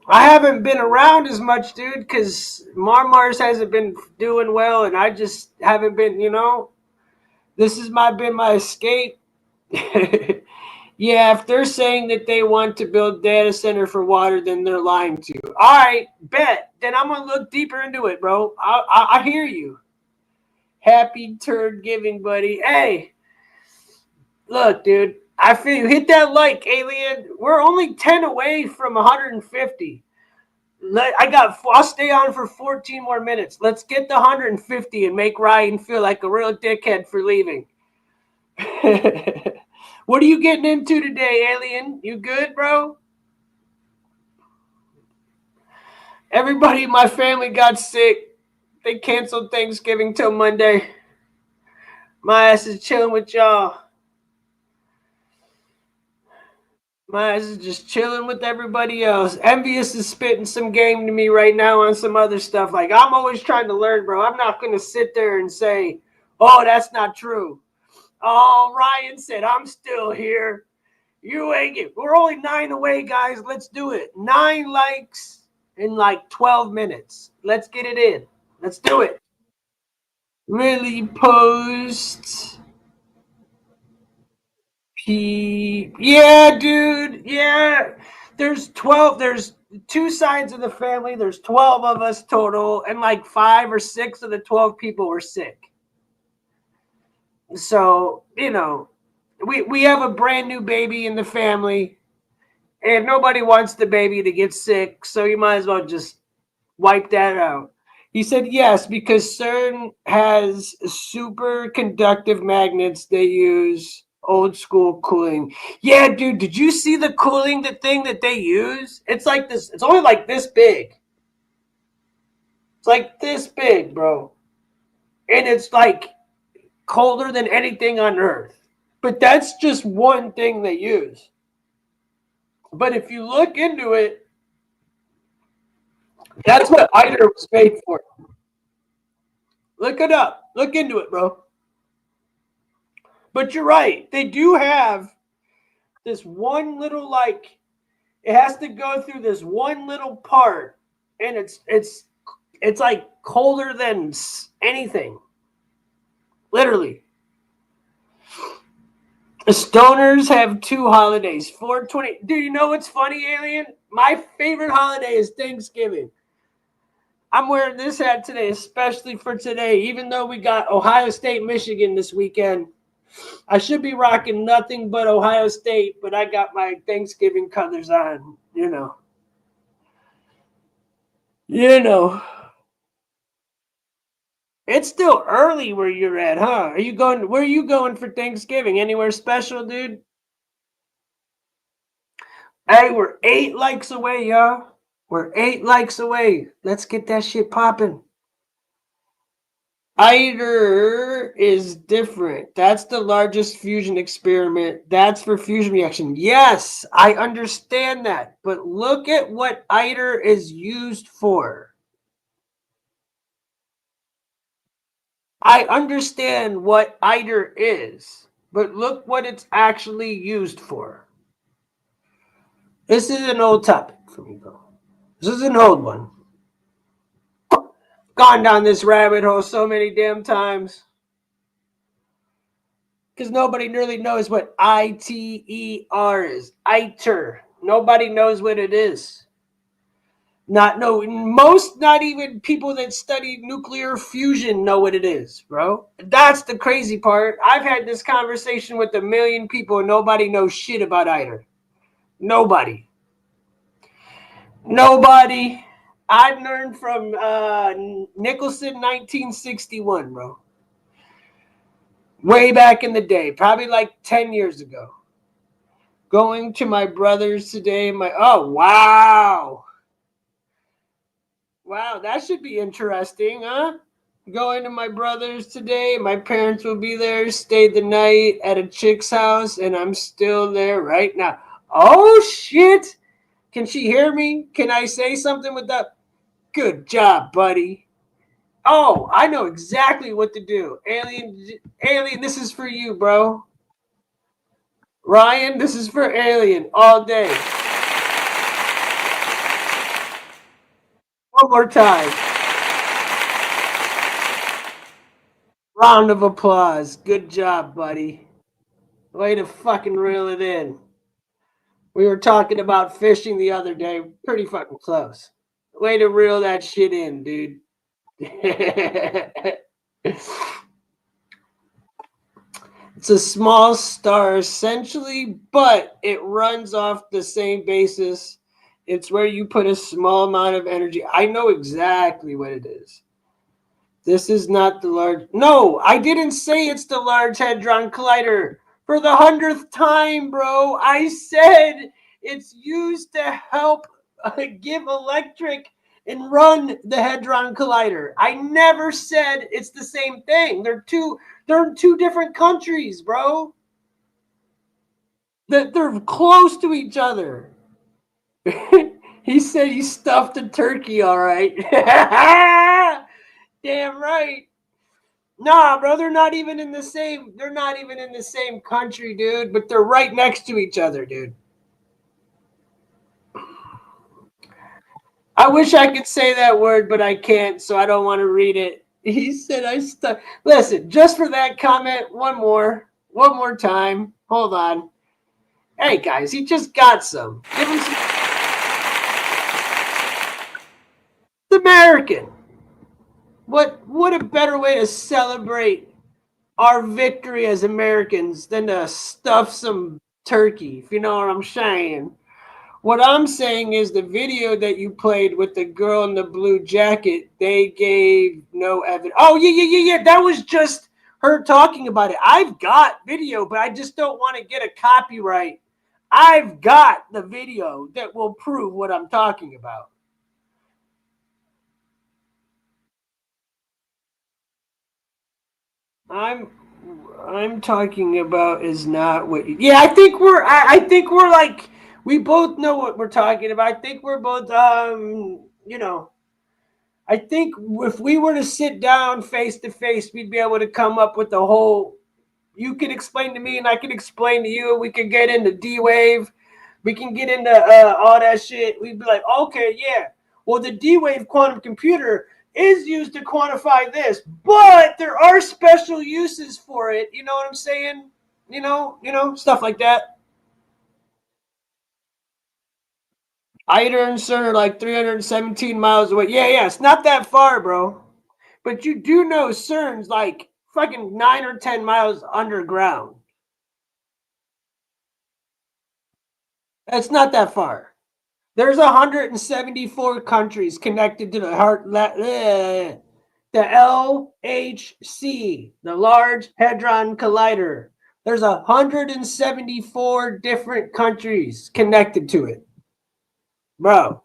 I haven't been around as much, dude, because Mars hasn't been doing well, and I just haven't been, this has been my escape. Yeah, if they're saying that they want to build data center for water, then they're lying to you. All right, bet. Then I'm going to look deeper into it, bro. I hear you. Happy turd giving, buddy. Hey, look, dude. I feel you. Hit that like, alien. We're only 10 away from 150. I'll stay on for 14 more minutes. Let's get the 150 and make Ryan feel like a real dickhead for leaving. What are you getting into today, alien? You good, bro? Everybody in my family got sick. They canceled Thanksgiving till Monday. My ass is chilling with y'all. My ass is just chilling with everybody else. Envious is spitting some game to me right now on some other stuff. Like, I'm always trying to learn, bro. I'm not going to sit there and say, oh, that's not true. Oh, Ryan said, I'm still here. You ain't it. We're only 9 away, guys. Let's do it. 9 likes in like 12 minutes. Let's get it in. Let's do it. Really post. Yeah, dude. Yeah. There's 12. There's 2 sides of the family. There's 12 of us total. And like 5 or 6 of the 12 people were sick. So, we have a brand new baby in the family. And nobody wants the baby to get sick. So you might as well just wipe that out. He said yes, because CERN has superconductive magnets. They use old school cooling. Yeah, dude, did you see the cooling thing that they use? It's like this. It's only like this big. It's like this big, bro. And it's like colder than anything on Earth. But that's just one thing they use. But if you look into it, that's what ITER was made for. Look it up. Look into it, bro. But you're right. They do have this one little, like, it has to go through this one little part, and it's like colder than anything. Literally. Stoners have 2 holidays. 420. Dude, you know what's funny, Alien? My favorite holiday is Thanksgiving. I'm wearing this hat today, especially for today, even though we got Ohio State, Michigan this weekend. I should be rocking nothing but Ohio State, but I got my Thanksgiving colors on, you know. You know. It's still early where you're at, huh? Where are you going for Thanksgiving? Anywhere special, dude? Hey, we're 8 likes away, y'all. We're 8 likes away. Let's get that shit popping. ITER is different. That's the largest fusion experiment. That's for fusion reaction. Yes, I understand that. But look at what ITER is used for. I understand what ITER is, but look what it's actually used for. This is an old topic for me, though. This is an old one. Gone down this rabbit hole so many damn times. Because nobody really knows what ITER is. ITER. Nobody knows what it is. Not even people that study nuclear fusion know what it is, bro. That's the crazy part. I've had this conversation with 1 million people and nobody knows shit about ITER. Nobody. I learned from Nicholson 1961, bro. Way back in the day, probably like 10 years ago. Going to my brother's today. Oh, wow. Wow, that should be interesting, huh? Going to my brother's today. My parents will be there. Stayed the night at a chick's house, and I'm still there right now. Oh, shit. Can she hear me? Can I say something with that? Good job, buddy. Oh, I know exactly what to do. Alien, this is for you, bro. Ryan, this is for Alien all day. One more time. Round of applause. Good job, buddy. Way to fucking reel it in. We were talking about fishing the other day. Pretty fucking close. Way to reel that shit in, dude. It's a small star essentially, but it runs off the same basis. It's where you put a small amount of energy. I know exactly what it is. This is not the large. No, I didn't say it's the Large Hadron Collider. For the 100th time, bro, I said it's used to help give electric and run the Hadron Collider. I never said it's the same thing. They're in 2 different countries, bro. They're close to each other. He said he stuffed a turkey, all right. Damn right. Nah, bro, they're not even in the same country, dude, but they're right next to each other, dude. I wish I could say that word, but I can't, so I don't want to read it. He said I stuck. Listen, just for that comment, one more time. Hold on. Hey, guys, he just got some. Give him some. It's American. What a better way to celebrate our victory as Americans than to stuff some turkey, if you know what I'm saying. What I'm saying is the video that you played with the girl in the blue jacket, they gave no evidence. Oh, yeah. That was just her talking about it. I've got video, but I just don't want to get a copyright. I've got the video that will prove what I'm talking about. I'm talking about is not what. Yeah, I think we're like we both know what we're talking about. I think we're both I think if we were to sit down face to face, we'd be able to come up with the whole. You can explain to me, and I can explain to you. We can get into D-Wave. We can get into all that shit. We'd be like, okay, yeah. Well, the D-Wave quantum computer is used to quantify this, but there are special uses for it. You know what I'm saying? Stuff like that. Ida and CERN are like 317 miles away. Yeah, it's not that far, bro. But you do know CERN's like fucking 9 or 10 miles underground. It's not that far. There's 174 countries connected to the LHC, the Large Hadron Collider. There's 174 different countries connected to it. Bro,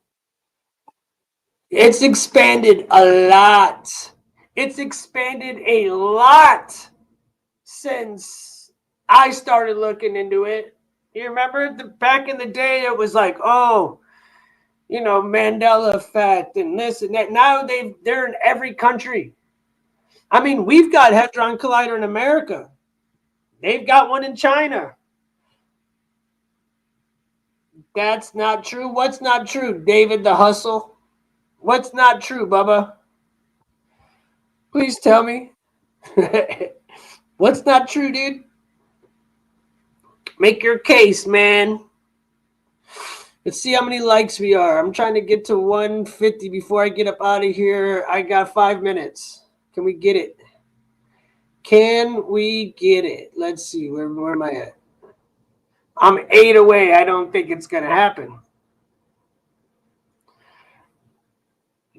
it's expanded a lot. It's expanded a lot since I started looking into it. You remember back in the day, it was like, oh, Mandela effect and this and that. Now they're in every country. I mean, we've got Hadron Collider in America. They've got one in China. That's not true. What's not true, David the Hustle? What's not true, Bubba? Please tell me. What's not true, dude? Make your case, man. Let's see how many likes we are. I'm trying to get to 150 before I get up out of here. I got 5 minutes. Can we get it? Can we get it? Let's see. Where am I at? I'm 8 away. I don't think it's going to happen.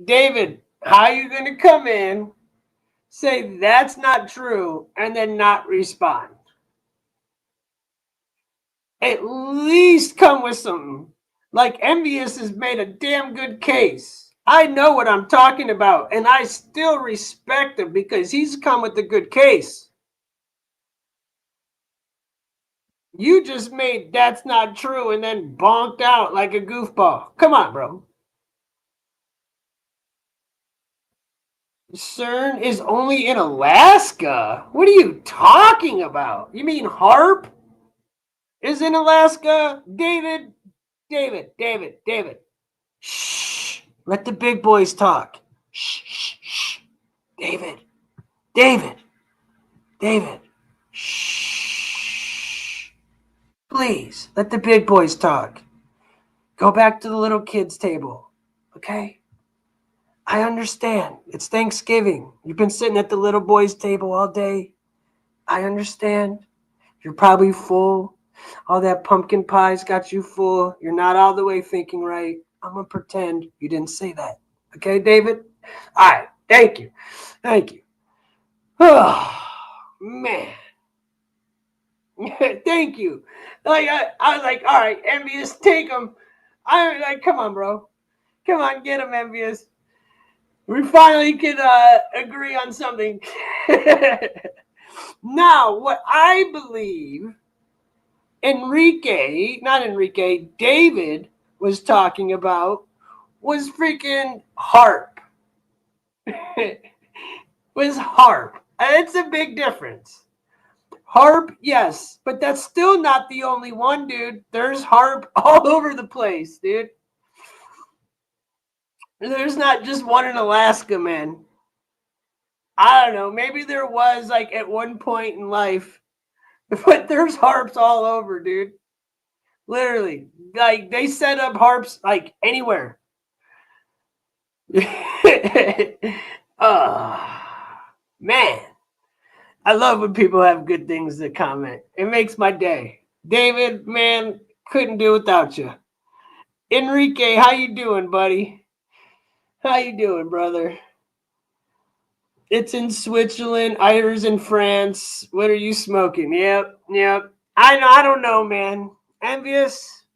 David, how are you going to come in, say that's not true, and then not respond? At least come with something. Like Envious has made a damn good case. I know what I'm talking about, and I still respect him because he's come with a good case. You just made that's not true and then bonked out like a goofball. Come on, bro. CERN is only in Alaska. What are you talking about? You mean HARP is in Alaska? David. Shh. Let the big boys talk. Shh. David. Shh. Please, let the big boys talk. Go back to the little kids' table, okay? I understand. It's Thanksgiving. You've been sitting at the little boys' table all day. I understand. You're probably full. All that pumpkin pie's got you full. You're not all the way thinking right. I'm going to pretend you didn't say that. Okay, David? All right. Thank you. Oh, man. Thank you. Like I was like, all right, Envious, take him. I was like, come on, bro. Come on, get him, Envious. We finally can agree on something. Now, what I believe David was talking about was freaking HARP. Was HARP. It's a big difference. HARP, yes, but that's still not the only one, dude. There's HARP all over the place, dude. There's not just one in Alaska, man. I don't know. Maybe there was like at one point in life, but there's HARPs all over, dude. Literally, like they set up HARPs like anywhere. Man, I love when people have good things to comment. It makes my day. David, man, couldn't do without you. Enrique, how you doing, buddy? How you doing, brother? It's in Switzerland. Ida's in France. What are you smoking? Yep. I don't know, man. Envious.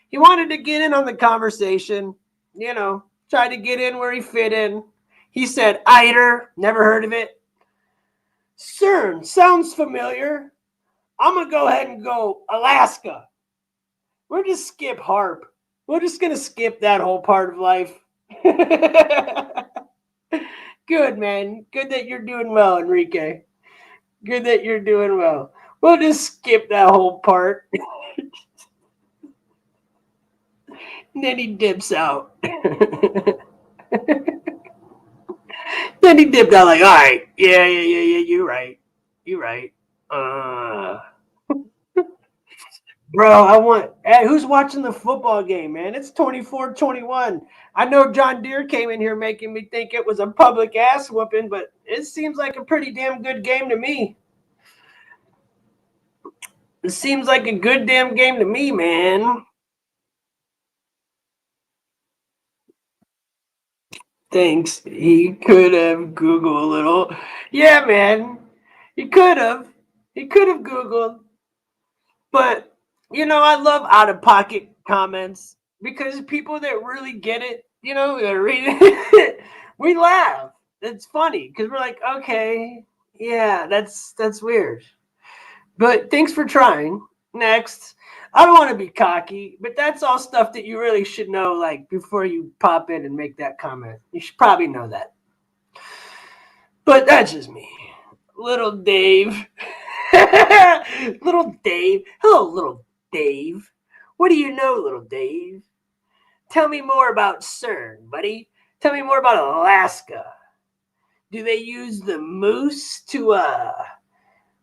He wanted to get in on the conversation. Tried to get in where he fit in. He said, Ida, never heard of it. CERN, sounds familiar. I'm going to go ahead and go Alaska. We're just skip HARP. We're just going to skip that whole part of life. Good, man. Good that you're doing well, Enrique. Good that you're doing well. We'll just skip that whole part. And then he dips out. Then he dipped out like, all right. Yeah, you're right. Bro, hey, who's watching the football game, man? It's 24-21. I know John Deere came in here making me think it was a public ass whooping, but it seems like a pretty damn good game to me. It seems like a good damn game to me, man. Thanks. He could have Googled a little. Yeah, man. He could have. He could have Googled. But, I love out-of-pocket comments because people that really get it, that read it, we laugh. It's funny because we're like, okay, yeah, that's weird. But thanks for trying. Next. I don't want to be cocky, but that's all stuff that you really should know, like, before you pop in and make that comment. You should probably know that. But that's just me. Little Dave. Little Dave. Hello, little Dave. What do you know, little Dave? Tell me more about CERN, buddy. Tell me more about Alaska. Do they use the moose to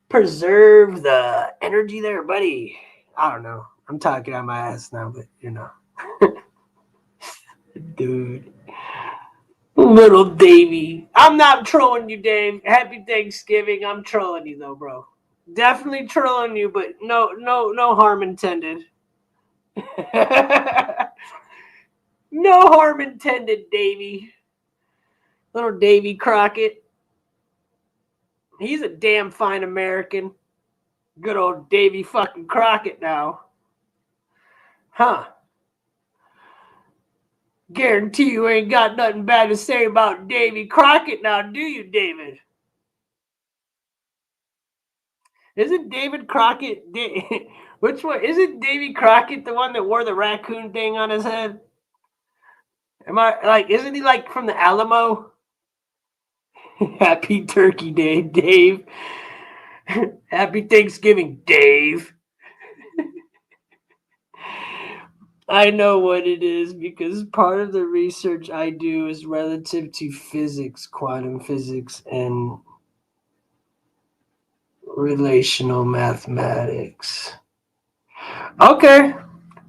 preserve the energy there, buddy? I don't know. I'm talking out my ass now, but Dude. Little Davey. I'm not trolling you, Dave. Happy Thanksgiving. I'm trolling you though, bro. Definitely trolling you, but no harm intended. No harm intended, Davey. Little Davey Crockett. He's a damn fine American. Good old Davey fucking Crockett now. Huh. Guarantee you ain't got nothing bad to say about Davy Crockett now, do you, David? Isn't David Crockett... Which one? Isn't Davy Crockett the one that wore the raccoon thing on his head? Isn't he like from the Alamo? Happy Turkey Day, Dave. Happy Thanksgiving, Dave. I know what it is because part of the research I do is relative to physics, quantum physics, and relational mathematics. Okay.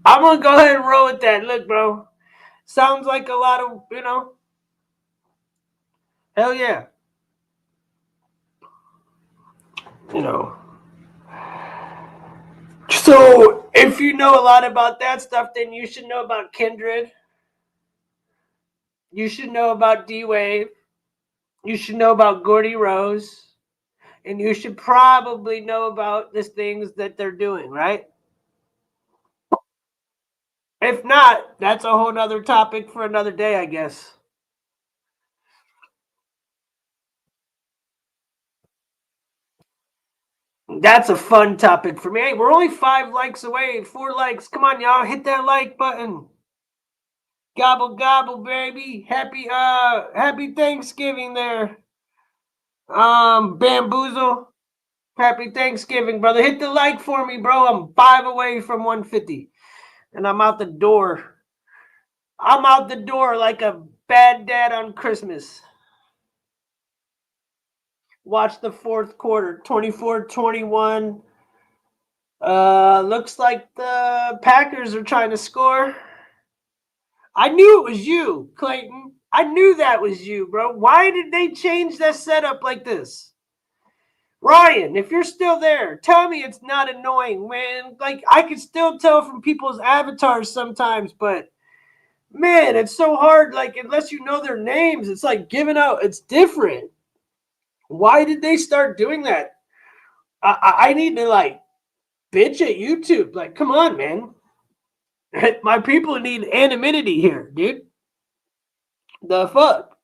I'm going to go ahead and roll with that. Look, bro. Sounds like a lot of, hell yeah. So if you know a lot about that stuff, then you should know about Kindred. You should know about D-Wave. You should know about Gordy Rose. And you should probably know about the things that they're doing, right? If not, that's a whole nother topic for another day, I guess. That's a fun topic for me. Hey, we're only 5 likes away, 4 likes. Come on, y'all, hit that like button. Gobble gobble, baby. Happy Thanksgiving there. Bamboozle. Happy Thanksgiving, brother. Hit the like for me, bro. I'm 5 away from 150. And I'm out the door. I'm out the door like a bad dad on Christmas. Watch the fourth quarter, 24-21. Looks like the Packers are trying to score. I knew it was you, Clayton. I knew that was you, bro. Why did they change that setup like this? Ryan, if you're still there, tell me it's not annoying, man. Like, I can still tell from people's avatars sometimes, but man, it's so hard. Like, unless you know their names, it's like giving out. It's different. Why did they start doing that? I need to, like, bitch at YouTube. Like, come on, man. My people need anonymity here, dude. The fuck?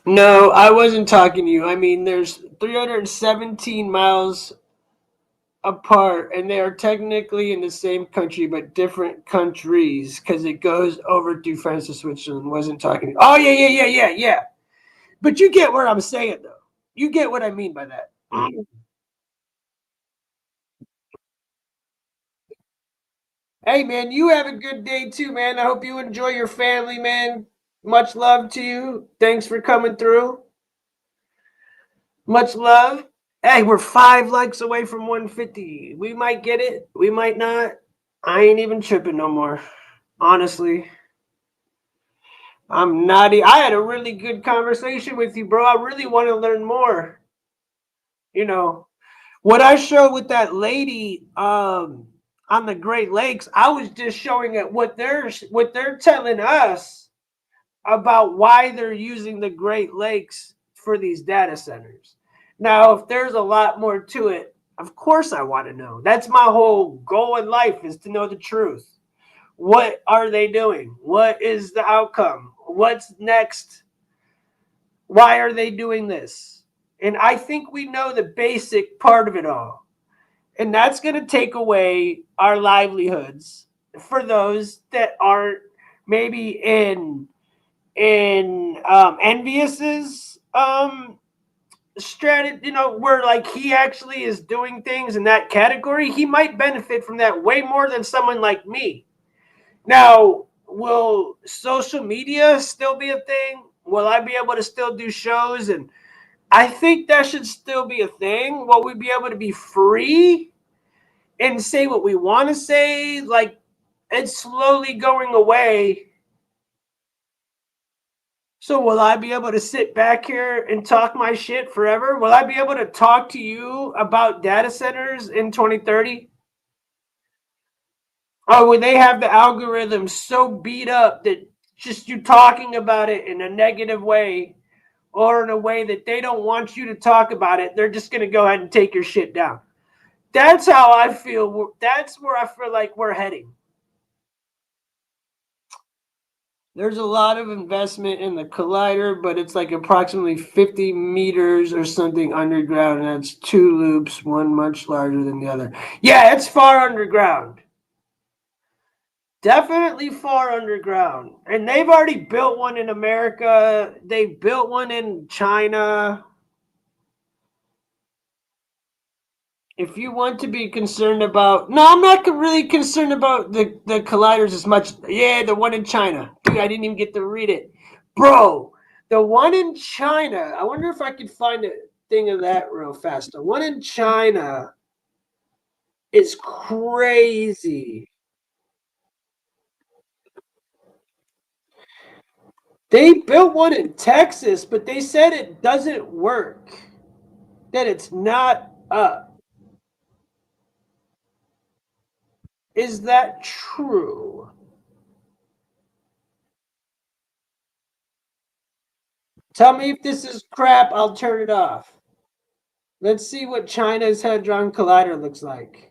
No, I wasn't talking to you. I mean, there's 317 miles apart, and they are technically in the same country, but different countries because it goes over to France to Switzerland. Wasn't talking to you. Oh, yeah. But you get what I'm saying, though. You get what I mean by that. Hey, man, you have a good day too, man. I hope you enjoy your family, man. Much love to you. Thanks for coming through. Much love. Hey, we're 5 likes away from 150. We might get it. We might not. I ain't even tripping no more. Honestly. I'm not. I had a really good conversation with you, bro. I really want to learn more. You know, what I showed with that lady on the Great Lakes, I was just showing it what they're telling us about why they're using the Great Lakes for these data centers. Now, if there's a lot more to it, of course I want to know. That's my whole goal in life, is to know the truth. What are they doing? What is the outcome? What's next? Why are they doing this? And I think we know the basic part of it all. And that's going to take away our livelihoods for those that aren't maybe in Envious's strategy, you know, where like he actually is doing things in that category. He might benefit from that way more than someone like me. Now, will social media still be a thing? Will I be able to still do shows? And I think that should still be a thing. Will we be able to be free and say what we want to say? Like, it's slowly going away. So will I be able to sit back here and talk my shit forever? Will I be able to talk to you about data centers in 2030? Or will they have the algorithm so beat up that just you talking about it in a negative way or in a way that they don't want you to talk about it, they're just going to go ahead and take your shit down? That's how I feel. That's where I feel like we're heading. There's a lot of investment in the collider, but it's like approximately 50 meters or something underground. And that's 2 loops, one much larger than the other. Yeah, it's far underground. Definitely far underground. And they've already built one in America. They built one in China. If you want to be concerned about... No, I'm not really concerned about the colliders as much. Yeah, the one in China. Dude, I didn't even get to read it. Bro, the one in China. I wonder if I could find a thing of that real fast. The one in China is crazy. They built one in Texas, but they said it doesn't work. That it's not up. Is that true? Tell me if this is crap, I'll turn it off. Let's see what China's Hadron Collider looks like.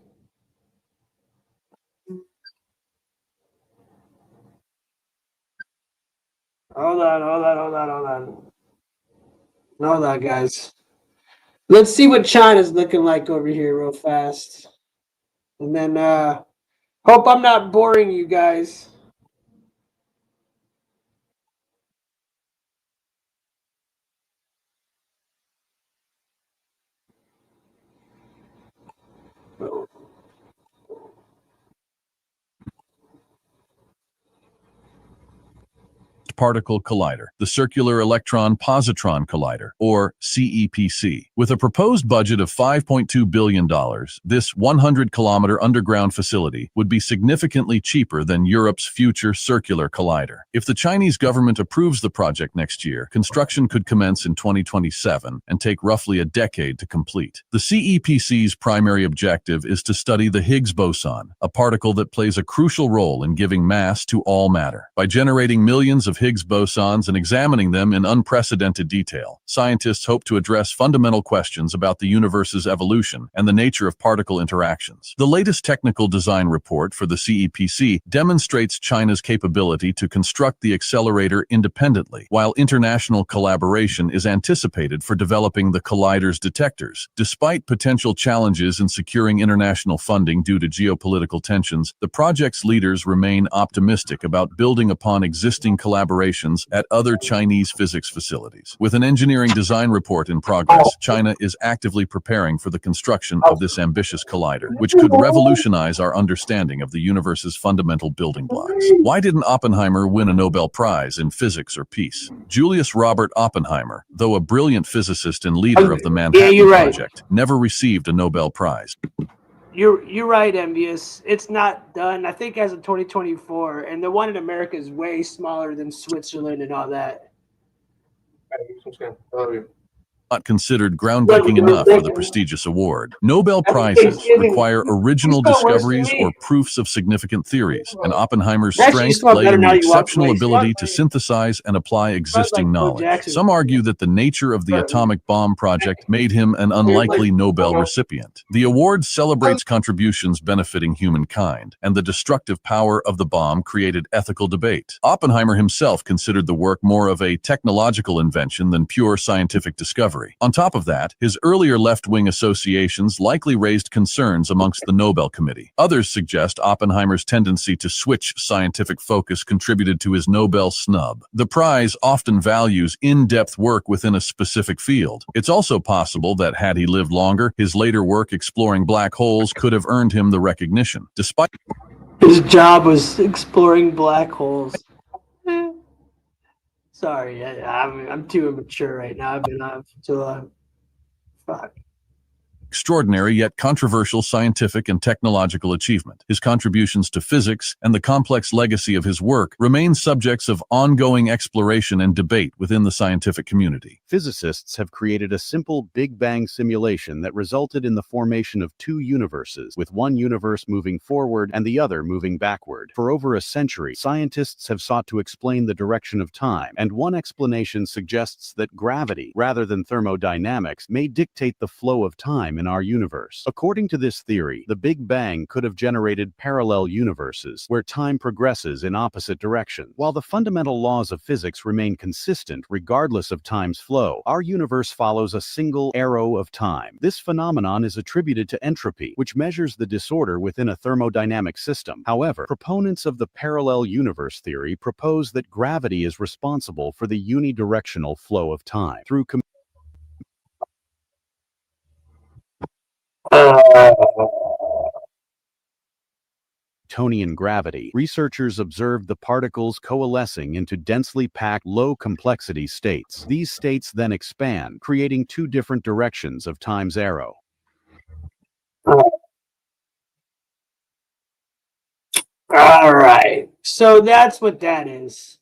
Hold on, guys. Let's see what China's looking like over here real fast. And then hope I'm not boring you guys. Particle Collider, the Circular Electron Positron Collider, or CEPC. With a proposed budget of $5.2 billion, this 100-kilometer underground facility would be significantly cheaper than Europe's future circular collider. If the Chinese government approves the project next year, construction could commence in 2027 and take roughly a decade to complete. The CEPC's primary objective is to study the Higgs boson, a particle that plays a crucial role in giving mass to all matter. By generating millions of Higgs bosons and examining them in unprecedented detail, scientists hope to address fundamental questions about the universe's evolution and the nature of particle interactions. The latest technical design report for the CEPC demonstrates China's capability to construct the accelerator independently, while international collaboration is anticipated for developing the collider's detectors. Despite potential challenges in securing international funding due to geopolitical tensions, the project's leaders remain optimistic about building upon existing collaboration operations at other Chinese physics facilities. With an engineering design report in progress, China is actively preparing for the construction of this ambitious collider, which could revolutionize our understanding of the universe's fundamental building blocks. Why didn't Oppenheimer win a Nobel Prize in physics or peace? Julius Robert Oppenheimer, though a brilliant physicist and leader of the Manhattan Project, never received a Nobel Prize. You're right, Envious. It's not done. I think as of 2024, and the one in America is way smaller than Switzerland and all that. Not considered groundbreaking enough for the prestigious award. Nobel Prizes require original discoveries or proofs of significant theories, and Oppenheimer's strength lay in the exceptional ability to synthesize and apply existing knowledge. Some argue that the nature of the atomic bomb project made him an unlikely Nobel recipient. The award celebrates contributions benefiting humankind, and the destructive power of the bomb created ethical debate. Oppenheimer himself considered the work more of a technological invention than pure scientific discovery. On top of that, his earlier left-wing associations likely raised concerns amongst the Nobel Committee. Others suggest Oppenheimer's tendency to switch scientific focus contributed to his Nobel snub. The prize often values in-depth work within a specific field. It's also possible that had he lived longer, his later work exploring black holes could have earned him the recognition. Despite his job was exploring black holes. Sorry, I'm too immature right now. I've been on too long. Fuck. extraordinary yet controversial scientific and technological achievement. His contributions to physics and the complex legacy of his work remain subjects of ongoing exploration and debate within the scientific community. Physicists have created a simple Big Bang simulation that resulted in the formation of two universes, with one universe moving forward and the other moving backward. For over a century, scientists have sought to explain the direction of time, and one explanation suggests that gravity, rather than thermodynamics, may dictate the flow of time in our universe. According to this theory, the Big Bang could have generated parallel universes where time progresses in opposite directions. While the fundamental laws of physics remain consistent regardless of time's flow, our universe follows a single arrow of time. This phenomenon is attributed to entropy, which measures the disorder within a thermodynamic system. However, proponents of the parallel universe theory propose that gravity is responsible for the unidirectional flow of time. Through Newtonian gravity, researchers observed the particles coalescing into densely packed, low-complexity states. These states then expand, creating two different directions of time's arrow. All right. So that's what that is.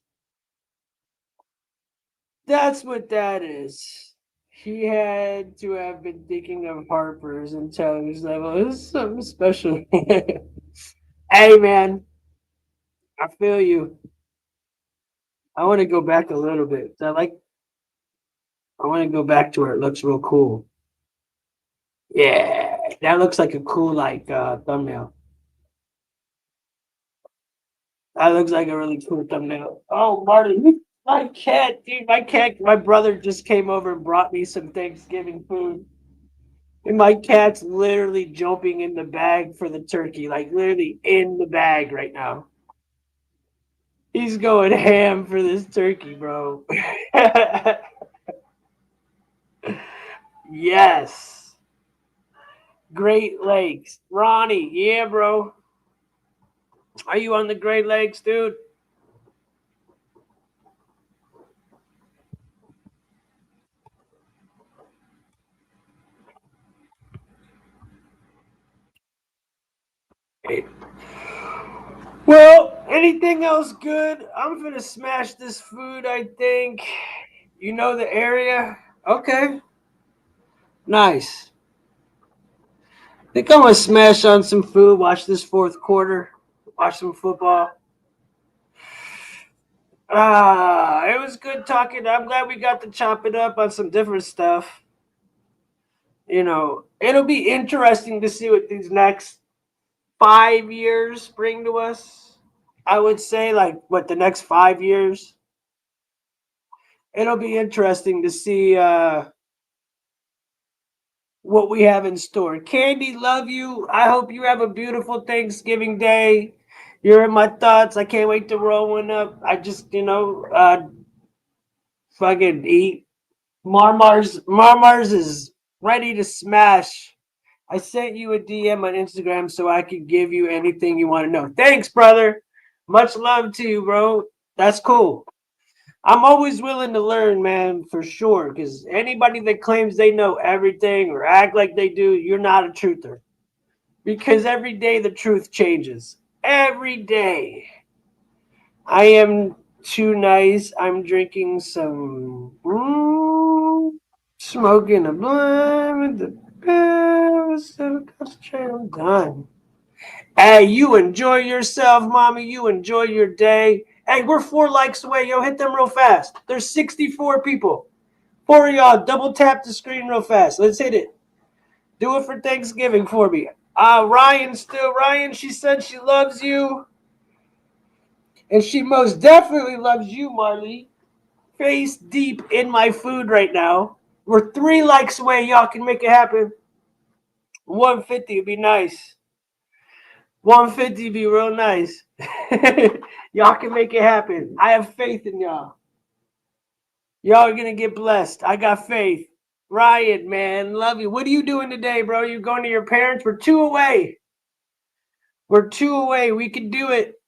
That's what that is. He had to have been thinking of Harper's intelligence level. It was something special. Hey, man. I feel you. I want to go back a little bit. I want to go back to where it looks real cool. Yeah, that looks like a cool thumbnail. That looks like a really cool thumbnail. Oh, Marty, my cat, dude, my brother just came over and brought me some Thanksgiving food. And my cat's literally jumping in the bag for the turkey, like literally in the bag right now. He's going ham for this turkey, bro. Yes. Great Lakes. Ronnie, yeah, bro. Are you on the Great Lakes, dude? Well, anything else good? I'm gonna smash this food, I think. You know the area? Okay. Nice. I think I'm gonna smash on some food, watch this fourth quarter, watch some football. It was good talking. I'm glad we got to chop it up on some different stuff. You know, it'll be interesting to see what these next 5 years bring to us. I would say, the next 5 years. It'll be interesting to see what we have in store. Candy, love you. I hope you have a beautiful Thanksgiving day. You're in my thoughts. I can't wait to roll one up. I just, fucking eat. Marmars is ready to smash. I sent you a DM on Instagram so I could give you anything you want to know. Thanks, brother. Much love to you, bro. That's cool. I'm always willing to learn, man, for sure. Because anybody that claims they know everything or act like they do, you're not a truther. Because every day the truth changes. Every day. I am too nice. I'm drinking some smoking a blunt with the pills. I'm done. Hey, you enjoy yourself, mommy. You enjoy your day. Hey, we're 4 likes away. Yo, hit them real fast. There's 64 people. 4 of y'all, double tap the screen real fast. Let's hit it. Do it for Thanksgiving for me. Ryan, she said she loves you. And she most definitely loves you, Marley. Face deep in my food right now. We're 3 likes away. Y'all can make it happen. 150 would be nice. 150 would be real nice. Y'all can make it happen. I have faith in y'all. Y'all are going to get blessed. I got faith. Ryan, man, love you. What are you doing today, bro? You going to your parents? We're 2 away. We're 2 away. We can do it.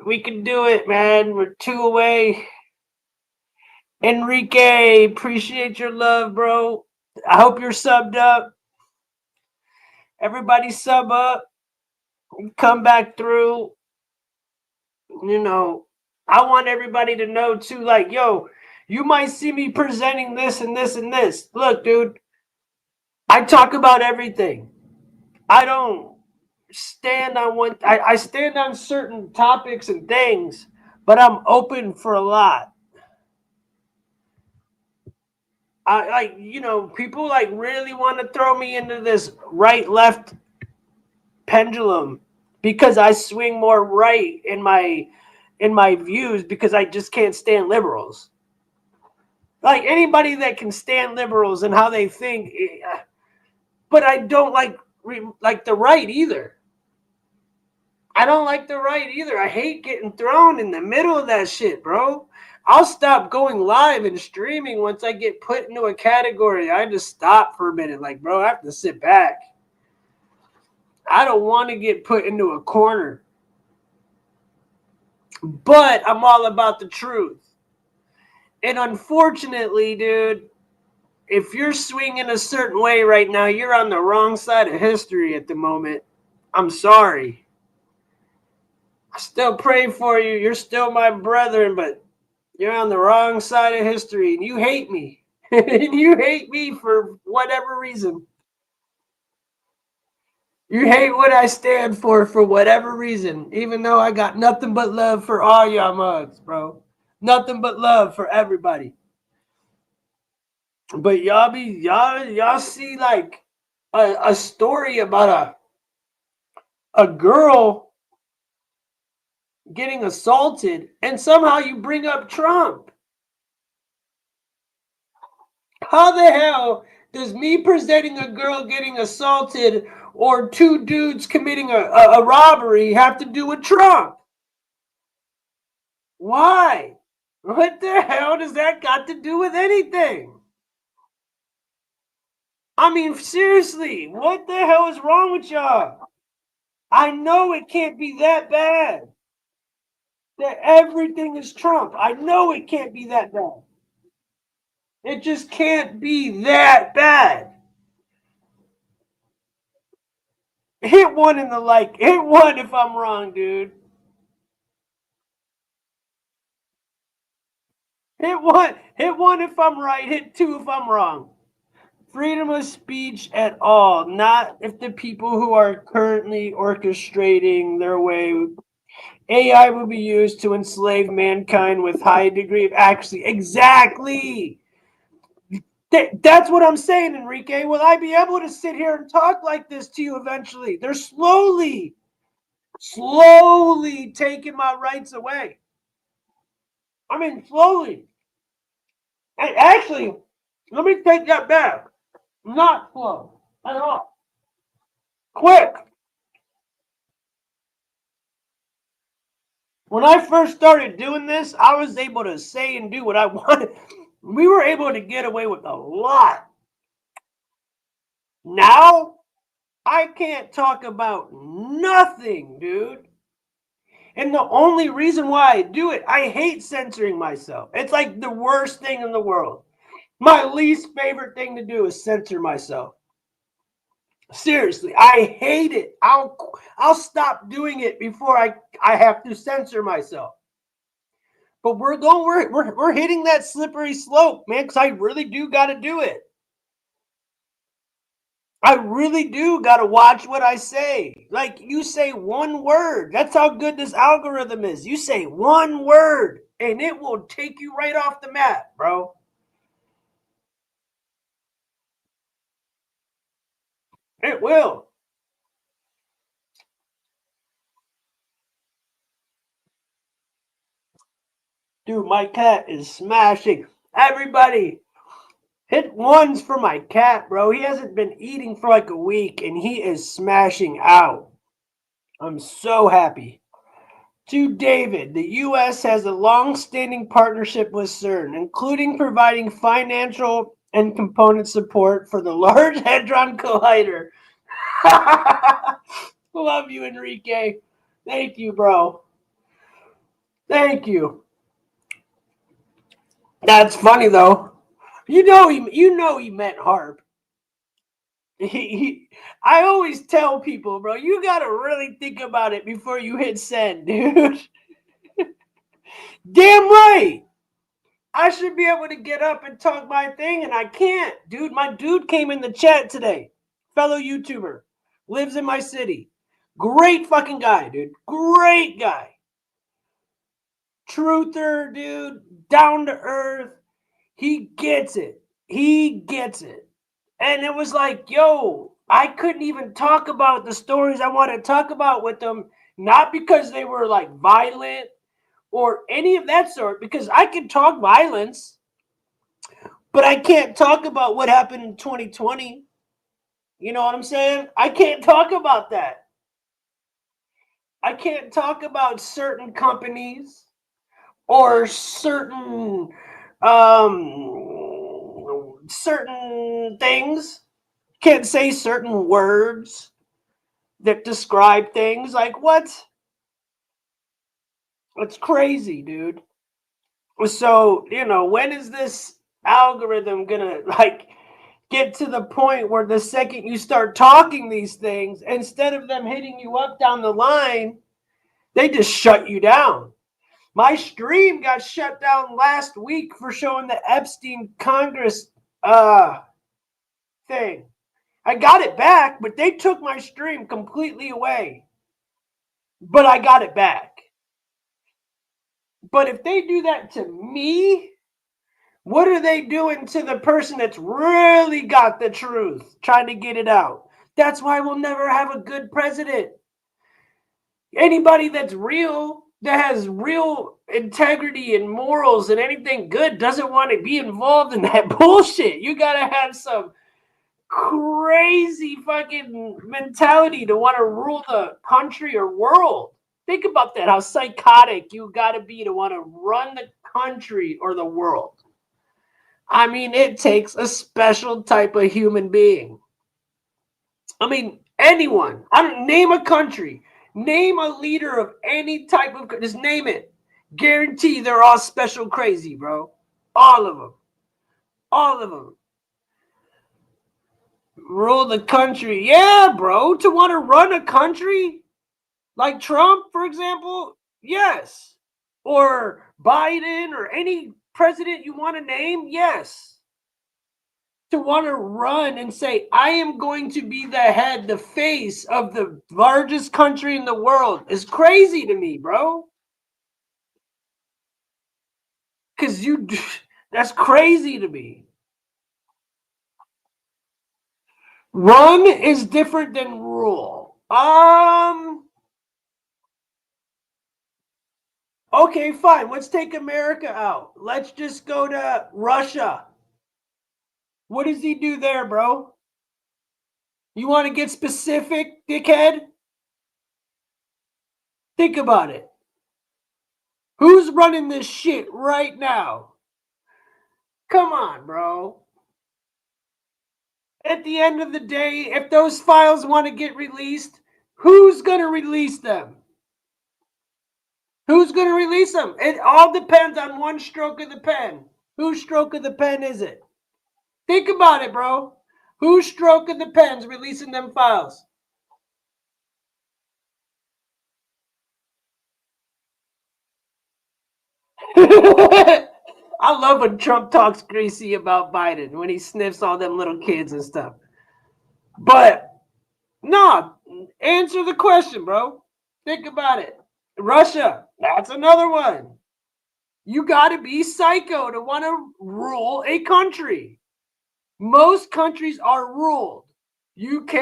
We can do it, man. We're 2 away. Enrique, appreciate your love, bro. I hope you're subbed up. Everybody sub up. Come back through. I want everybody to know too, like, yo, you might see me presenting this and this and this. Look, dude, I talk about everything. I don't stand on one. I stand on certain topics and things, but I'm open for a lot. People really want to throw me into this right-left pendulum because I swing more right in my views because I just can't stand liberals. Like anybody that can stand liberals and how they think, but I don't like the right either. I don't like the right either. I hate getting thrown in the middle of that shit, bro. I'll stop going live and streaming once I get put into a category. I just stop for a minute. Like, bro, I have to sit back. I don't want to get put into a corner. But I'm all about the truth. And unfortunately, dude, if you're swinging a certain way right now, you're on the wrong side of history at the moment. I'm sorry. I still pray for you. You're still my brethren, but you're on the wrong side of history, and you hate me. And you hate me for whatever reason. You hate what I stand for whatever reason, even though I got nothing but love for all y'all mugs, bro. Nothing but love for everybody. But y'all see like a story about a girl getting assaulted, and somehow you bring up Trump. How the hell does me presenting a girl getting assaulted or 2 dudes committing a robbery have to do with Trump? Why? What the hell does that got to do with anything? I mean, seriously, what the hell is wrong with y'all? I know it can't be that bad. That everything is Trump. I know it can't be that bad. It just can't be that bad. Hit 1 in the like. Hit 1 if I'm wrong, dude. Hit 1. Hit 1 if I'm right. Hit 2 if I'm wrong. Freedom of speech at all, not if the people who are currently orchestrating their way. AI will be used to enslave mankind with high degree of accuracy. Exactly. That's what I'm saying, Enrique. Will I be able to sit here and talk like this to you eventually? They're slowly taking my rights away. I mean, slowly. And actually, let me take that back. Not slow at all. Quick. When I first started doing this, I was able to say and do what I wanted. We were able to get away with a lot. Now, I can't talk about nothing, dude. And the only reason why I do it, I hate censoring myself. It's like the worst thing in the world. My least favorite thing to do is censor myself. Seriously, I hate it. I'll stop doing it before I have to censor myself. But we're hitting that slippery slope, man, because I really do got to do it. I really do got to watch what I say. Like, you say one word. That's how good this algorithm is. You say one word, and it will take you right off the map, bro. It will. Dude, my cat is smashing. Everybody, hit ones for my cat, bro. He hasn't been eating for like a week, and he is smashing out. I'm so happy. To David, the U.S. has a long-standing partnership with CERN, including providing financial and component support for the Large Hadron Collider. Love you, Enrique. Thank you, bro. Thank you. That's funny, though. You know he meant HARP. I always tell people, bro, you gotta really think about it before you hit send, dude. Damn right. I should be able to get up and talk my thing, and I can't. Dude, my dude came in the chat today. Fellow YouTuber. Lives in my city. Great fucking guy, dude. Great guy. Truther, dude. Down to earth. He gets it. He gets it. And it was like, yo, I couldn't even talk about the stories I want to talk about with them, not because they were like violent or any of that sort, because I can talk violence, but I can't talk about what happened in 2020. You know what I'm saying? I can't talk about that. I can't talk about certain companies or certain things. Can't say certain words that describe things. Like, what? It's crazy, dude. So, when is this algorithm gonna get to the point where the second you start talking these things, instead of them hitting you up down the line, they just shut you down? My stream got shut down last week for showing the Epstein Congress thing. I got it back, but they took my stream completely away. But I got it back. But if they do that to me, what are they doing to the person that's really got the truth, trying to get it out? That's why we'll never have a good president. Anybody that's real, that has real integrity and morals and anything good, doesn't want to be involved in that bullshit. You got to have some crazy fucking mentality to want to rule the country or world. Think about that, how psychotic you got to be to want to run the country or the world. I mean, it takes a special type of human being. I mean, anyone. I don't name a country. Name a leader of any type of, just name it. Guarantee they're all special crazy, bro. All of them. All of them. Rule the country. Yeah, bro. To want to run a country like Trump, for example, yes. Or Biden or any president you want to name, yes. To want to run and say, I am going to be the head, the face of the largest country in the world is crazy to me, bro. Because that's crazy to me. Run is different than rule. Okay, fine. Let's take America out. Let's just go to Russia. What does he do there, bro? You want to get specific, dickhead? Think about it. Who's running this shit right now? Come on, bro. At the end of the day, if those files want to get released, who's going to release them? Who's going to release them? It all depends on one stroke of the pen. Whose stroke of the pen is it? Think about it, bro. Whose stroke of the pen's releasing them files? I love when Trump talks greasy about Biden, when he sniffs all them little kids and stuff. But, no, answer the question, bro. Think about it. Russia, that's another one. You got to be psycho to want to rule a country. Most countries are ruled. UK,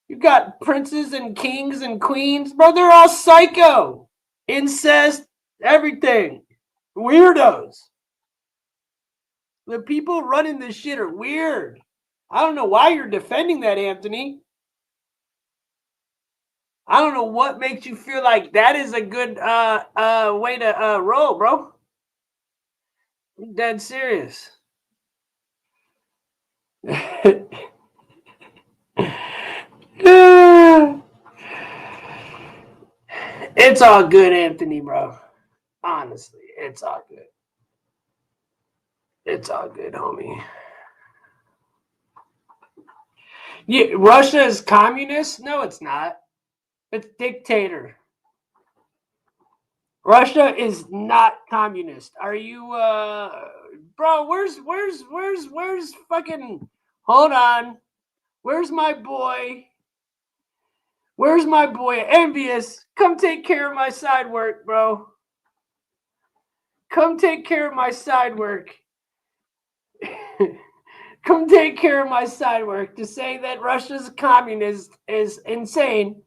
you got princes and kings and queens. Bro, they're all psycho. Incest, everything. Weirdos. The people running this shit are weird. I don't know why you're defending that, Anthony. I don't know what makes you feel like that is a good way to roll, bro. I'm dead serious. It's all good, Anthony, bro. Honestly, it's all good. It's all good, homie. Yeah, Russia is communist? No, it's not. It's dictator. Russia is not communist. Are you bro, where's fucking, hold on. Where's my boy? Where's my boy Envious? Come take care of my side work, bro. Come take care of my side work. Come take care of my side work. To say that Russia's communist is insane.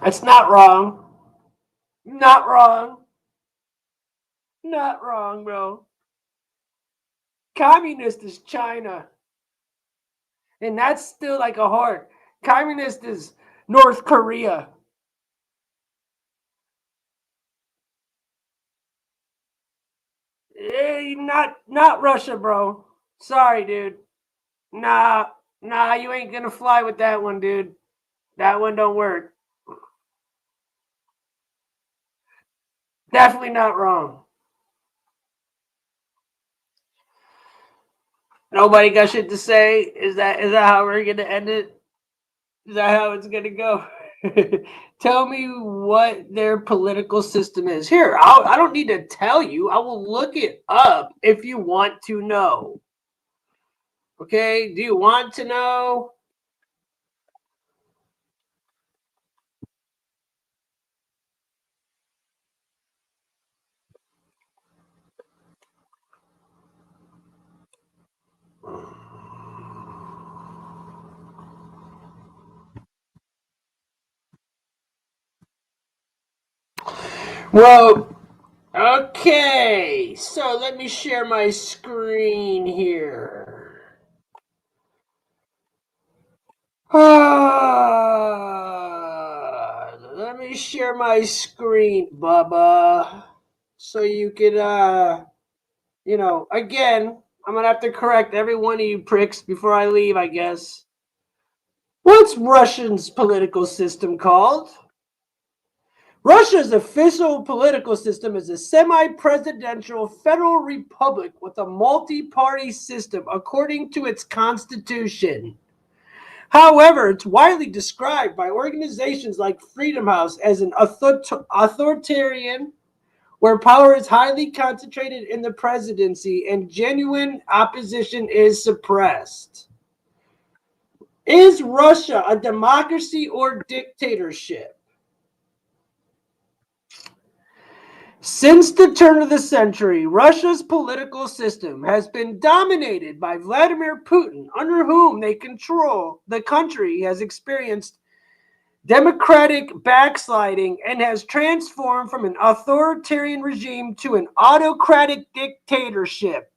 That's not wrong. Not wrong. Not wrong, bro. Communist is China. And that's still like a heart. Communist is North Korea. Not Russia, bro. Sorry, dude. Nah, you ain't gonna fly with that one, dude. That one don't work. Definitely not wrong. Nobody got shit to say? Is that how we're gonna end it? Is that how it's gonna go? Tell me what their political system is. Here, I don't need to tell you. I will look it up if you want to know. Okay, do you want to know? Well, okay, so let me share my screen here. Let me share my screen, Bubba, so you could, again, I'm going to have to correct every one of you pricks before I leave, I guess. What's Russia's political system called? Russia's official political system is a semi-presidential federal republic with a multi-party system according to its constitution. However, it's widely described by organizations like Freedom House as an authoritarian, where power is highly concentrated in the presidency and genuine opposition is suppressed. Is Russia a democracy or dictatorship? Since the turn of the century, Russia's political system has been dominated by Vladimir Putin, under whom they control the country has experienced democratic backsliding and has transformed from an authoritarian regime to an autocratic dictatorship.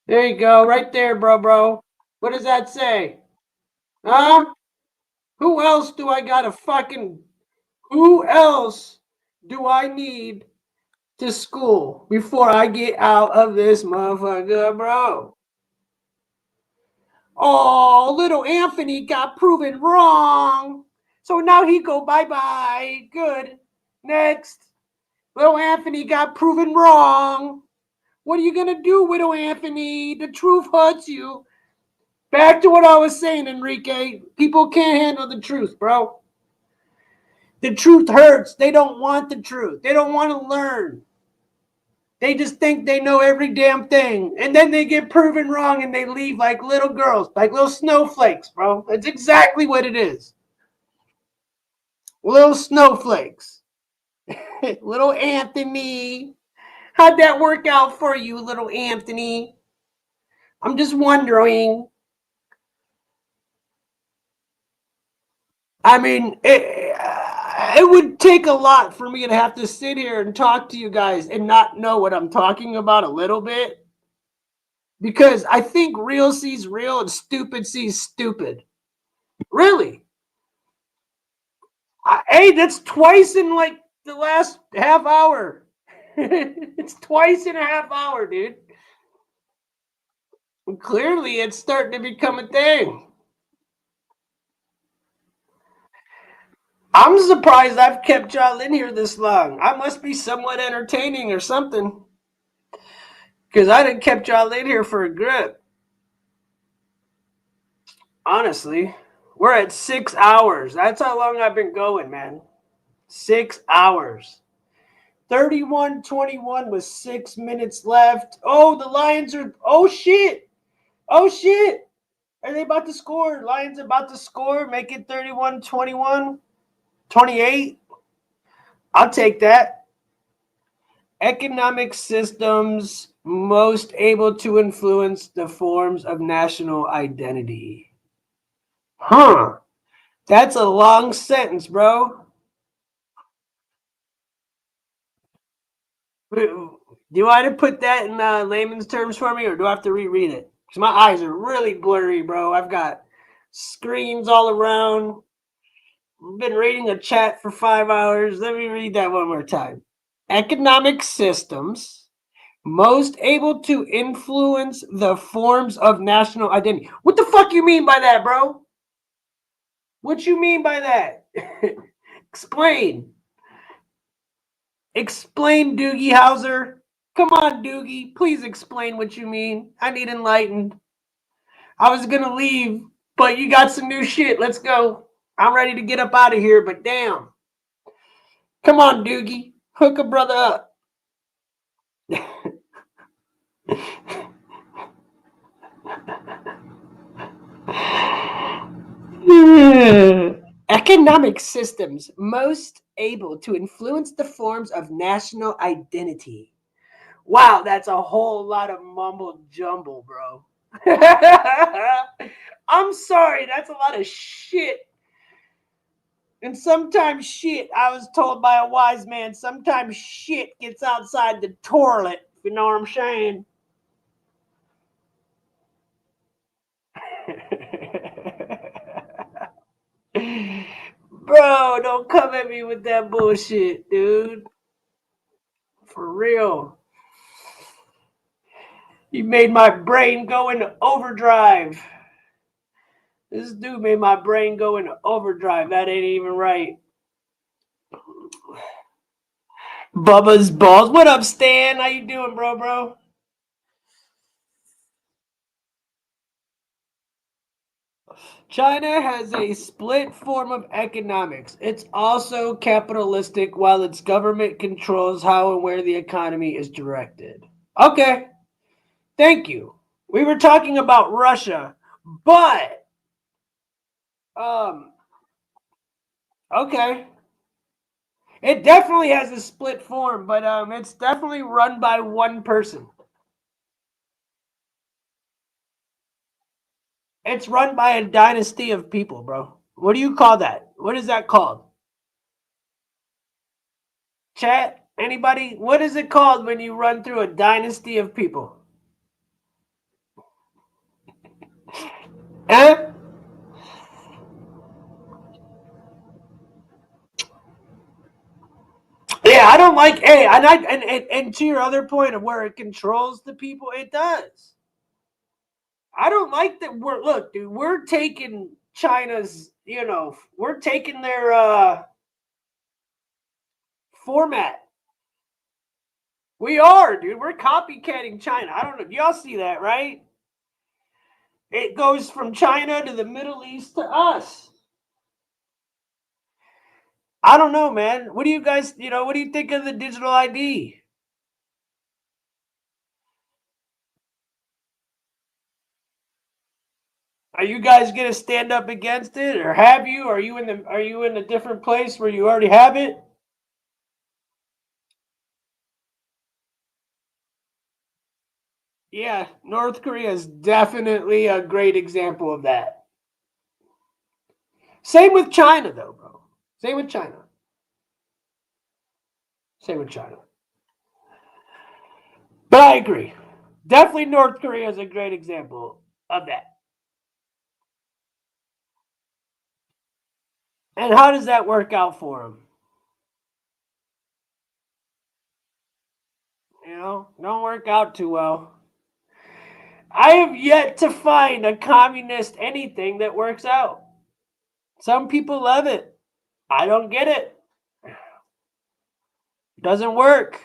There you go, right there, bro. What does that say? Huh? Who else do I gotta fucking... Who else do I need to school before I get out of this motherfucker, bro? Oh, little Anthony got proven wrong. So now he go bye-bye. Good. Next. Little Anthony got proven wrong. What are you going to do, Widow Anthony? The truth hurts you. Back to what I was saying, Enrique. People can't handle the truth, bro. The truth hurts. They don't want the truth. They don't want to learn. They just think they know every damn thing. And then they get proven wrong and they leave like little girls, like little snowflakes, bro. That's exactly what it is. Little snowflakes. Little Anthony. How'd that work out for you, little Anthony? I'm just wondering. I mean, it would take a lot for me to have to sit here and talk to you guys and not know what I'm talking about a little bit. Because I think real sees real and stupid sees stupid. Really? Hey, that's twice in like the last half hour. It's twice in a half hour, dude. And clearly, it's starting to become a thing. I'm surprised I've kept y'all in here this long. I must be somewhat entertaining or something. Because I done kept y'all in here for a grip. Honestly, we're at 6 hours. That's how long I've been going, man. 6 hours. 31-21 with 6 minutes left. Oh, the Lions are... Oh, shit. Oh, shit. Are they about to score? Lions about to score. Make it 31-21. 28. I'll take that. Economic systems most able to influence the forms of national identity. Huh. That's a long sentence, bro. Do you want to put that in layman's terms for me, or do I have to reread it? Because my eyes are really blurry, bro. I've got screens all around. I've been reading a chat for 5 hours. Let me read that one more time. Economic systems most able to influence the forms of national identity. What the fuck you mean by that, bro? What you mean by that? Explain. Explain, Doogie Howser. Come on, Doogie. Please explain what you mean. I need enlightened. I was going to leave, but you got some new shit. Let's go. I'm ready to get up out of here, but damn. Come on, Doogie. Hook a brother up. Economic systems most able to influence the forms of national identity. Wow, that's a whole lot of mumble jumble, bro. I'm sorry, that's a lot of shit. And sometimes shit, I was told by a wise man, sometimes shit gets outside the toilet, if you know what I'm saying. Bro, don't come at me with that bullshit, dude. For real. You made my brain go into overdrive. This dude made my brain go into overdrive. That ain't even right. Bubba's balls. What up, Stan? How you doing, bro? China has a split form of economics. It's also capitalistic while its government controls how and where the economy is directed. Okay. Thank you. We were talking about Russia, but okay. It definitely has a split form, but it's definitely run by one person. It's run by a dynasty of people, bro. What do you call that? What is that called? Chat? Anybody? What is it called when you run through a dynasty of people? Eh? Yeah, I don't like. Hey, and to your other point of where it controls the people, it does. I don't like that. Look, dude, we're taking China's. We're taking their format. We are, dude. We're copycatting China. I don't know. Y'all see that, right? It goes from China to the Middle East to us. I don't know, man. What do you guys, what do you think of the digital ID? Are you guys gonna stand up against it, or have you? Are you in a different place where you already have it? Yeah, North Korea is definitely a great example of that. Same with China, though, bro. Same with China. Same with China. But I agree. Definitely North Korea is a great example of that. And how does that work out for them? Don't work out too well. I have yet to find a communist anything that works out. Some people love it. I don't get it. It doesn't work.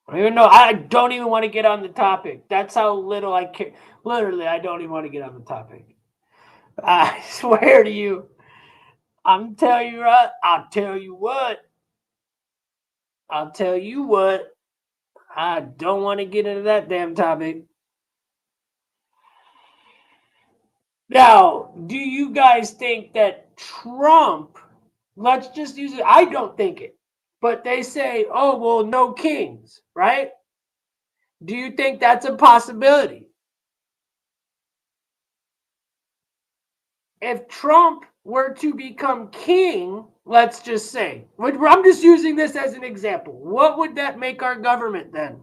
I don't even want to get on the topic. That's how little I care. Literally, I don't even want to get on the topic. I swear to you. I'm telling you right. I'll tell you what. I don't want to get into that damn topic. Now, do you guys think that Trump, let's just use it, I don't think it, but they say, oh, well, no kings, right? Do you think that's a possibility? If Trump were to become king, let's just say, I'm just using this as an example, what would that make our government then?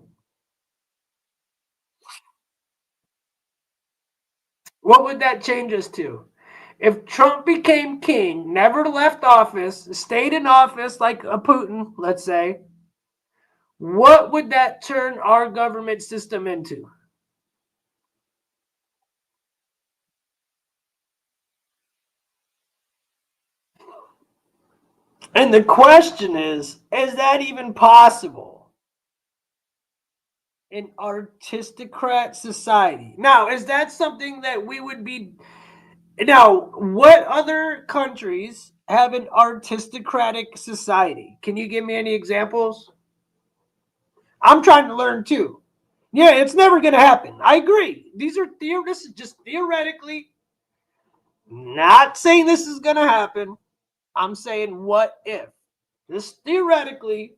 What would that change us to? If Trump became king, never left office, stayed in office like a Putin, let's say, what would that turn our government system into? And the question is that even possible in aristocrat society? Now, is that something that we would be... Now, what other countries have an aristocratic society? Can you give me any examples? I'm trying to learn too. Yeah, it's never going to happen. I agree. This is just theoretically. Not saying this is going to happen. I'm saying what if? This theoretically.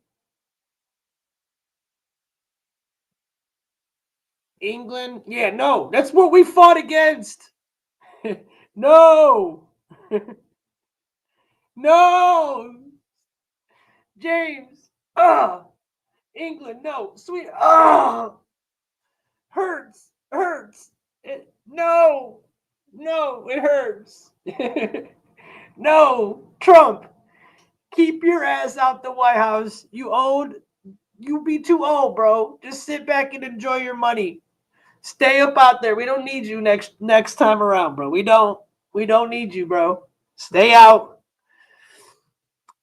England. Yeah, no. That's what we fought against. No. No. James. England. No. Sweet. Hurts. No. It hurts. No. Trump. Keep your ass out the White House. You be too old, bro. Just sit back and enjoy your money. Stay up out there. We don't need you next time around, bro. We don't need you, bro. Stay out.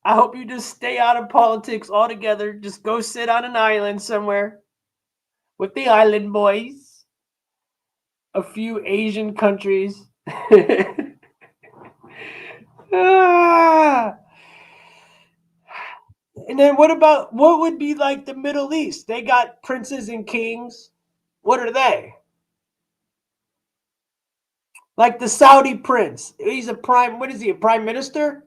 I hope you just stay out of politics altogether. Just go sit on an island somewhere with the island boys. A few Asian countries. And then what would be like the Middle East? They got princes and kings. What are they? Like the Saudi prince. He's a what is he, a prime minister?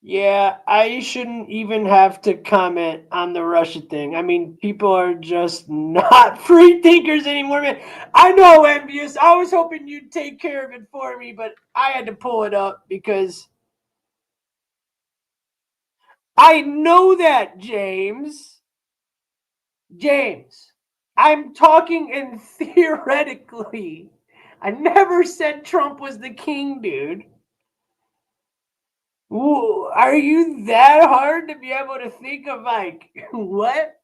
Yeah, I shouldn't even have to comment on the Russia thing. I mean, people are just not free thinkers anymore, man. I know, envious. I was hoping you'd take care of it for me, but I had to pull it up because I know that, James. I'm talking in theoretically. I never said Trump was the king, dude. Ooh, are you that hard to be able to think of like what?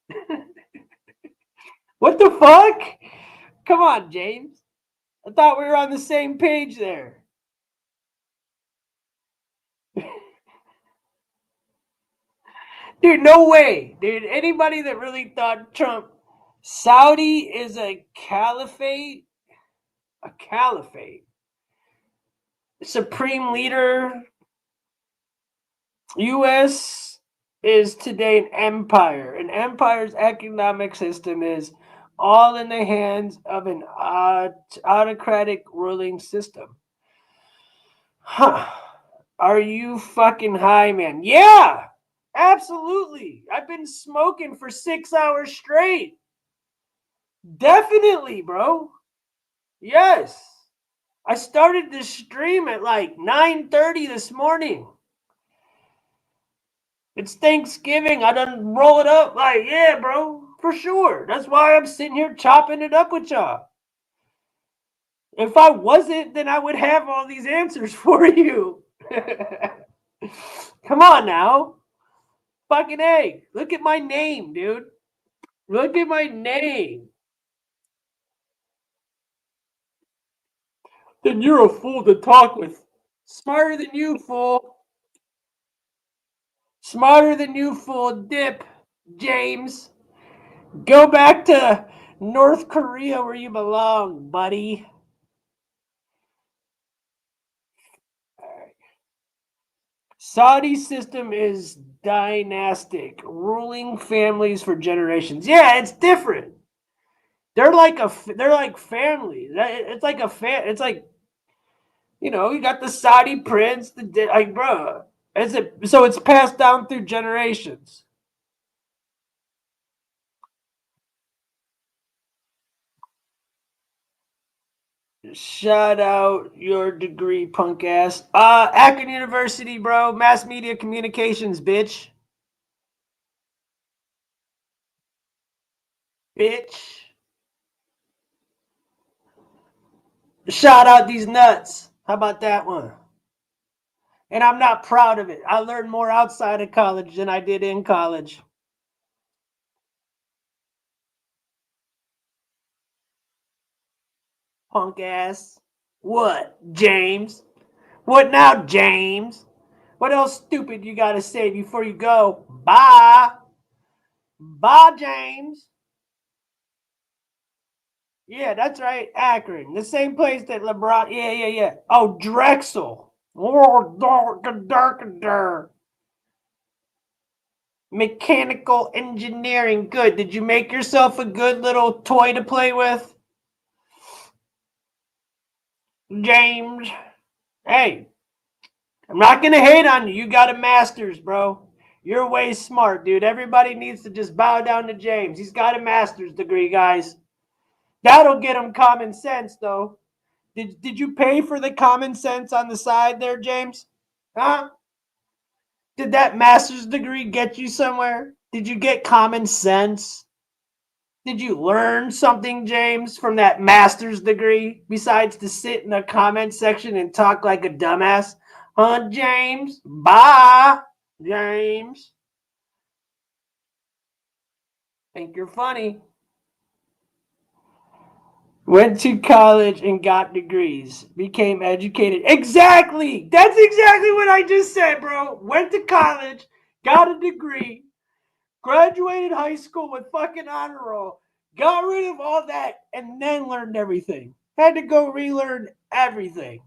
What the fuck? Come on, James. I thought we were on the same page there. Dude, no way. Dude, anybody that really thought Trump Saudi is a caliphate, supreme leader, U.S. is today an empire. An empire's economic system is all in the hands of an autocratic ruling system. Huh. Are you fucking high, man? Yeah, absolutely. I've been smoking for 6 hours straight. Definitely, bro. Yes. I started this stream at like 9:30 this morning. It's Thanksgiving. I done roll it up like, yeah, bro, for sure. That's why I'm sitting here chopping it up with y'all. If I wasn't, then I would have all these answers for you. Come on now. Fucking A. Look at my name, dude. Look at my name. Then you're a fool to talk with. Smarter than you, fool. Smarter than you, fool. Dip, James. Go back to North Korea where you belong, buddy. Saudi system is dynastic, ruling families for generations. Yeah, it's different. They're like family. It's like it's like, you know, you got the Saudi prince, like, bro. So it's passed down through generations. Shout out your degree, punk ass. Akron University, bro. Mass media communications, bitch. Bitch. Shout out these nuts. How about that one? And I'm not proud of it. I learned more outside of college than I did in college. Punk ass. What, James? What now, James? What else stupid you gotta say before you go? Bye. Bye, James. Yeah, that's right. Akron. The same place that LeBron. Yeah. Oh, Drexel. Mechanical engineering. Good. Did you make yourself a good little toy to play with? James. Hey, I'm not going to hate on you. You got a master's, bro. You're way smart, dude. Everybody needs to just bow down to James. He's got a master's degree, guys. That'll get him common sense, though. Did you pay for the common sense on the side there, James? Huh? Did that master's degree get you somewhere? Did you get common sense? Did you learn something, James, from that master's degree besides to sit in the comment section and talk like a dumbass? Huh, James? Bye, James. Think you're funny. Went to college and got degrees. Became educated. Exactly. That's exactly what I just said, bro. Went to college, got a degree, graduated high school with fucking honor roll, got rid of all that, and then learned everything. Had to go relearn everything.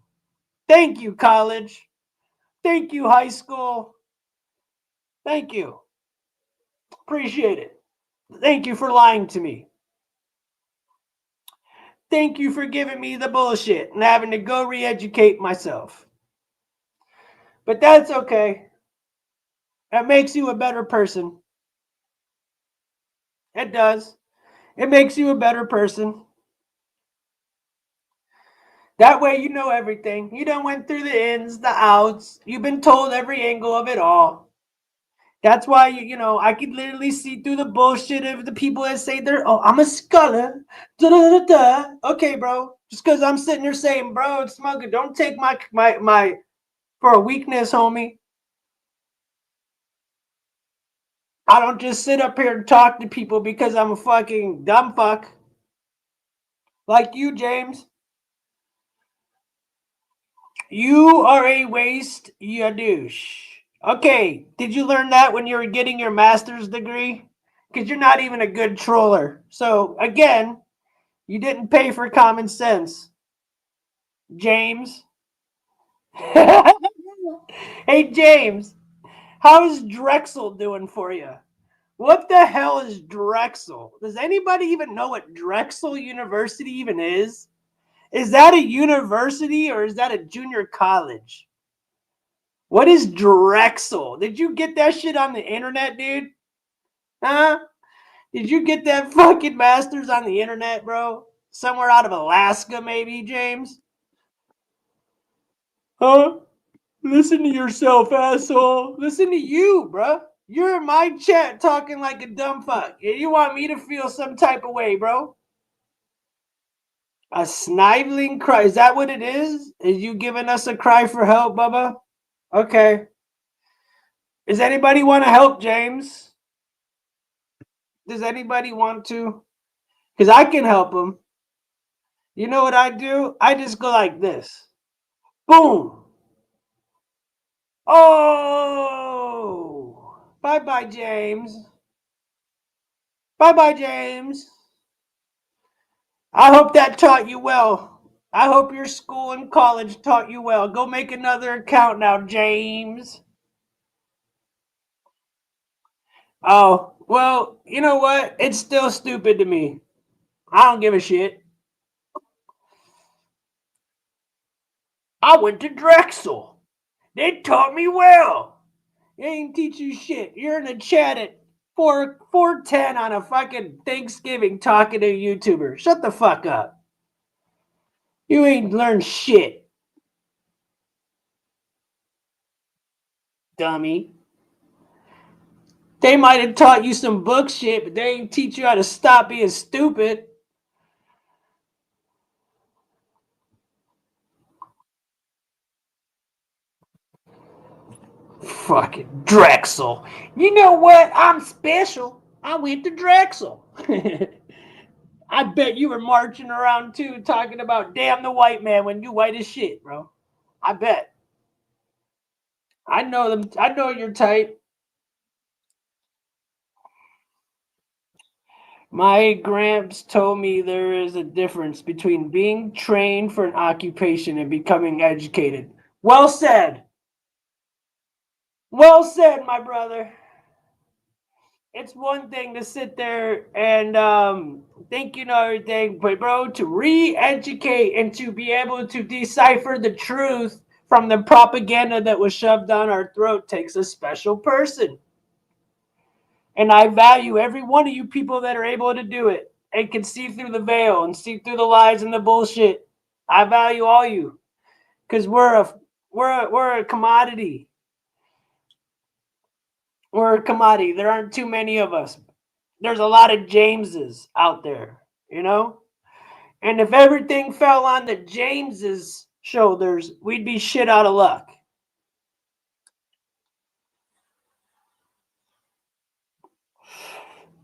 Thank you, college. Thank you, high school. Thank you. Appreciate it. Thank you for lying to me. Thank you for giving me the bullshit and having to go re-educate myself. But that's okay. That makes you a better person. It does. It makes you a better person. That way you know everything. You done went through the ins, the outs. You've been told every angle of it all. That's why, you know, I could literally see through the bullshit of the people that say I'm a scholar. Da, da, da, da. Okay, bro. Just because I'm sitting here saying, bro, it's smoking. Don't take my for a weakness, homie. I don't just sit up here and talk to people because I'm a fucking dumb fuck. Like you, James. You are a waste, you douche. Okay, did you learn that when you were getting your master's degree? Because you're not even a good troller. So, again, you didn't pay for common sense, James. Hey, James, how is Drexel doing for you? What the hell is Drexel? Does anybody even know what Drexel University even is? Is that a university or is that a junior college? What is Drexel? Did you get that shit on the internet, dude? Huh? Did you get that fucking master's on the internet, bro? Somewhere out of Alaska, maybe, James? Huh? Listen to yourself, asshole. Listen to you, bro. You're in my chat talking like a dumb fuck. And you want me to feel some type of way, bro? A sniveling cry. Is that what it is? Is you giving us a cry for help, Bubba? Okay. Does anybody want to help, James? Does anybody want to? Because I can help him. You know what I do? I just go like this. Boom. Oh. Bye-bye, James. Bye-bye, James. I hope that taught you well. I hope your school and college taught you well. Go make another account now, James. Oh, well, you know what? It's still stupid to me. I don't give a shit. I went to Drexel. They taught me well. They ain't teach you shit. You're in a chat at 410 on a fucking Thanksgiving talking to a YouTuber. Shut the fuck up. You ain't learned shit. Dummy. They might have taught you some book shit, but they ain't teach you how to stop being stupid. Fucking Drexel. You know what? I'm special. I went to Drexel. I bet you were marching around too, talking about damn the white man when you white as shit, bro. I bet. I know them. I know your type. My gramps told me there is a difference between being trained for an occupation and becoming educated. Well said. Well said, my brother. It's one thing to sit there and think you know everything, but bro, to re-educate and to be able to decipher the truth from the propaganda that was shoved down our throat takes a special person. And I value every one of you people that are able to do it and can see through the veil and see through the lies and the bullshit. I value all you because we're a commodity. We're a commodity. There aren't too many of us. There's a lot of Jameses out there, you know? And if everything fell on the Jameses' shoulders, we'd be shit out of luck.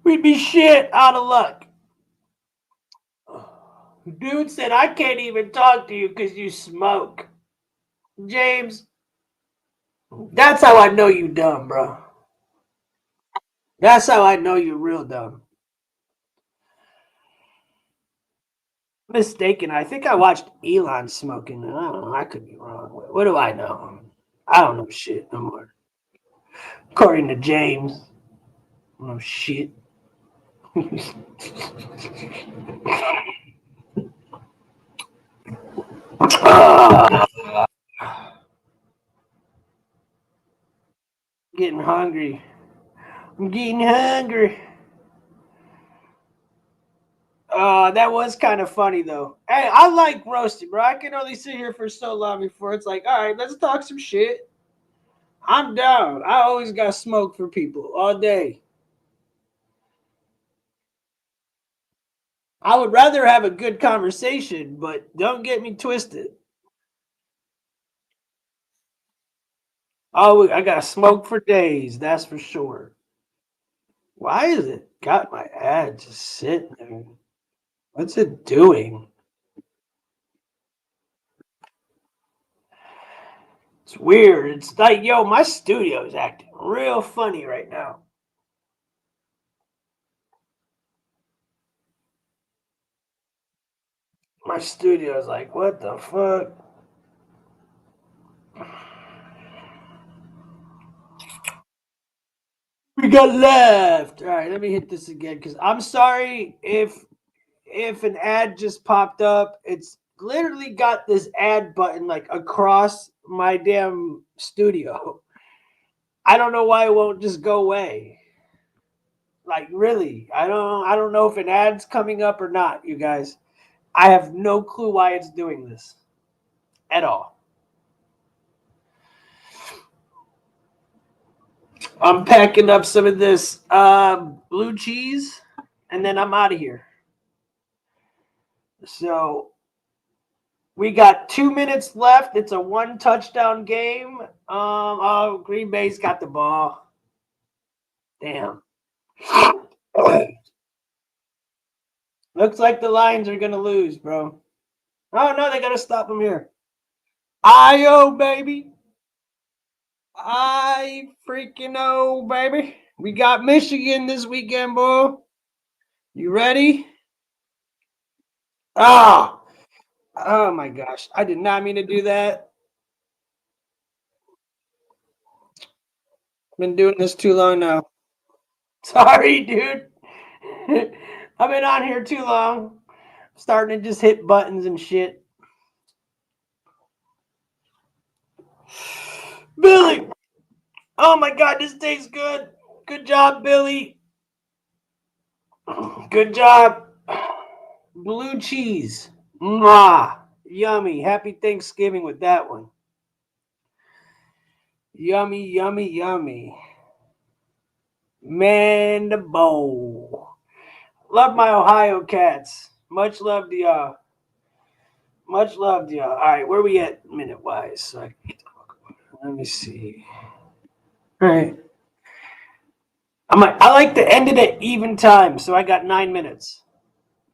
We'd be shit out of luck. Dude said, I can't even talk to you because you smoke. James, that's how I know you dumb, bro. That's how I know you're real dumb. Mistaken. I think I watched Elon smoking. I don't know. I could be wrong. What do I know? I don't know shit no more. According to James. I don't know shit. Getting hungry. I'm getting hungry. That was kind of funny though. Hey, I like roasting, bro. I can only sit here for so long before it's like, all right, let's talk some shit. I'm down. I always got smoke for people all day. I would rather have a good conversation, but don't get me twisted. Oh, I got smoke for days, that's for sure. Why is it got my ad just sitting there? What's it doing? It's weird. It's like, yo, my studio is acting real funny right now. My studio is like, what the fuck? We got left. All right, let me hit this again because I'm sorry if an ad just popped up. It's literally got this ad button like across my damn studio. I don't know why it won't just go away. Like really, I don't know if an ad's coming up or not, you guys. I have no clue why it's doing this at all. I'm packing up some of this blue cheese, and then I'm out of here. So we got 2 minutes left. It's a 1 touchdown game. Oh, Green Bay's got the ball. Damn. Looks like the Lions are gonna lose, bro. Oh no, they gotta stop them here. I-O, baby. I freaking know, baby. We got Michigan this weekend, boy. You ready? Oh my gosh. I did not mean to do that. Been doing this too long now. Sorry, dude. I've been on here too long. Starting to just hit buttons and shit. Billy! Oh my god, this tastes good. Good job, Billy. Good job. Blue cheese. Mwah. Yummy. Happy Thanksgiving with that one. Yummy, yummy, yummy. Man, the bowl. Love my Ohio cats. Much love to y'all. Much love to y'all. All right, where we at minute-wise? So let me see. All right. I like to end it at even time, so I got 9 minutes.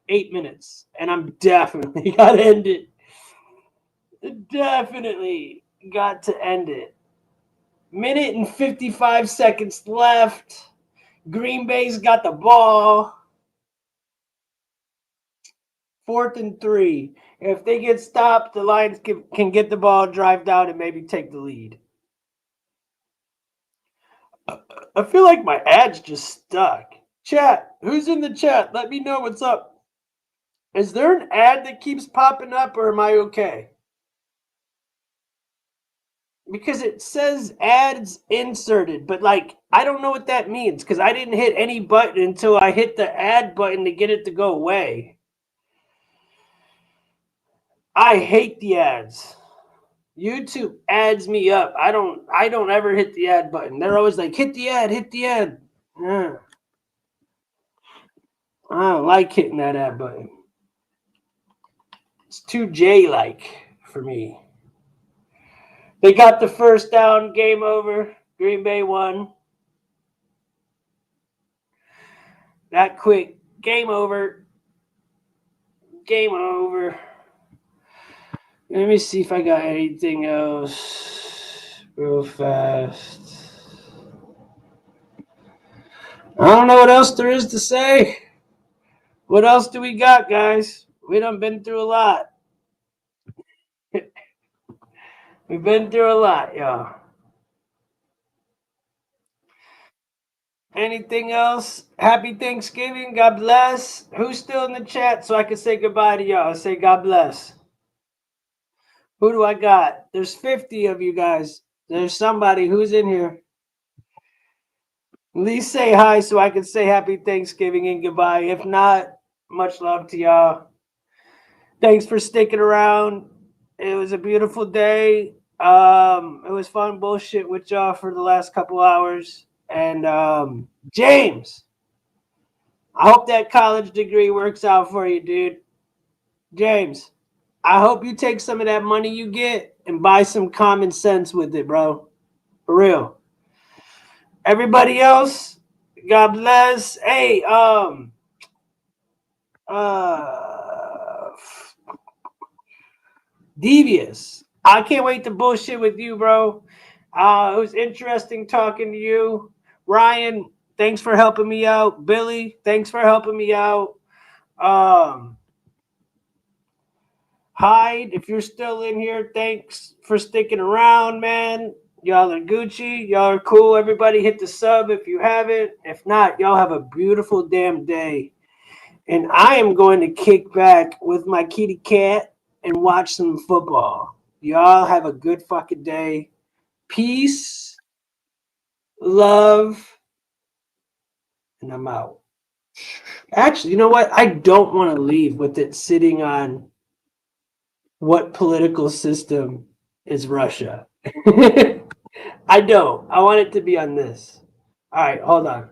8 minutes. And I'm definitely got to end it. Definitely got to end it. Minute and 55 seconds left. Green Bay's got the ball. 4th and 3. If they get stopped, the Lions can get the ball, drive down, and maybe take the lead. I feel like my ad's just stuck. Chat, who's in the chat? Let me know what's up. Is there an ad that keeps popping up, or am I okay? Because it says ads inserted, but like I don't know what that means because I didn't hit any button until I hit the ad button to get it to go away. I hate the ads. YouTube adds me up. I don't ever hit the ad button. They're always like, hit the ad, hit the ad. I don't like hitting that ad button. It's too J-like for me. They got the first down, game over. Green Bay won. That quick, game over. Game over. Let me see if I got anything else real fast. I don't know what else there is to say. What else do we got, guys? We done been through a lot. We've been through a lot, y'all. Anything else? Happy Thanksgiving. God bless. Who's still in the chat so I can say goodbye to y'all? Say God bless. Who do I got? There's 50 of you guys. There's somebody who's in here. At least say hi so I can say happy Thanksgiving and goodbye. If not, much love to y'all. Thanks for sticking around. It was a beautiful day. It was fun bullshit with y'all for the last couple hours. And James, I hope that college degree works out for you, dude. James, I hope you take some of that money you get and buy some common sense with it, bro. For real. Everybody else, God bless. Hey, Devious, I can't wait to bullshit with you, bro. It was interesting talking to you. Ryan, thanks for helping me out. Billy, thanks for helping me out. Hyde, if you're still in here, thanks for sticking around, man. Y'all are Gucci. Y'all are cool. Everybody hit the sub if you haven't. If not, y'all have a beautiful damn day. And I am going to kick back with my kitty cat and watch some football. Y'all have a good fucking day. Peace, love, and I'm out. Actually, you know what? I don't want to leave with it sitting on what political system is Russia. I don't. I want it to be on this. All right, hold on.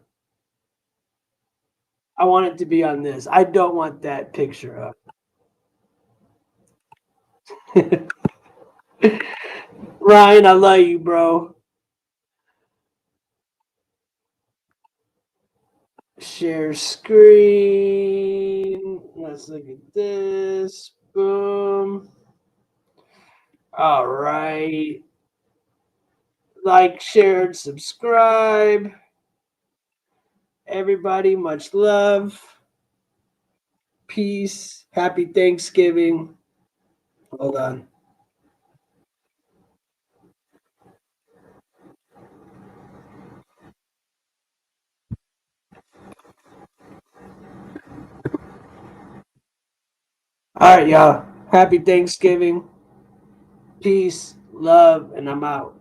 I want it to be on this. I don't want that picture up. Ryan, I love you, bro. Share screen. Let's look at this. Boom. All right. Like, share, and subscribe. Everybody, much love. Peace. Happy Thanksgiving. Hold on. All right, y'all. Happy Thanksgiving. Peace, love, and I'm out.